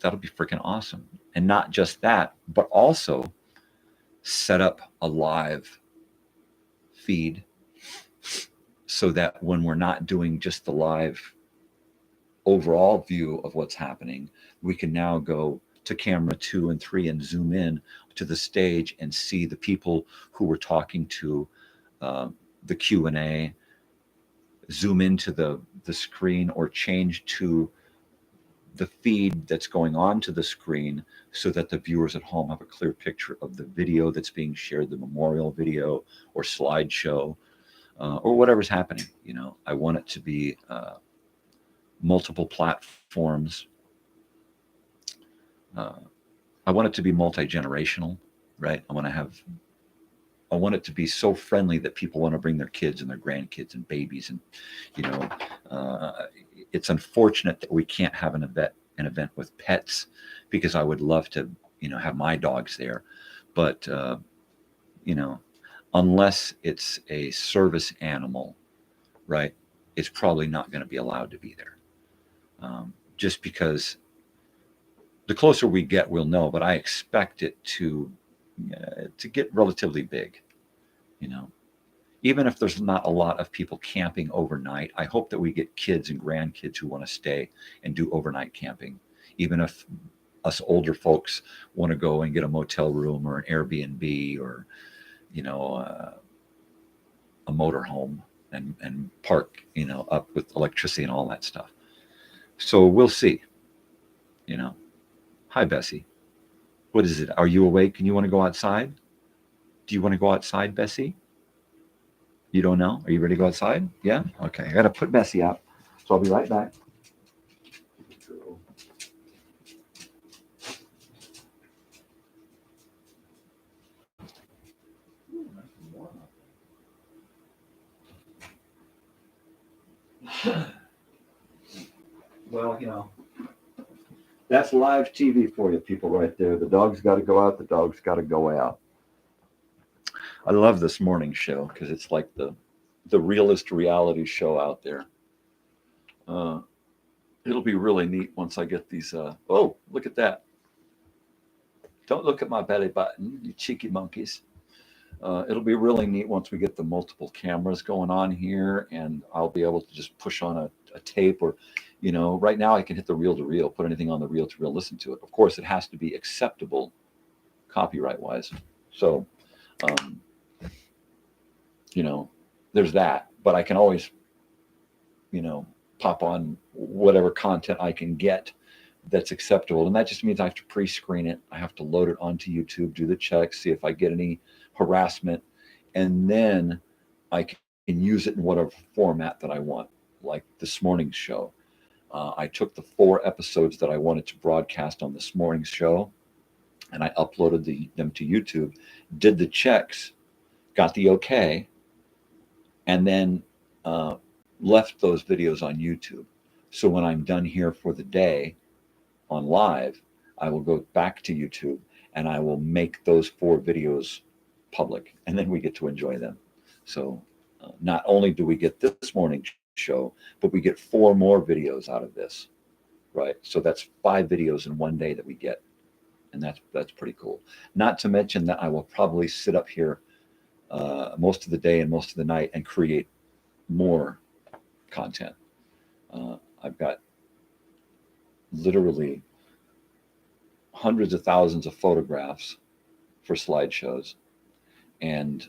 That'll be freaking awesome. And not just that, but also set up a live feed so that when we're not doing just the live overall view of what's happening, we can now go to camera 2 and 3 and zoom in to the stage and see the people who we're talking to, the Q&A, zoom into the screen or change to the feed that's going on to the screen so that the viewers at home have a clear picture of the video that's being shared, the memorial video or slideshow, or whatever's happening. You know, I want it to be multiple platforms. I want it to be multi-generational, right? I want it to be so friendly that people want to bring their kids and their grandkids and babies. And, you know, it's unfortunate that we can't have an event with pets, because I would love to, you know, have my dogs there. But, you know, unless it's a service animal, right, it's probably not going to be allowed to be there. Just because the closer we get, we'll know. But I expect it to get relatively big, you know. Even if there's not a lot of people camping overnight, I hope that we get kids and grandkids who want to stay and do overnight camping. Even if us older folks want to go and get a motel room or an Airbnb or, you know, a motorhome and park, you know, up with electricity and all that stuff. So we'll see, you know. Hi, Bessie. What is it? Are you awake and you want to go outside? Do you want to go outside, Bessie? You don't know? Are you ready to go outside? Yeah? Okay. I got to put Bessie out. So I'll be right back. Well, that's live TV for you people right there. The dog's got to go out. The dog's got to go out. I love this morning show because it's like the realest reality show out there. It'll be really neat once I get these. Oh, look at that. Don't look at my belly button, you cheeky monkeys. It'll be really neat once we get the multiple cameras going on here, and I'll be able to just push on a tape, or, right now I can hit the reel-to-reel, put anything on the reel-to-reel, listen to it. Of course, it has to be acceptable copyright-wise. So, there's that. But I can always, pop on whatever content I can get that's acceptable. And that just means I have to pre-screen it. I have to load it onto YouTube, do the checks, see if I get any harassment, and then I can use it in whatever format that I want. Like this morning's show. I took the 4 episodes that I wanted to broadcast on this morning's show, and I uploaded them to YouTube, did the checks, got the okay, and then left those videos on YouTube. So when I'm done here for the day on live, I will go back to YouTube and I will make those 4 videos public, and then we get to enjoy them. So not only do we get this morning's show, but we get 4 more videos out of this, right? So that's 5 videos in one day that we get, and that's pretty cool. Not to mention that I will probably sit up here most of the day and most of the night and create more content. I've got literally hundreds of thousands of photographs for slideshows, and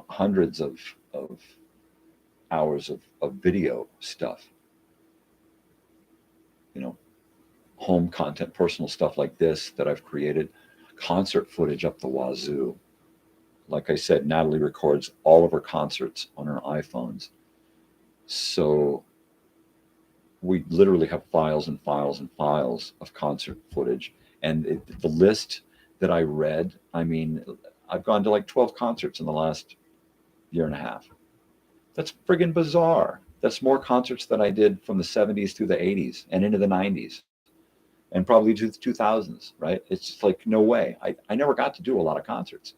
hundreds of hours of video stuff, home content, personal stuff like this that I've created, concert footage up the wazoo. Like I said, Natalie records all of her concerts on her iPhones. So we literally have files and files and files of concert footage. And the list that I read, I mean, I've gone to like 12 concerts in the last year and a half. That's friggin' bizarre. That's more concerts than I did from the 70s through the 80s and into the 90s and probably to the 2000s, right? It's just like, no way. I never got to do a lot of concerts.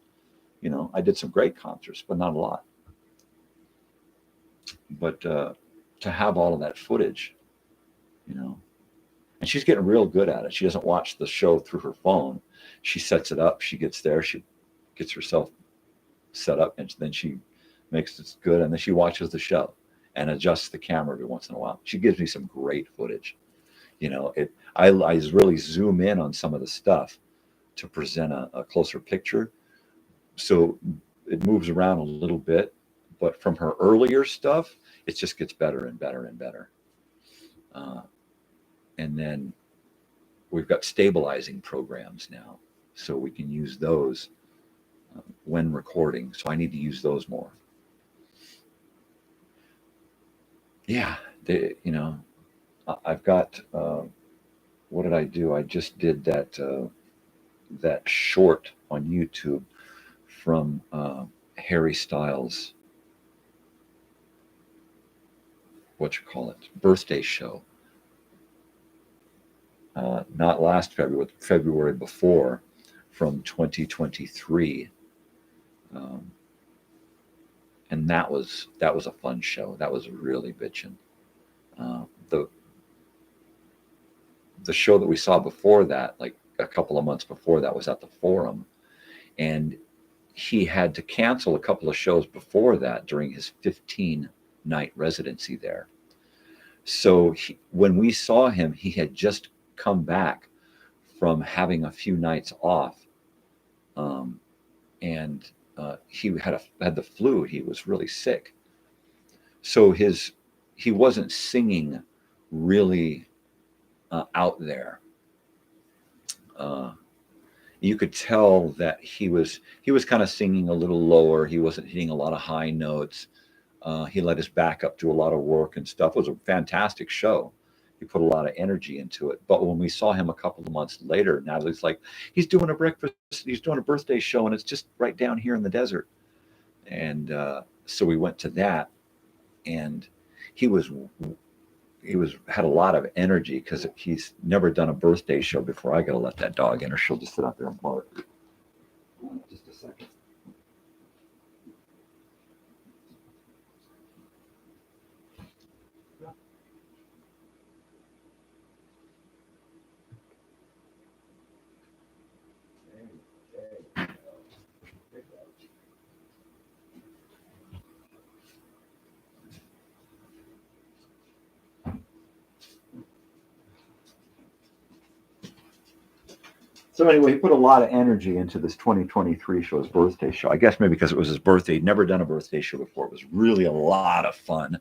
I did some great concerts, but not a lot. But to have all of that footage, and she's getting real good at it. She doesn't watch the show through her phone. She sets it up. She gets there. She gets herself set up, and then she makes it good. And then she watches the show and adjusts the camera every once in a while. She gives me some great footage. I really zoom in on some of the stuff to present a closer picture. So it moves around a little bit, but from her earlier stuff, it just gets better and better and better. And then we've got stabilizing programs now, so we can use those when recording. So I need to use those more. Yeah, I've got, what did I do? I just did that short on YouTube from Harry Styles' birthday show. Not last February, February before, from 2023. And that was a fun show. That was really bitchin'. The show that we saw before that, like a couple of months before that, was at the Forum, and he had to cancel a couple of shows before that during his 15-night residency there. So when we saw him, he had just come back from having a few nights off, and he had the flu. He was really sick, so he wasn't singing really out there. You could tell that he was kind of singing a little lower. He wasn't hitting a lot of high notes. He let his backup do a lot of work and stuff. It was a fantastic show. He put a lot of energy into it. But when we saw him a couple of months later, Natalie's like, he's doing a birthday show, and it's just right down here in the desert. And so we went to that, and he had a lot of energy because he's never done a birthday show before. I gotta let that dog in, or she'll just sit out there and bark. Just a second. So anyway, he put a lot of energy into this 2023 show, his birthday show. I guess maybe because it was his birthday. He'd never done a birthday show before. It was really a lot of fun,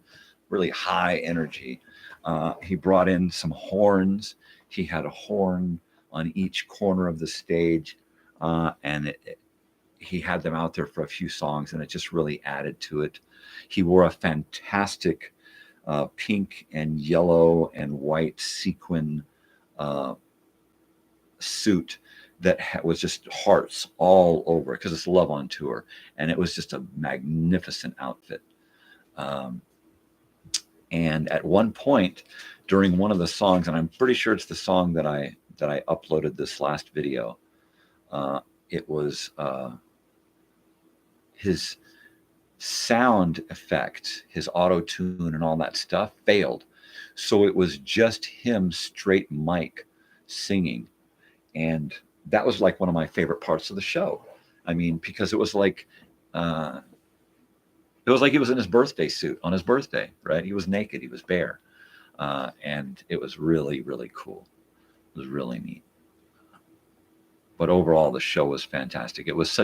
really high energy. He brought in some horns. He had a horn on each corner of the stage, and he had them out there for a few songs, and it just really added to it. He wore a fantastic pink and yellow and white sequin suit that was just hearts all over because it's Love on Tour, and it was just a magnificent outfit. And at one point during one of the songs, and I'm pretty sure it's the song that I uploaded this last video, it was his sound effect, his auto tune and all that stuff failed, so it was just him straight mic singing. And that was like one of my favorite parts of the show. I mean, because it was like he was in his birthday suit on his birthday, right? He was naked, he was bare, and it was really, really cool. It was really neat. But overall, the show was fantastic. It was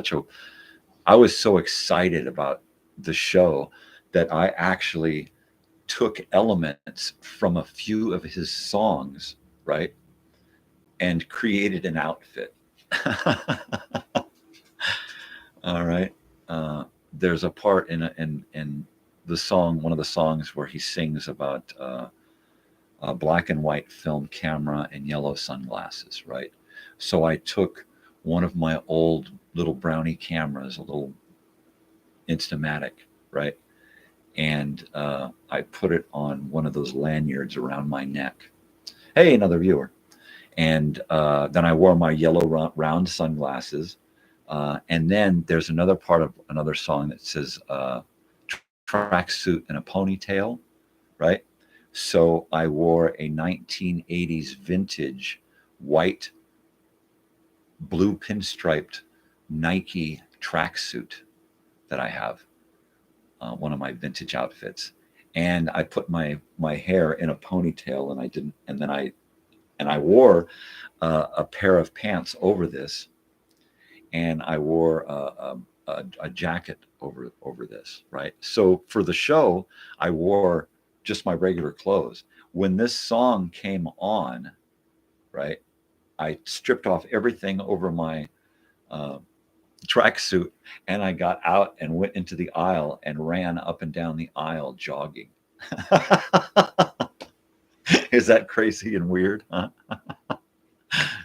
I was so excited about the show that I actually took elements from a few of his songs, right, and created an outfit. All right. There's a part in the song, one of the songs, where he sings about a black and white film camera and yellow sunglasses, right? So I took one of my old little brownie cameras, a little Instamatic, right? And I put it on one of those lanyards around my neck. Hey, another viewer. And then I wore my yellow round sunglasses. And then there's another part of another song that says tracksuit and a ponytail, right? So I wore a 1980s vintage white, blue pinstriped Nike tracksuit that I have, one of my vintage outfits. And I put my hair in a ponytail, and I wore a pair of pants over this, and I wore a jacket over this, right? So for the show, I wore just my regular clothes. When this song came on, right, I stripped off everything over my tracksuit, and I got out and went into the aisle and ran up and down the aisle jogging. Is that crazy and weird? Huh?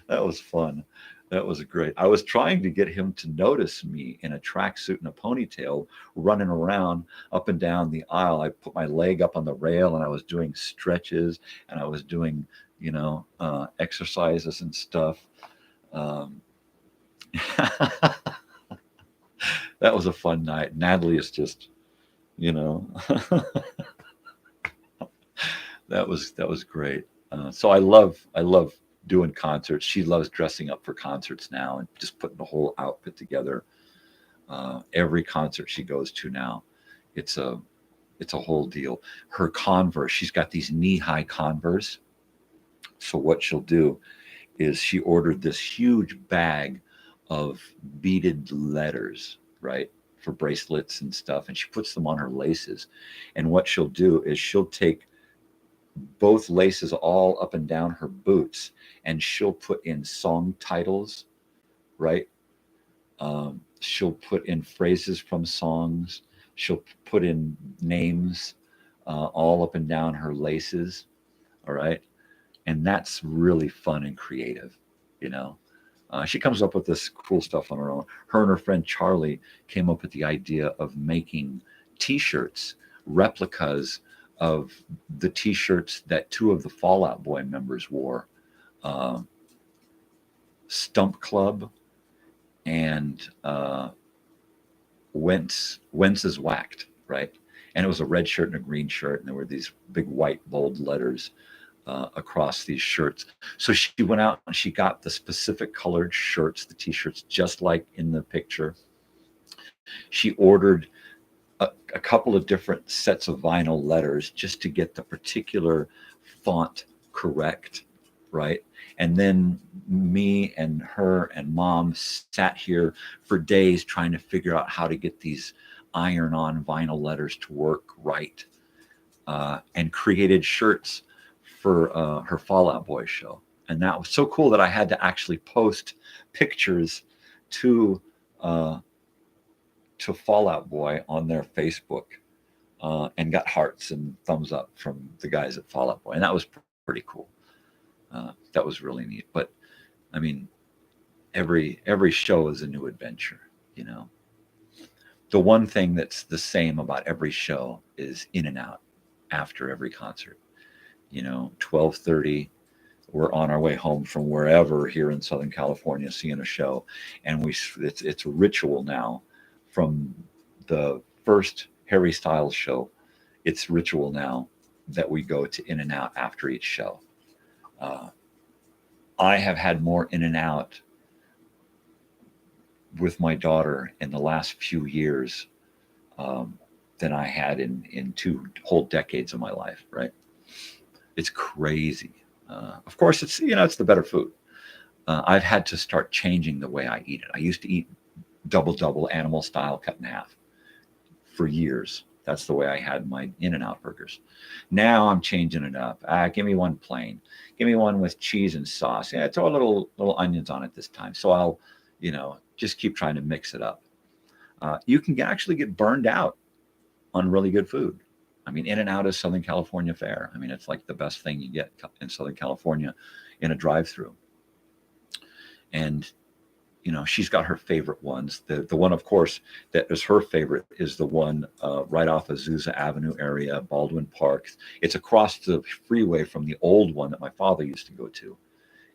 That was fun. That was great. I was trying to get him to notice me in a tracksuit and a ponytail running around up and down the aisle. I put my leg up on the rail, and I was doing stretches, and I was doing, exercises and stuff. That was a fun night. Natalie is just, that was great. So I love doing concerts. She loves dressing up for concerts now and just putting the whole outfit together. Every concert she goes to now, it's a whole deal. Her Converse, she's got these knee-high Converse. So what she'll do is she ordered this huge bag of beaded letters, right, for bracelets and stuff, and she puts them on her laces. And what she'll do is she'll take both laces all up and down her boots, and she'll put in song titles, right? She'll put in phrases from songs. She'll put in names all up and down her laces, all right? And that's really fun and creative, She comes up with this cool stuff on her own. Her and her friend Charlie came up with the idea of making T-shirts replicas of the T-shirts that two of the Fall Out Boy members wore, Stump Club and Wentz is Whacked, right? And it was a red shirt and a green shirt, and there were these big white bold letters across these shirts. So she went out and she got the specific colored shirts, the T-shirts, just like in the picture. She ordered a couple of different sets of vinyl letters just to get the particular font correct, right? And then me and her and Mom sat here for days trying to figure out how to get these iron-on vinyl letters to work right, and created shirts for her Fall Out Boy show. And that was so cool that I had to actually post pictures to Fall Out Boy on their Facebook, and got hearts and thumbs up from the guys at Fall Out Boy. And that was pretty cool. That was really neat. But I mean, every show is a new adventure, you know. The one thing that's the same about every show is in and out after every concert. You know, 12:30, we're on our way home from wherever here in Southern California seeing a show, and it's a ritual now. From the first Harry Styles show, it's ritual now that we go to in and out after each show. I have had more in and out with my daughter in the last few years than I had in 2 whole decades of my life, right? It's crazy. Of course, it's, you know, it's the better food. I've had to start changing the way I eat it. I used to eat double animal style cut in half for years. That's the way I had my In-N-Out burgers. Now I'm changing it up. Give me one plain. Give me one with cheese and sauce. Yeah, throw a little onions on it this time. So I'll, you know, just keep trying to mix it up. You can actually get burned out on really good food. I mean, In-N-Out is Southern California fare. I mean, it's like the best thing you get in Southern California in a drive-through. And you know, she's got her favorite ones. The one, of course, that is her favorite is the one right off of Azusa Avenue area, Baldwin Park. It's across the freeway from the old one that my father used to go to.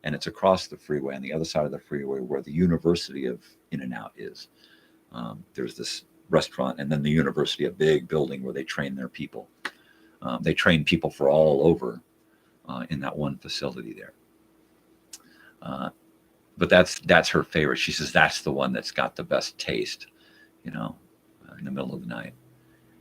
And it's across the freeway on the other side of the freeway where the University of In-N-Out is. There's this restaurant, and then the university, a big building where they train their people. They train people for all over in that one facility there. But that's her favorite. She says that's the one that's got the best taste, you know, in the middle of the night.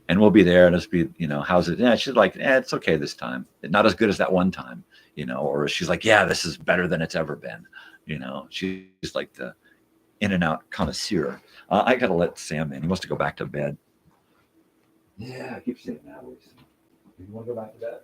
And we'll be there and just be, you know, how's it? Yeah, she's like, it's okay this time. Not as good as that one time, you know, or she's like, yeah, this is better than it's ever been. You know, she's like the In-N-Out connoisseur. I got to let Sam in. He wants to go back to bed. Yeah, I keep saying that. You want to go back to bed?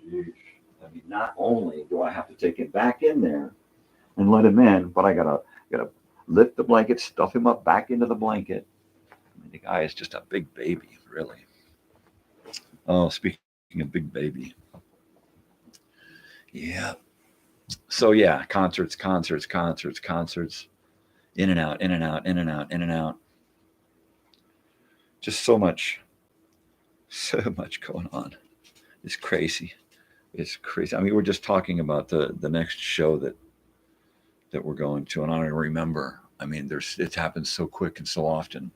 I mean, not only do I have to take him back in there and let him in, but I gotta lift the blanket, stuff him up back into the blanket. I mean, the guy is just a big baby, really. Oh, speaking of big baby. Yeah. So yeah, concerts. In and out. Just so much going on. It's crazy. It's crazy. I mean, we're just talking about the next show that we're going to, and I don't remember. I mean, it happens so quick and so often.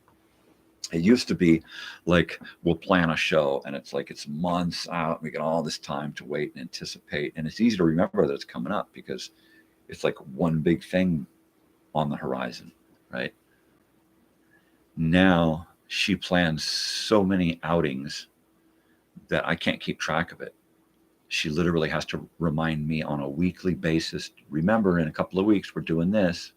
It used to be like we'll plan a show, and it's like it's months out. We got all this time to wait and anticipate, and it's easy to remember that it's coming up because it's like one big thing on the horizon, right? Now she plans so many outings that I can't keep track of it. She literally has to remind me on a weekly basis, remember, in a couple of weeks, we're doing this.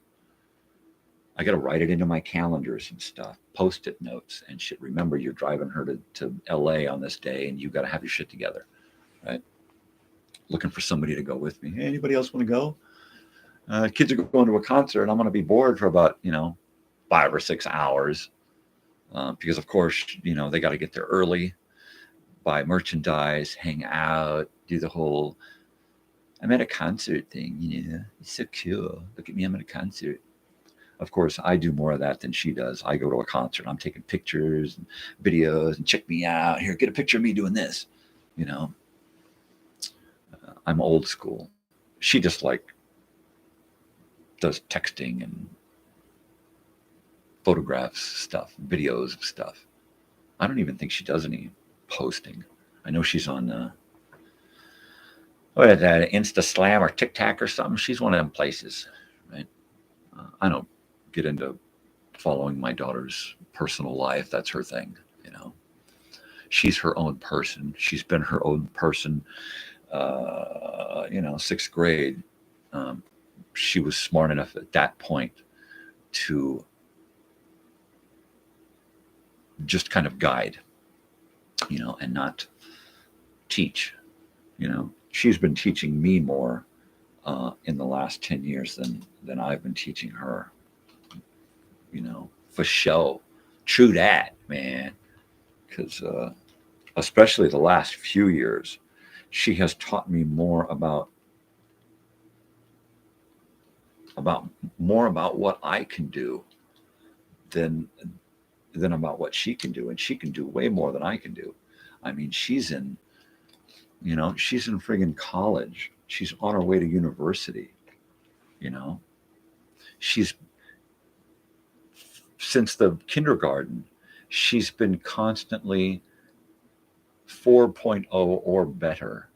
I got to write it into my calendars and stuff, Post-it notes and shit. Remember, you're driving her to LA on this day, and you got to have your shit together, right? Looking for somebody to go with me. Hey, anybody else want to go? Kids are going to a concert, and I'm going to be bored for about, 5 or 6 hours. because of course, you know, they got to get there early, buy merchandise, hang out, do the whole I'm at a concert thing, you know, it's so cool. Look at me, I'm at a concert. Of course, I do more of that than she does. I go to a concert, I'm taking pictures and videos and check me out. Here, get a picture of me doing this. You know, I'm old school. She just like does texting and photographs stuff, videos of stuff. I don't even think she does any posting. I know she's on what is that, Insta Slam or TikTok or something. She's one of them places, right? I don't get into following my daughter's personal life. That's her thing, you know. She's her own person. She's been her own person, you know, 6th grade. She was smart enough at that point to just kind of guide, you know, and not teach, you know. She's been teaching me more in the last 10 years than I've been teaching her, you know, for show. True that, man. Because especially the last few years, she has taught me more about what I can do than about what she can do. And she can do way more than I can do. I mean, she's in friggin' college. She's on her way to university, you know. She's, since the kindergarten, she's been constantly 4.0 or better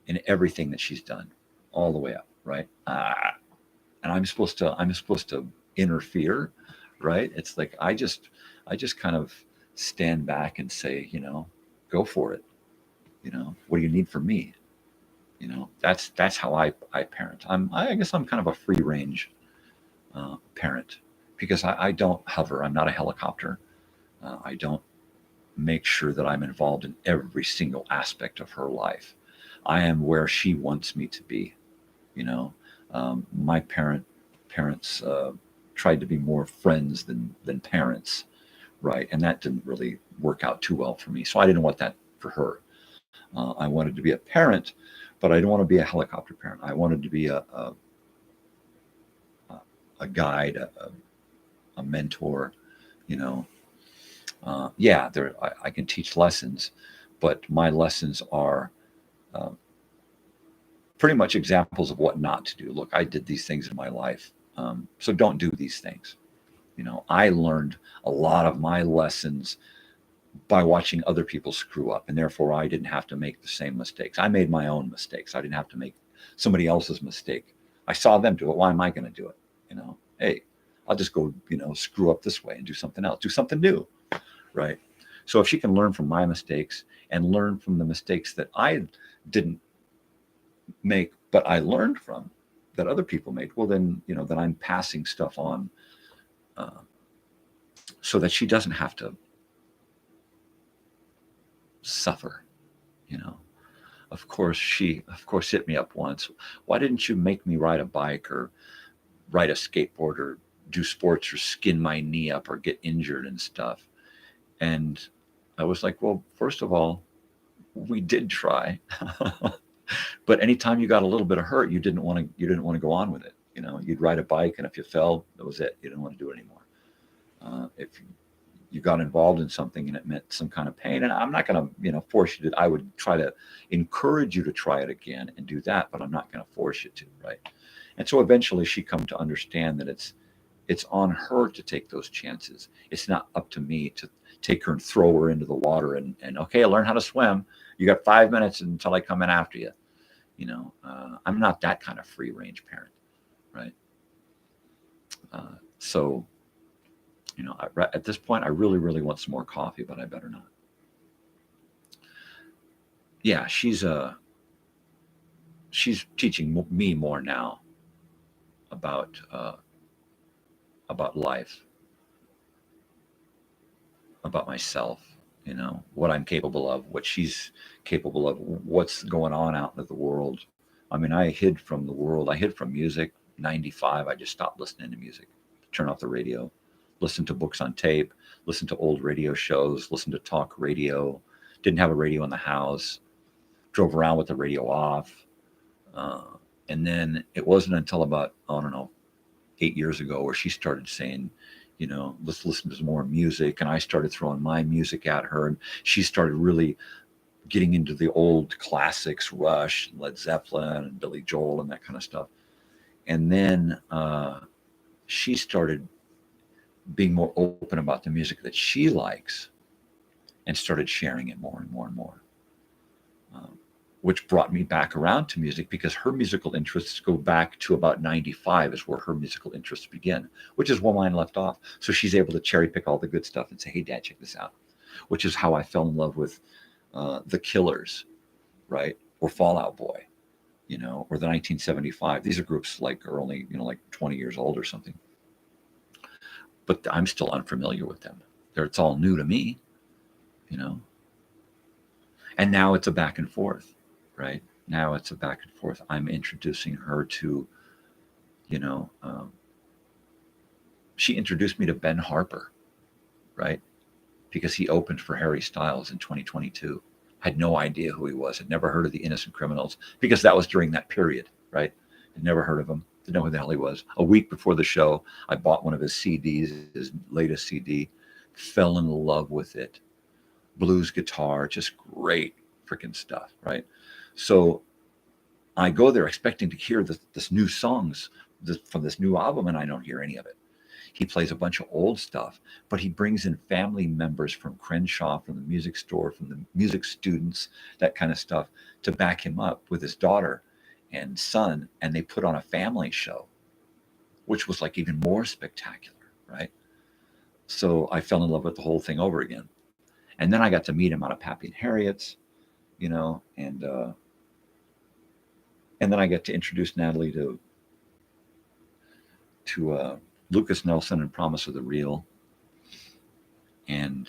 in everything that she's done, all the way up, right? And I'm supposed to interfere, right? It's like I just kind of stand back and say, you know, go for it. You know, what do you need from me? You know, that's how I parent. I guess I'm kind of a free range parent, because I don't hover. I'm not a helicopter. I don't make sure that I'm involved in every single aspect of her life. I am where she wants me to be. You know, my parents tried to be more friends than parents, right? And that didn't really work out too well for me. So I didn't want that for her. I wanted to be a parent, but I didn't want to be a helicopter parent. I wanted to be a guide, a mentor, you know. Yeah, I can teach lessons, but my lessons are pretty much examples of what not to do. Look, I did these things in my life, so don't do these things. You know, I learned a lot of my lessons by watching other people screw up, and therefore I didn't have to make the same mistakes. I made my own mistakes. I didn't have to make somebody else's mistake. I saw them do it. Why am I going to do it? You know, hey, I'll just go, you know, screw up this way and do something else, do something new, right? So if she can learn from my mistakes and learn from the mistakes that I didn't make, but I learned from, that other people made, well, then, you know, then I'm passing stuff on so that she doesn't have to suffer, you know. Of course, she hit me up once. Why didn't you make me ride a bike or ride a skateboard or do sports or skin my knee up or get injured and stuff? And I was like, well, first of all, we did try, but anytime you got a little bit of hurt, you didn't want to go on with it. You know, you'd ride a bike, and if you fell, that was it. You didn't want to do it anymore. If you got involved in something and it meant some kind of pain, and I'm not going to, you know, force you to. I would try to encourage you to try it again and do that, but I'm not going to force you to, right? And so eventually she come to understand that it's on her to take those chances. It's not up to me to take her and throw her into the water and okay, learn how to swim. You got 5 minutes until I come in after you. You know, I'm not that kind of free range parent, right? So, you know, at this point, I really, really want some more coffee, but I better not. Yeah, she's teaching me more now about life, about myself, you know, what I'm capable of, what she's capable of, what's going on out in the world. I mean, I hid from the world. I hid from music. 95, I just stopped listening to music. Turn off the radio, listen to books on tape, listened to old radio shows, listened to talk radio, didn't have a radio in the house, drove around with the radio off. And then it wasn't until about, I don't know, 8 years ago where she started saying, you know, let's listen to some more music. And I started throwing my music at her, and she started really getting into the old classics, Rush, Led Zeppelin, and Billy Joel, and that kind of stuff. And then she started being more open about the music that she likes and started sharing it more and more and more. Which brought me back around to music, because her musical interests go back to about 95 is where her musical interests begin, which is where mine left off. So she's able to cherry pick all the good stuff and say, hey, Dad, check this out, which is how I fell in love with the Killers, right? Or Fall Out Boy, you know, or the 1975. These are groups like are only, you know, like 20 years old or something. But I'm still unfamiliar with them. It's all new to me, you know. And now it's a back and forth. Right now it's a back and forth. I'm introducing her to, you know, she introduced me to Ben Harper, right? Because he opened for Harry Styles in 2022. Had no idea who he was. Had never heard of the Innocent Criminals, because that was during that period, right? Had never heard of him. Didn't know who the hell he was. A week before the show, I bought one of his CDs, his latest CD, fell in love with it. Blues guitar, just great freaking stuff, right? So I go there expecting to hear this new songs from this new album, and I don't hear any of it. He plays a bunch of old stuff, but he brings in family members from Crenshaw, from the music store, from the music students, that kind of stuff, to back him up with his daughter and son, and they put on a family show, which was like even more spectacular, right? So I fell in love with the whole thing over again. And then I got to meet him out of Pappy and Harriet's, you know, and then I get to introduce Natalie to Lucas Nelson and Promise of the Real, and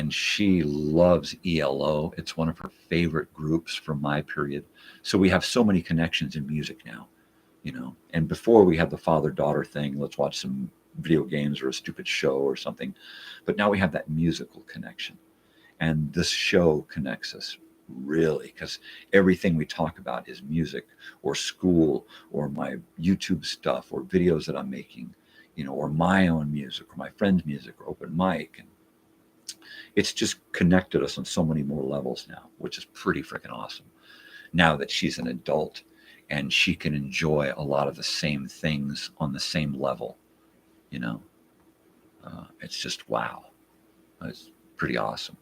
she loves ELO. It's one of her favorite groups from my period. So we have so many connections in music now, you know. And before we had the father-daughter thing, let's watch some video games or a stupid show or something, but now we have that musical connection, and this show connects us really, because everything we talk about is music or school or my YouTube stuff or videos that I'm making, you know, or my own music or my friend's music or open mic. And it's just connected us on so many more levels now, which is pretty freaking awesome. Now that she's an adult and she can enjoy a lot of the same things on the same level, you know, it's just wow. It's pretty awesome.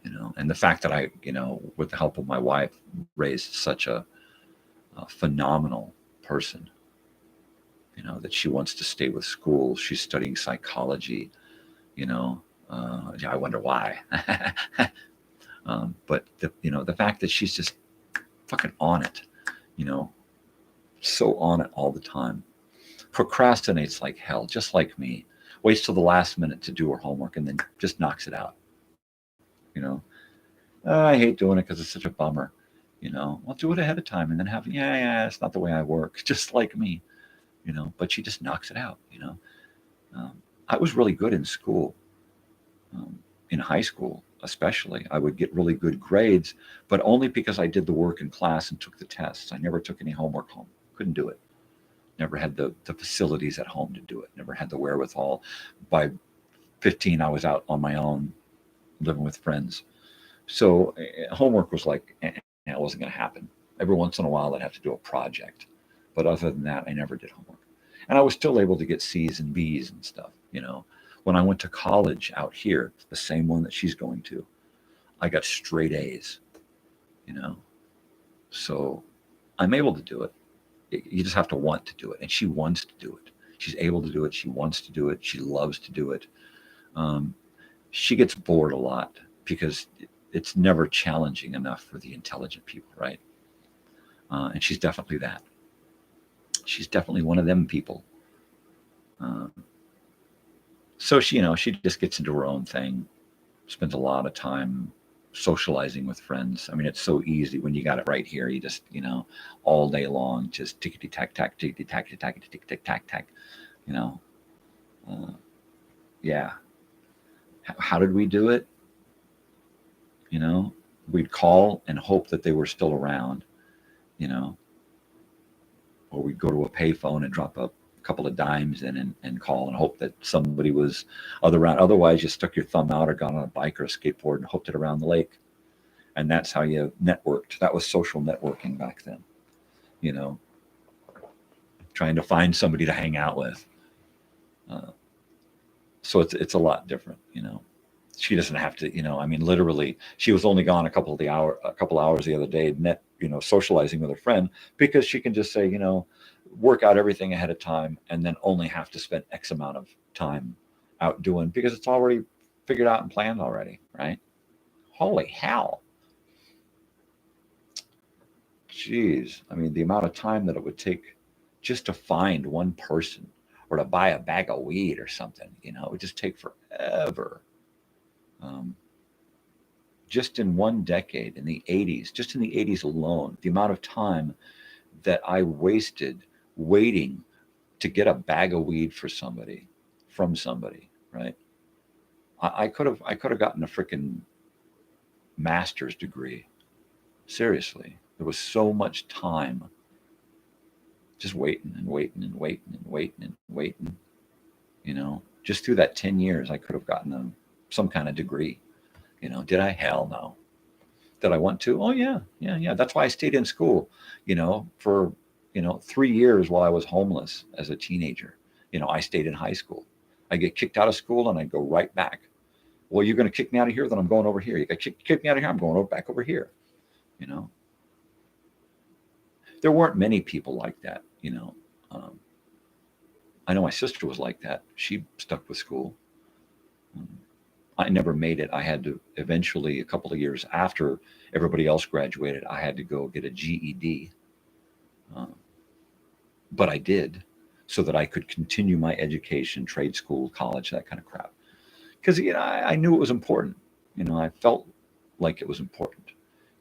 You know, and the fact that I, you know, with the help of my wife, raised such a phenomenal person, you know, that she wants to stay with school. She's studying psychology, you know. I wonder why. But, you know, the fact that she's just fucking on it, you know, so on it all the time. Procrastinates like hell, just like me. Waits till the last minute to do her homework and then just knocks it out. You know, I hate doing it because it's such a bummer. You know, I'll do it ahead of time and then have, it's not the way I work, just like me, you know, but she just knocks it out, you know. I was really good in school, in high school especially. I would get really good grades, but only because I did the work in class and took the tests. I never took any homework home. Couldn't do it. Never had the facilities at home to do it. Never had the wherewithal. By 15, I was out on my own, living with friends. So homework was like, it wasn't going to happen. Every once in a while, I'd have to do a project. But other than that, I never did homework. And I was still able to get C's and B's and stuff, you know. When I went to college out here, the same one that she's going to, I got straight A's, you know. So I'm able to do it. You just have to want to do it. And she wants to do it. She's able to do it. She wants to do it. She loves to do it. She gets bored a lot because it's never challenging enough for the intelligent people, right? And she's definitely that. She's definitely one of them people. So she, you know, she just gets into her own thing, spends a lot of time socializing with friends. I mean, it's so easy when you got it right here. You just, you know, all day long, just tickety-tack-tack, tickety-tack, tickety-tack-tack, you know. Yeah. How did we do it? You know, we'd call and hope that they were still around, you know, or we'd go to a payphone and drop a couple of dimes in and call and hope that somebody was around. Otherwise, you stuck your thumb out or got on a bike or a skateboard and hooked it around the lake. And that's how you networked. That was social networking back then, you know, trying to find somebody to hang out with. So it's a lot different, you know. She doesn't have to, you know, I mean, literally, she was only gone a couple hours the other day, socializing with her friend, because she can just say, you know, work out everything ahead of time and then only have to spend X amount of time out doing, because it's already figured out and planned already, right? Holy hell. Jeez. I mean, the amount of time that it would take just to find one person or to buy a bag of weed or something, you know, it would just take forever. Just in one decade, in the 80s, just in the 80s alone, the amount of time that I wasted waiting to get a bag of weed from somebody, right? I could have gotten a freaking master's degree. Seriously, there was so much time just waiting and waiting and waiting and waiting and waiting. You know, just through that 10 years, I could have gotten some kind of degree. You know, did I? Hell no. Did I want to? Oh yeah. That's why I stayed in school, you know, for, 3 years while I was homeless as a teenager. You know, I stayed in high school. I get kicked out of school and I go right back. Well, you're going to kick me out of here, then I'm going over here. You got kick me out of here, I'm going back over here. You know, there weren't many people like that. You know, I know my sister was like that. She stuck with school. I never made it. I had to eventually, a couple of years after everybody else graduated, I had to go get a GED. But I did, so that I could continue my education, trade school, college, that kind of crap. Because, you know, I knew it was important. You know, I felt like it was important.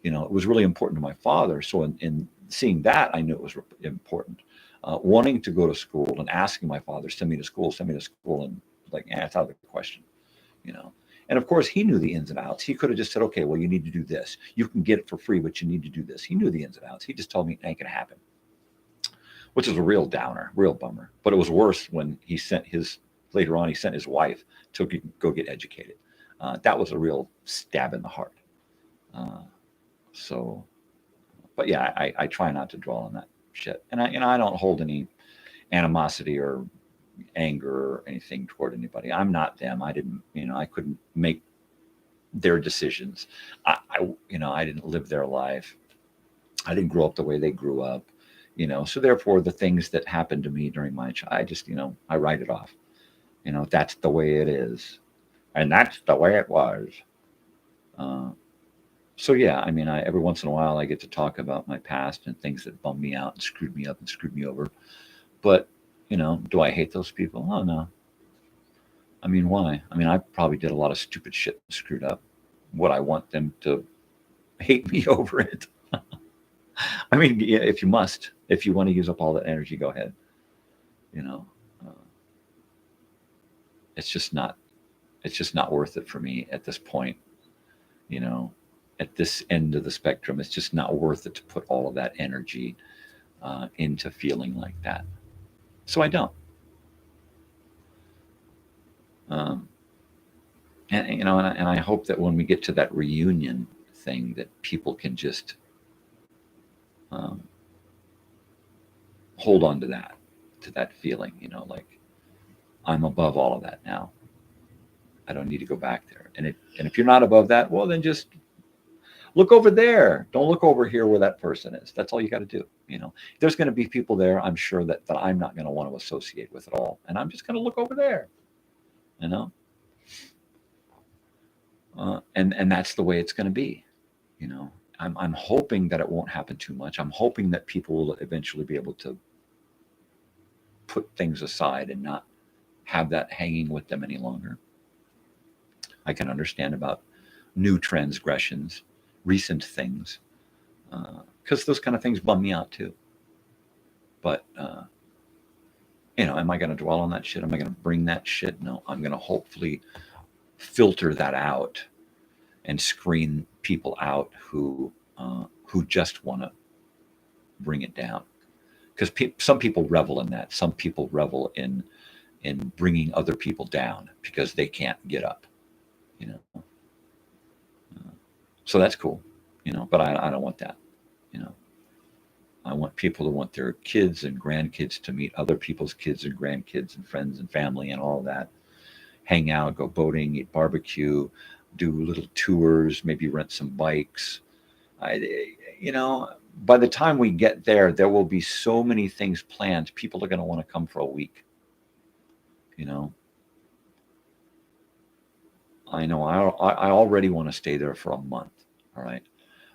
You know, it was really important to my father. So in seeing that, I knew it was important. Wanting to go to school and asking my father, send me to school, and like, it's out of the question, you know. And of course, he knew the ins and outs. He could have just said, okay, well, you need to do this. You can get it for free, but you need to do this. He knew the ins and outs. He just told me it ain't going to happen, which is a real downer, real bummer. But it was worse when later on, he sent his wife to go get educated. That was a real stab in the heart. But yeah, I try not to dwell on that shit. And I don't hold any animosity or anger or anything toward anybody. I'm not them. I didn't, I couldn't make their decisions. I didn't live their life. I didn't grow up the way they grew up, so therefore the things that happened to me during my childhood, I just, I write it off. That's the way it is. And that's the way it was. So yeah, every once in a while I get to talk about my past and things that bummed me out and screwed me up and screwed me over. But, do I hate those people? Oh, no. Why? I probably did a lot of stupid shit and screwed up. Would I want them to hate me over it? Yeah, if you want to use up all that energy, go ahead. It's just not worth it for me at this point. At this end of the spectrum, it's just not worth it to put all of that energy into feeling like that. So I don't. And I hope that when we get to that reunion thing, that people can just hold on to that feeling, like I'm above all of that now. I don't need to go back there. And if you're not above that, well, then just look over there. Don't look over here where that person is. That's all you got to do. There's going to be people there, I'm sure, that I'm not going to want to associate with at all. And I'm just going to look over there, and that's the way it's going to be. I'm hoping that it won't happen too much. I'm hoping that people will eventually be able to put things aside and not have that hanging with them any longer. I can understand about new transgressions, recent things, because those kind of things bum me out too. But am I going to dwell on that shit? Am I going to bring that shit? No, I'm going to hopefully filter that out and screen people out who just want to bring it down. Because some people revel in that. Some people revel in bringing other people down because they can't get up, you know. So that's cool, you know. But I don't want that, you know. I want people to want their kids and grandkids to meet other people's kids and grandkids and friends and family and all that. Hang out, go boating, eat barbecue, do little tours, maybe rent some bikes. You know, by the time we get there, there will be so many things planned. People are going to want to come for a week. You know, I know I already want to stay there for a month. All right.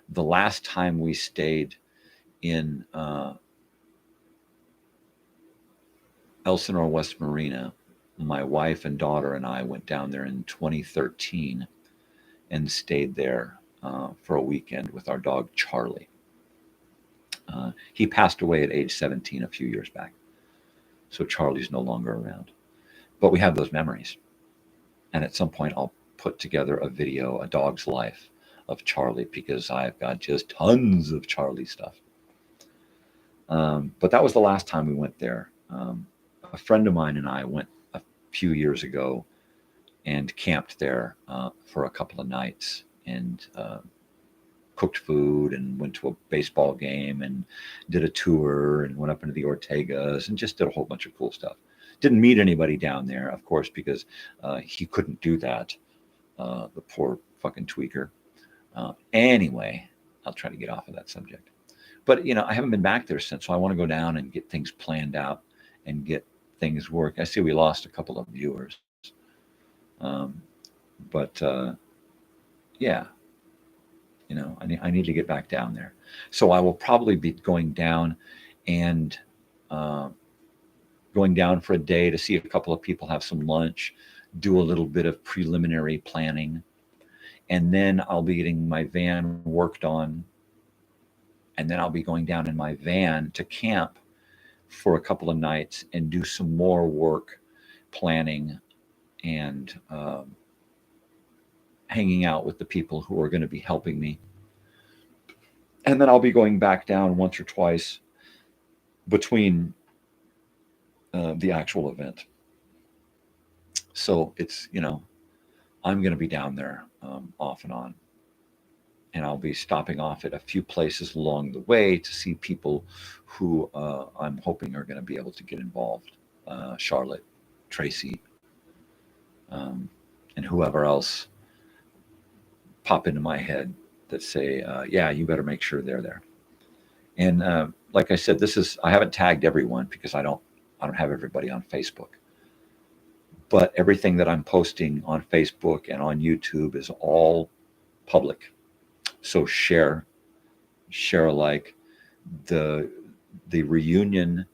The last time we stayed in Elsinore, West Marina, my wife and daughter and I went down there in 2013 and stayed there for a weekend with our dog, Charlie. He passed away at age 17 a few years back. So Charlie's no longer around. But we have those memories. And at some point, I'll put together a video, A Dog's Life of Charlie, because I've got just tons of Charlie stuff. But that was the last time we went there. A friend of mine and I went a few years ago and camped there for a couple of nights and cooked food and went to a baseball game and did a tour and went up into the Ortegas and just did a whole bunch of cool stuff. Didn't meet anybody down there, of course, because he couldn't do that. The poor fucking tweaker. Anyway, I'll try to get off of that subject. But, you know, I haven't been back there since, so I want to go down and get things planned out and get things work. I see we lost a couple of viewers. Yeah, you know, I need to get back down there. So I will probably be going down and going down for a day to see a couple of people, have some lunch, do a little bit of preliminary planning. And then I'll be getting my van worked on. And then I'll be going down in my van to camp for a couple of nights and do some more work, planning and hanging out with the people who are going to be helping me. And then I'll be going back down once or twice between the actual event. So it's, you know, I'm going to be down there off and on. And I'll be stopping off at a few places along the way to see people who I'm hoping are going to be able to get involved. Charlotte, Tracy, and whoever else pop into my head that say, yeah, you better make sure they're there. And like I said, I haven't tagged everyone because I don't have everybody on Facebook. But everything that I'm posting on Facebook and on YouTube is all public. So share alike. The reunion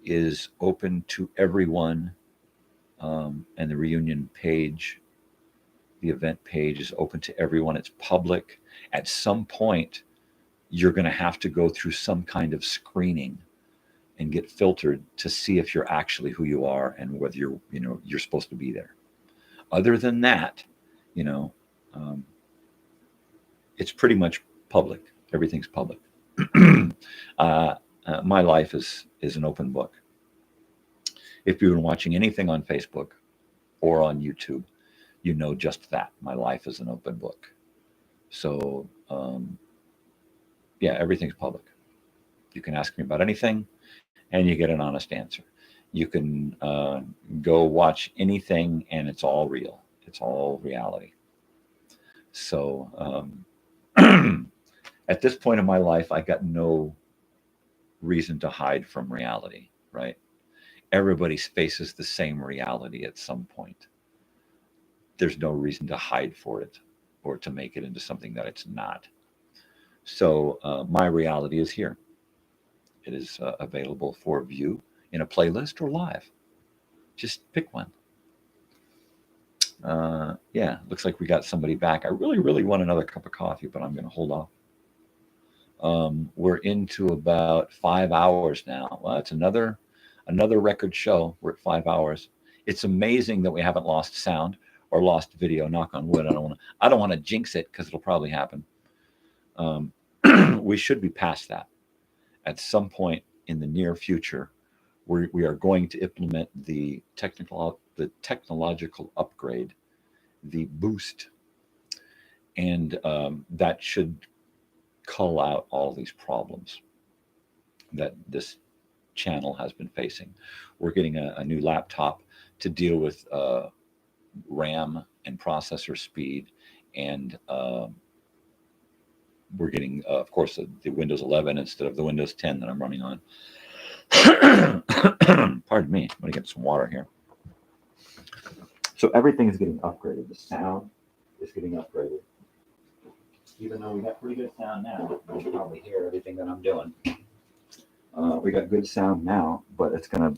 is open to everyone, and the reunion page, the event page, is open to everyone. It's public. At some point, you're going to have to go through some kind of screening and get filtered to see if you're actually who you are and whether you're supposed to be there. Other than that, you know, it's pretty much public. Everything's public. My life is an open book. If you've been watching anything on Facebook or on YouTube, you know just that. My life is an open book. So, yeah, everything's public. You can ask me about anything, and you get an honest answer. You can go watch anything, and it's all real. It's all reality. So, at this point in my life, I got no reason to hide from reality, right? Everybody faces the same reality at some point. There's no reason to hide for it or to make it into something that it's not. So my reality is here. It is available for view in a playlist or live. Just pick one. Yeah, looks like we got somebody back. I really want another cup of coffee, but I'm going to hold off. We're into about 5 hours now. Well, it's another record show. We're at 5 hours. It's amazing that we haven't lost sound. or lost video. Knock on wood. I don't want to jinx it because it'll probably happen. We should be past that. At some point in the near future, we are going to implement the technological upgrade, the boost, and that should cull out all these problems that this channel has been facing. We're getting a new laptop to deal with RAM and processor speed, and we're getting, of course, the Windows 11 instead of the Windows 10 that I'm running on. Pardon me, I'm going to get some water here. So everything is getting upgraded. The sound is getting upgraded. Even though we got pretty good sound now, you can probably hear everything that I'm doing. We got good sound now, but it's gonna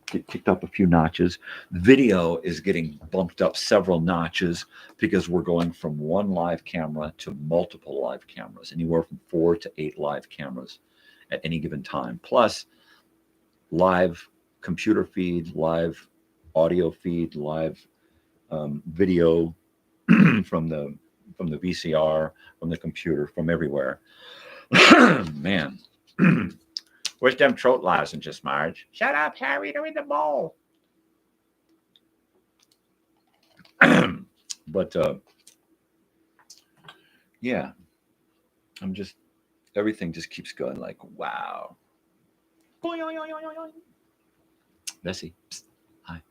get kicked up a few notches. Video is getting bumped up several notches because we're going from one live camera to multiple live cameras, anywhere from 4 to 8 live cameras at any given time, plus live computer feed, live audio feed, live video from the VCR, from the computer, from everywhere. Man. Where's them throat lozenges, Marge? Shut up, Harry, they're in the bowl. But yeah, everything just keeps going like, wow. Bessie, psst, hi.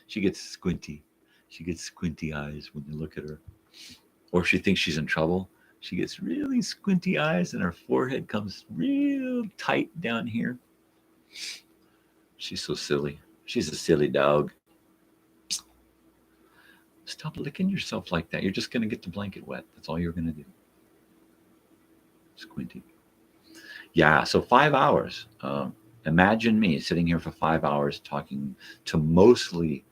She gets squinty. She gets squinty eyes when you look at her. Or if she thinks she's in trouble, she gets really squinty eyes and her forehead comes real tight down here. She's so silly. She's a silly dog. Stop licking yourself like that. You're just going to get the blanket wet. That's all you're going to do. Squinty. Yeah, so 5 hours. Imagine me sitting here for 5 hours talking to mostly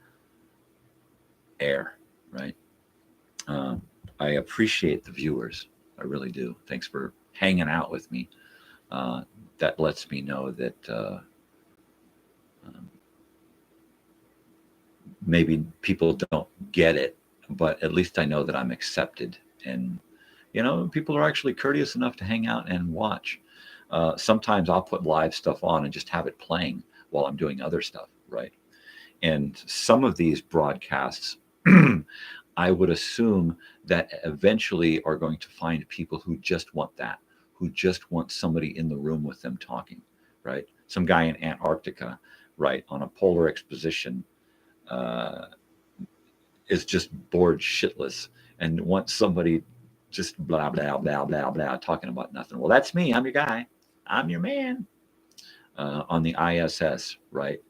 air, right? I appreciate the viewers. I really do. Thanks for hanging out with me. That lets me know that maybe people don't get it, but at least I know that I'm accepted. And, you know, people are actually courteous enough to hang out and watch. Sometimes I'll put live stuff on and just have it playing while I'm doing other stuff, right? And some of these broadcasts, I would assume that eventually are going to find people who just want that, who just want somebody in the room with them talking, right? Some guy in Antarctica, right, on a polar exposition is just bored shitless and wants somebody just blah, blah, blah, blah, blah, talking about nothing. Well, that's me. I'm your guy. I'm your man. On the ISS, right?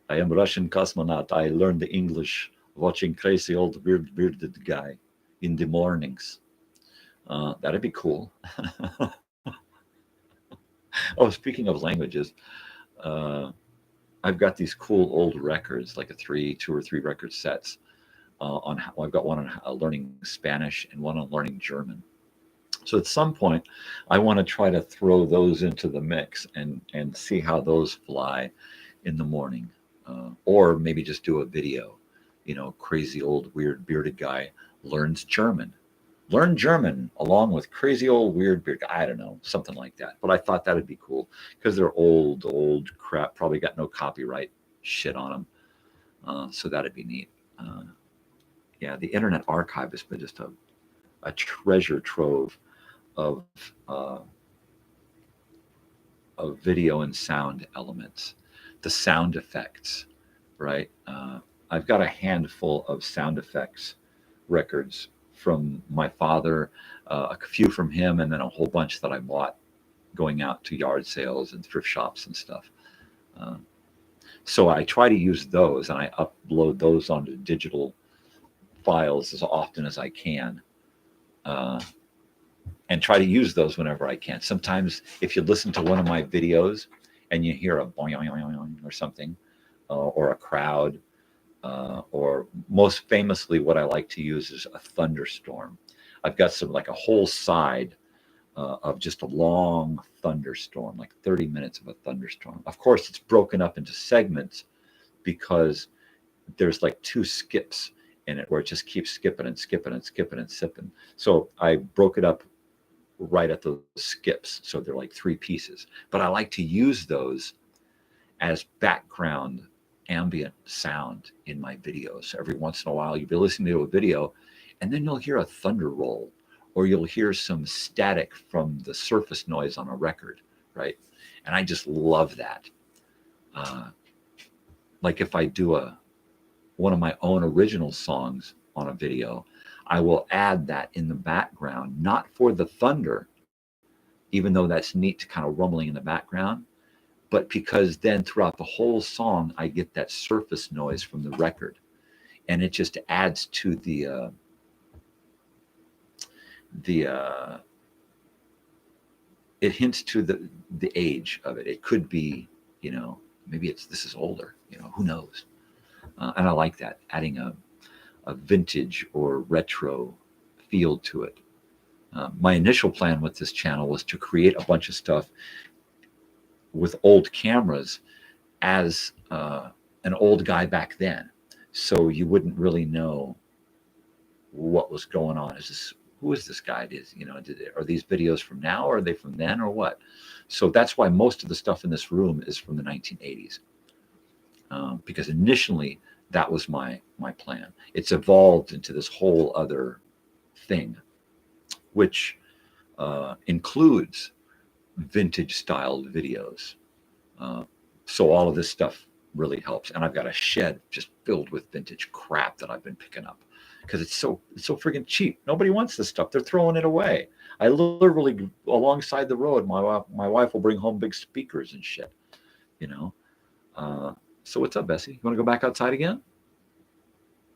I am Russian cosmonaut. I learned the English watching Crazy Old Bearded Guy in the mornings. That'd be cool. Oh, speaking of languages, I've got these cool old records, like 2 or 3 record sets. I've got one on learning Spanish and one on learning German. So at some point, I want to try to throw those into the mix and see how those fly in the morning, or maybe just do a video. You know, Crazy Old Weird Bearded Guy learns German. Learn German along with Crazy Old Weird Beard Guy. I don't know, something like that. But I thought that would be cool because they're old crap. Probably got no copyright shit on them. So that'd be neat. Yeah, the Internet Archive has been just a treasure trove of video and sound elements. The sound effects, right? I've got a handful of sound effects records from my father, a few from him, and then a whole bunch that I bought going out to yard sales and thrift shops and stuff. So I try to use those and I upload those onto digital files as often as I can, and try to use those whenever I can. Sometimes if you listen to one of my videos and you hear a boing or something, or a crowd, or most famously what I like to use is a thunderstorm. I've got like a whole side of just a long thunderstorm, like 30 minutes of a thunderstorm. Of course, it's broken up into segments because there's like 2 skips in it where it just keeps skipping and skipping and skipping and sipping. So I broke it up right at those skips. So they're like 3 pieces. But I like to use those as background ambient sound in my videos. Every once in a while, you'll be listening to a video and then you'll hear a thunder roll, or you'll hear some static from the surface noise on a record, right? And I just love that. Like if I do one of my own original songs on a video, I will add that in the background, not for the thunder, even though that's neat to kind of rumbling in the background, but because then throughout the whole song, I get that surface noise from the record. And it just adds to the it hints to the age of it. It could be, you know, maybe this is older, you know, who knows? And I like that, adding a vintage or retro feel to it. My initial plan with this channel was to create a bunch of stuff with old cameras as an old guy back then. So you wouldn't really know what was going on. Who is this guy? Are these videos from now, or are they from then, or what? So that's why most of the stuff in this room is from the 1980s. Because initially that was my plan. It's evolved into this whole other thing, which includes vintage styled videos. So all of this stuff really helps. And I've got a shed just filled with vintage crap that I've been picking up because it's so friggin' cheap. Nobody wants this stuff. They're throwing it away. I literally, alongside the road, my wife will bring home big speakers and shit, you know. So what's up, Bessie? You want to go back outside again?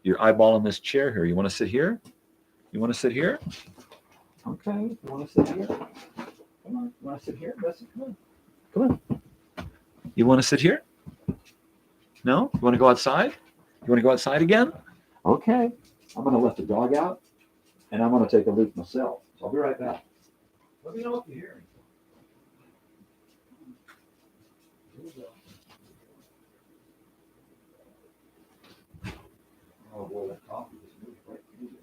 You're eyeballing this chair here. You want to sit here? You want to sit here? Okay. You want to sit here? Come on. You want to sit here, Bessie? Come on. Come on. You want to sit here? No? You want to go outside? You want to go outside again? Okay. I'm going to let the dog out, and I'm going to take a leak myself. So I'll be right back. Let me know if you hear me. Oh, boy, that coffee just moved right through it.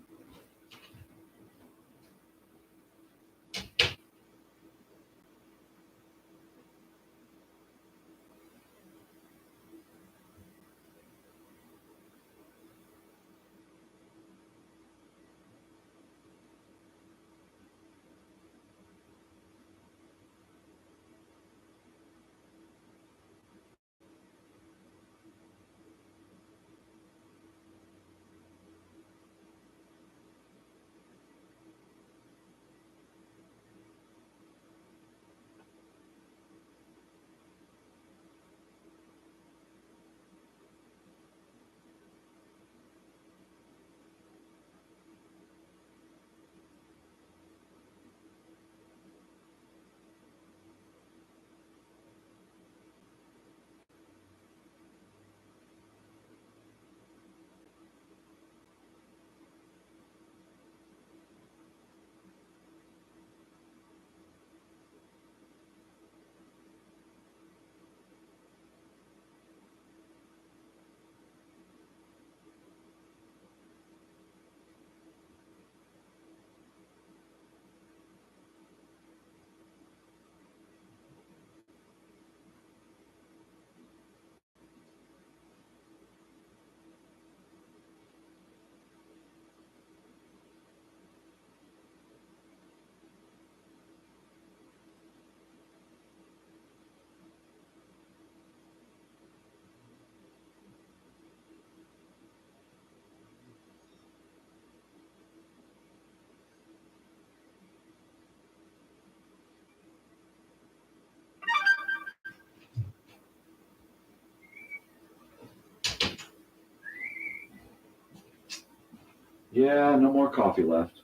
Yeah, no more coffee left.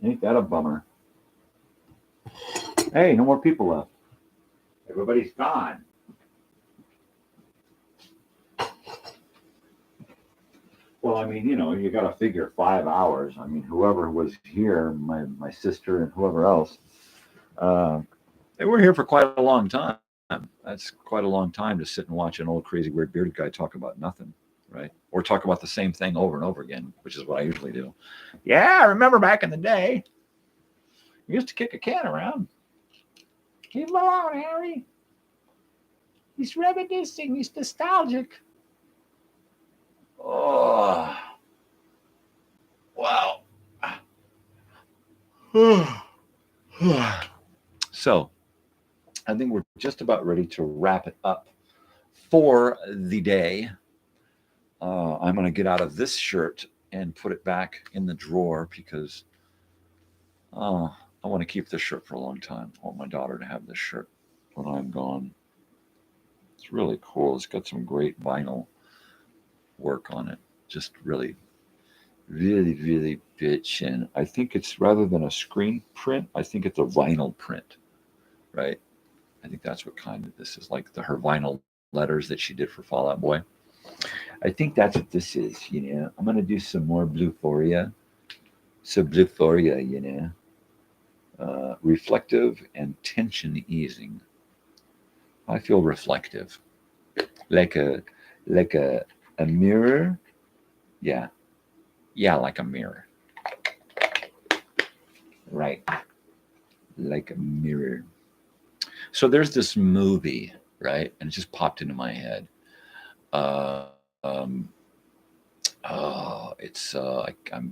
Ain't that a bummer? Hey, no more people left. Everybody's gone. Well, I mean, you know, you got to figure 5 hours. I mean, whoever was here, my sister and whoever else, they were here for quite a long time. That's quite a long time to sit and watch an old crazy weird bearded guy talk about nothing, right? Or talk about the same thing over and over again, which is what I usually do. Yeah, I remember back in the day, you used to kick a can around. Leave him alone, Harry. He's reminiscing. He's nostalgic. Oh, wow. So, I think we're just about ready to wrap it up for the day. I'm going to get out of this shirt and put it back in the drawer because I want to keep this shirt for a long time. I want my daughter to have this shirt when I'm gone. It's really cool. It's got some great vinyl work on it. Just really, really, really bitchin'. I think it's, rather than a screen print, I think it's a vinyl print, right? I think that's what kind of this is, like her vinyl letters that she did for Fall Out Boy. I think that's what this is, you know. I'm going to do some more Bluephoria. So Bluephoria, you know. Reflective and tension easing. I feel reflective. Like a mirror. Yeah. Yeah, like a mirror. Right. Like a mirror. So there's this movie, right? And it just popped into my head. I'm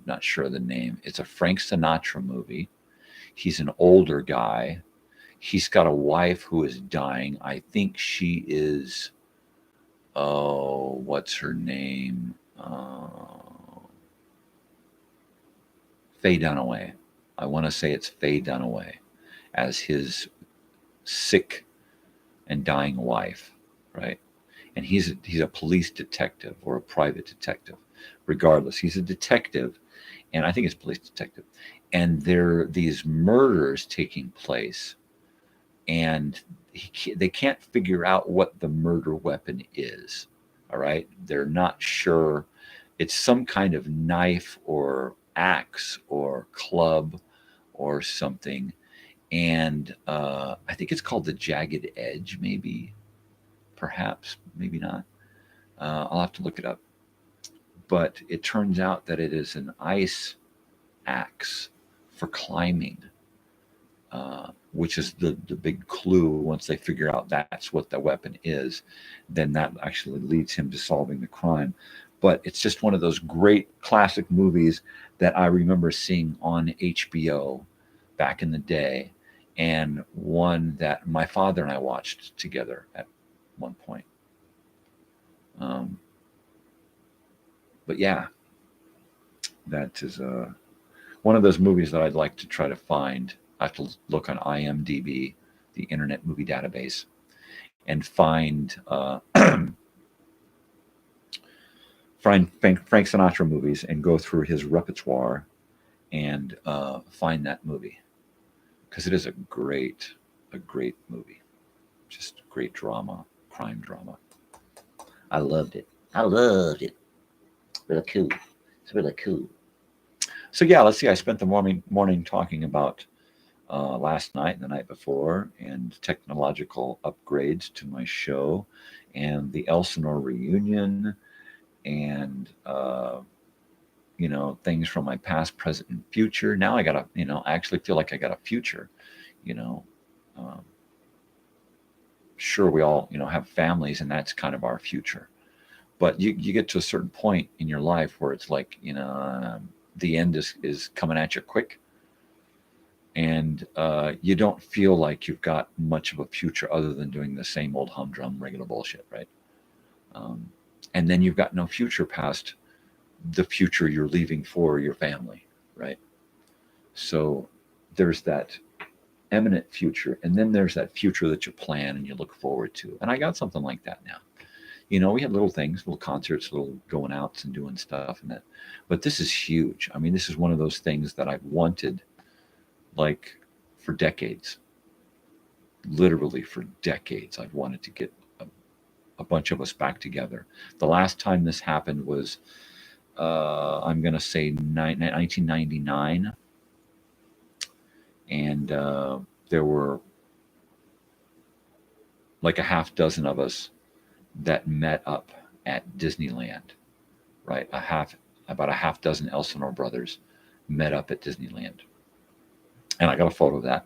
not sure of the name. It's a Frank Sinatra movie. He's an older guy. He's got a wife who is dying. I think she is, what's her name? Faye Dunaway. I want to say it's Faye Dunaway as his sick and dying wife, right? And he's a police detective or a private detective. Regardless, he's a detective, and I think it's police detective. And there are these murders taking place, and they can't figure out what the murder weapon is. All right, they're not sure. It's some kind of knife or axe or club or something. And I think it's called the Jagged Edge, maybe, perhaps, maybe not. I'll have to look it up. But it turns out that it is an ice axe for climbing, which is the big clue. Once they figure out that's what the weapon is, then that actually leads him to solving the crime. But it's just one of those great classic movies that I remember seeing on HBO back in the day, and one that my father and I watched together at one point. But yeah, that is one of those movies that I'd like to try to find. I have to look on IMDb, the Internet Movie Database, and find Frank Sinatra movies and go through his repertoire and find that movie, because it is a great movie, just great drama, crime drama. I loved it. Really cool. It's really cool. So yeah, let's see. I spent the morning talking about last night and the night before, and technological upgrades to my show, and the Elsinore reunion, and things from my past, present, and future. Now I got I actually feel like I got a future. Sure, we all have families, and that's kind of our future. But you get to a certain point in your life where it's like, the end is coming at you quick. And you don't feel like you've got much of a future other than doing the same old humdrum regular bullshit, right? And then you've got no future past the future you're leaving for your family, right? So there's that imminent future, and then there's that future that you plan and you look forward to. And I got something like that now. We had little things, little concerts, little going outs and doing stuff and that. But this is huge. I mean, this is one of those things that I've wanted like for decades. Literally for decades, I've wanted to get a bunch of us back together. The last time this happened was, I'm going to say 1999. And there were like a half dozen of us that met up at Disneyland right? About a half dozen Elsinore Brothers met up at Disneyland. And I got a photo of that.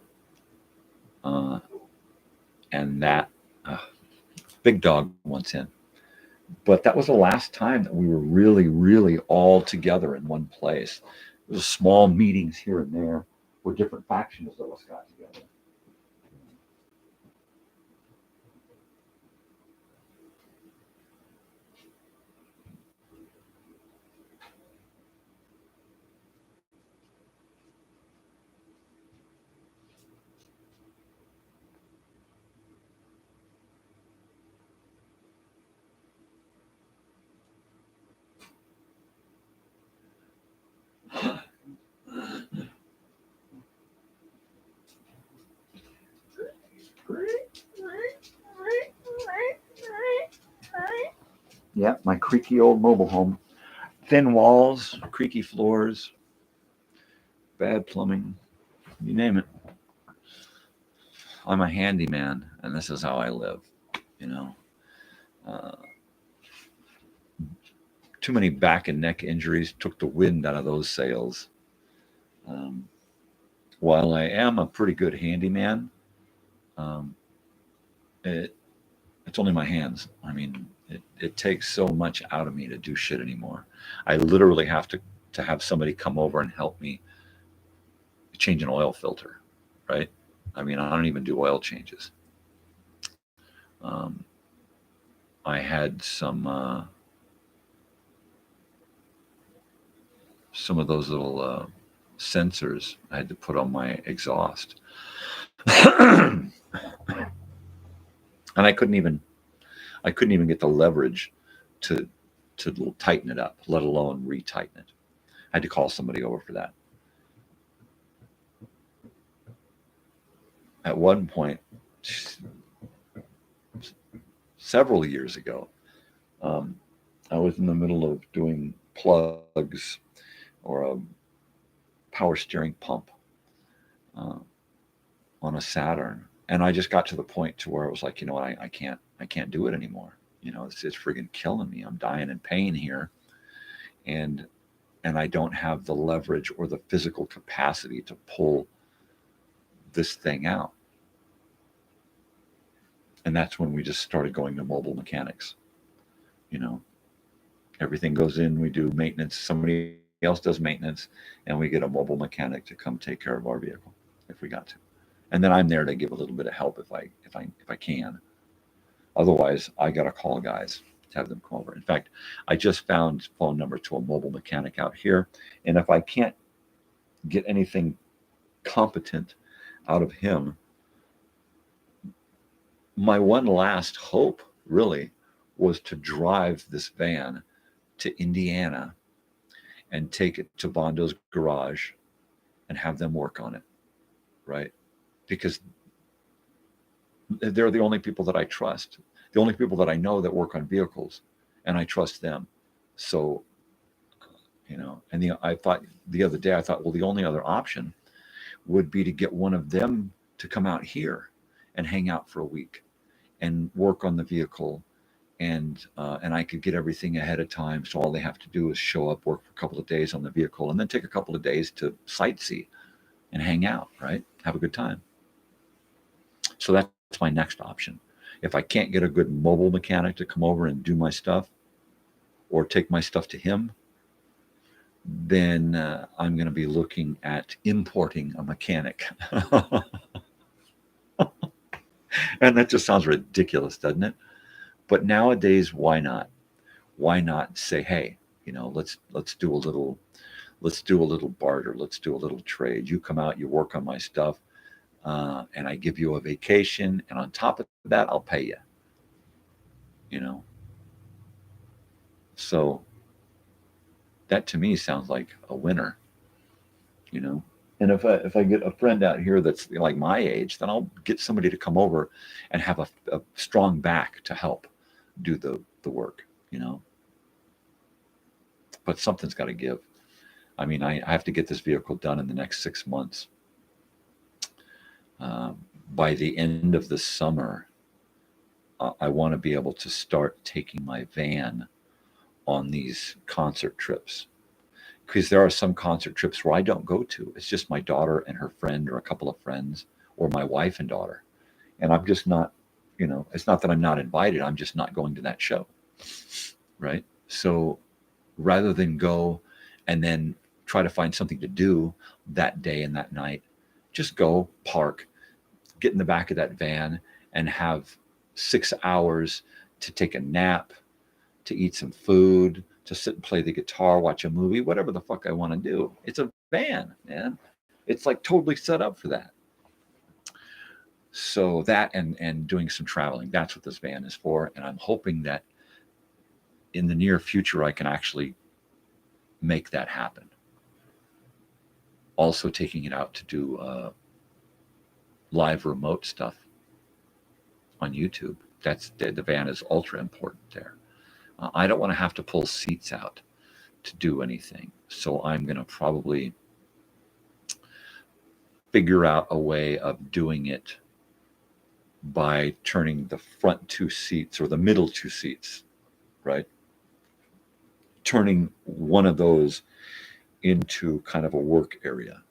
And that big dog once in. But that was the last time that we were really, really all together in one place. There was small meetings here and there where different factions of us got together. Yeah, my creaky old mobile home. Thin walls, creaky floors, bad plumbing, you name it. I'm a handyman, and this is how I live, you know. Too many back and neck injuries took the wind out of those sails. While I am a pretty good handyman, it's only my hands. I mean, it takes so much out of me to do shit anymore. I literally have to have somebody come over and help me change an oil filter, right? I mean, I don't even do oil changes. I had some of those little sensors I had to put on my exhaust. And I couldn't even get the leverage to tighten it up, let alone retighten it. I had to call somebody over for that. At one point, several years ago, I was in the middle of doing plugs or a power steering pump on a Saturn. And I just got to the point to where it was like, you know what, I can't do it anymore. You know, it's friggin' killing me. I'm dying in pain here. And I don't have the leverage or the physical capacity to pull this thing out. And that's when we just started going to mobile mechanics. You know, everything goes in, we do maintenance, somebody else does maintenance, and we get a mobile mechanic to come take care of our vehicle if we got to. And then I'm there to give a little bit of help if I can. Otherwise, I got to call guys to have them come over. In fact, I just found phone number to a mobile mechanic out here. And if I can't get anything competent out of him, my one last hope really was to drive this van to Indiana and take it to Bondo's garage and have them work on it, right? Because they're the only people that I trust, the only people that I know that work on vehicles, and I trust them. So, you know, and I thought the other day, well, the only other option would be to get one of them to come out here and hang out for a week and work on the vehicle, and I could get everything ahead of time. So all they have to do is show up, work for a couple of days on the vehicle, and then take a couple of days to sightsee and hang out, right? Have a good time. So that's my next option. If I can't get a good mobile mechanic to come over and do my stuff or take my stuff to him, then I'm going to be looking at importing a mechanic. And that just sounds ridiculous, doesn't it? But nowadays, why not? Why not say, hey, you know, let's do a little barter. Let's do a little trade. You come out, you work on my stuff, and I give you a vacation, and on top of that, I'll pay you. You know. So that to me sounds like a winner. You know. And if I get a friend out here that's like my age, then I'll get somebody to come over and have a strong back to help do the work, you know. But something's got to give. I mean, I have to get this vehicle done in the next 6 months. By the end of the summer, I want to be able to start taking my van on these concert trips, because there are some concert trips where I don't go to. It's just my daughter and her friend or a couple of friends or my wife and daughter. And I'm just not, it's not that I'm not invited. I'm just not going to that show. Right. So rather than go and then try to find something to do that day and that night, just go park, get in the back of that van and have 6 hours to take a nap, to eat some food, to sit and play the guitar, watch a movie, whatever the fuck I want to do. It's a van, man. It's like totally set up for that. So that and doing some traveling, that's what this van is for. And I'm hoping that in the near future, I can actually make that happen. Also taking it out to do live remote stuff on YouTube. That's the van is ultra important there. I don't want to have to pull seats out to do anything. So I'm going to probably figure out a way of doing it by turning the front 2 seats or the middle 2 seats, right? Turning one of those into kind of a work area.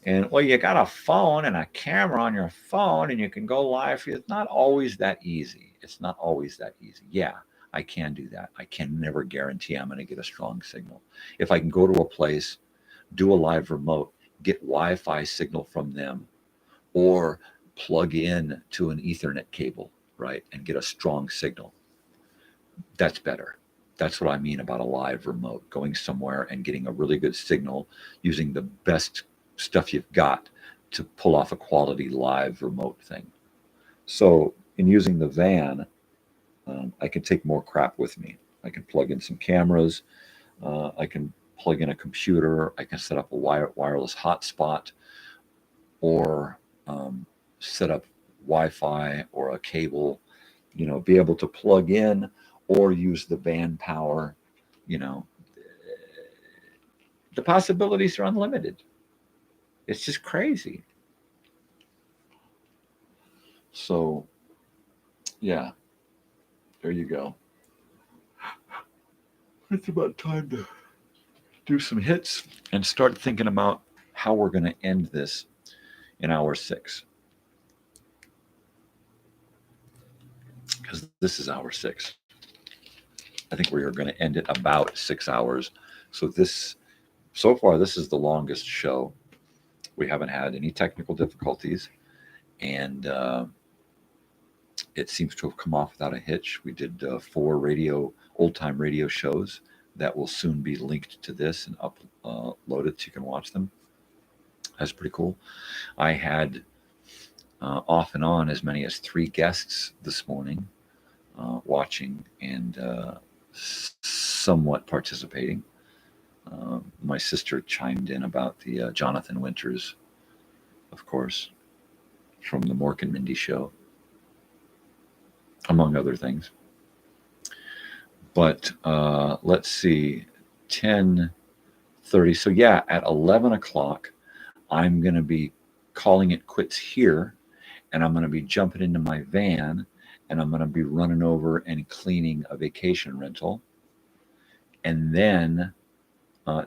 And well, you got a phone and a camera on your phone and you can go live. It's not always that easy. It's not always that easy. Yeah, I can do that. I can never guarantee I'm going to get a strong signal. If I can go to a place, do a live remote, get Wi-Fi signal from them, or plug in to an Ethernet cable, right, and get a strong signal, that's better. That's what I mean about a live remote, going somewhere and getting a really good signal using the best stuff you've got to pull off a quality live remote thing. So in using the van, I can take more crap with me. I can plug in some cameras. I can plug in a computer. I can set up a wireless hotspot, or set up Wi-Fi or a cable, be able to plug in or use the van power. The possibilities are unlimited. It's just crazy. So, yeah, there you go. It's about time to do some hits and start thinking about how we're going to end this in hour 6. Because this is hour 6. I think we are going to end it about 6 hours. So far, this is the longest show. We haven't had any technical difficulties, and it seems to have come off without a hitch. We did 4 old-time radio shows that will soon be linked to this and uploaded so you can watch them. That's pretty cool. I had off and on as many as 3 guests this morning watching and somewhat participating. My sister chimed in about the Jonathan Winters, of course, from the Mork and Mindy show, among other things. But let's see, 10:30. So yeah, at 11 o'clock, I'm going to be calling it quits here, and I'm going to be jumping into my van, and I'm going to be running over and cleaning a vacation rental. And then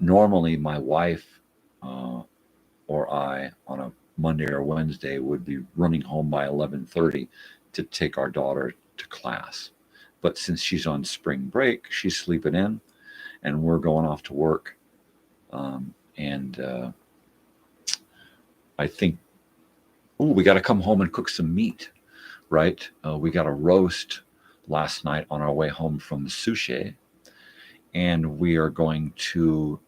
normally my wife or I on a Monday or Wednesday would be running home by 11:30 to take our daughter to class. But since she's on spring break, she's sleeping in and we're going off to work. I think, we got to come home and cook some meat, right? We got a roast last night on our way home from sushi. And we are going to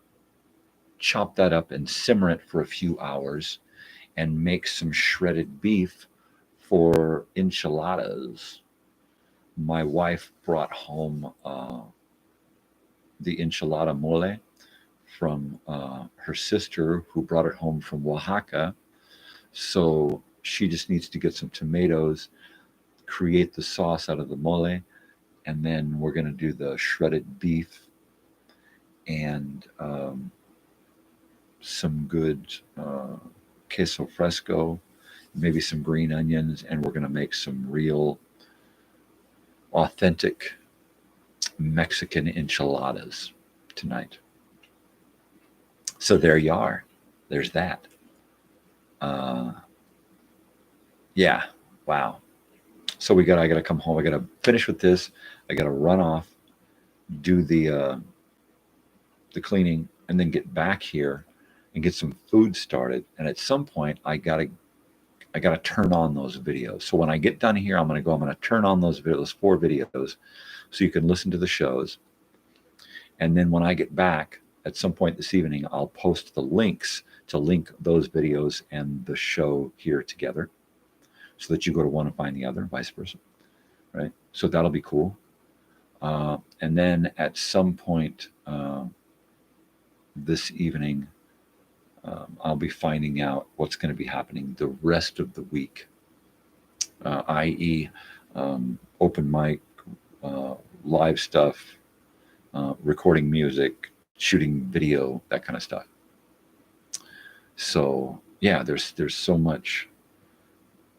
chop that up and simmer it for a few hours and make some shredded beef for enchiladas. My wife brought home the enchilada mole from her sister, who brought it home from Oaxaca. So she just needs to get some tomatoes, create the sauce out of the mole, and then we're going to do the shredded beef and some good queso fresco, maybe some green onions, and we're going to make some real authentic Mexican enchiladas tonight. So there you are. There's that. Yeah. Wow. So I got to come home. I got to finish with this. I got to run off, do the cleaning, and then get back here and get some food started. And at some point, I got to turn on those videos. So when I get done here, I'm going to turn on those 4 videos so you can listen to the shows. And then when I get back at some point this evening, I'll post the links to link those videos and the show here together so that you go to one and find the other, vice versa, right? So that'll be cool. And then at some point this evening, I'll be finding out what's going to be happening the rest of the week, i.e. Open mic, live stuff, recording music, shooting video, that kind of stuff. So yeah, there's so much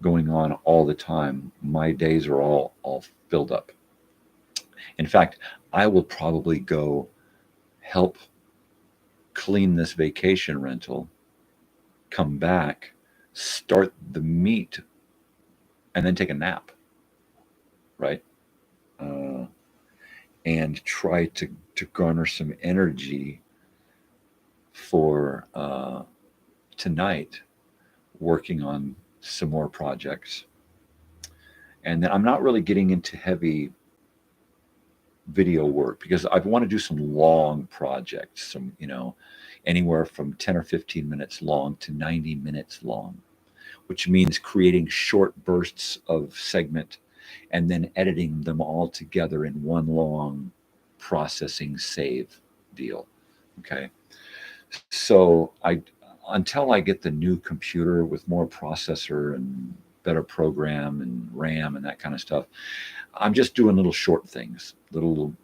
going on all the time. My days are all filled up. In fact, I will probably go help clean this vacation rental, come back, start the meet, and then take a nap, right? And try to garner some energy for tonight, working on some more projects. And then I'm not really getting into heavy video work because I want to do some long projects, some, anywhere from 10 or 15 minutes long to 90 minutes long, which means creating short bursts of segment and then editing them all together in one long processing save deal. Okay. So until I get the new computer with more processor and better program and RAM and that kind of stuff, I'm just doing little short things, little,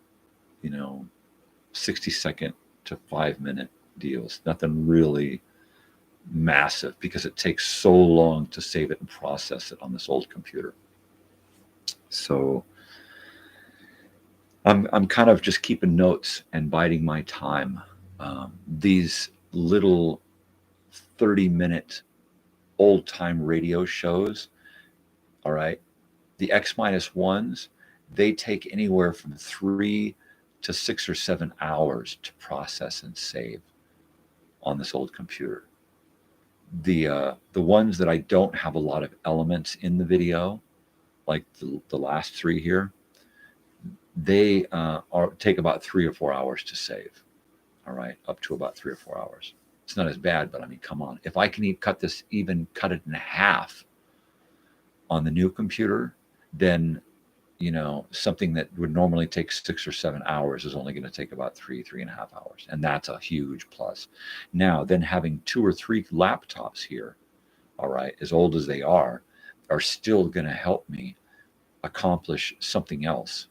60-second to 5-minute deals. Nothing really massive because it takes so long to save it and process it on this old computer. So I'm kind of just keeping notes and biding my time. These little 30-minute old-time radio shows, all right, the X-1s, they take anywhere from 3 to 6 or 7 hours to process and save on this old computer. The ones that I don't have a lot of elements in the video, like the last 3 here, they take about 3 or 4 hours to save. All right, up to about 3 or 4 hours. It's not as bad, but I mean, come on. If I can cut it in half on the new computer, then something that would normally take 6 or 7 hours is only going to take about 3.5 hours, and that's a huge plus. Now, then having 2 or 3 laptops here, all right, as old as they are still going to help me accomplish something else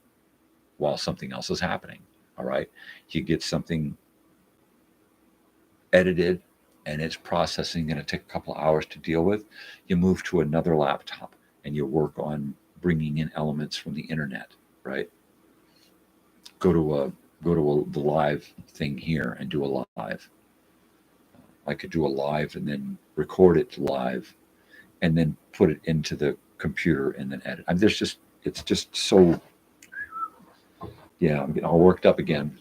while something else is happening. All right, you get something edited and it's processing, going to take a couple of hours to deal with. You move to another laptop and you work on bringing in elements from the internet, right? Go to the live thing here and do a live. I could do a live and then record it live and then put it into the computer and then edit. It's just so, yeah, I'm getting all worked up again,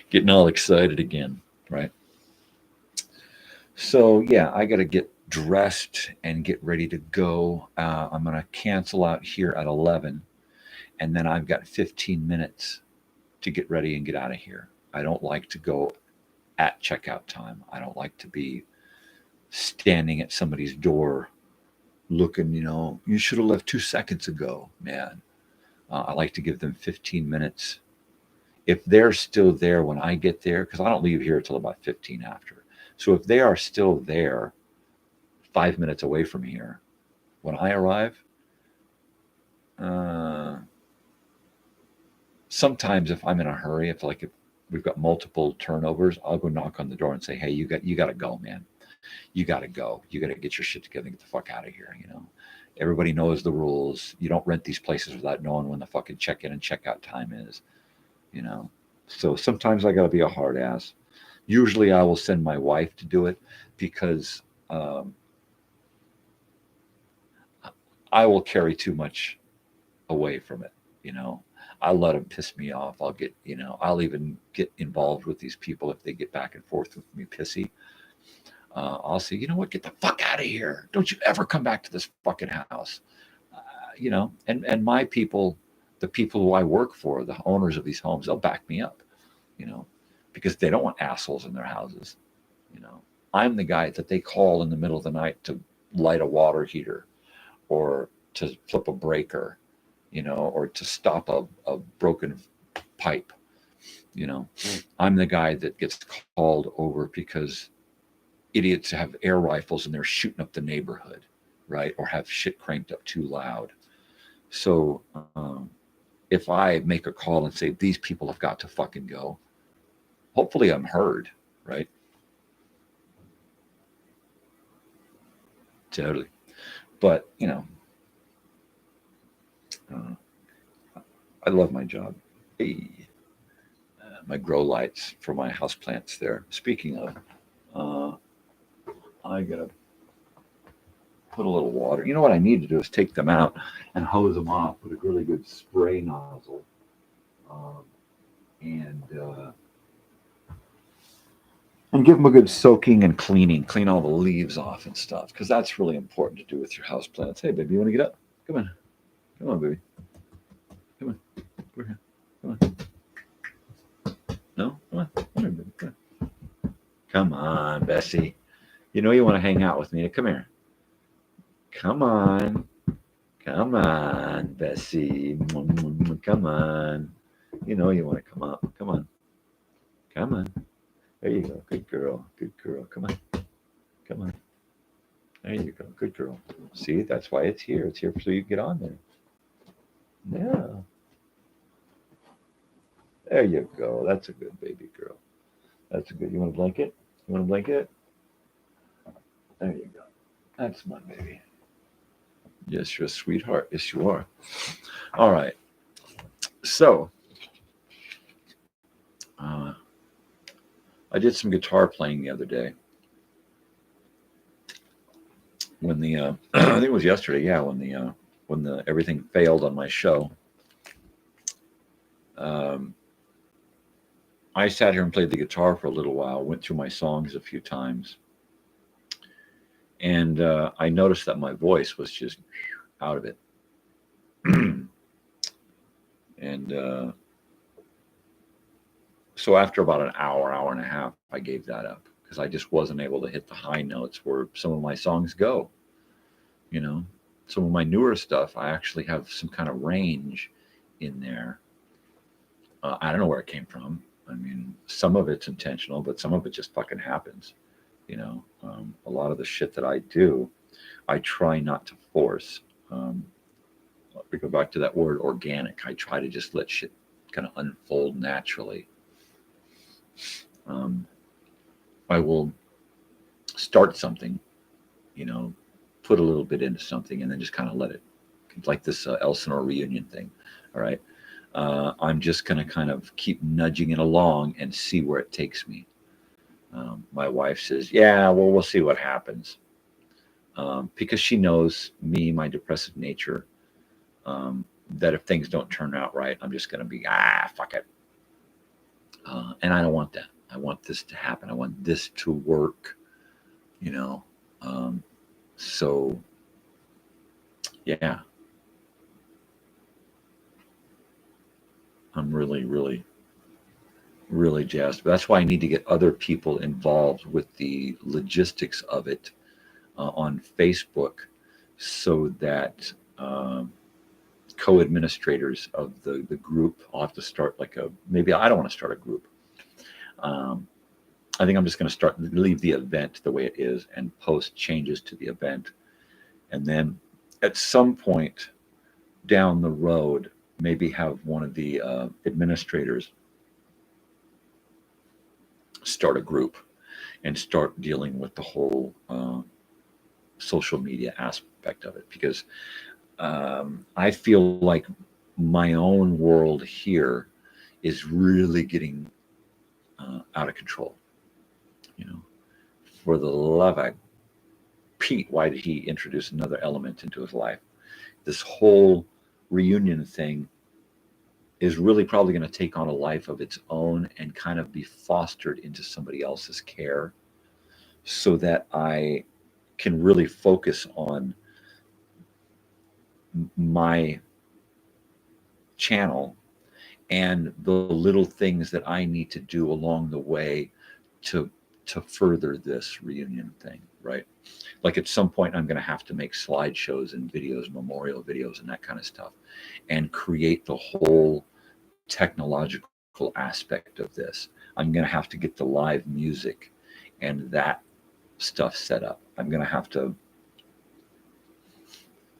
getting all excited again, right? So yeah, I got to get dressed and get ready to go. I'm going to cancel out here at 11, and then I've got 15 minutes to get ready and get out of here. I don't like to go at checkout time. I don't like to be standing at somebody's door looking, you should have left 2 seconds ago, man. I like to give them 15 minutes. If they're still there when I get there, because I don't leave here until about 15 after. So if they are still there 5 minutes away from here when I arrive, sometimes if I'm in a hurry, if we've got multiple turnovers, I'll go knock on the door and say, hey, you got to go, man. You got to go. You got to get your shit together and get the fuck out of here, Everybody knows the rules. You don't rent these places without knowing when the fucking check-in and check-out time is, you know. So sometimes I got to be a hard ass. Usually I will send my wife to do it because I will carry too much away from it, you know. I'll let them piss me off. I'll get, you know, I'll even get involved with these people if they get back and forth with me pissy. I'll say, you know what, get the fuck out of here. Don't you ever come back to this fucking house. You know, and my people, the people who I work for, the owners of these homes, they'll back me up, you know, because they don't want assholes in their houses. You know, I'm the guy that they call in the middle of the night to light a water heater or to flip a breaker, you know, or to stop a broken pipe. You know, I'm the guy that gets called over because idiots have air rifles and they're shooting up the neighborhood, right? Or have shit cranked up too loud. So if I make a call and say, these people have got to fucking go, hopefully I'm heard, right? Totally. But, you know, I love my job. Hey, my grow lights for my house plants there. Speaking of, I gotta put a little water. You know what I need to do is take them out and hose them off with a really good spray nozzle, and give them a good soaking and cleaning. Clean all the leaves off and stuff, because that's really important to do with your house plants. Hey, baby, you want to get up? Come on, come on, baby. Come on, over here. Come on. No, come on, come on, baby. Come on. Come on, Bessie. You know you want to hang out with me. Come here. Come on. Come on, Bessie. Come on. You know you want to come up. Come on. Come on. There you go. Good girl. Good girl. Come on. Come on. There you go. Good girl. See, that's why it's here. It's here so you get on there. Yeah. There you go. That's a good baby girl. That's a good. You want a blanket? You want a blanket? There you go. That's my baby. Yes, you're a sweetheart. Yes, you are. All right. So, I did some guitar playing the other day. When the I think it was yesterday. Yeah, when the everything failed on my show. I sat here and played the guitar for a little while. Went through my songs a few times. And I noticed that my voice was just out of it. And so after about an hour and a half, I gave that up because I just wasn't able to hit the high notes where some of my songs go. You know, some of my newer stuff, I actually have some kind of range in there. I don't know where it came from. I mean, some of it's intentional, but some of it just fucking happens. You know, a lot of the shit that I do, I try not to force. We go back to that word organic. I try to just let shit kind of unfold naturally. I will start something, you know, put a little bit into something and then just kind of let it, like this Elsinore reunion thing. All right. I'm just going to kind of keep nudging it along and see where it takes me. My wife says, yeah, well, we'll see what happens. Because she knows me, my depressive nature, that if things don't turn out right, I'm just going to be, fuck it. And I don't want that. I want this to happen. I want this to work, you know. So, yeah. I'm really, really, really jazzed. That's why I need to get other people involved with the logistics of it on Facebook so that co-administrators of the group, I'll have to start like maybe I don't want to start a group. I think I'm just going to leave the event the way it is and post changes to the event. And then at some point down the road, maybe have one of the administrators start a group and start dealing with the whole social media aspect of it, because I feel like my own world here is really getting out of control. You know, for the love of Pete, why did he introduce another element into his life? This whole reunion thing is really probably going to take on a life of its own and kind of be fostered into somebody else's care, so that I can really focus on my channel and the little things that I need to do along the way to further this reunion thing, right? Like at some point I'm going to have to make slideshows and videos, memorial videos and that kind of stuff, and create the whole technological aspect of this. I'm going to have to get the live music and that stuff set up. I'm going to have to,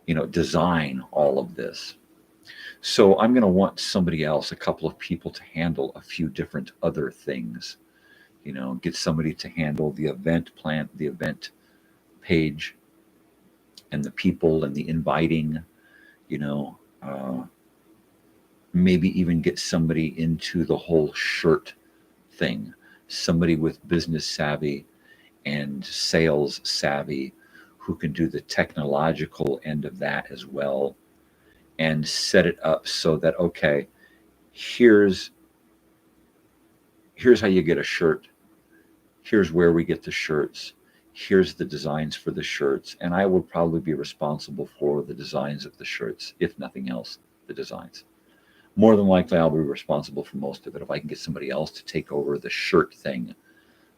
you know, design all of this. So I'm going to want somebody else, a couple of people, to handle a few different other things. You know, get somebody to handle the event plan, the event page, and the people and the inviting. You know, maybe even get somebody into the whole shirt thing, somebody with business savvy and sales savvy who can do the technological end of that as well, and set it up so that, okay, here's how you get a shirt, here's where we get the shirts, here's the designs for the shirts, and I will probably be responsible for the designs of the shirts, if nothing else, the designs. More than likely, I'll be responsible for most of it. If I can get somebody else to take over the shirt thing,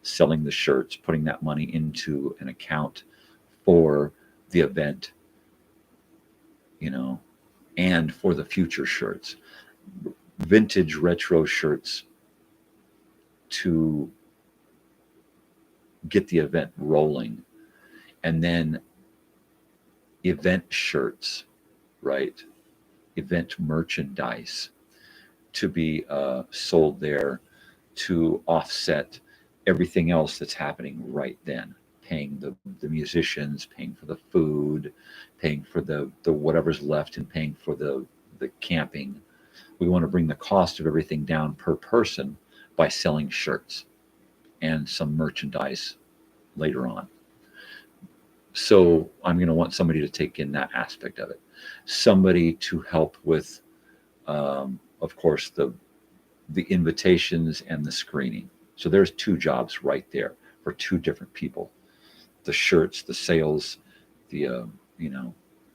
selling the shirts, putting that money into an account for the event, you know, and for the future shirts, vintage retro shirts to get the event rolling, and then event shirts, right? Event merchandise to be sold there to offset everything else that's happening right then, paying the musicians, paying for the food, paying for the whatever's left, and paying for the camping. We want to bring the cost of everything down per person by selling shirts and some merchandise later on. So I'm going to want somebody to take in that aspect of it. Somebody to help with, of course, the invitations and the screening. So there's two jobs right there for two different people. The shirts, the sales, the, you know,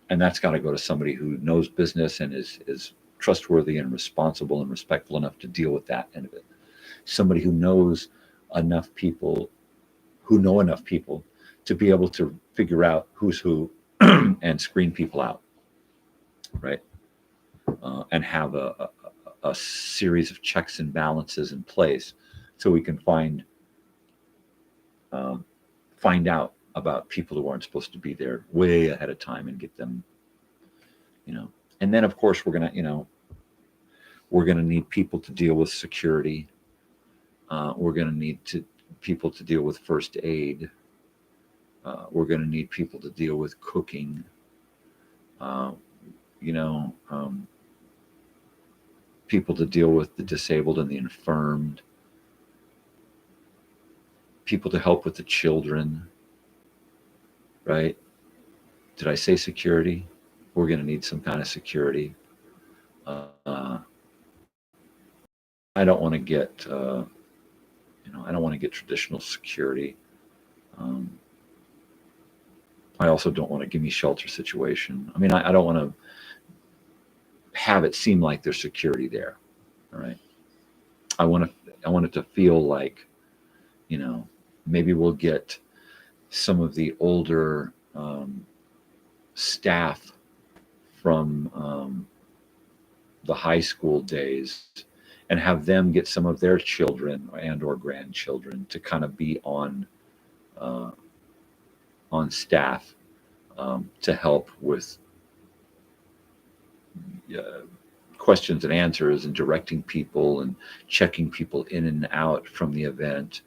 and that's got to go to somebody who knows business and is trustworthy and responsible and respectful enough to deal with that end of it. Somebody who knows enough people, who know enough people to be able to figure out who's who and screen people out, right? And have a series of checks and balances in place so we can find out about people who aren't supposed to be there way ahead of time and get them, you know. And then of course we're gonna need people to deal with security. We're gonna need people to deal with first aid. We're gonna need people to deal with cooking. You know, people to deal with the disabled and the infirmed. People to help with the children, right? Did I say security? We're going to need some kind of security. I don't want to get, you know, I don't want to get traditional security. I also don't want a gimme shelter situation. I mean, I don't want to have it seem like there's security there. All right. I want it to feel like, you know, maybe we'll get some of the older staff from the high school days and have them get some of their children and or grandchildren to kind of be on staff to help with questions and answers and directing people and checking people in and out from the event,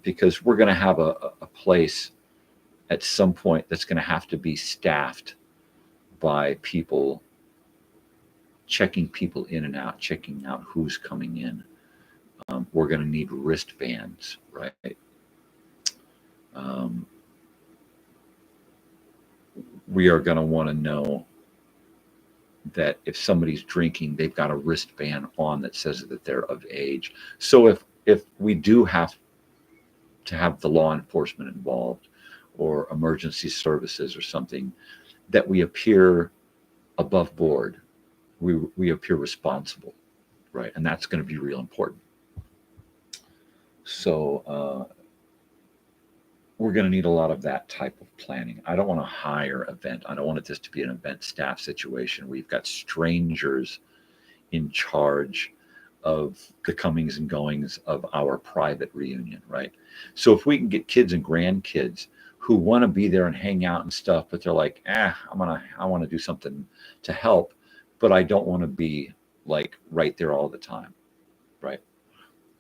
because we're going to have a place at some point that's going to have to be staffed by people checking people in and out, checking out who's coming in. We're going to need wristbands, right? We are going to want to know that if somebody's drinking, they've got a wristband on that says that they're of age. So if we do have to have the law enforcement involved or emergency services or something, that we appear above board, we appear responsible, right? And that's going to be real important. So we're going to need a lot of that type of planning. I don't want to hire an event. I don't want it just to be an event staff situation. We've got strangers in charge of the comings and goings of our private reunion, right? So if we can get kids and grandkids who want to be there and hang out and stuff, but they're like, I want to do something to help, but I don't want to be like right there all the time, right?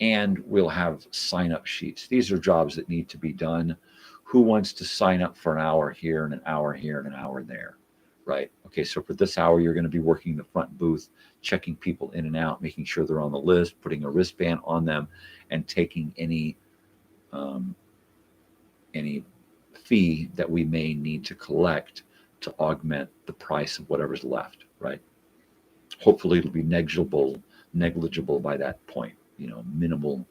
And we'll have sign-up sheets. These are jobs that need to be done. Who wants to sign up for an hour here and an hour here and an hour there, right? Okay, so for this hour, you're going to be working the front booth, checking people in and out, making sure they're on the list, putting a wristband on them, and taking any fee that we may need to collect to augment the price of whatever's left, right? Hopefully it'll be negligible by that point, minimal,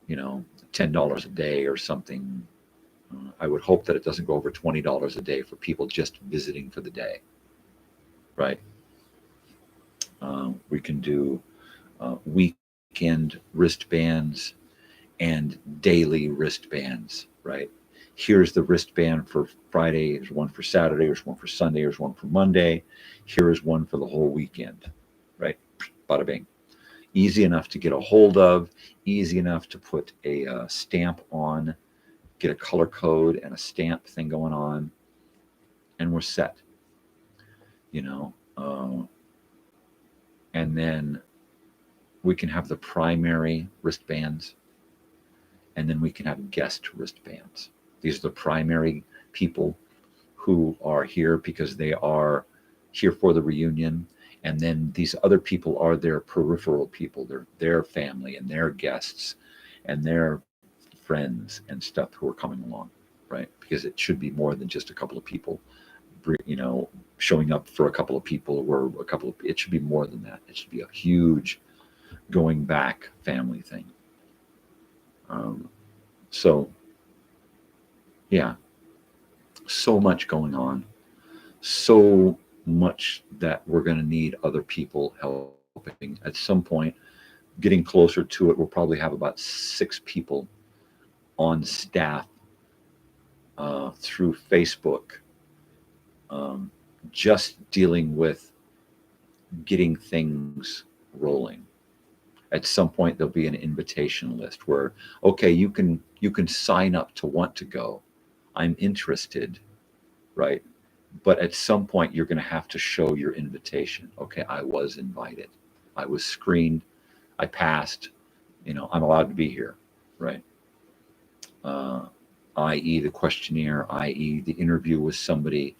$10 a day or something. I would hope that it doesn't go over $20 a day for people just visiting for the day, right? We can do weekend wristbands and daily wristbands, right? Here's the wristband for Friday, there's one for Saturday, there's one for Sunday, there's one for Monday. Here is one for the whole weekend, right? Bada bing. Easy enough to get a hold of, easy enough to put a stamp on, get a color code and a stamp thing going on, and we're set, and then we can have the primary wristbands, and then we can have guest wristbands. These are the primary people who are here because they are here for the reunion. And then these other people are their peripheral people. They're their family and their guests and their friends and stuff who are coming along, right? Because it should be more than just a couple of people, showing up for a couple of people or it should be more than that. It should be a huge going back family thing. So yeah, so much going on, so much that we're going to need other people helping. At some point, getting closer to it, we'll probably have about 6 people on staff through Facebook, just dealing with getting things rolling. At some point, there'll be an invitation list where, okay, you can sign up to want to go. I'm interested, right? But at some point, you're going to have to show your invitation. Okay, I was invited. I was screened. I passed. I'm allowed to be here, right? I.e. the questionnaire, i.e. the interview with somebody,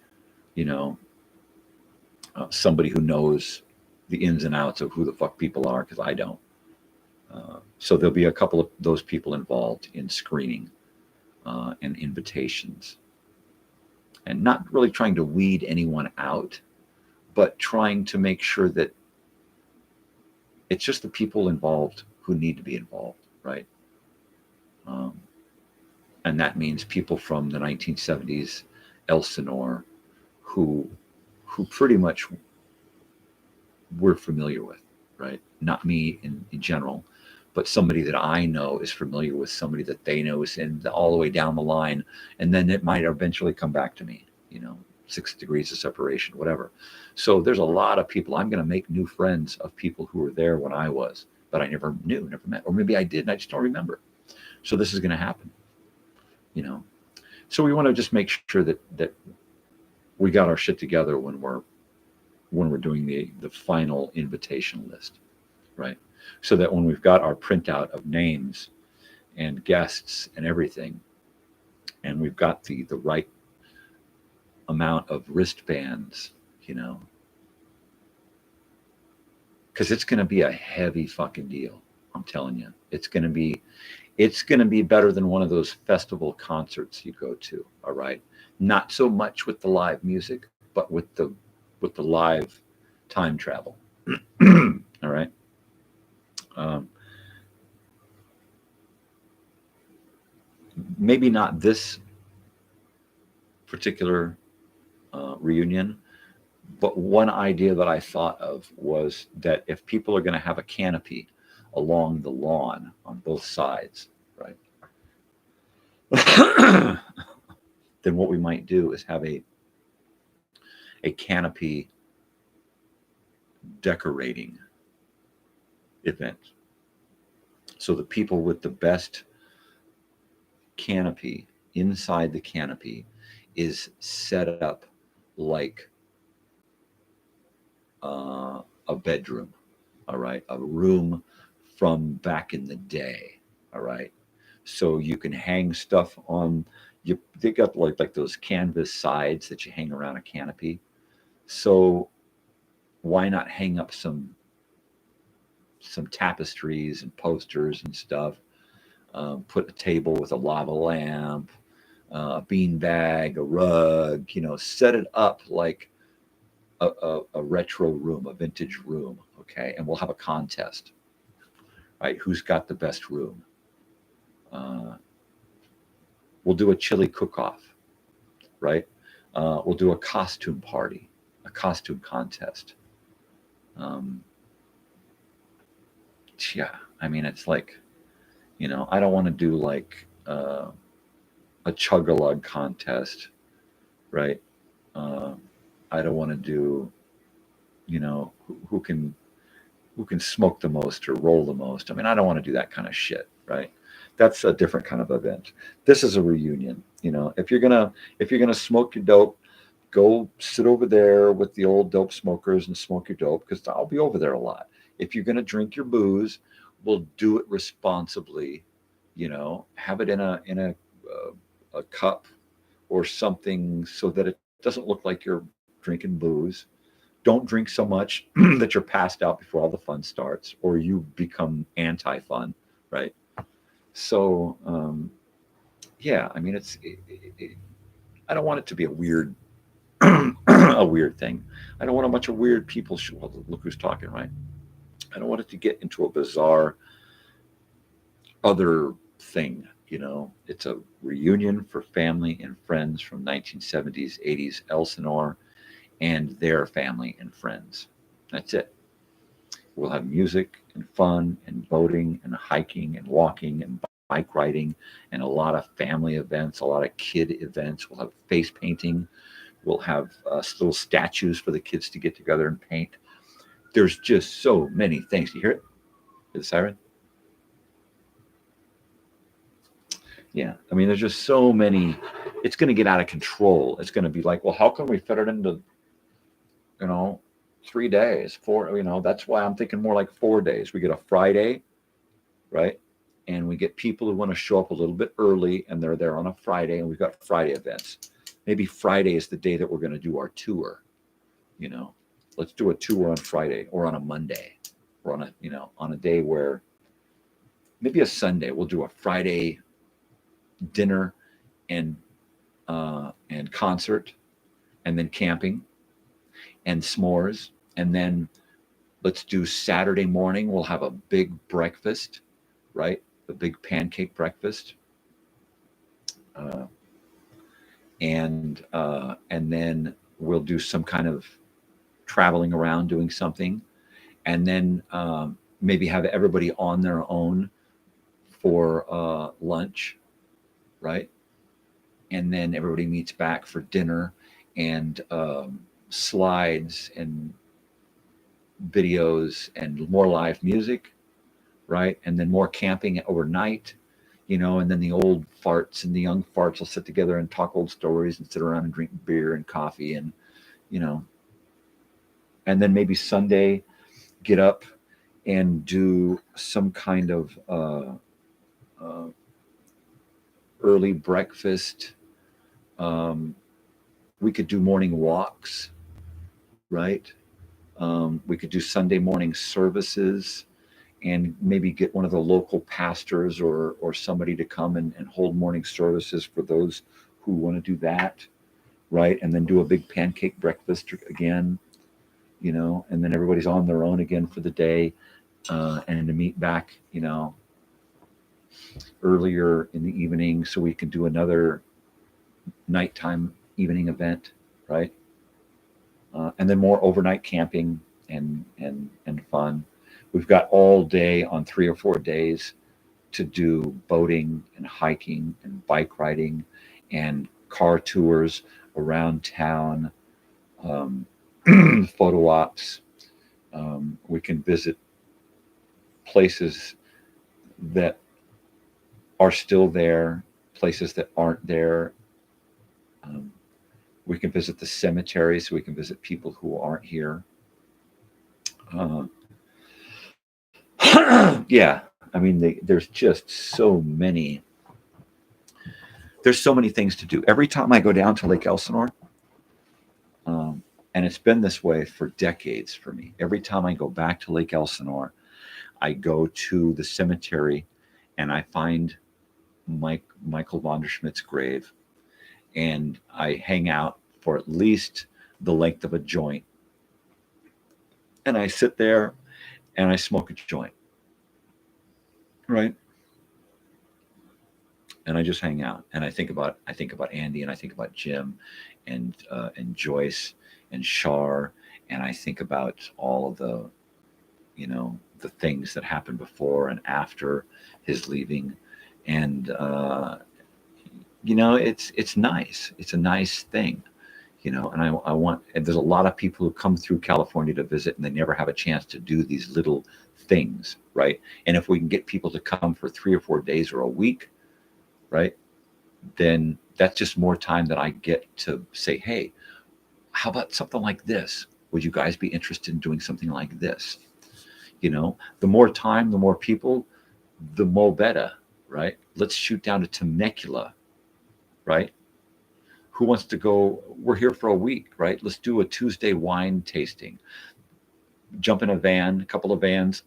somebody who knows the ins and outs of who the fuck people are, because I don't. So there'll be a couple of those people involved in screening and invitations. And not really trying to weed anyone out, but trying to make sure that it's just the people involved who need to be involved, right? And that means people from the 1970s Elsinore who pretty much we're familiar with, right? Not me in general, but somebody that I know is familiar with somebody that they know is in all the way down the line. And then it might eventually come back to me, 6 degrees of separation, whatever. So there's a lot of people. I'm going to make new friends of people who were there when I was, but I never knew, never met, or maybe I did and I just don't remember. So this is going to happen, So we want to just make sure that we got our shit together when we're doing the final invitation list, right? So that when we've got our printout of names and guests and everything, and we've got the right amount of wristbands, you know, because it's going to be a heavy fucking deal. I'm telling you, it's going to be better than one of those festival concerts you go to. All right, not so much with the live music, but with the live time travel. All right. Maybe not this particular reunion, but one idea that I thought of was that if people are going to have a canopy along the lawn on both sides, right, then what we might do is have a canopy decorating event. So the people with the best canopy inside the canopy is set up like a bedroom, all right, a room from back in the day, all right. So you can hang stuff on. They got like those canvas sides that you hang around a canopy. So why not hang up some tapestries and posters and stuff? Put a table with a lava lamp, a bean bag, a rug, you know, set it up like a retro room, a vintage room, okay? And we'll have a contest, right? Who's got the best room? We'll do a chili cook-off, right? We'll do a costume party, a costume contest. Yeah, I mean, it's like, you know, I don't want to do like a chug-a-lug contest, right? I don't want to do, you know, who can smoke the most or roll the most. I mean, I don't want to do that kind of shit, right? That's a different kind of event. This is a reunion. You know, if you're gonna smoke your dope, go sit over there with the old dope smokers and smoke your dope, because I'll be over there a lot. If you're gonna drink your booze, we'll do it responsibly. You know, have it in a cup or something so that it doesn't look like you're drinking booze. Don't drink so much that you're passed out before all the fun starts, or you become anti-fun, right? So, yeah, I mean, I don't want it to be a weird, a weird thing. I don't want a bunch of weird people. Well, look who's talking, right? I don't want it to get into a bizarre other thing. You know, it's a reunion for family and friends from 1970s, 80s Elsinore and their family and friends. That's it. We'll have music and fun and boating and hiking and walking and bike riding and a lot of family events, a lot of kid events. We'll have face painting. We'll have little statues for the kids to get together and paint. There's just so many things. Do you hear it? The siren? Yeah, I mean, there's just so many. It's going to get out of control. It's going to be like, well, how can we fit it into, you know, 3 days, 4, you know, that's why I'm thinking more like 4 days. We get a Friday, right? And we get people who want to show up a little bit early, and they're there on a Friday, and we've got Friday events. Maybe Friday is the day that we're going to do our tour. You know, let's do a tour on Friday or on a Monday, or on a, you know, on a day where maybe a Sunday. We'll do a Friday dinner and concert, and then camping and s'mores, and then let's do Saturday morning. We'll have a big breakfast, right? The big pancake breakfast, and then we'll do some kind of traveling around doing something, and then maybe have everybody on their own for lunch, right? And then everybody meets back for dinner and slides and videos and more live music, right? And then more camping overnight, you know, and then the old farts and the young farts will sit together and talk old stories and sit around and drink beer and coffee and, you know, and then maybe Sunday get up and do some kind of early breakfast. We could do morning walks, right? We could do Sunday morning services and maybe get one of the local pastors or somebody to come and hold morning services for those who want to do that, right? And then do a big pancake breakfast again, and then everybody's on their own again for the day, and to meet back, earlier in the evening so we can do another nighttime evening event, right? And then more overnight camping and fun. We've got all day on 3 or 4 days to do boating and hiking and bike riding and car tours around town, photo ops. We can visit places that are still there, places that aren't there. We can visit the cemeteries. We can visit people who aren't here. Yeah, I mean, there's just so many. There's so many things to do. Every time I go down to Lake Elsinore, and it's been this way for decades for me. Every time I go back to Lake Elsinore, I go to the cemetery and I find Michael von der Schmidt's grave, and I hang out for at least the length of a joint. And I sit there and I smoke a joint, right? And I just hang out and I think about Andy, and I think about Jim and Joyce and Shar, and I think about all of the, the things that happened before and after his leaving. And it's nice. It's a nice thing, and and there's a lot of people who come through California to visit and they never have a chance to do these little things, right? And if we can get people to come for 3 or 4 days or a week, right, then that's just more time that I get to say, hey, how about something like this? Would you guys be interested in doing something like this? The more time, the more people, the more better, right? Let's shoot down to Temecula, right? Who wants to go? We're here for a week, right? Let's do a Tuesday wine tasting. Jump in a van, a couple of vans,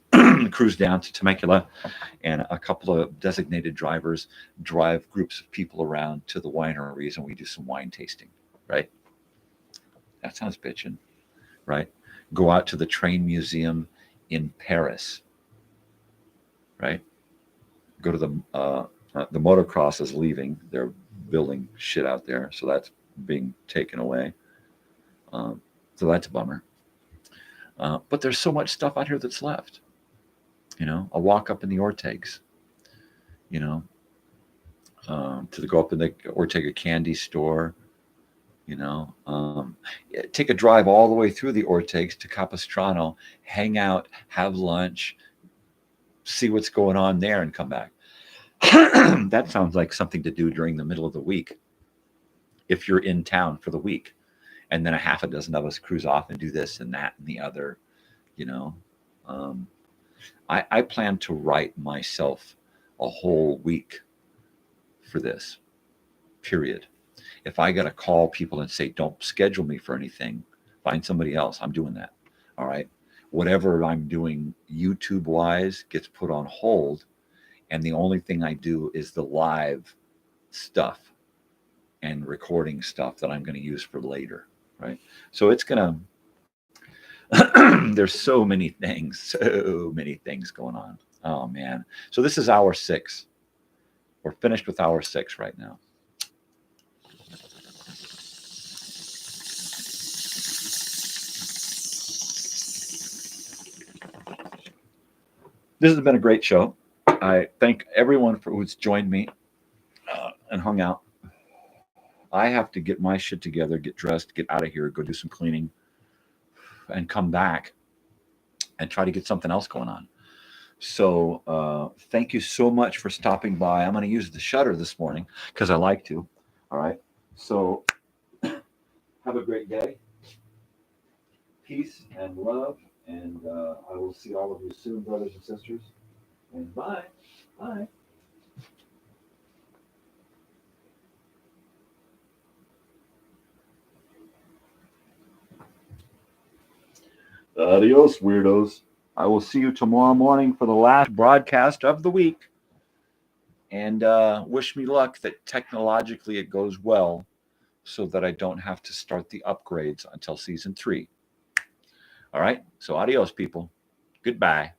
cruise down to Temecula, and a couple of designated drivers drive groups of people around to the wineries, and we do some wine tasting, right? That sounds bitchin', right? Go out to the train museum in Paris, right? Go to the motocross is leaving. They're building shit out there, so that's being taken away. So that's a bummer. But there's so much stuff out here that's left. A walk up in the Ortegas, to go up in the Ortega candy store, take a drive all the way through the Ortegas to Capistrano, hang out, have lunch, see what's going on there, and come back. That sounds like something to do during the middle of the week if you're in town for the week. And then a half a dozen of us cruise off and do this and that and the other, I plan to write myself a whole week for this, period. If I got to call people and say, don't schedule me for anything, find somebody else, I'm doing that. All right. Whatever I'm doing YouTube wise gets put on hold. And the only thing I do is the live stuff and recording stuff that I'm going to use for later. Right. So it's going to, there's so many things going on. Oh man. So this is hour 6. We're finished with hour 6 right now. This has been a great show. I thank everyone who's joined me and hung out. I have to get my shit together, get dressed, get out of here, go do some cleaning, and come back and try to get something else going on. So thank you so much for stopping by. I'm going to use the shutter this morning because I like to. All right. So have a great day. Peace and love. And I will see all of you soon, brothers and sisters. And bye. Bye. Adios, weirdos. I will see you tomorrow morning for the last broadcast of the week. And wish me luck that technologically it goes well so that I don't have to start the upgrades until season 3. All right. So adios, people. Goodbye.